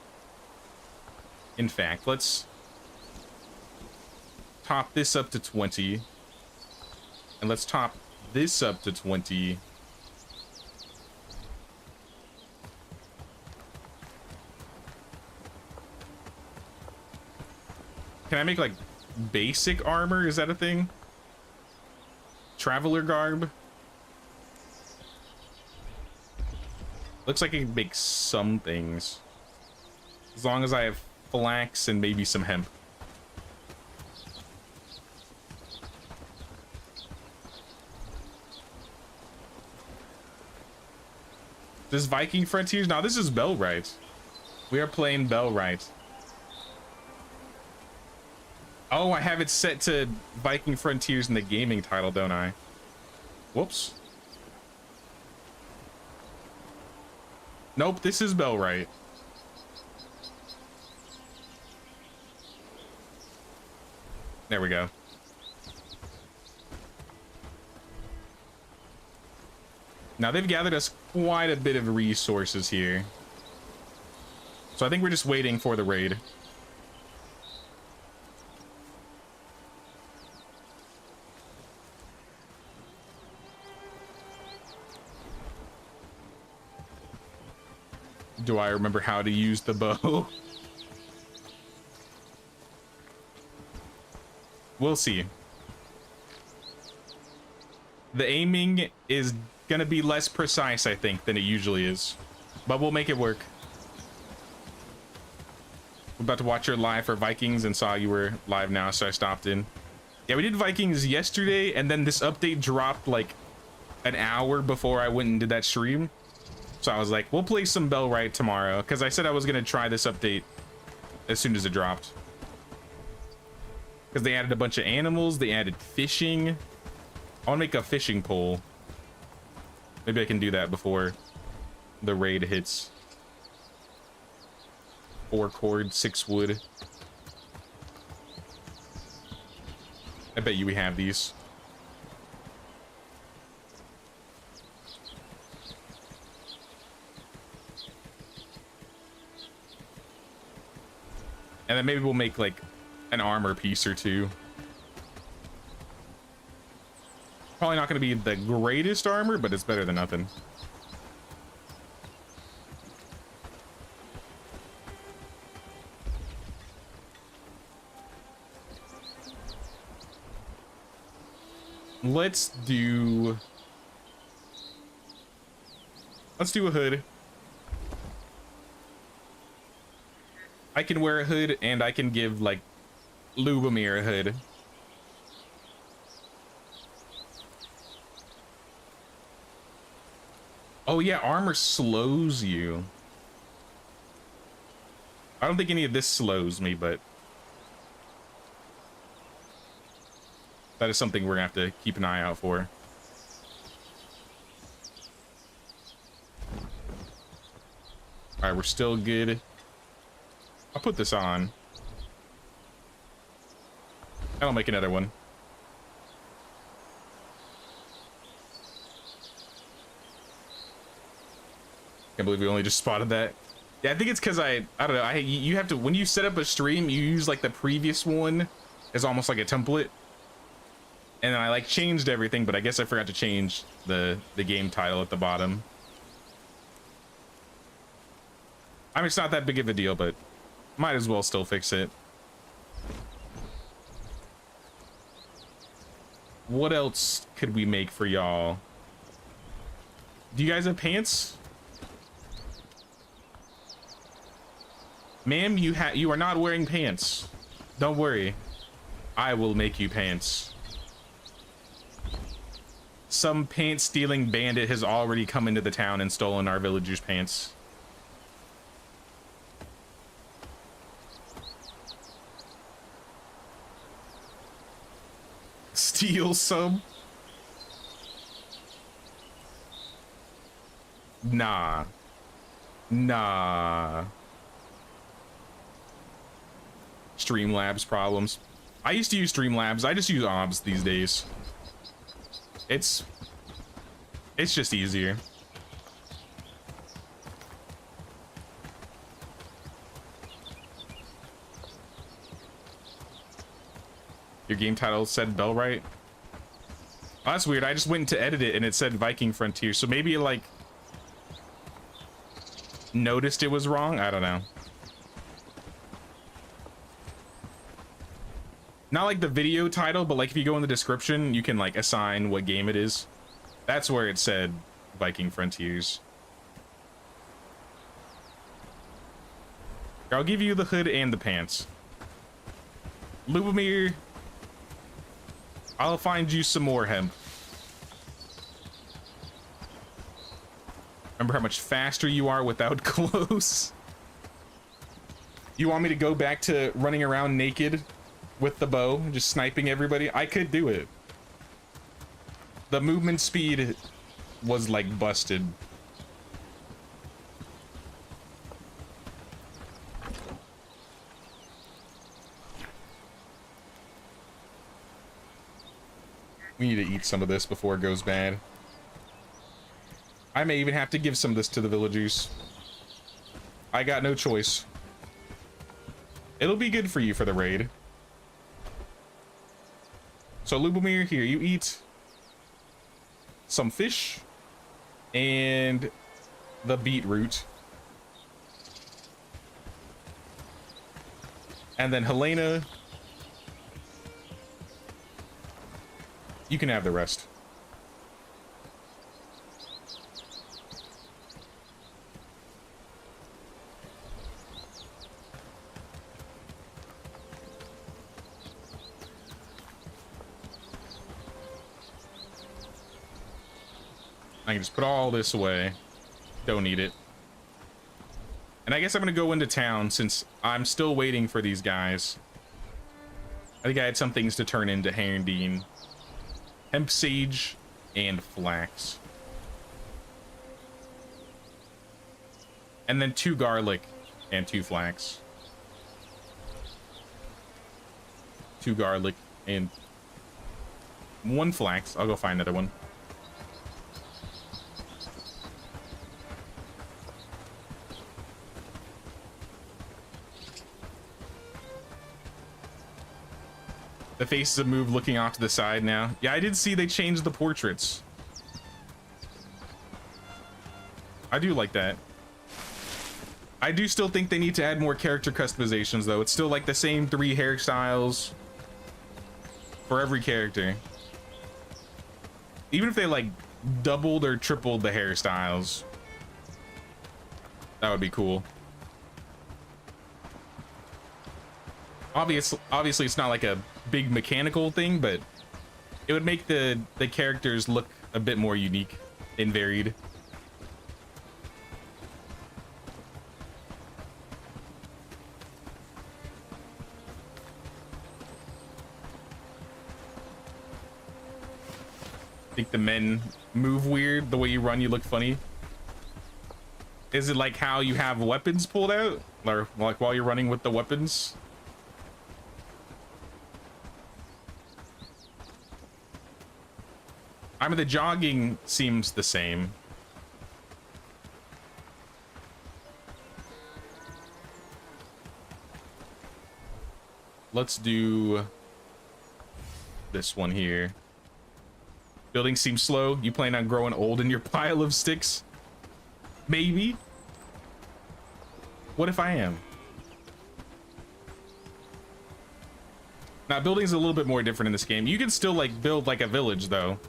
In fact, let's top this up to 20. And let's top this up to 20. Can I make like basic armor? Is that a thing? Traveler garb? Looks like I can make some things. As long as I have flax and maybe some hemp. This Viking Frontiers? No, this is Bellwright. We are playing Bellwright. Oh, I have it set to Viking Frontiers in the gaming title, don't I? Whoops. Nope, this is Bellwright. There we go. Now they've gathered us quite a bit of resources here. So I think we're just waiting for the raid. Do I remember how to use the bow? We'll see. The aiming is gonna be less precise, I think, than it usually is. But we'll make it work. We're about to watch your live for Vikings and saw you were live now, so I stopped in. Yeah, we did Vikings yesterday, and then this update dropped like an hour before I went and did that stream. So I was like, we'll play some Bellwright tomorrow, because I said I was gonna try this update as soon as it dropped. Because they added a bunch of animals, they added fishing. I want to make a fishing pole. Maybe I can do that before the raid hits. 4 cord, 6 wood. I bet you we have these. And then maybe we'll make like an armor piece or two. Probably not going to be the greatest armor, but it's better than nothing. Let's do a hood. I can wear a hood, and I can give like Lubomir a hood. Oh yeah, armor slows you. I don't think any of this slows me, but that is something we're gonna have to keep an eye out for. All right, we're still good. I'll put this on. And I'll make another one. Can't believe we only just spotted that. Yeah, I think it's because I don't know. You have to, when you set up a stream, you use like the previous one as almost like a template. And then I like changed everything, but I guess I forgot to change the game title at the bottom. I mean, it's not that big of a deal, but might as well still fix it. What else could we make for y'all? Do you guys have pants? Ma'am, you are not wearing pants. Don't worry. I will make you pants. Some pants stealing bandit has already come into the town and stolen our villagers' pants. Steal some? Nah. Nah. Streamlabs problems. I used to use Streamlabs. I just use OBS these days. It's just easier. Your game title said Bellwright. Oh, that's weird. I just went to edit it and it said Viking Frontier. So maybe it like noticed it was wrong. I don't know. Not like the video title, but like if you go in the description, you can like assign what game it is. That's where it said Viking Frontiers. I'll give you the hood and the pants. Lubomir, I'll find you some more hemp. Remember how much faster you are without clothes? You want me to go back to running around naked with the bow, just sniping everybody? I could do it. The movement speed was like busted. We need to eat some of this before it goes bad. I may even have to give some of this to the villagers. I got no choice. It'll be good for you for the raid. So Lubomir, here, you eat some fish and the beetroot. And then Helena, you can have the rest. I can just put all this away. Don't need it. And I guess I'm gonna go into town since I'm still waiting for these guys. I think I had some things to turn into Herondine. Hemp sage and flax. And then 2 garlic and 2 flax. 2 garlic and 1 flax. I'll go find another one. The faces have moved looking off to the side now. Yeah, I did see they changed the portraits. I do like that. I do still think they need to add more character customizations though. It's still like the same 3 hairstyles for every character. Even if they like doubled or tripled the hairstyles, that would be cool. Obviously it's not like a big mechanical thing, but it would make the characters look a bit more unique and varied. I think the men move weird. The way you run, you look funny. Is it like how you have weapons pulled out, or like while you're running with the weapons? I mean, the jogging seems the same. Let's do this one here. Building seems slow. You plan on growing old in your pile of sticks? Maybe. What if I am? Now, building's a little bit more different in this game. You can still like build like a village though.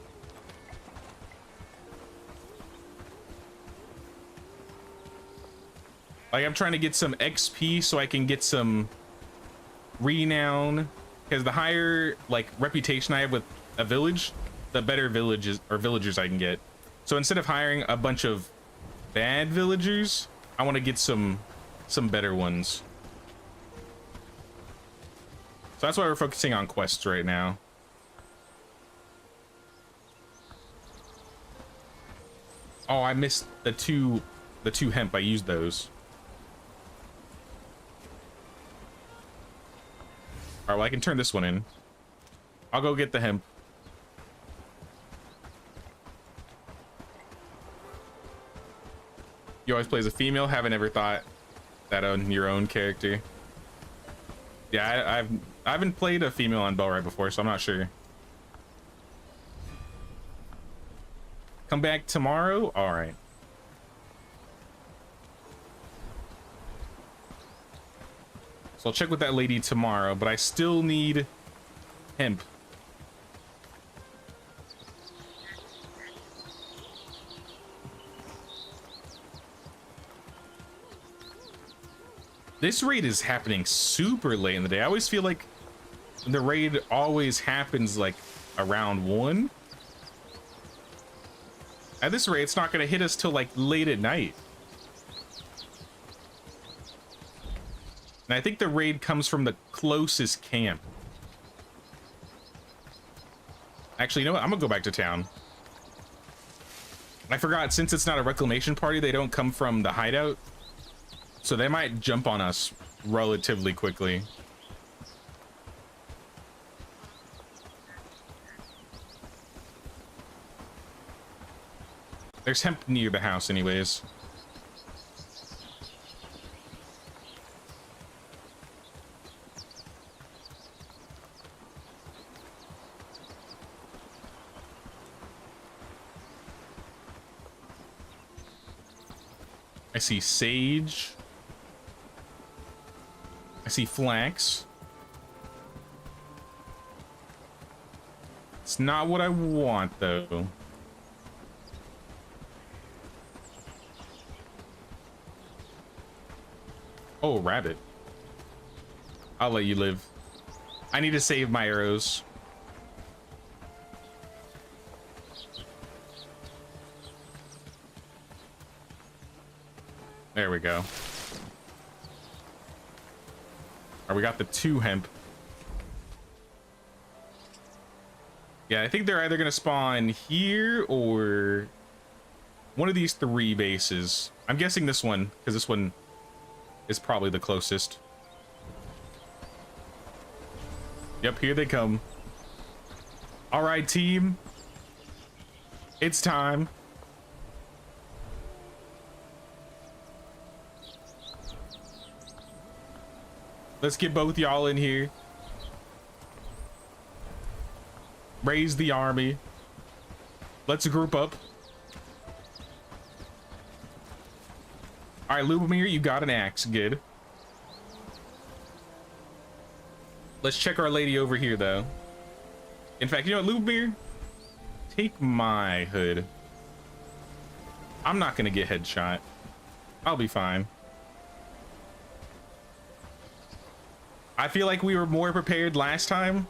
Like, I'm trying to get some XP so I can get some renown, because the higher like reputation I have with a village, the better villages or villagers I can get. So instead of hiring a bunch of bad villagers, I want to get some better ones. So that's why we're focusing on quests right now. Oh, I missed the two hemp. I used those. All right, well, I can turn this one in. I'll go get the hemp. You always play as a female? Haven't ever thought that on your own character. Yeah, I haven't played a female on Bellwright before, so I'm not sure. Come back tomorrow? All right. So I'll check with that lady tomorrow, but I still need hemp. This raid is happening super late in the day. I always feel like the raid always happens like around 1. At this rate, it's not going to hit us till like late at night. And I think the raid comes from the closest camp. Actually, you know what? I'm gonna go back to town. I forgot, since it's not a reclamation party, they don't come from the hideout. So they might jump on us relatively quickly. There's hemp near the house anyways. I see sage. I see flax. It's not what I want though. Oh, rabbit. I'll let you live. I need to save my arrows. There we go. All right, we got the 2 hemp. Yeah, I think they're either gonna spawn here or one of these 3 bases. I'm guessing this one, because this one is probably the closest. Yep, here they come. All right, team. It's time. Let's get both y'all in here. Raise the army. Let's group up. All right, Lubomir, you got an axe. Good. Let's check our lady over here, though. In fact, you know what, Lubomir? Take my hood. I'm not gonna get headshot. I'll be fine. I feel like we were more prepared last time.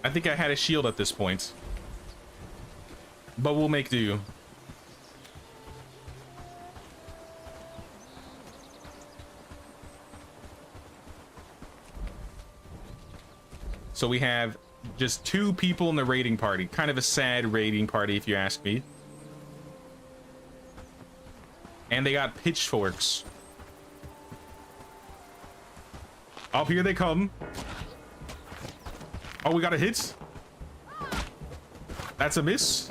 I think I had a shield at this point. But we'll make do. So we have just 2 people in the raiding party. Kind of a sad raiding party, if you ask me. And they got pitchforks. Up here they come. Oh, we got a hit. That's a miss.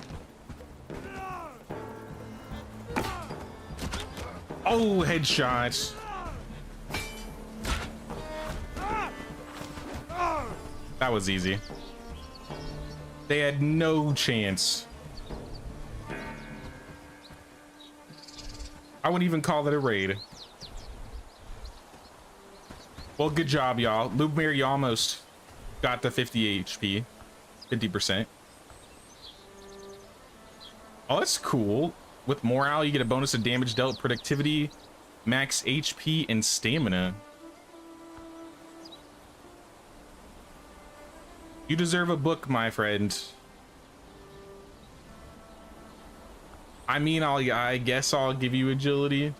Oh, headshot. That was easy. They had no chance. I wouldn't even call that a raid. Well, good job, y'all. Lubomir, you almost got to 50 HP. 50%. Oh, that's cool. With morale, you get a bonus of damage dealt, productivity, max HP, and stamina. You deserve a book, my friend. I mean, I guess I'll give you agility.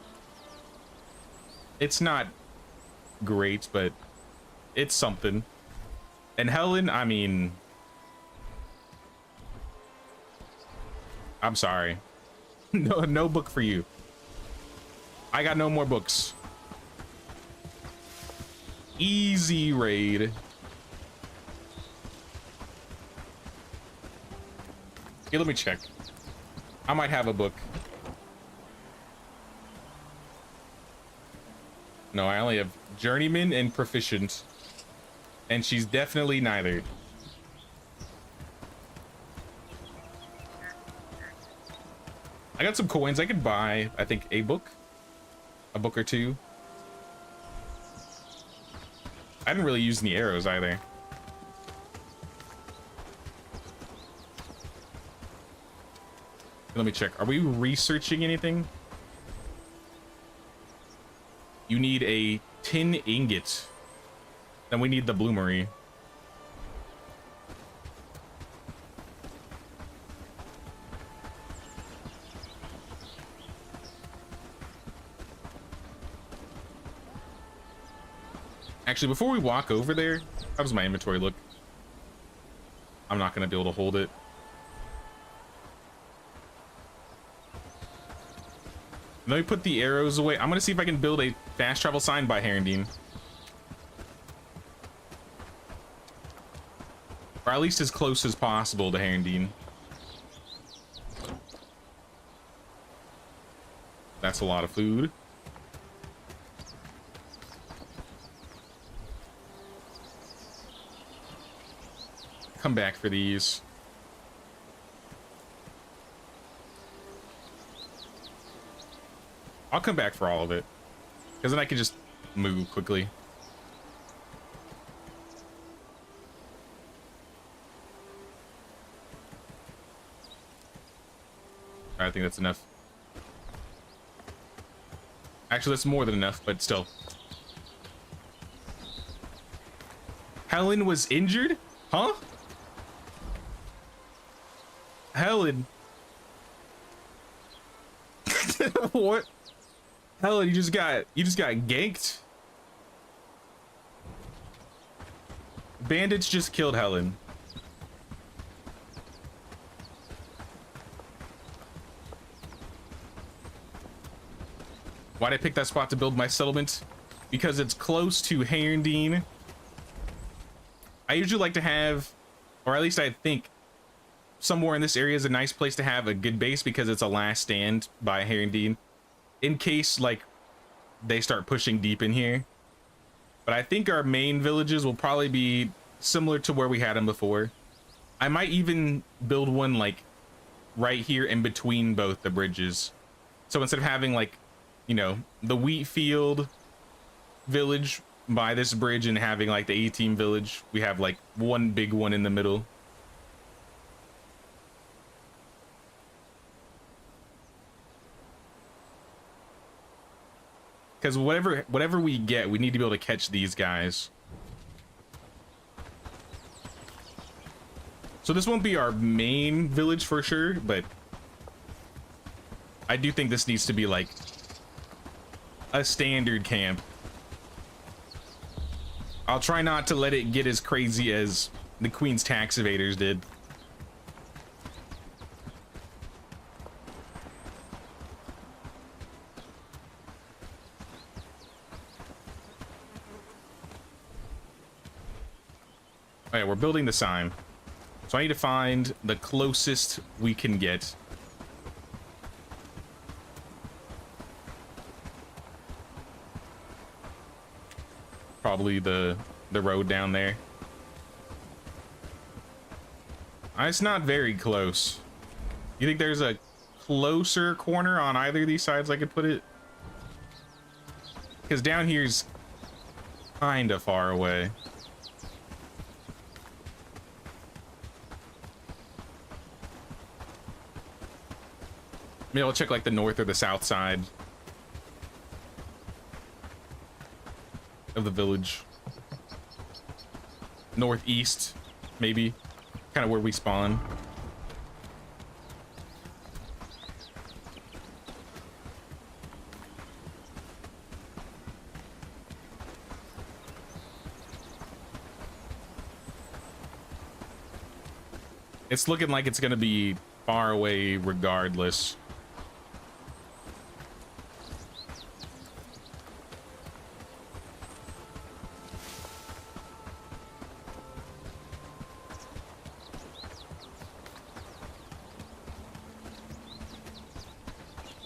It's not great, but it's something. And Helen, I mean, I'm sorry. No book for you. I got no more books. Easy raid. Here, let me check. I might have a book. No, I only have journeyman and proficient. And she's definitely neither. I got some coins. I could buy, I think, a book or 2. I didn't really use any arrows either. Let me check. Are we researching anything? You need a tin ingot. Then we need the bloomery. Actually, before we walk over there, how does my inventory look? I'm not going to be able to hold it. Let me put the arrows away. I'm going to see if I can build a fast travel sign by Herondine. Or at least as close as possible to Herondine. That's a lot of food. Come back for these. I'll come back for all of it, because then I can just move quickly. All right, I think that's enough. Actually, that's more than enough, but still. Helen was injured? Huh? Helen. What? Helen, you just got ganked. Bandits just killed Helen. Why'd I pick that spot to build my settlement? Because it's close to Herondine. I usually like to have, or at least I think, somewhere in this area is a nice place to have a good base because it's a last stand by Herondine. In case, like, they start pushing deep in here. But I think our main villages will probably be similar to where we had them before. I might even build one, like, right here in between both the bridges. So instead of having, like, you know, the wheat field village by this bridge and having like the A-team village, we have like one big one in the middle. Because whatever we get, we need to be able to catch these guys. So this won't be our main village for sure, but I do think this needs to be like a standard camp. I'll try not to let it get as crazy as the Queen's tax evaders did. All right, we're building the sign. So I need to find the closest we can get. Probably the road down there. It's not very close. You think there's a closer corner on either of these sides I could put it? Because down here's kind of far away. Maybe I'll check like the north or the south side of the village. Northeast, maybe. Kind of where we spawn. It's looking like it's gonna be far away regardless.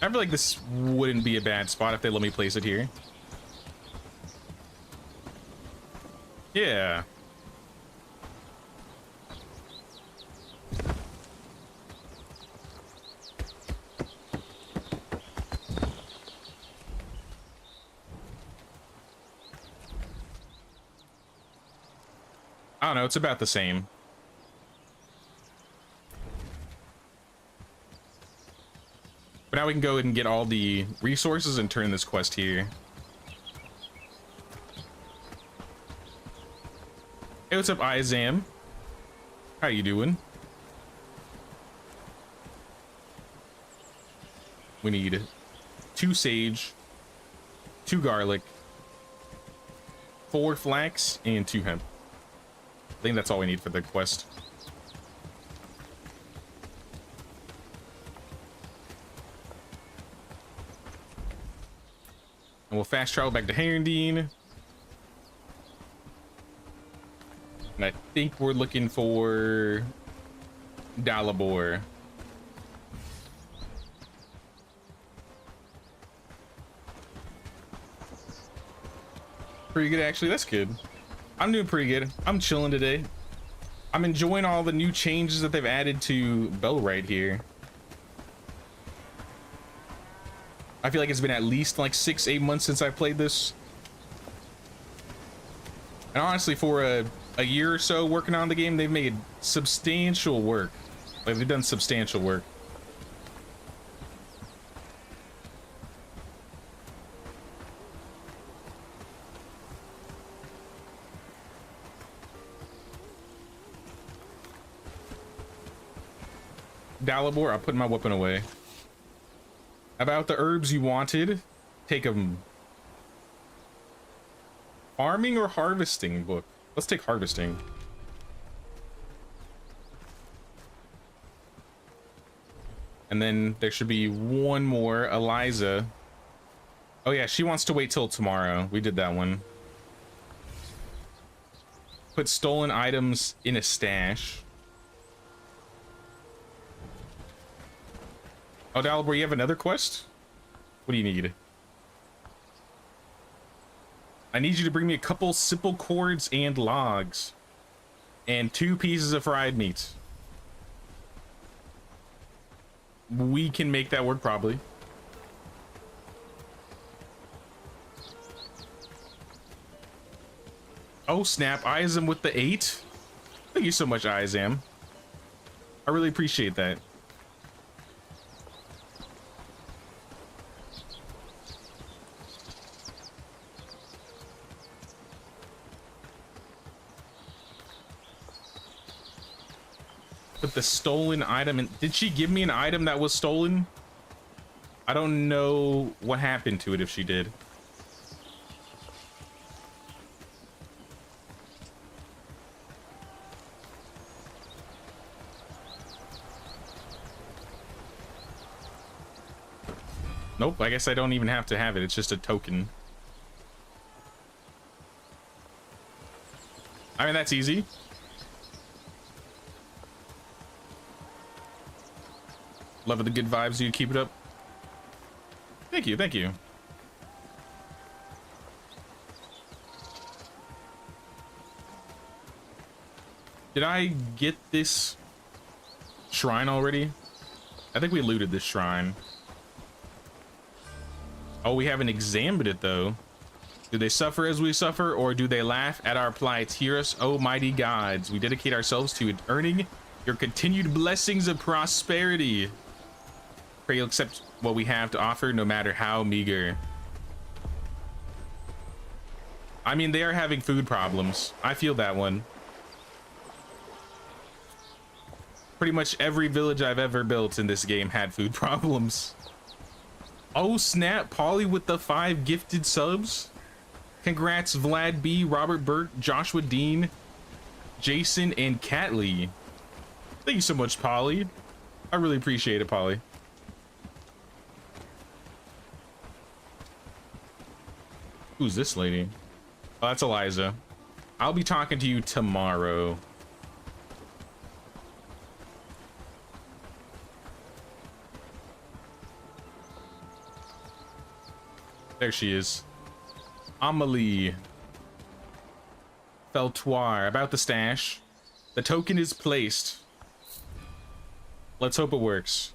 I feel like this wouldn't be a bad spot if they let me place it here. Yeah. I don't know, it's about the same. But now we can go ahead and get all the resources and turn this quest here. Hey, what's up, Izam? How you doing? We need 2 sage, 2 garlic, 4 flax, and 2 hemp. I think that's all we need for the quest. And we'll fast travel back to Herondine. And I think we're looking for Dalibor. Pretty good, actually. That's good. I'm doing pretty good. I'm chilling today. I'm enjoying all the new changes that they've added to Bellwright here. I feel like it's been at least like 6-8 months since I played this. And honestly, for a year or so working on the game, they've made substantial work. Like, they've done substantial work. Dalibor, I'll put my weapon away. About the herbs you wanted. take a farming or harvesting book. Let's take harvesting. And then there should be one more, Eliza. Oh yeah, she wants to wait till tomorrow. We did that one. Put stolen items in a stash. Oh, Dalibor, you have another quest? What do you need? I need you to bring me a couple simple cords and logs. And 2 pieces of fried meat. We can make that work, probably. Oh, snap. Izam with the 8. Thank you so much, Izam. I really appreciate that. Put the stolen item in. Did she give me an item that was stolen? I don't know what happened to it if she did. Nope, I guess I don't even have to have it. It's just a token. I mean, that's easy. Love the good vibes. You keep it up. Thank you. Thank you. Did I get this shrine already? I think we looted this shrine. Oh, we haven't examined it though. Do they suffer as we suffer, or do they laugh at our plights? Hear us, oh mighty gods. We dedicate ourselves to earning your continued blessings of prosperity. Pray you'll accept what we have to offer, no matter how meager. I mean, they are having food problems. I feel that one. Pretty much every village I've ever built in this game had food problems. Oh snap, Polly with the 5 gifted subs. Congrats, Vlad B, Robert Burke, Joshua Dean, Jason, and Catley. Thank you so much, Polly. I really appreciate it, Polly. Who's this lady? Oh, that's Eliza. I'll be talking to you tomorrow. There she is. Amelie. Feltoire. About the stash. The token is placed. Let's hope it works.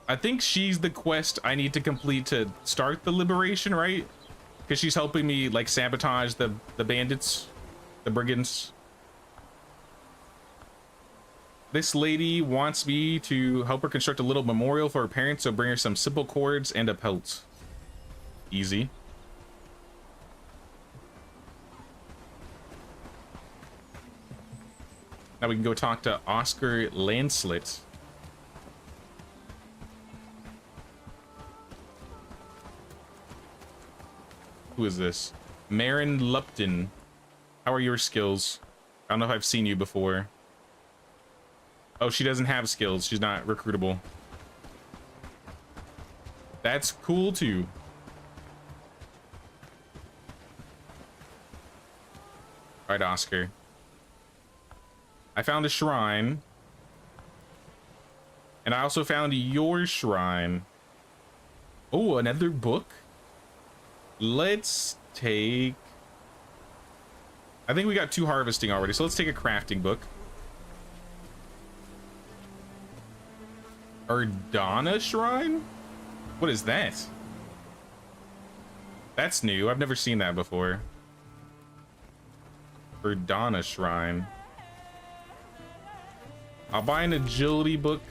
I think she's the quest I need to complete to start the liberation, right? Because she's helping me like sabotage the bandits, the brigands. This lady wants me to help her construct a little memorial for her parents, so bring her some simple cords and a pelt. Easy. Now we can go talk to Oscar Lancelet. Who is this? Marin Lupton. How are your skills? I don't know if I've seen you before. Oh, she doesn't have skills. She's not recruitable. That's cool too. All right, Oscar. I found a shrine. And I also found your shrine. Oh, another book? Let's take... I think we got 2 harvesting already, so let's take a crafting book. Erdana Shrine? What is that? That's new. I've never seen that before. Erdana Shrine. I'll buy an agility book.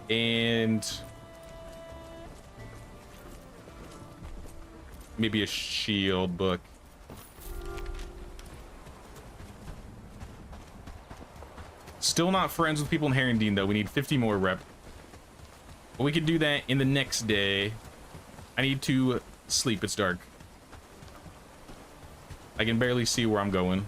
And maybe a shield book. Still not friends with people in Herondine, though. We need 50 more rep. But we can do that in the next day. I need to sleep. It's dark. I can barely see where I'm going.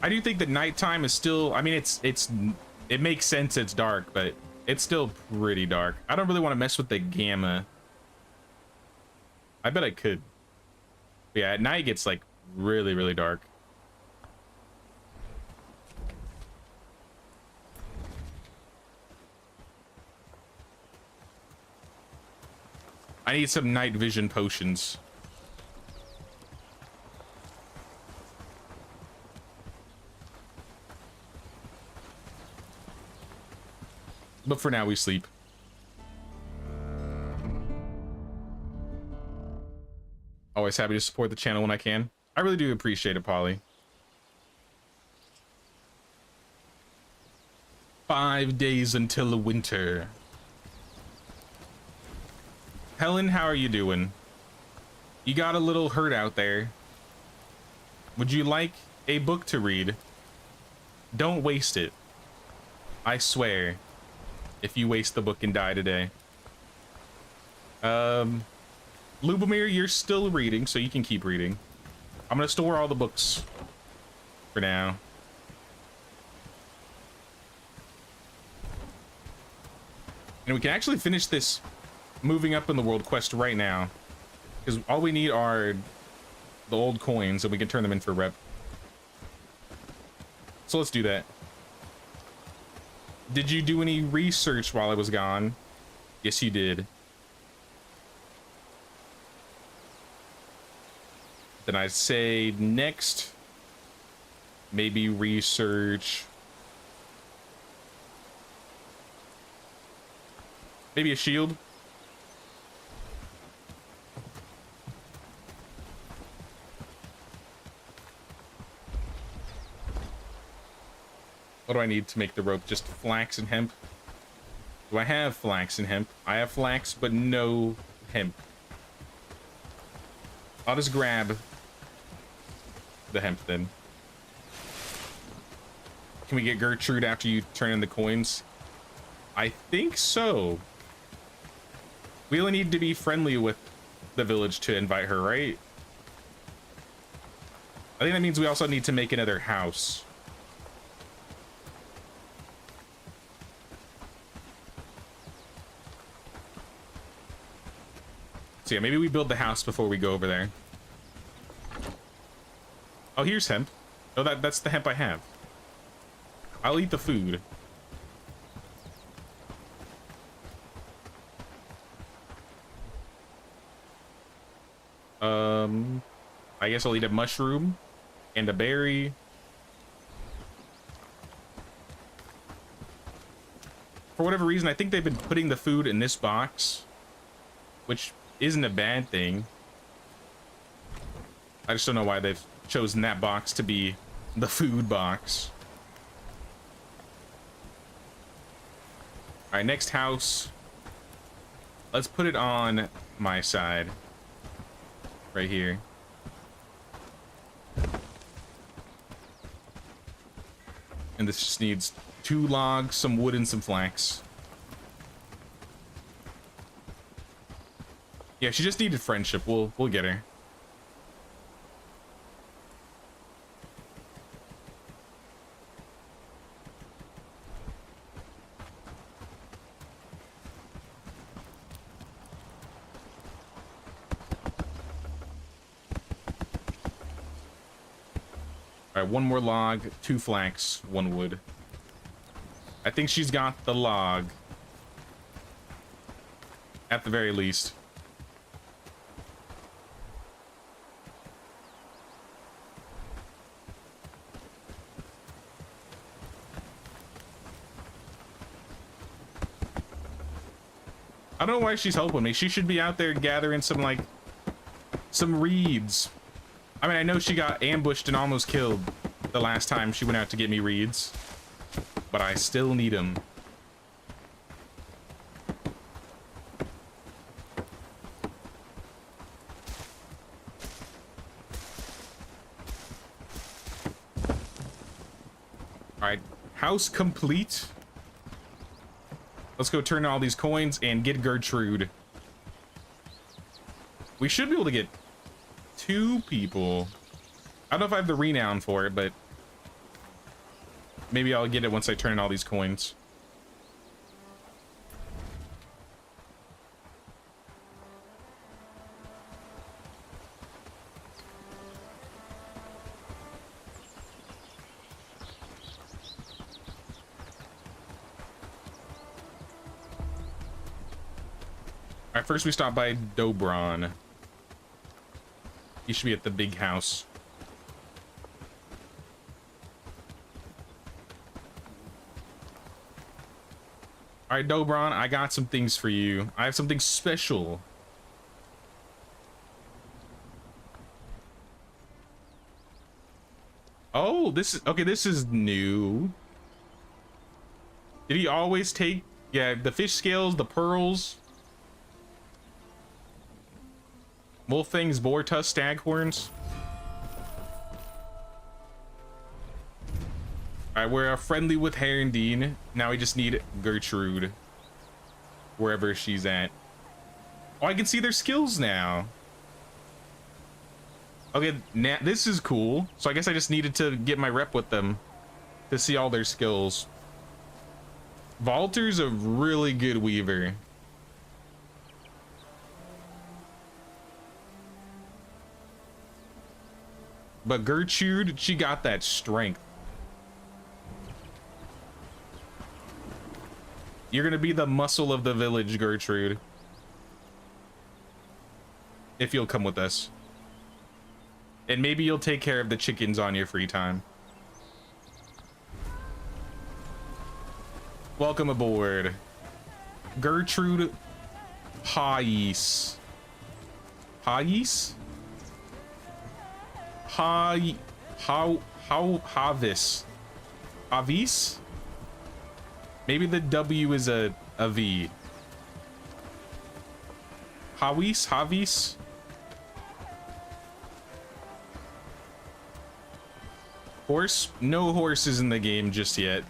I do think that nighttime is still, I mean, it makes sense it's dark, but it's still pretty dark. I don't really want to mess with the gamma. I bet I could. But yeah, at night it gets like really, really dark. I need some night vision potions. But for now, we sleep. Always happy to support the channel when I can. I really do appreciate it, Polly. 5 days until the winter. Helen, how are you doing? You got a little hurt out there. Would you like a book to read? Don't waste it. I swear. If you waste the book and die today. Lubomir, you're still reading, so you can keep reading. I'm gonna store all the books for now. And we can actually finish this moving up in the world quest right now. Because all we need are the old coins, and we can turn them in for rep. So let's do that. Did you do any research while I was gone? Yes, you did. Then I'd say next, maybe research. Maybe a shield. What do I need to make the rope? Just flax and hemp? Do I have flax and hemp? I have flax, but no hemp. I'll just grab the hemp then. Can we get Gertrude after you turn in the coins? I think so. We only need to be friendly with the village to invite her, right? I think that means we also need to make another house. So yeah, maybe we build the house before we go over there. Oh, here's hemp. Oh, that's the hemp I have. I'll eat the food. I guess I'll eat a mushroom and a berry. For whatever reason, I think they've been putting the food in this box, which isn't a bad thing. I just don't know why they've chosen that box to be the food box. All right, next house. Let's put it on my side. Right here. And this just needs 2 logs, some wood, and some flax. Yeah, she just needed friendship. We'll get her. All right, 1 more log, 2 flax, 1 wood. I think she's got the log. At the very least. I don't know why she's helping me. She should be out there gathering some reeds. I mean, I know she got ambushed and almost killed, the last time she went out to get me reeds, but I still need them. All right, house complete. Let's go turn all these coins and get Gertrude. We should be able to get 2 people. I don't know if I have the renown for it, but maybe I'll get it once I turn in all these coins. All right, first we stop by Dobron. He should be at the big house. All right, Dobron, I got some things for you. I have something special. Oh, this is okay. This is new. Did he always take, yeah, the fish scales, the pearls? Wolf fangs, boar tusks, staghorns. Alright, we're friendly with Herendine. Now we just need Gertrude. Wherever she's at. Oh, I can see their skills now. Okay, now this is cool. So I guess I just needed to get my rep with them to see all their skills. Valter's a really good weaver. But Gertrude, she got that strength. You're gonna be the muscle of the village, Gertrude. If you'll come with us. And maybe you'll take care of the chickens on your free time. Welcome aboard. Gertrude Hayes. Hayes? Havis. Havis? Maybe the W is a V. Havis? Horse? No horses in the game just yet.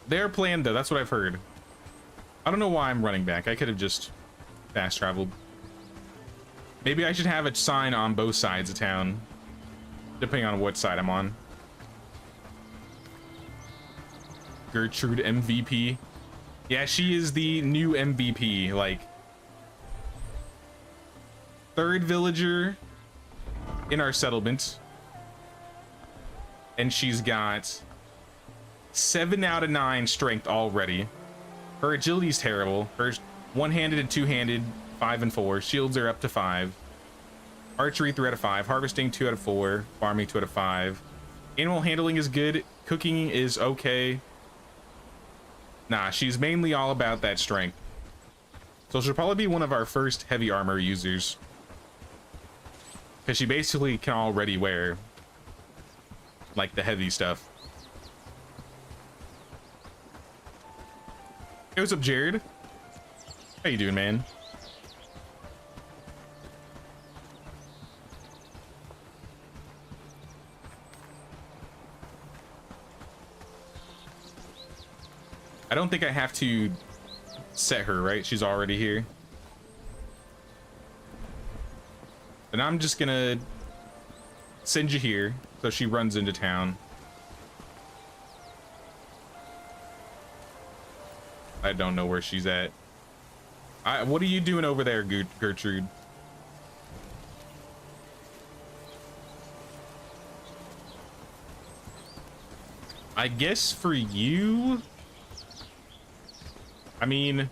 They're planned though, that's what I've heard. I don't know why I'm running back. I could have just fast traveled. Maybe I should have a sign on both sides of town, depending on what side I'm on. Gertrude MVP. Yeah, she is the new MVP, like 3rd villager in our settlement. And she's got 7 out of 9 strength already. Her agility's terrible. Her one-handed and two-handed, 5 and 4. Shields are up to 5. Archery 3 out of 5. Harvesting 2 out of 4. Farming 2 out of 5. Animal handling is good. Cooking is okay. Nah, she's mainly all about that strength. So she'll probably be one of our first heavy armor users. Because she basically can already wear like the heavy stuff. Hey, what's up, Jared? How you doing, man? I don't think I have to set her, right? She's already here. And I'm just gonna send you here so she runs into town. I don't know where she's at. What are you doing over there, Gertrude? I guess for you, I mean,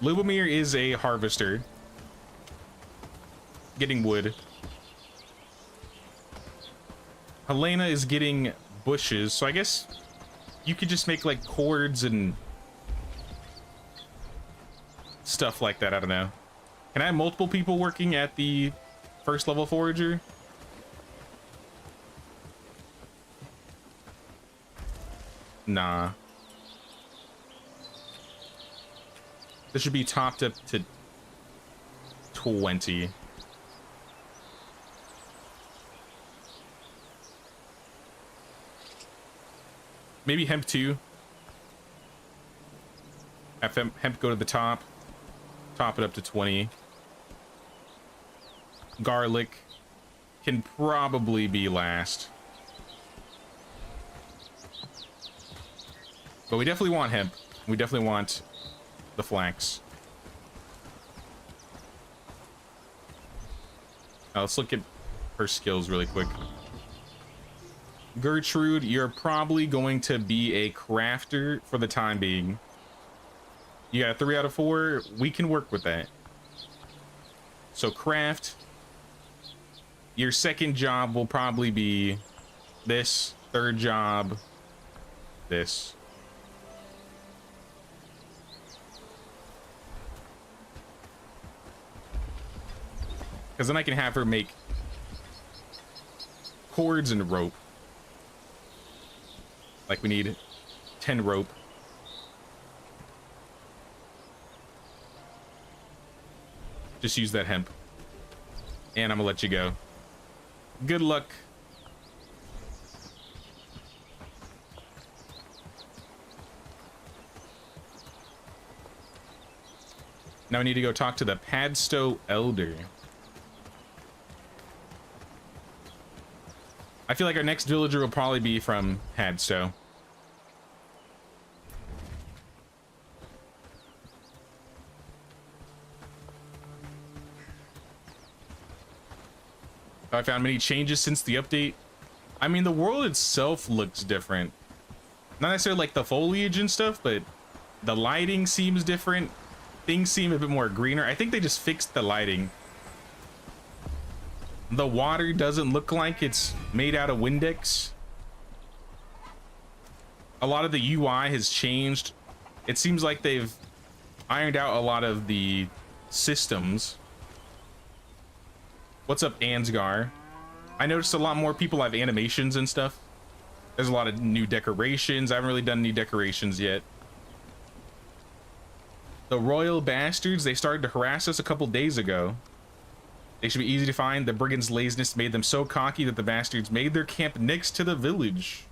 Lubomir is a harvester, getting wood. Helena is getting bushes, so I guess you could just make like cords and stuff like that. I don't know. Can I have multiple people working at the first level forager? Nah. This should be topped up to 20. Maybe hemp 2. Have hemp go to the top. Top it up to 20. Garlic can probably be last. But we definitely want hemp. We definitely want the flax. Now let's look at her skills really quick. Gertrude, you're probably going to be a crafter for the time being. You got a 3 out of 4. We can work with that. So craft. Your second job will probably be this. Third job, this. Because then I can have her make cords and rope. Like we need 10 rope. Just use that hemp. And I'm gonna let you go. Good luck. Now I need to go talk to the Padstow Elder. I feel like our next villager will probably be from Padstow. Have I found many changes since the update? I mean, the world itself looks different. Not necessarily like the foliage and stuff, but the lighting seems different. Things seem a bit more greener. I think they just fixed the lighting. The water doesn't look like it's made out of Windex. A lot of the UI has changed. It seems like they've ironed out a lot of the systems. What's up, Ansgar? I noticed a lot more people have animations and stuff. There's a lot of new decorations. I haven't really done any decorations yet. The Royal Bastards, they started to harass us a couple days ago. They should be easy to find. The brigands' laziness made them so cocky that the bastards made their camp next to the village.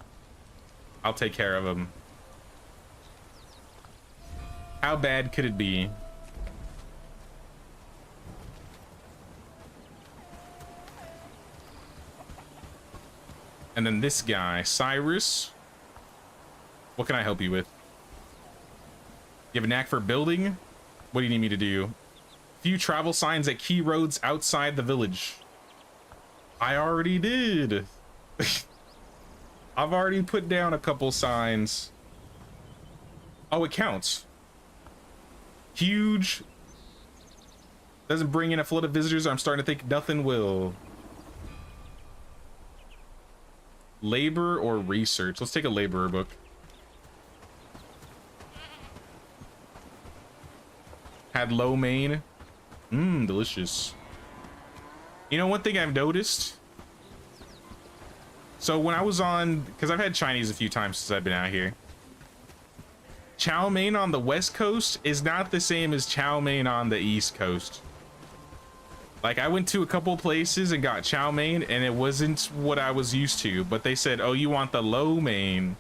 I'll take care of them. How bad could it be? And then this guy, Cyrus. What can I help you with? You have a knack for building? What do you need me to do? Few travel signs at key roads outside the village. I already did. I've already put down a couple signs. Oh, it counts. Huge. Doesn't bring in a flood of visitors. I'm starting to think nothing will. Labor or research? Let's take a laborer book. Had low main. Delicious. You know, one thing I've noticed. So when I was on, because I've had Chinese a few times since I've been out here. Chow mein on the West Coast is not the same as chow mein on the East Coast. Like, I went to a couple places and got chow mein, and it wasn't what I was used to. But they said, oh, you want the lo mein?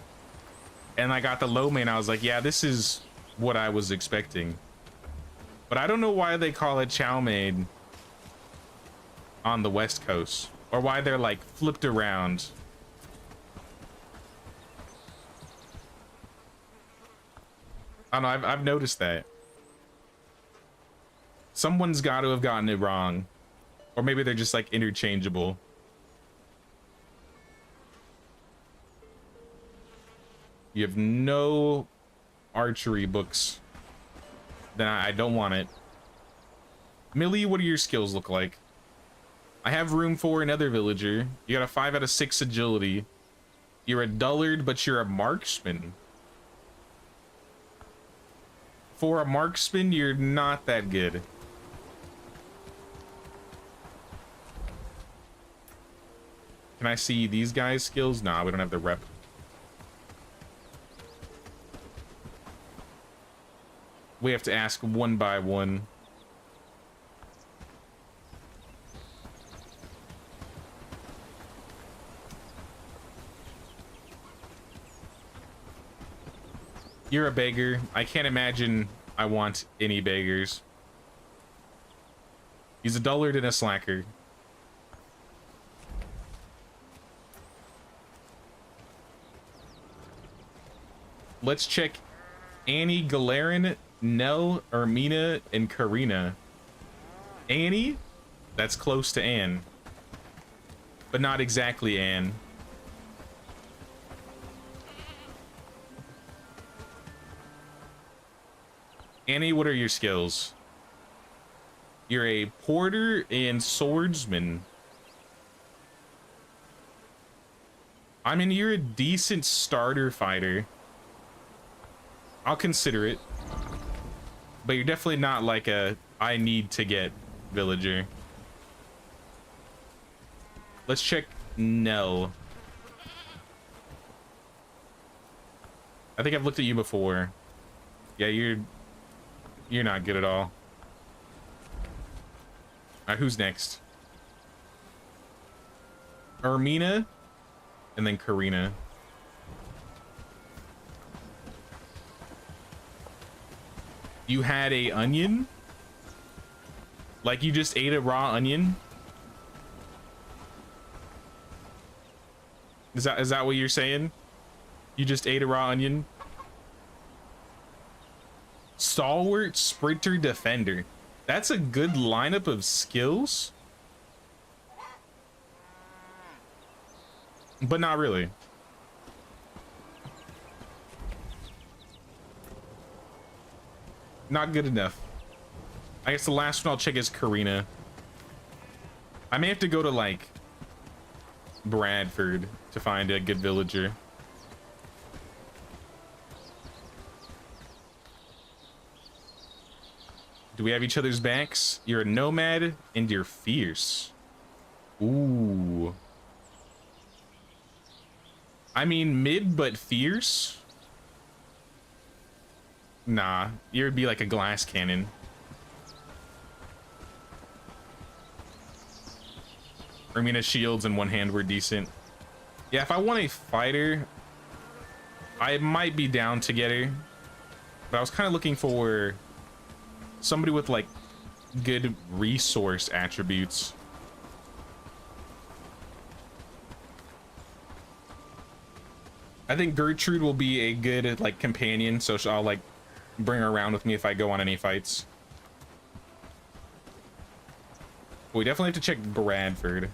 And I got the lo mein. I was like, yeah, this is what I was expecting. But I don't know why they call it chow mein on the West Coast. Or why they're, like, flipped around. I don't know, I've noticed that. Someone's got to have gotten it wrong. Or maybe they're just like interchangeable. You have no archery books. Then I don't want it. Millie, what do your skills look like? I have room for another villager. You got a 5 out of 6 agility. You're a dullard, but you're a marksman. For a marksman, you're not that good. Can I see these guys' skills? Nah, we don't have the rep. We have to ask one by one. You're a beggar. I can't imagine I want any beggars. He's a dullard and a slacker. Let's check Annie, Galerin, Nell, Ermina, and Karina. Annie? That's close to Anne. But not exactly Anne. Annie, what are your skills? You're a porter and swordsman. I mean, you're a decent starter fighter. I'll consider it. But you're definitely not like a I need to get villager. Let's check Nell. I think I've looked at you before. Yeah, you're not good at all. All right, who's next? Ermina, and then Karina. You had a onion? Like you just ate a raw onion? Is that what you're saying? You just ate a raw onion? Stalwart, sprinter, defender. That's a good lineup of skills. But not really. Not good enough. I guess the last one I'll check is Karina. I may have to go to like Bradford to find a good villager. Do we have each other's backs? You're a nomad and you're fierce. Ooh. I mean, mid but fierce? Nah, you'd be like a glass cannon. I mean, shields in one hand were decent. Yeah, if I want a fighter, I might be down to get her. But I was kind of looking for somebody with like good resource attributes. I think Gertrude will be a good like companion, so I'll like bring her around with me if I go on any fights. We definitely have to check Bradford.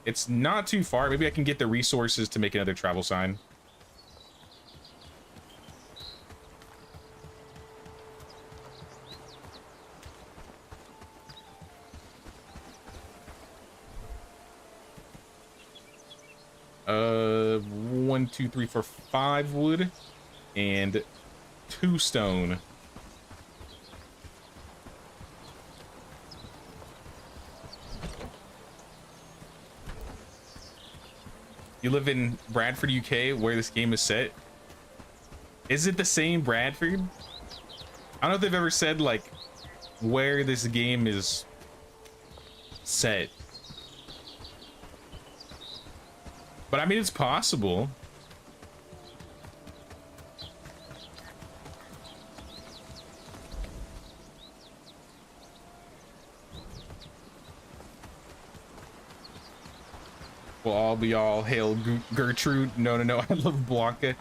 It's not too far. Maybe I can get the resources to make another travel sign. One, two, three, four, 5 wood and 2 stone. You live in Bradford, UK, where this game is set. Is it the same Bradford? I don't know if they've ever said like where this game is set. But I mean, it's possible. We'll all be all hail Gertrude. No, I love Blanca.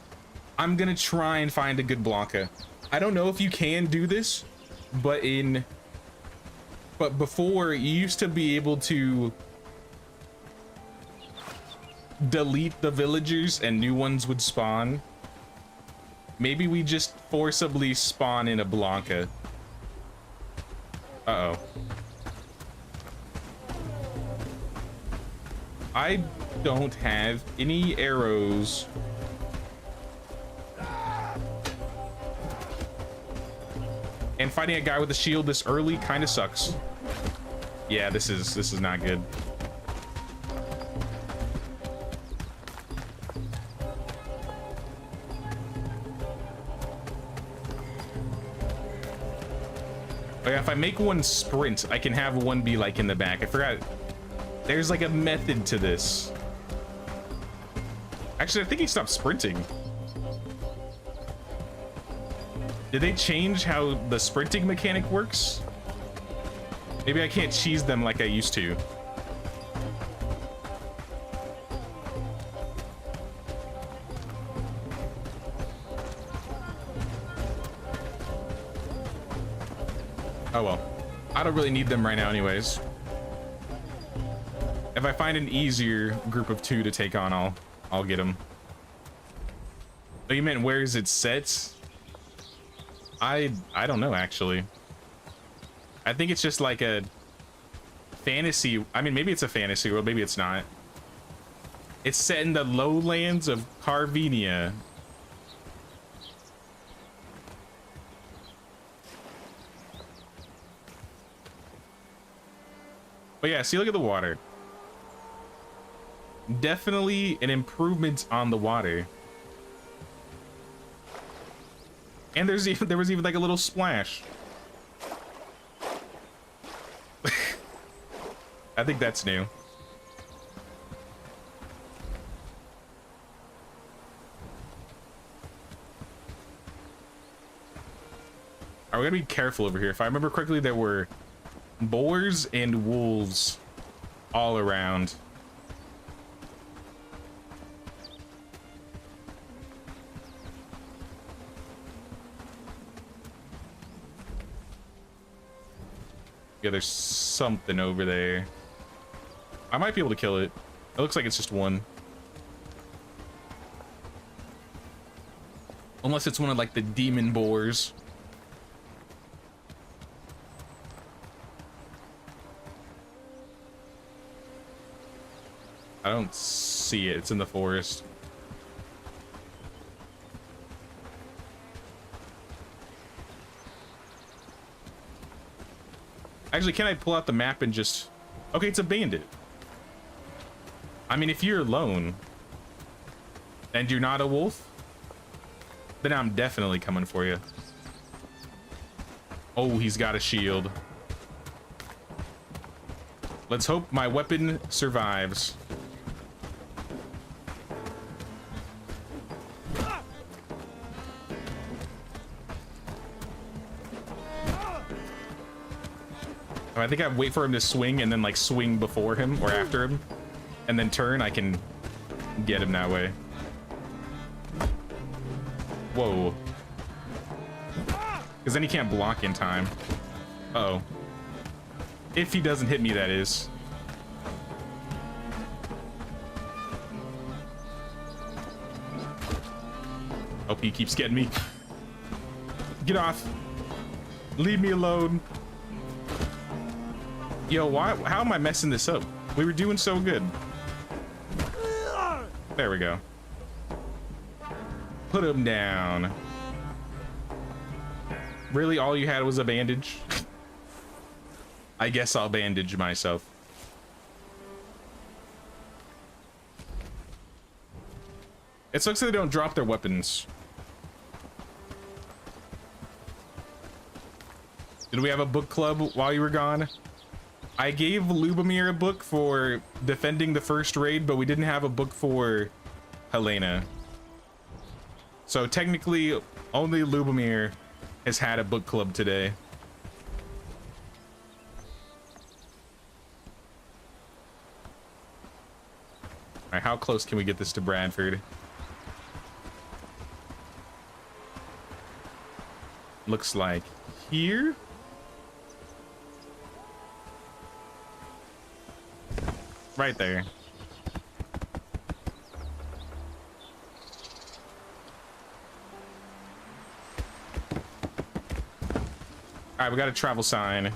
I'm gonna try and find a good Blanca. I don't know if you can do this, but before you used to be able to delete the villagers and new ones would spawn. Maybe we just forcibly spawn in a Blanca. Uh-oh. I don't have any arrows. And fighting a guy with a shield this early kind of sucks. Yeah, this is not good. Oh yeah, if I make one sprint, I can have one be like in the back. I forgot. There's like a method to this. Actually, I think he stopped sprinting. Did they change how the sprinting mechanic works? Maybe I can't cheese them like I used to. Oh well. I don't really need them right now anyways. If I find an easier group of 2 to take on, I'll get them. Oh, you meant where is it set? I don't know actually. I think it's just like a fantasy. I mean, maybe it's a fantasy world, maybe it's not. It's set in the lowlands of Carvenia. But yeah, see, look at the water. Definitely an improvement on the water. And there was even like a little splash. I think that's new. Are we gonna be careful over here? If I remember correctly, there were boars and wolves all around. Yeah, there's something over there. I might be able to kill it. It looks like it's just one. Unless it's one of like the demon boars. I don't see it. It's in the forest. Actually, can I pull out the map and just... Okay, it's a bandit. I mean, if you're alone and you're not a wolf, then I'm definitely coming for you. Oh, he's got a shield. Let's hope my weapon survives. I think I wait for him to swing and then like swing before him or after him and then turn. I can get him that way. Whoa. Because then he can't block in time. Uh-oh. If he doesn't hit me, that is. Hope he keeps getting me. Get off. Leave me alone. Yo, why? How am I messing this up? We were doing so good. There we go. Put him down. Really, all you had was a bandage? I guess I'll bandage myself. It sucks that they don't drop their weapons. Did we have a book club while you were gone? I gave Lubomir a book for defending the first raid, but we didn't have a book for Helena. So technically, only Lubomir has had a book club today. All right, how close can we get this to Bradford? Looks like here. Right there. All right, we got a travel sign.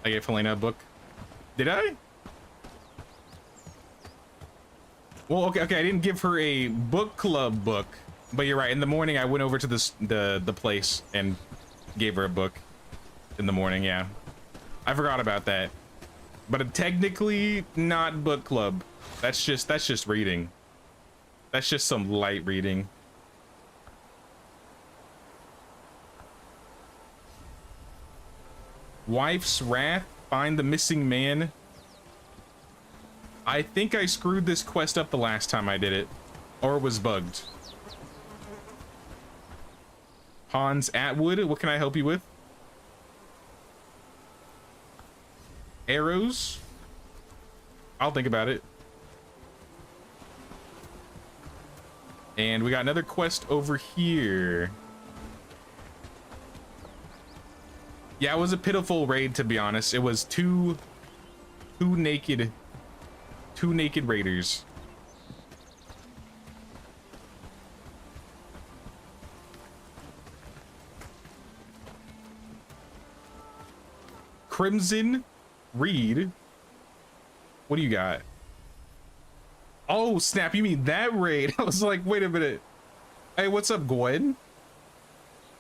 I gave Helena a book. Did I? Well, okay, I didn't give her a book club book, but you're right. In the morning, I went over to the place and gave her a book. In the morning, yeah. I forgot about that. But technically, not book club. That's just reading. That's just some light reading. Wife's Wrath, find the missing man. I think I screwed this quest up the last time I did it, or it was bugged. Hans Atwood, what can I help you with? Arrows? I'll think about it. And we got another quest over here. Yeah, it was a pitiful raid, to be honest. It was two naked raiders. Crimson Reed. What do you got? Oh snap, you mean that raid? I was like, wait a minute. Hey, what's up, Gwen?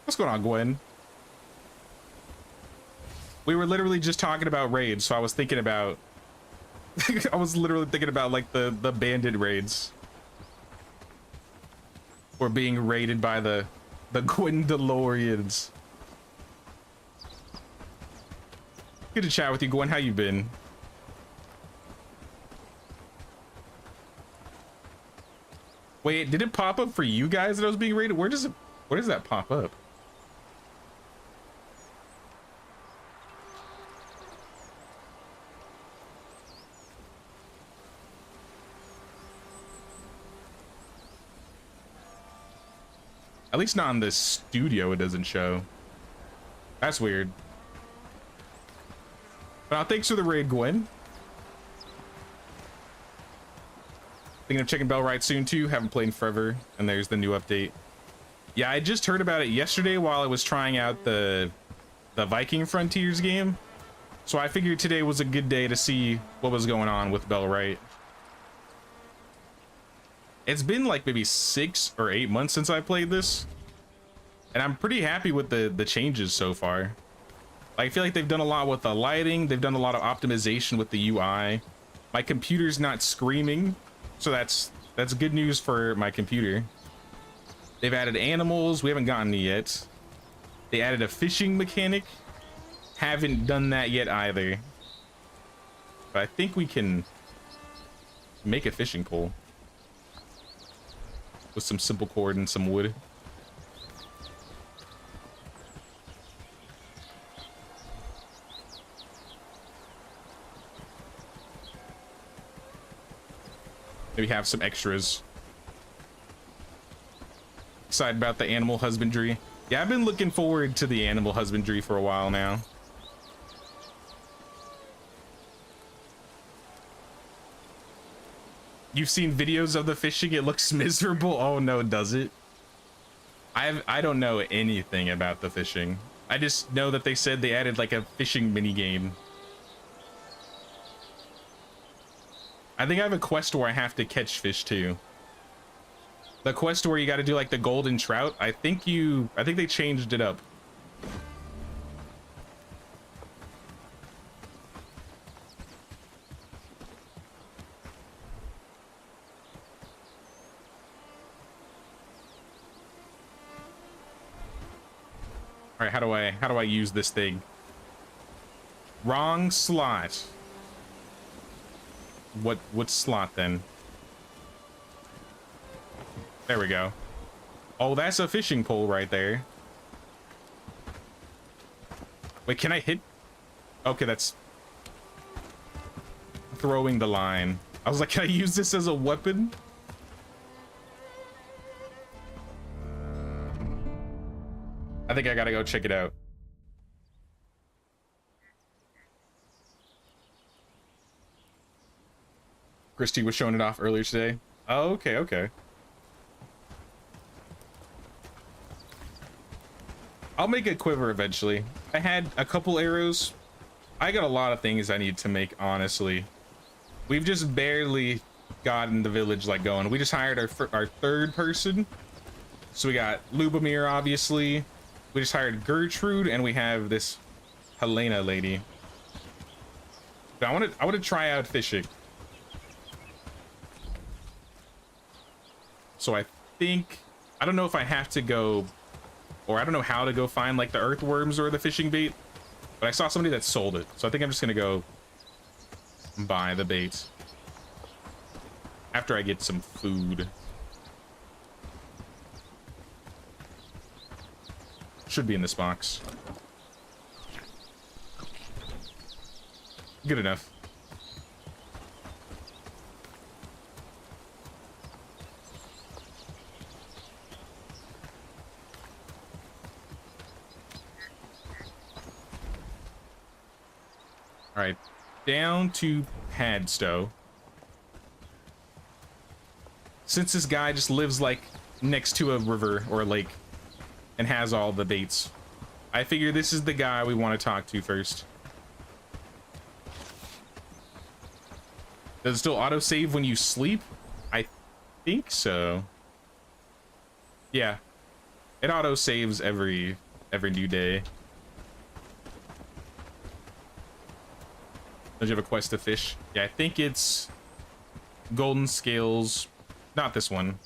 What's going on, Gwen? We were literally just talking about raids, so I was thinking about I was literally thinking about like the bandit raids. Or being raided by the Gwendolorians. Good to chat with you, Gwen. How you been? Wait, did it pop up for you guys that I was being raided? Where does that pop up? At least not in this studio, it doesn't show. That's weird. But thanks for the raid, Gwen. Thinking of checking Bellwright soon too. Haven't played in forever. And there's the new update. Yeah, I just heard about it yesterday while I was trying out the Viking Frontiers game. So I figured today was a good day to see what was going on with Bellwright. It's been like maybe 6 or 8 months since I played this. And I'm pretty happy with the changes so far. I feel like they've done a lot with the lighting. They've done a lot of optimization with the UI. My computer's not screaming. So that's good news for my computer. They've added animals. We haven't gotten it yet. They added a fishing mechanic. Haven't done that yet either. But I think we can make a fishing pole. With some simple cord and some wood. Maybe have some extras. Excited about the animal husbandry. Yeah, I've been looking forward to the animal husbandry for a while now. You've seen videos of the fishing, it looks miserable. Oh no, does it? I don't know anything about the fishing. I just know that they said they added like a fishing mini game. I think I have a quest where I have to catch fish too. The quest where you got to do like the golden trout. I think they changed it up. All right, how do I use this thing? Wrong slot. What slot then? There we go. Oh, that's a fishing pole right there. Wait, can I hit? Okay, that's throwing the line. I was like, can I use this as a weapon? I think I gotta go check it out. Christy was showing it off earlier today. Oh, okay. I'll make a quiver eventually. I had a couple arrows I got a lot of things I need to make, honestly. We've just barely gotten the village like going. We just hired our third person. So we got Lubomir, obviously. We just hired Gertrude, and we have this Helena lady. But I want to try out fishing. So I think, I don't know if I have to go, or I don't know how to go find like the earthworms or the fishing bait, but I saw somebody that sold it. So I think I'm just gonna go buy the bait after I get some food. Should be in this box. Good enough. All right, down to Padstow. Since this guy just lives like next to a river or a lake and has all the baits, I figure this is the guy we want to talk to first. Does it still autosave when you sleep? I think so. Yeah, it autosaves every new day. Don't you have a quest to fish? Yeah, I think it's golden scales. Not this one.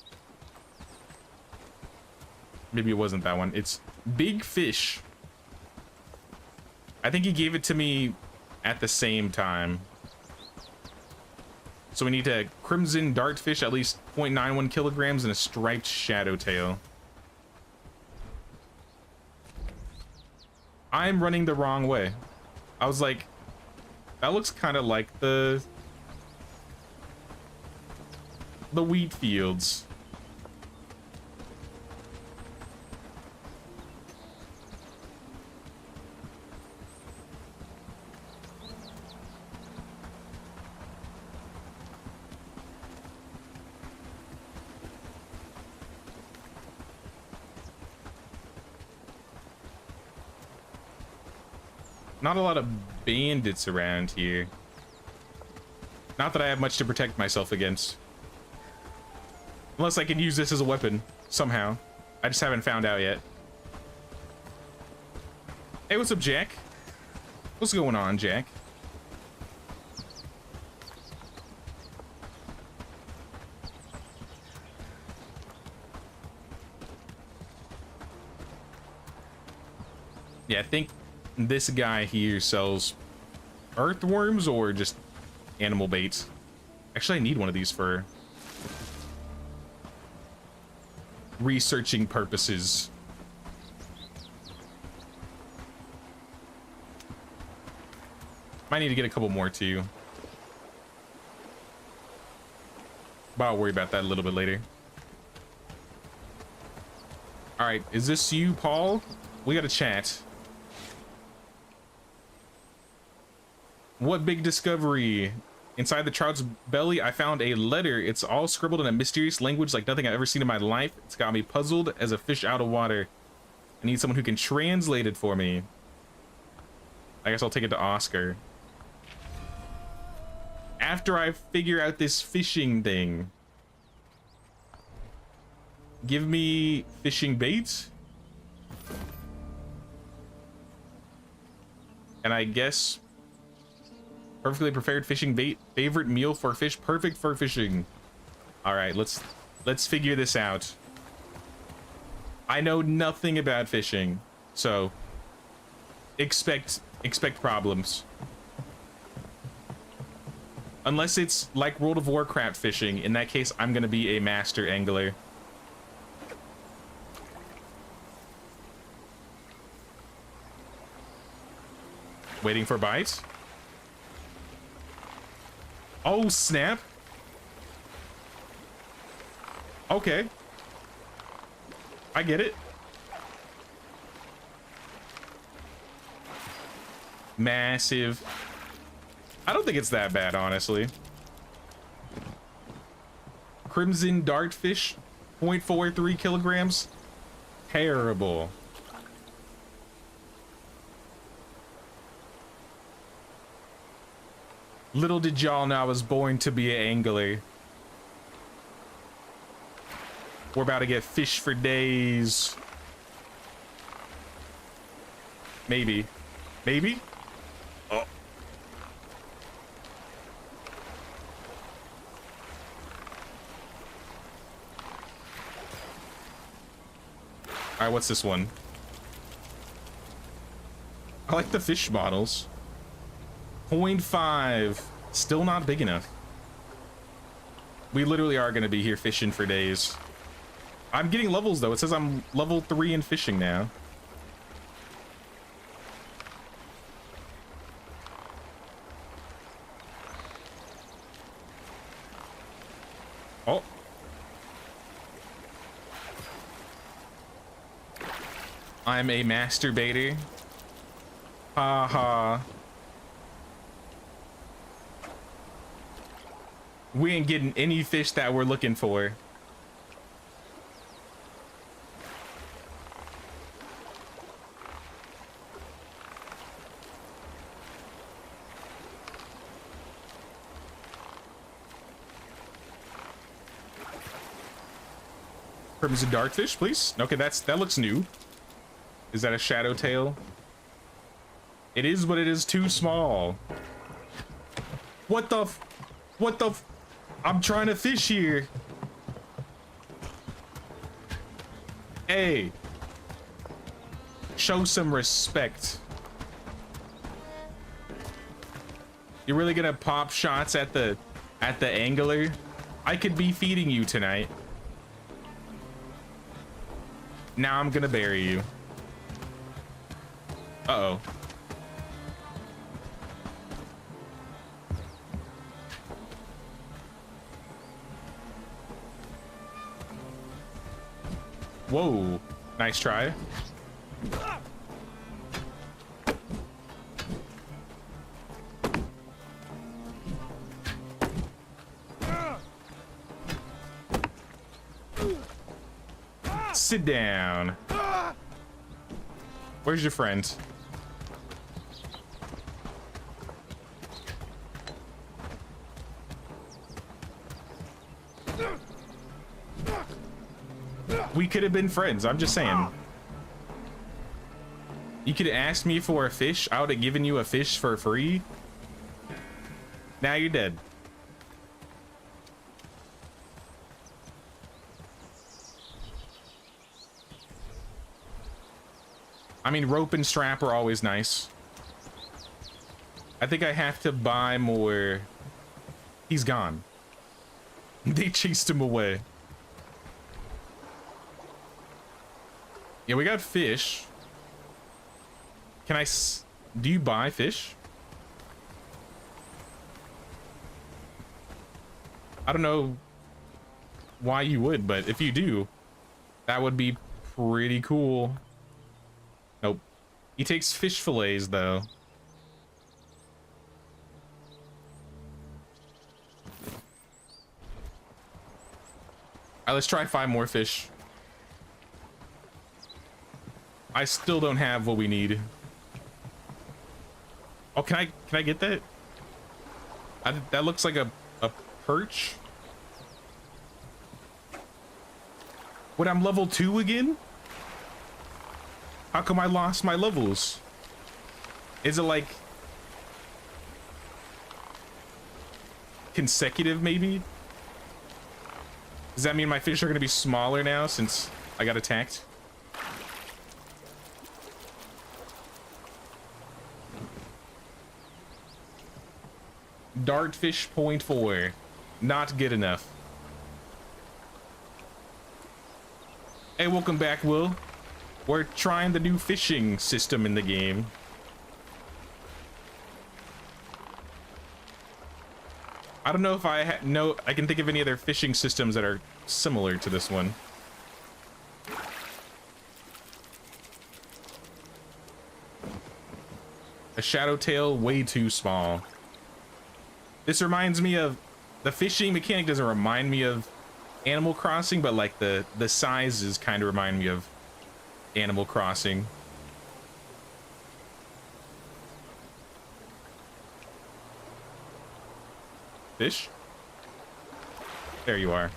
Maybe it wasn't that one. It's big fish. I think he gave it to me at the same time. So we need a crimson dartfish, at least 0.91 kilograms, and a striped shadowtail. I'm running the wrong way. I was like, that looks kind of like the wheat fields. Not a lot of bandits around here. Not that I have much to protect myself against. Unless I can use this as a weapon, somehow. I just haven't found out yet. Hey, what's up, Jack? What's going on, Jack? Yeah, I think this guy here sells earthworms or just animal baits. Actually, I need one of these for researching purposes. Might need to get a couple more too, but I'll worry about that a little bit later. All right, is this you, Paul? We got to chat. What big discovery? Inside the trout's belly, I found a letter. It's all scribbled in a mysterious language like nothing I've ever seen in my life. It's got me puzzled as a fish out of water. I need someone who can translate it for me. I guess I'll take it to Oscar. After I figure out this fishing thing. Give me fishing bait. And I guess perfectly prepared fishing bait, favorite meal for fish, perfect for fishing. All right, let's figure this out. I know nothing about fishing, so expect problems. Unless it's like World of Warcraft fishing. In that case, I'm gonna be a master angler. Waiting for bites. Oh, snap. Okay. I get it. Massive. I don't think it's that bad, honestly. Crimson dartfish, 0.43 kilograms. Terrible. Little did y'all know I was born to be an angler. We're about to get fish for days. Maybe. Maybe? Oh. All right, what's this one? I like the fish models. 0.5. Still not big enough. We literally are going to be here fishing for days. I'm getting levels, though. It says I'm level 3 in fishing now. Oh. I'm a masturbator. Ha ha. We ain't getting any fish that we're looking for. Crimson dartfish, please. Okay, that looks new. Is that a shadow tail? It is, but it is too small. What the I'm trying to fish here. Hey. Show some respect. You're really gonna pop shots at the angler? I could be feeding you tonight. Now I'm gonna bury you. Uh-oh. Whoa, nice try. Sit down. Where's your friend? We could have been friends, I'm just saying. You could have asked me for a fish, I would have given you a fish for free. Now you're dead. I mean, rope and strap are always nice. I think I have to buy more. He's gone. They chased him away. Yeah, we got fish. Can I do you buy fish? I don't know why you would, but if you do, that would be pretty cool. Nope. He takes fish fillets, though. Alright, let's try 5 more fish. I still don't have what we need. Oh, can I get that? That looks like a perch. What, I'm level 2 again? How come I lost my levels? Is it like consecutive, maybe? Does that mean my fish are gonna be smaller now since I got attacked? Dartfish 0.4. Not good enough. Hey, welcome back, Will. We're trying the new fishing system in the game. I don't know if I can think of any other fishing systems that are similar to this one. A shadow tail, way too small. This reminds me of the fishing mechanic. Doesn't remind me of Animal Crossing, but like the sizes kind of remind me of Animal Crossing. fish. There you are.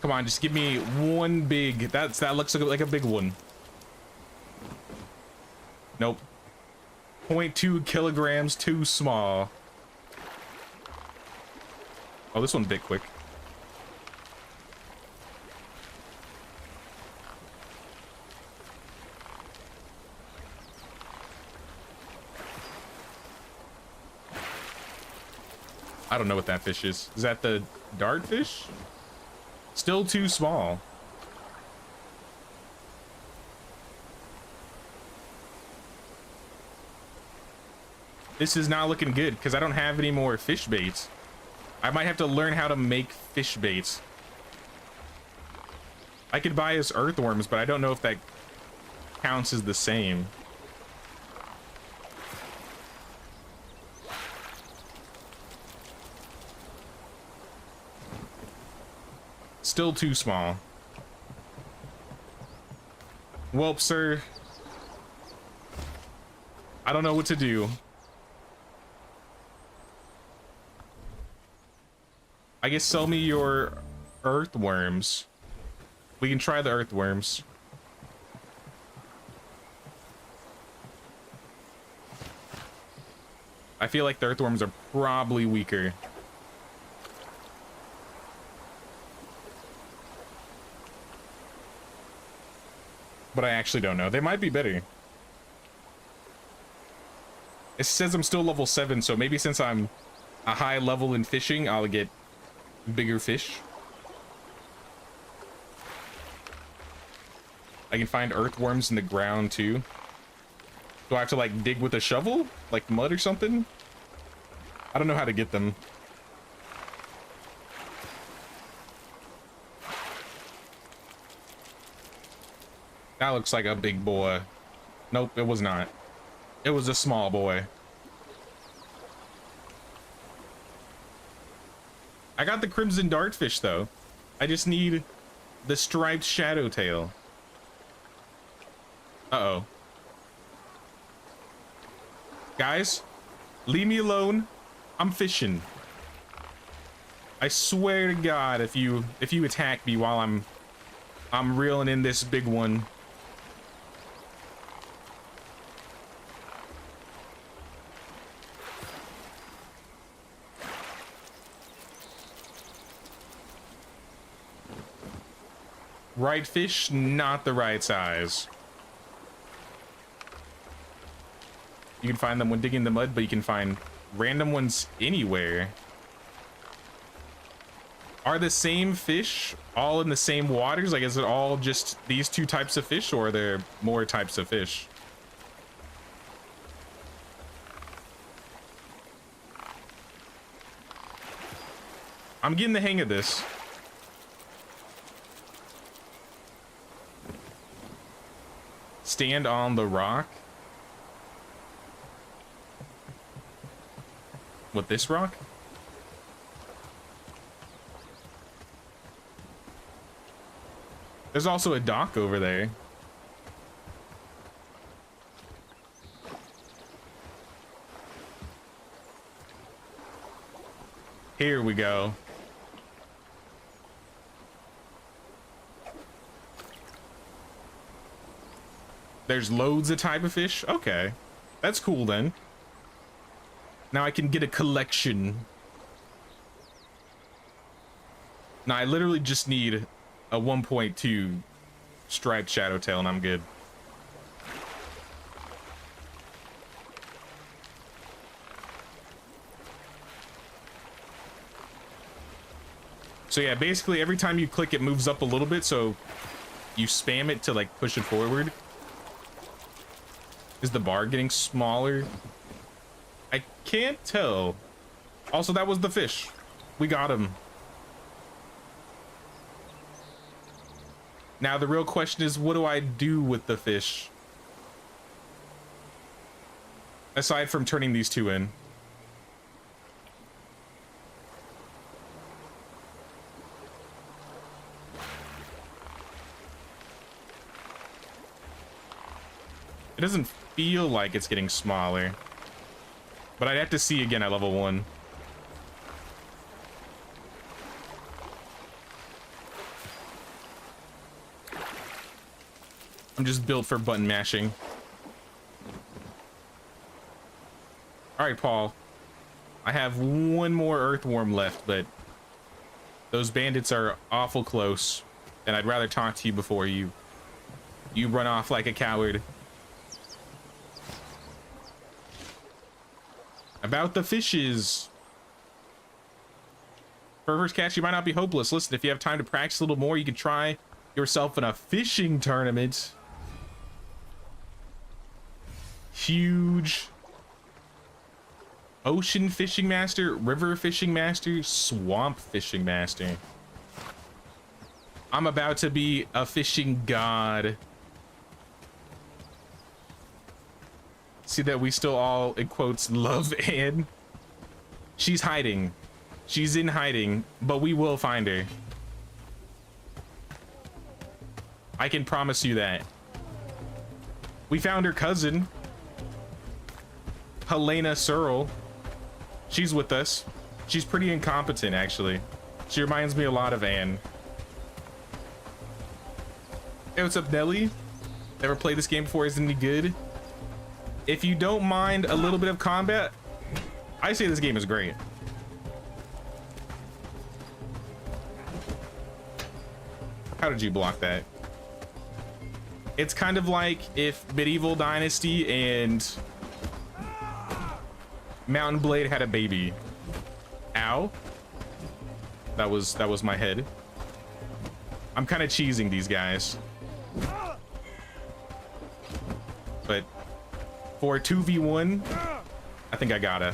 Come on, just give me one big. That looks like a big one. Nope. 0.2 kilograms, too small. Oh, this one's a bit quick. I don't know what that fish is. Is that the dart fish? Still too small. This is not looking good because I don't have any more fish baits. I might have to learn how to make fish baits. I could buy us earthworms, but I don't know if that counts as the same. Still too small. Well, sir, I don't know what to do. I guess sell me your earthworms. We can try the earthworms. I feel like the earthworms are probably weaker. But I actually don't know. They might be better. It says I'm still level 7, so maybe since I'm a high level in fishing, I'll get bigger fish. I can find earthworms in the ground too. Do I have to like dig with a shovel? Like mud or something? I don't know how to get them. That looks like a big boy. Nope, it was not. It was a small boy. I got the crimson dartfish though. I just need the striped shadowtail. Uh-oh. Guys, leave me alone. I'm fishing. I swear to God, if you attack me while I'm reeling in this big one. Right fish, not the right size. You can find them when digging in the mud, but you can find random ones anywhere. Are the same fish all in the same waters? Like, is it all just these two types of fish, or are there more types of fish? I'm getting the hang of this. Stand on the rock. What, this rock? There's also a dock over there. Here we go. There's loads of type of fish. Okay, that's cool then. Now I can get a collection. Now I literally just need a 1.2 striped shadowtail and I'm good. So yeah, basically every time you click it moves up a little bit, so you spam it to like push it forward. Is the bar getting smaller? I can't tell. Also, that was the fish. We got him. Now the real question is, what do I do with the fish? Aside from turning these two in. It doesn't feel like it's getting smaller. But I'd have to see again at level 1. I'm just built for button mashing. All right, Paul. I have one more earthworm left, but those bandits are awful close, and I'd rather talk to you before you run off like a coward. About the fishes. For first catch, you might not be hopeless. Listen, if you have time to practice a little more, you could try yourself in a fishing tournament. Huge. Ocean fishing master, river fishing master, swamp fishing master. I'm about to be a fishing god. See that we still all, in quotes, love Anne. She's hiding. She's in hiding, but we will find her. I can promise you that. We found her cousin, Helena Searle. She's with us. She's pretty incompetent, actually. She reminds me a lot of Anne. Hey, what's up, Nelly? Never played this game before, isn't any good? If you don't mind a little bit of combat, I say this game is great. How did you block that? It's kind of like if Medieval Dynasty and Mountain Blade had a baby. Ow. That was my head. I'm kind of cheesing these guys. But for a 2v1, I think I gotta.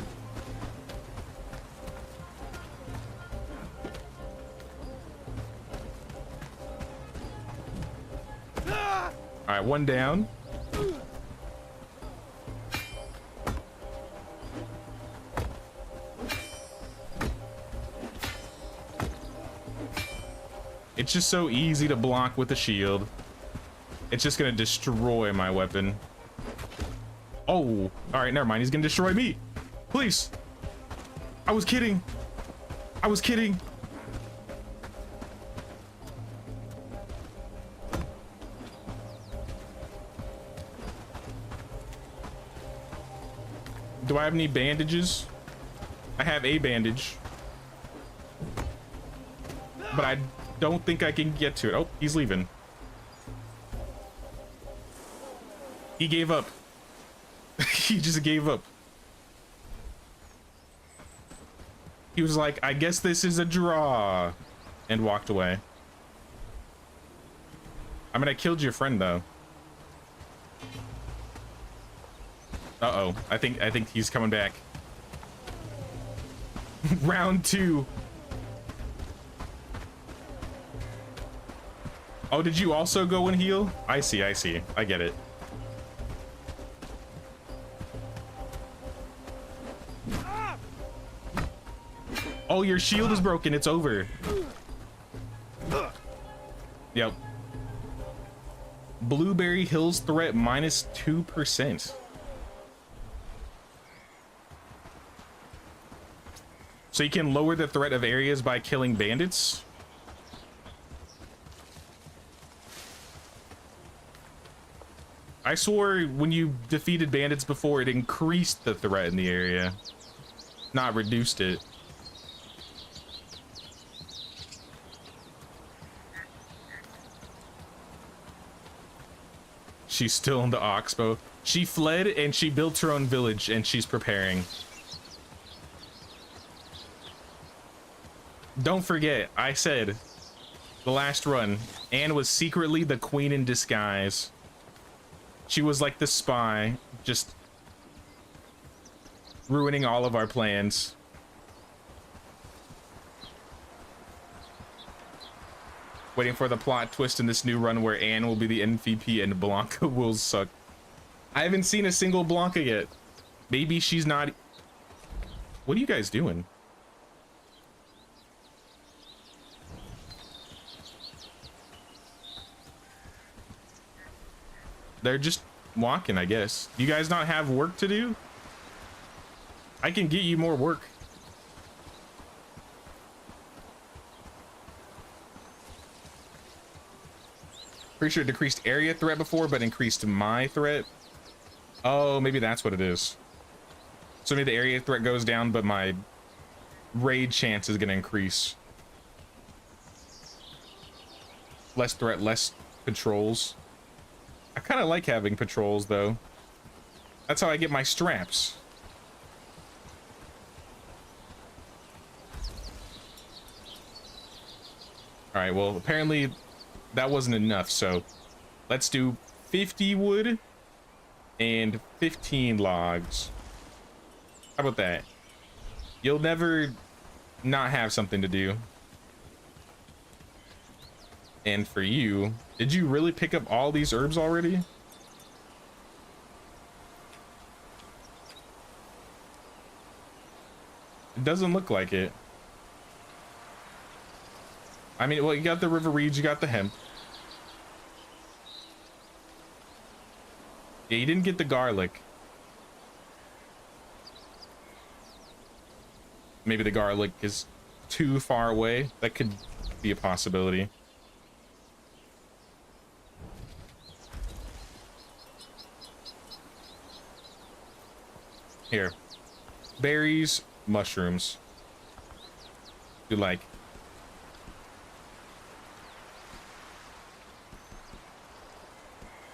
All right, one down. It's just so easy to block with the shield. It's just gonna destroy my weapon. Oh, all right, never mind. He's gonna destroy me. Please. I was kidding. I was kidding. Do I have any bandages? I have a bandage. But I don't think I can get to it. Oh, he's leaving. He gave up. He just gave up. He was like, I guess this is a draw, and walked away. I mean, I killed your friend though. Uh-oh, I think he's coming back. Round 2. Oh, did you also go and heal? I see, I get it. Oh, your shield is broken, it's over. Yep. Blueberry Hills threat minus 2%. So you can lower the threat of areas by killing bandits? I swore when you defeated bandits before, it increased the threat in the area, not reduced it. She's still in the Oxbow. She fled and she built her own village and she's preparing. Don't forget, I said the last run, Anne was secretly the queen in disguise. She was like the spy, just ruining all of our plans. Waiting for the plot twist in this new run where Anne will be the MVP and Blanca will suck. I haven't seen a single Blanca yet. Maybe she's not. What are you guys doing? They're just walking, I guess. Do you guys not have work to do? I can get you more work. Pretty sure it decreased area threat before, but increased my threat. Oh, maybe that's what it is. So maybe the area threat goes down, but my raid chance is going to increase. Less threat, less patrols. I kind of like having patrols, though. That's how I get my straps. All right, well, apparently that wasn't enough, so let's do 50 wood and 15 logs. How about that? You'll never not have something to do. And for you, did you really pick up all these herbs already? It doesn't look like it. I mean, well, you got the river reeds, you got the hemp. Yeah, you didn't get the garlic. Maybe the garlic is too far away. That could be a possibility. Here. Berries, mushrooms. You like.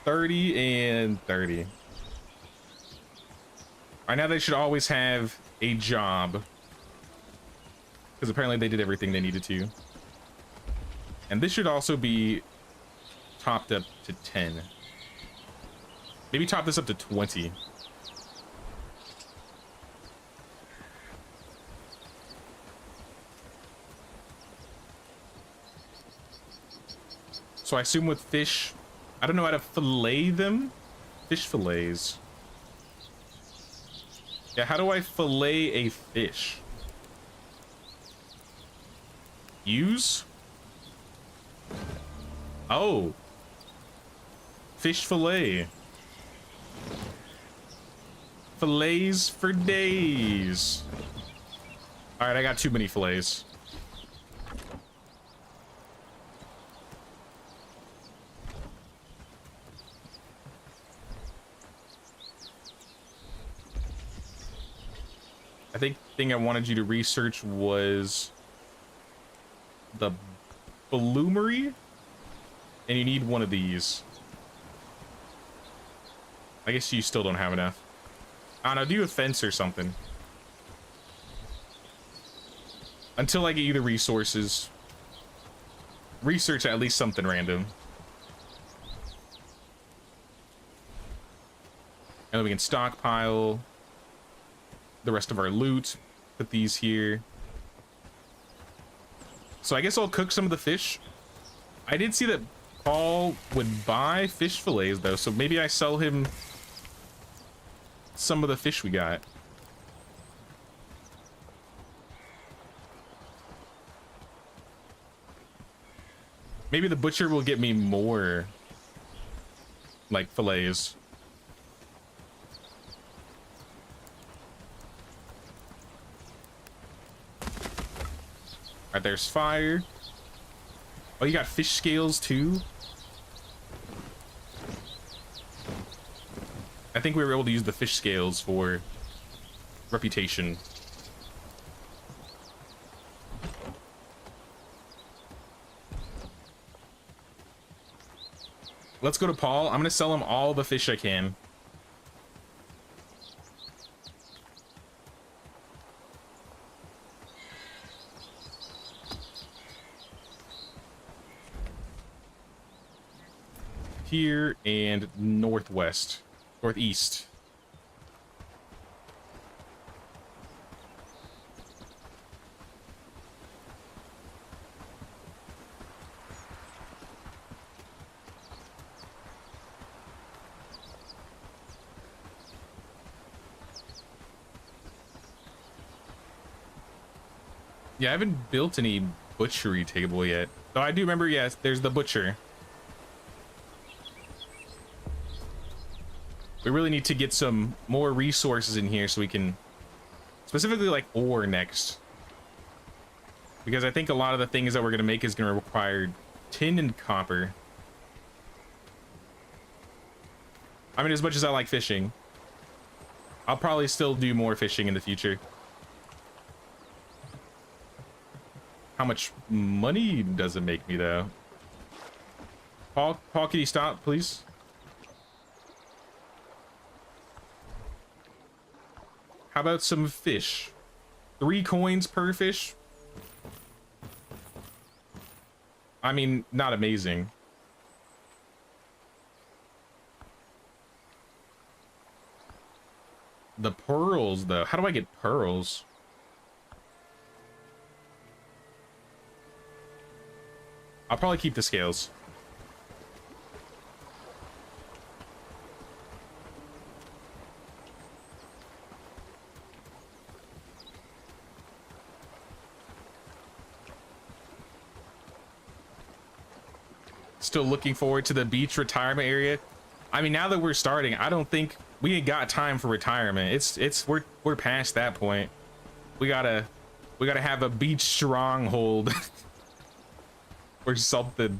$30 and $30. Right now they should always have a job, because apparently they did everything they needed to. And this should also be topped up to 10. Maybe top this up to 20. So I assume with fish, I don't know how to fillet them. Fish fillets. Yeah, how do I fillet a fish? Use? Oh. Fish fillet. Fillets for days. All right, I got too many fillets. I think the thing I wanted you to research was the bloomery, and you need one of these. I guess you still don't have enough. I don't know, do a fence or something. Until I get you the resources. Research at least something random. And then we can stockpile the rest of our loot. Put these here. So I guess I'll cook some of the fish. I did see that Paul would buy fish fillets though, so maybe I sell him some of the fish we got. Maybe the butcher will get me more like fillets. Alright, there's fire. Oh, you got fish scales too? I think we were able to use the fish scales for reputation. Let's go to Paul. I'm gonna sell him all the fish I can. Here and northwest, northeast. Yeah, I haven't built any butchery table yet. Though I do remember, yes, there's the butcher. We really need to get some more resources in here so we can, specifically like ore next. Because I think a lot of the things that we're going to make is going to require tin and copper. I mean, as much as I like fishing, I'll probably still do more fishing in the future. How much money does it make me, though? Paul, can you stop, please? How about some fish? 3 coins per fish? I mean, not amazing. The pearls, though. How do I get pearls? I'll probably keep the scales. Still looking forward to the beach retirement area. I mean, now that we're starting, I don't think we ain't got time for retirement. We're past that point. We gotta have a beach stronghold or something.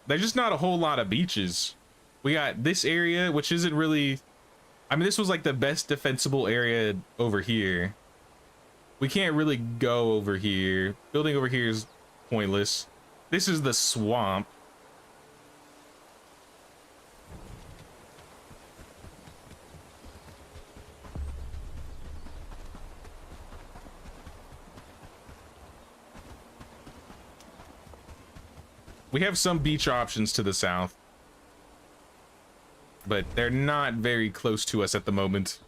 There's just not a whole lot of beaches. We got this area, which isn't really, I mean, this was like the best defensible area over here. We can't really go over here. Building over here is pointless. This is the swamp. We have some beach options to the south, but they're not very close to us at the moment.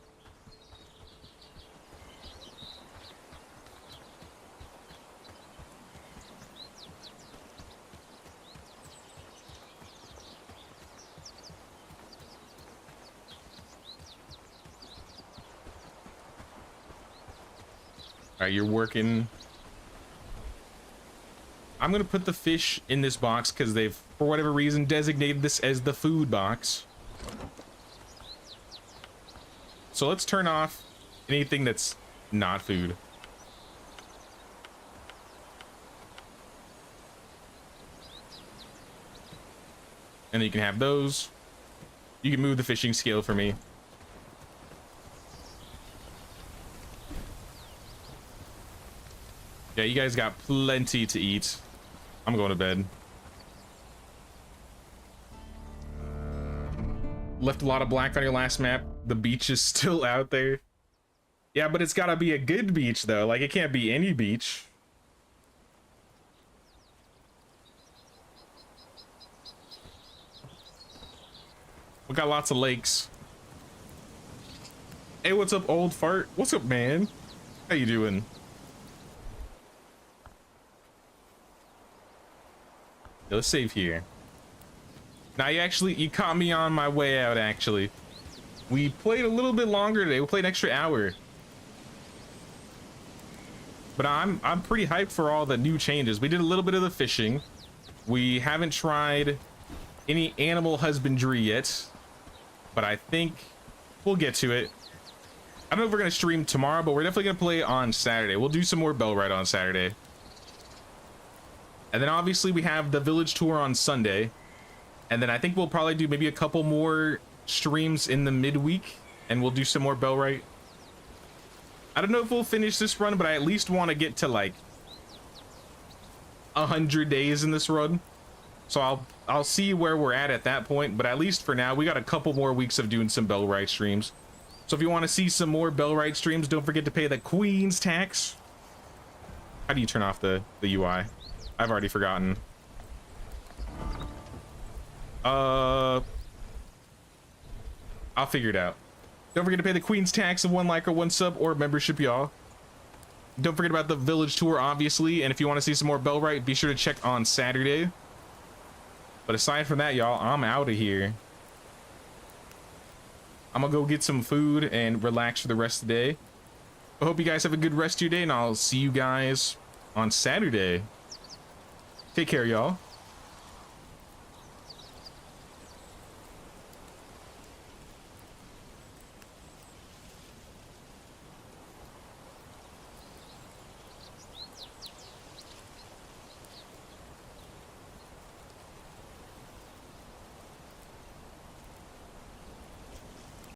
All right, you're working. I'm gonna put the fish in this box because they've, for whatever reason, designated this as the food box. So let's turn off anything that's not food. And then you can have those. You can move the fishing scale for me. Yeah, you guys got plenty to eat. I'm going to bed. Left a lot of black on your last map. The beach is still out there. Yeah, but it's gotta be a good beach though. Like, it can't be any beach. We got lots of lakes. Hey, what's up, old fart? What's up, man? How you doing? Yeah, let's save here. Now you caught me on my way out, actually. We played a little bit longer today. We played an extra hour. But I'm pretty hyped for all the new changes. We did a little bit of the fishing. We haven't tried any animal husbandry yet, but I think we'll get to it. I don't know if we're gonna stream tomorrow, but we're definitely gonna play on Saturday. We'll do some more Bellwright on Saturday. And then obviously we have the village tour on Sunday. And then I think we'll probably do maybe a couple more streams in the midweek, and we'll do some more Bellwright. I don't know if we'll finish this run, but I at least want to get to like 100 days in this run. So I'll see where we're at that point, but at least for now, we got a couple more weeks of doing some Bellwright streams. So if you want to see some more Bellwright streams, don't forget to pay the Queen's tax. How do you turn off the UI? I've already forgotten. I'll figure it out. Don't forget to pay the Queen's tax of 1 like or 1 sub or membership, y'all. Don't forget about the village tour, obviously, and if you want to see some more Bellwright, be sure to check on Saturday. But aside from that, y'all, I'm out of here. I'm gonna go get some food and relax for the rest of the day. I hope you guys have a good rest of your day, and I'll see you guys on Saturday. Take care, y'all.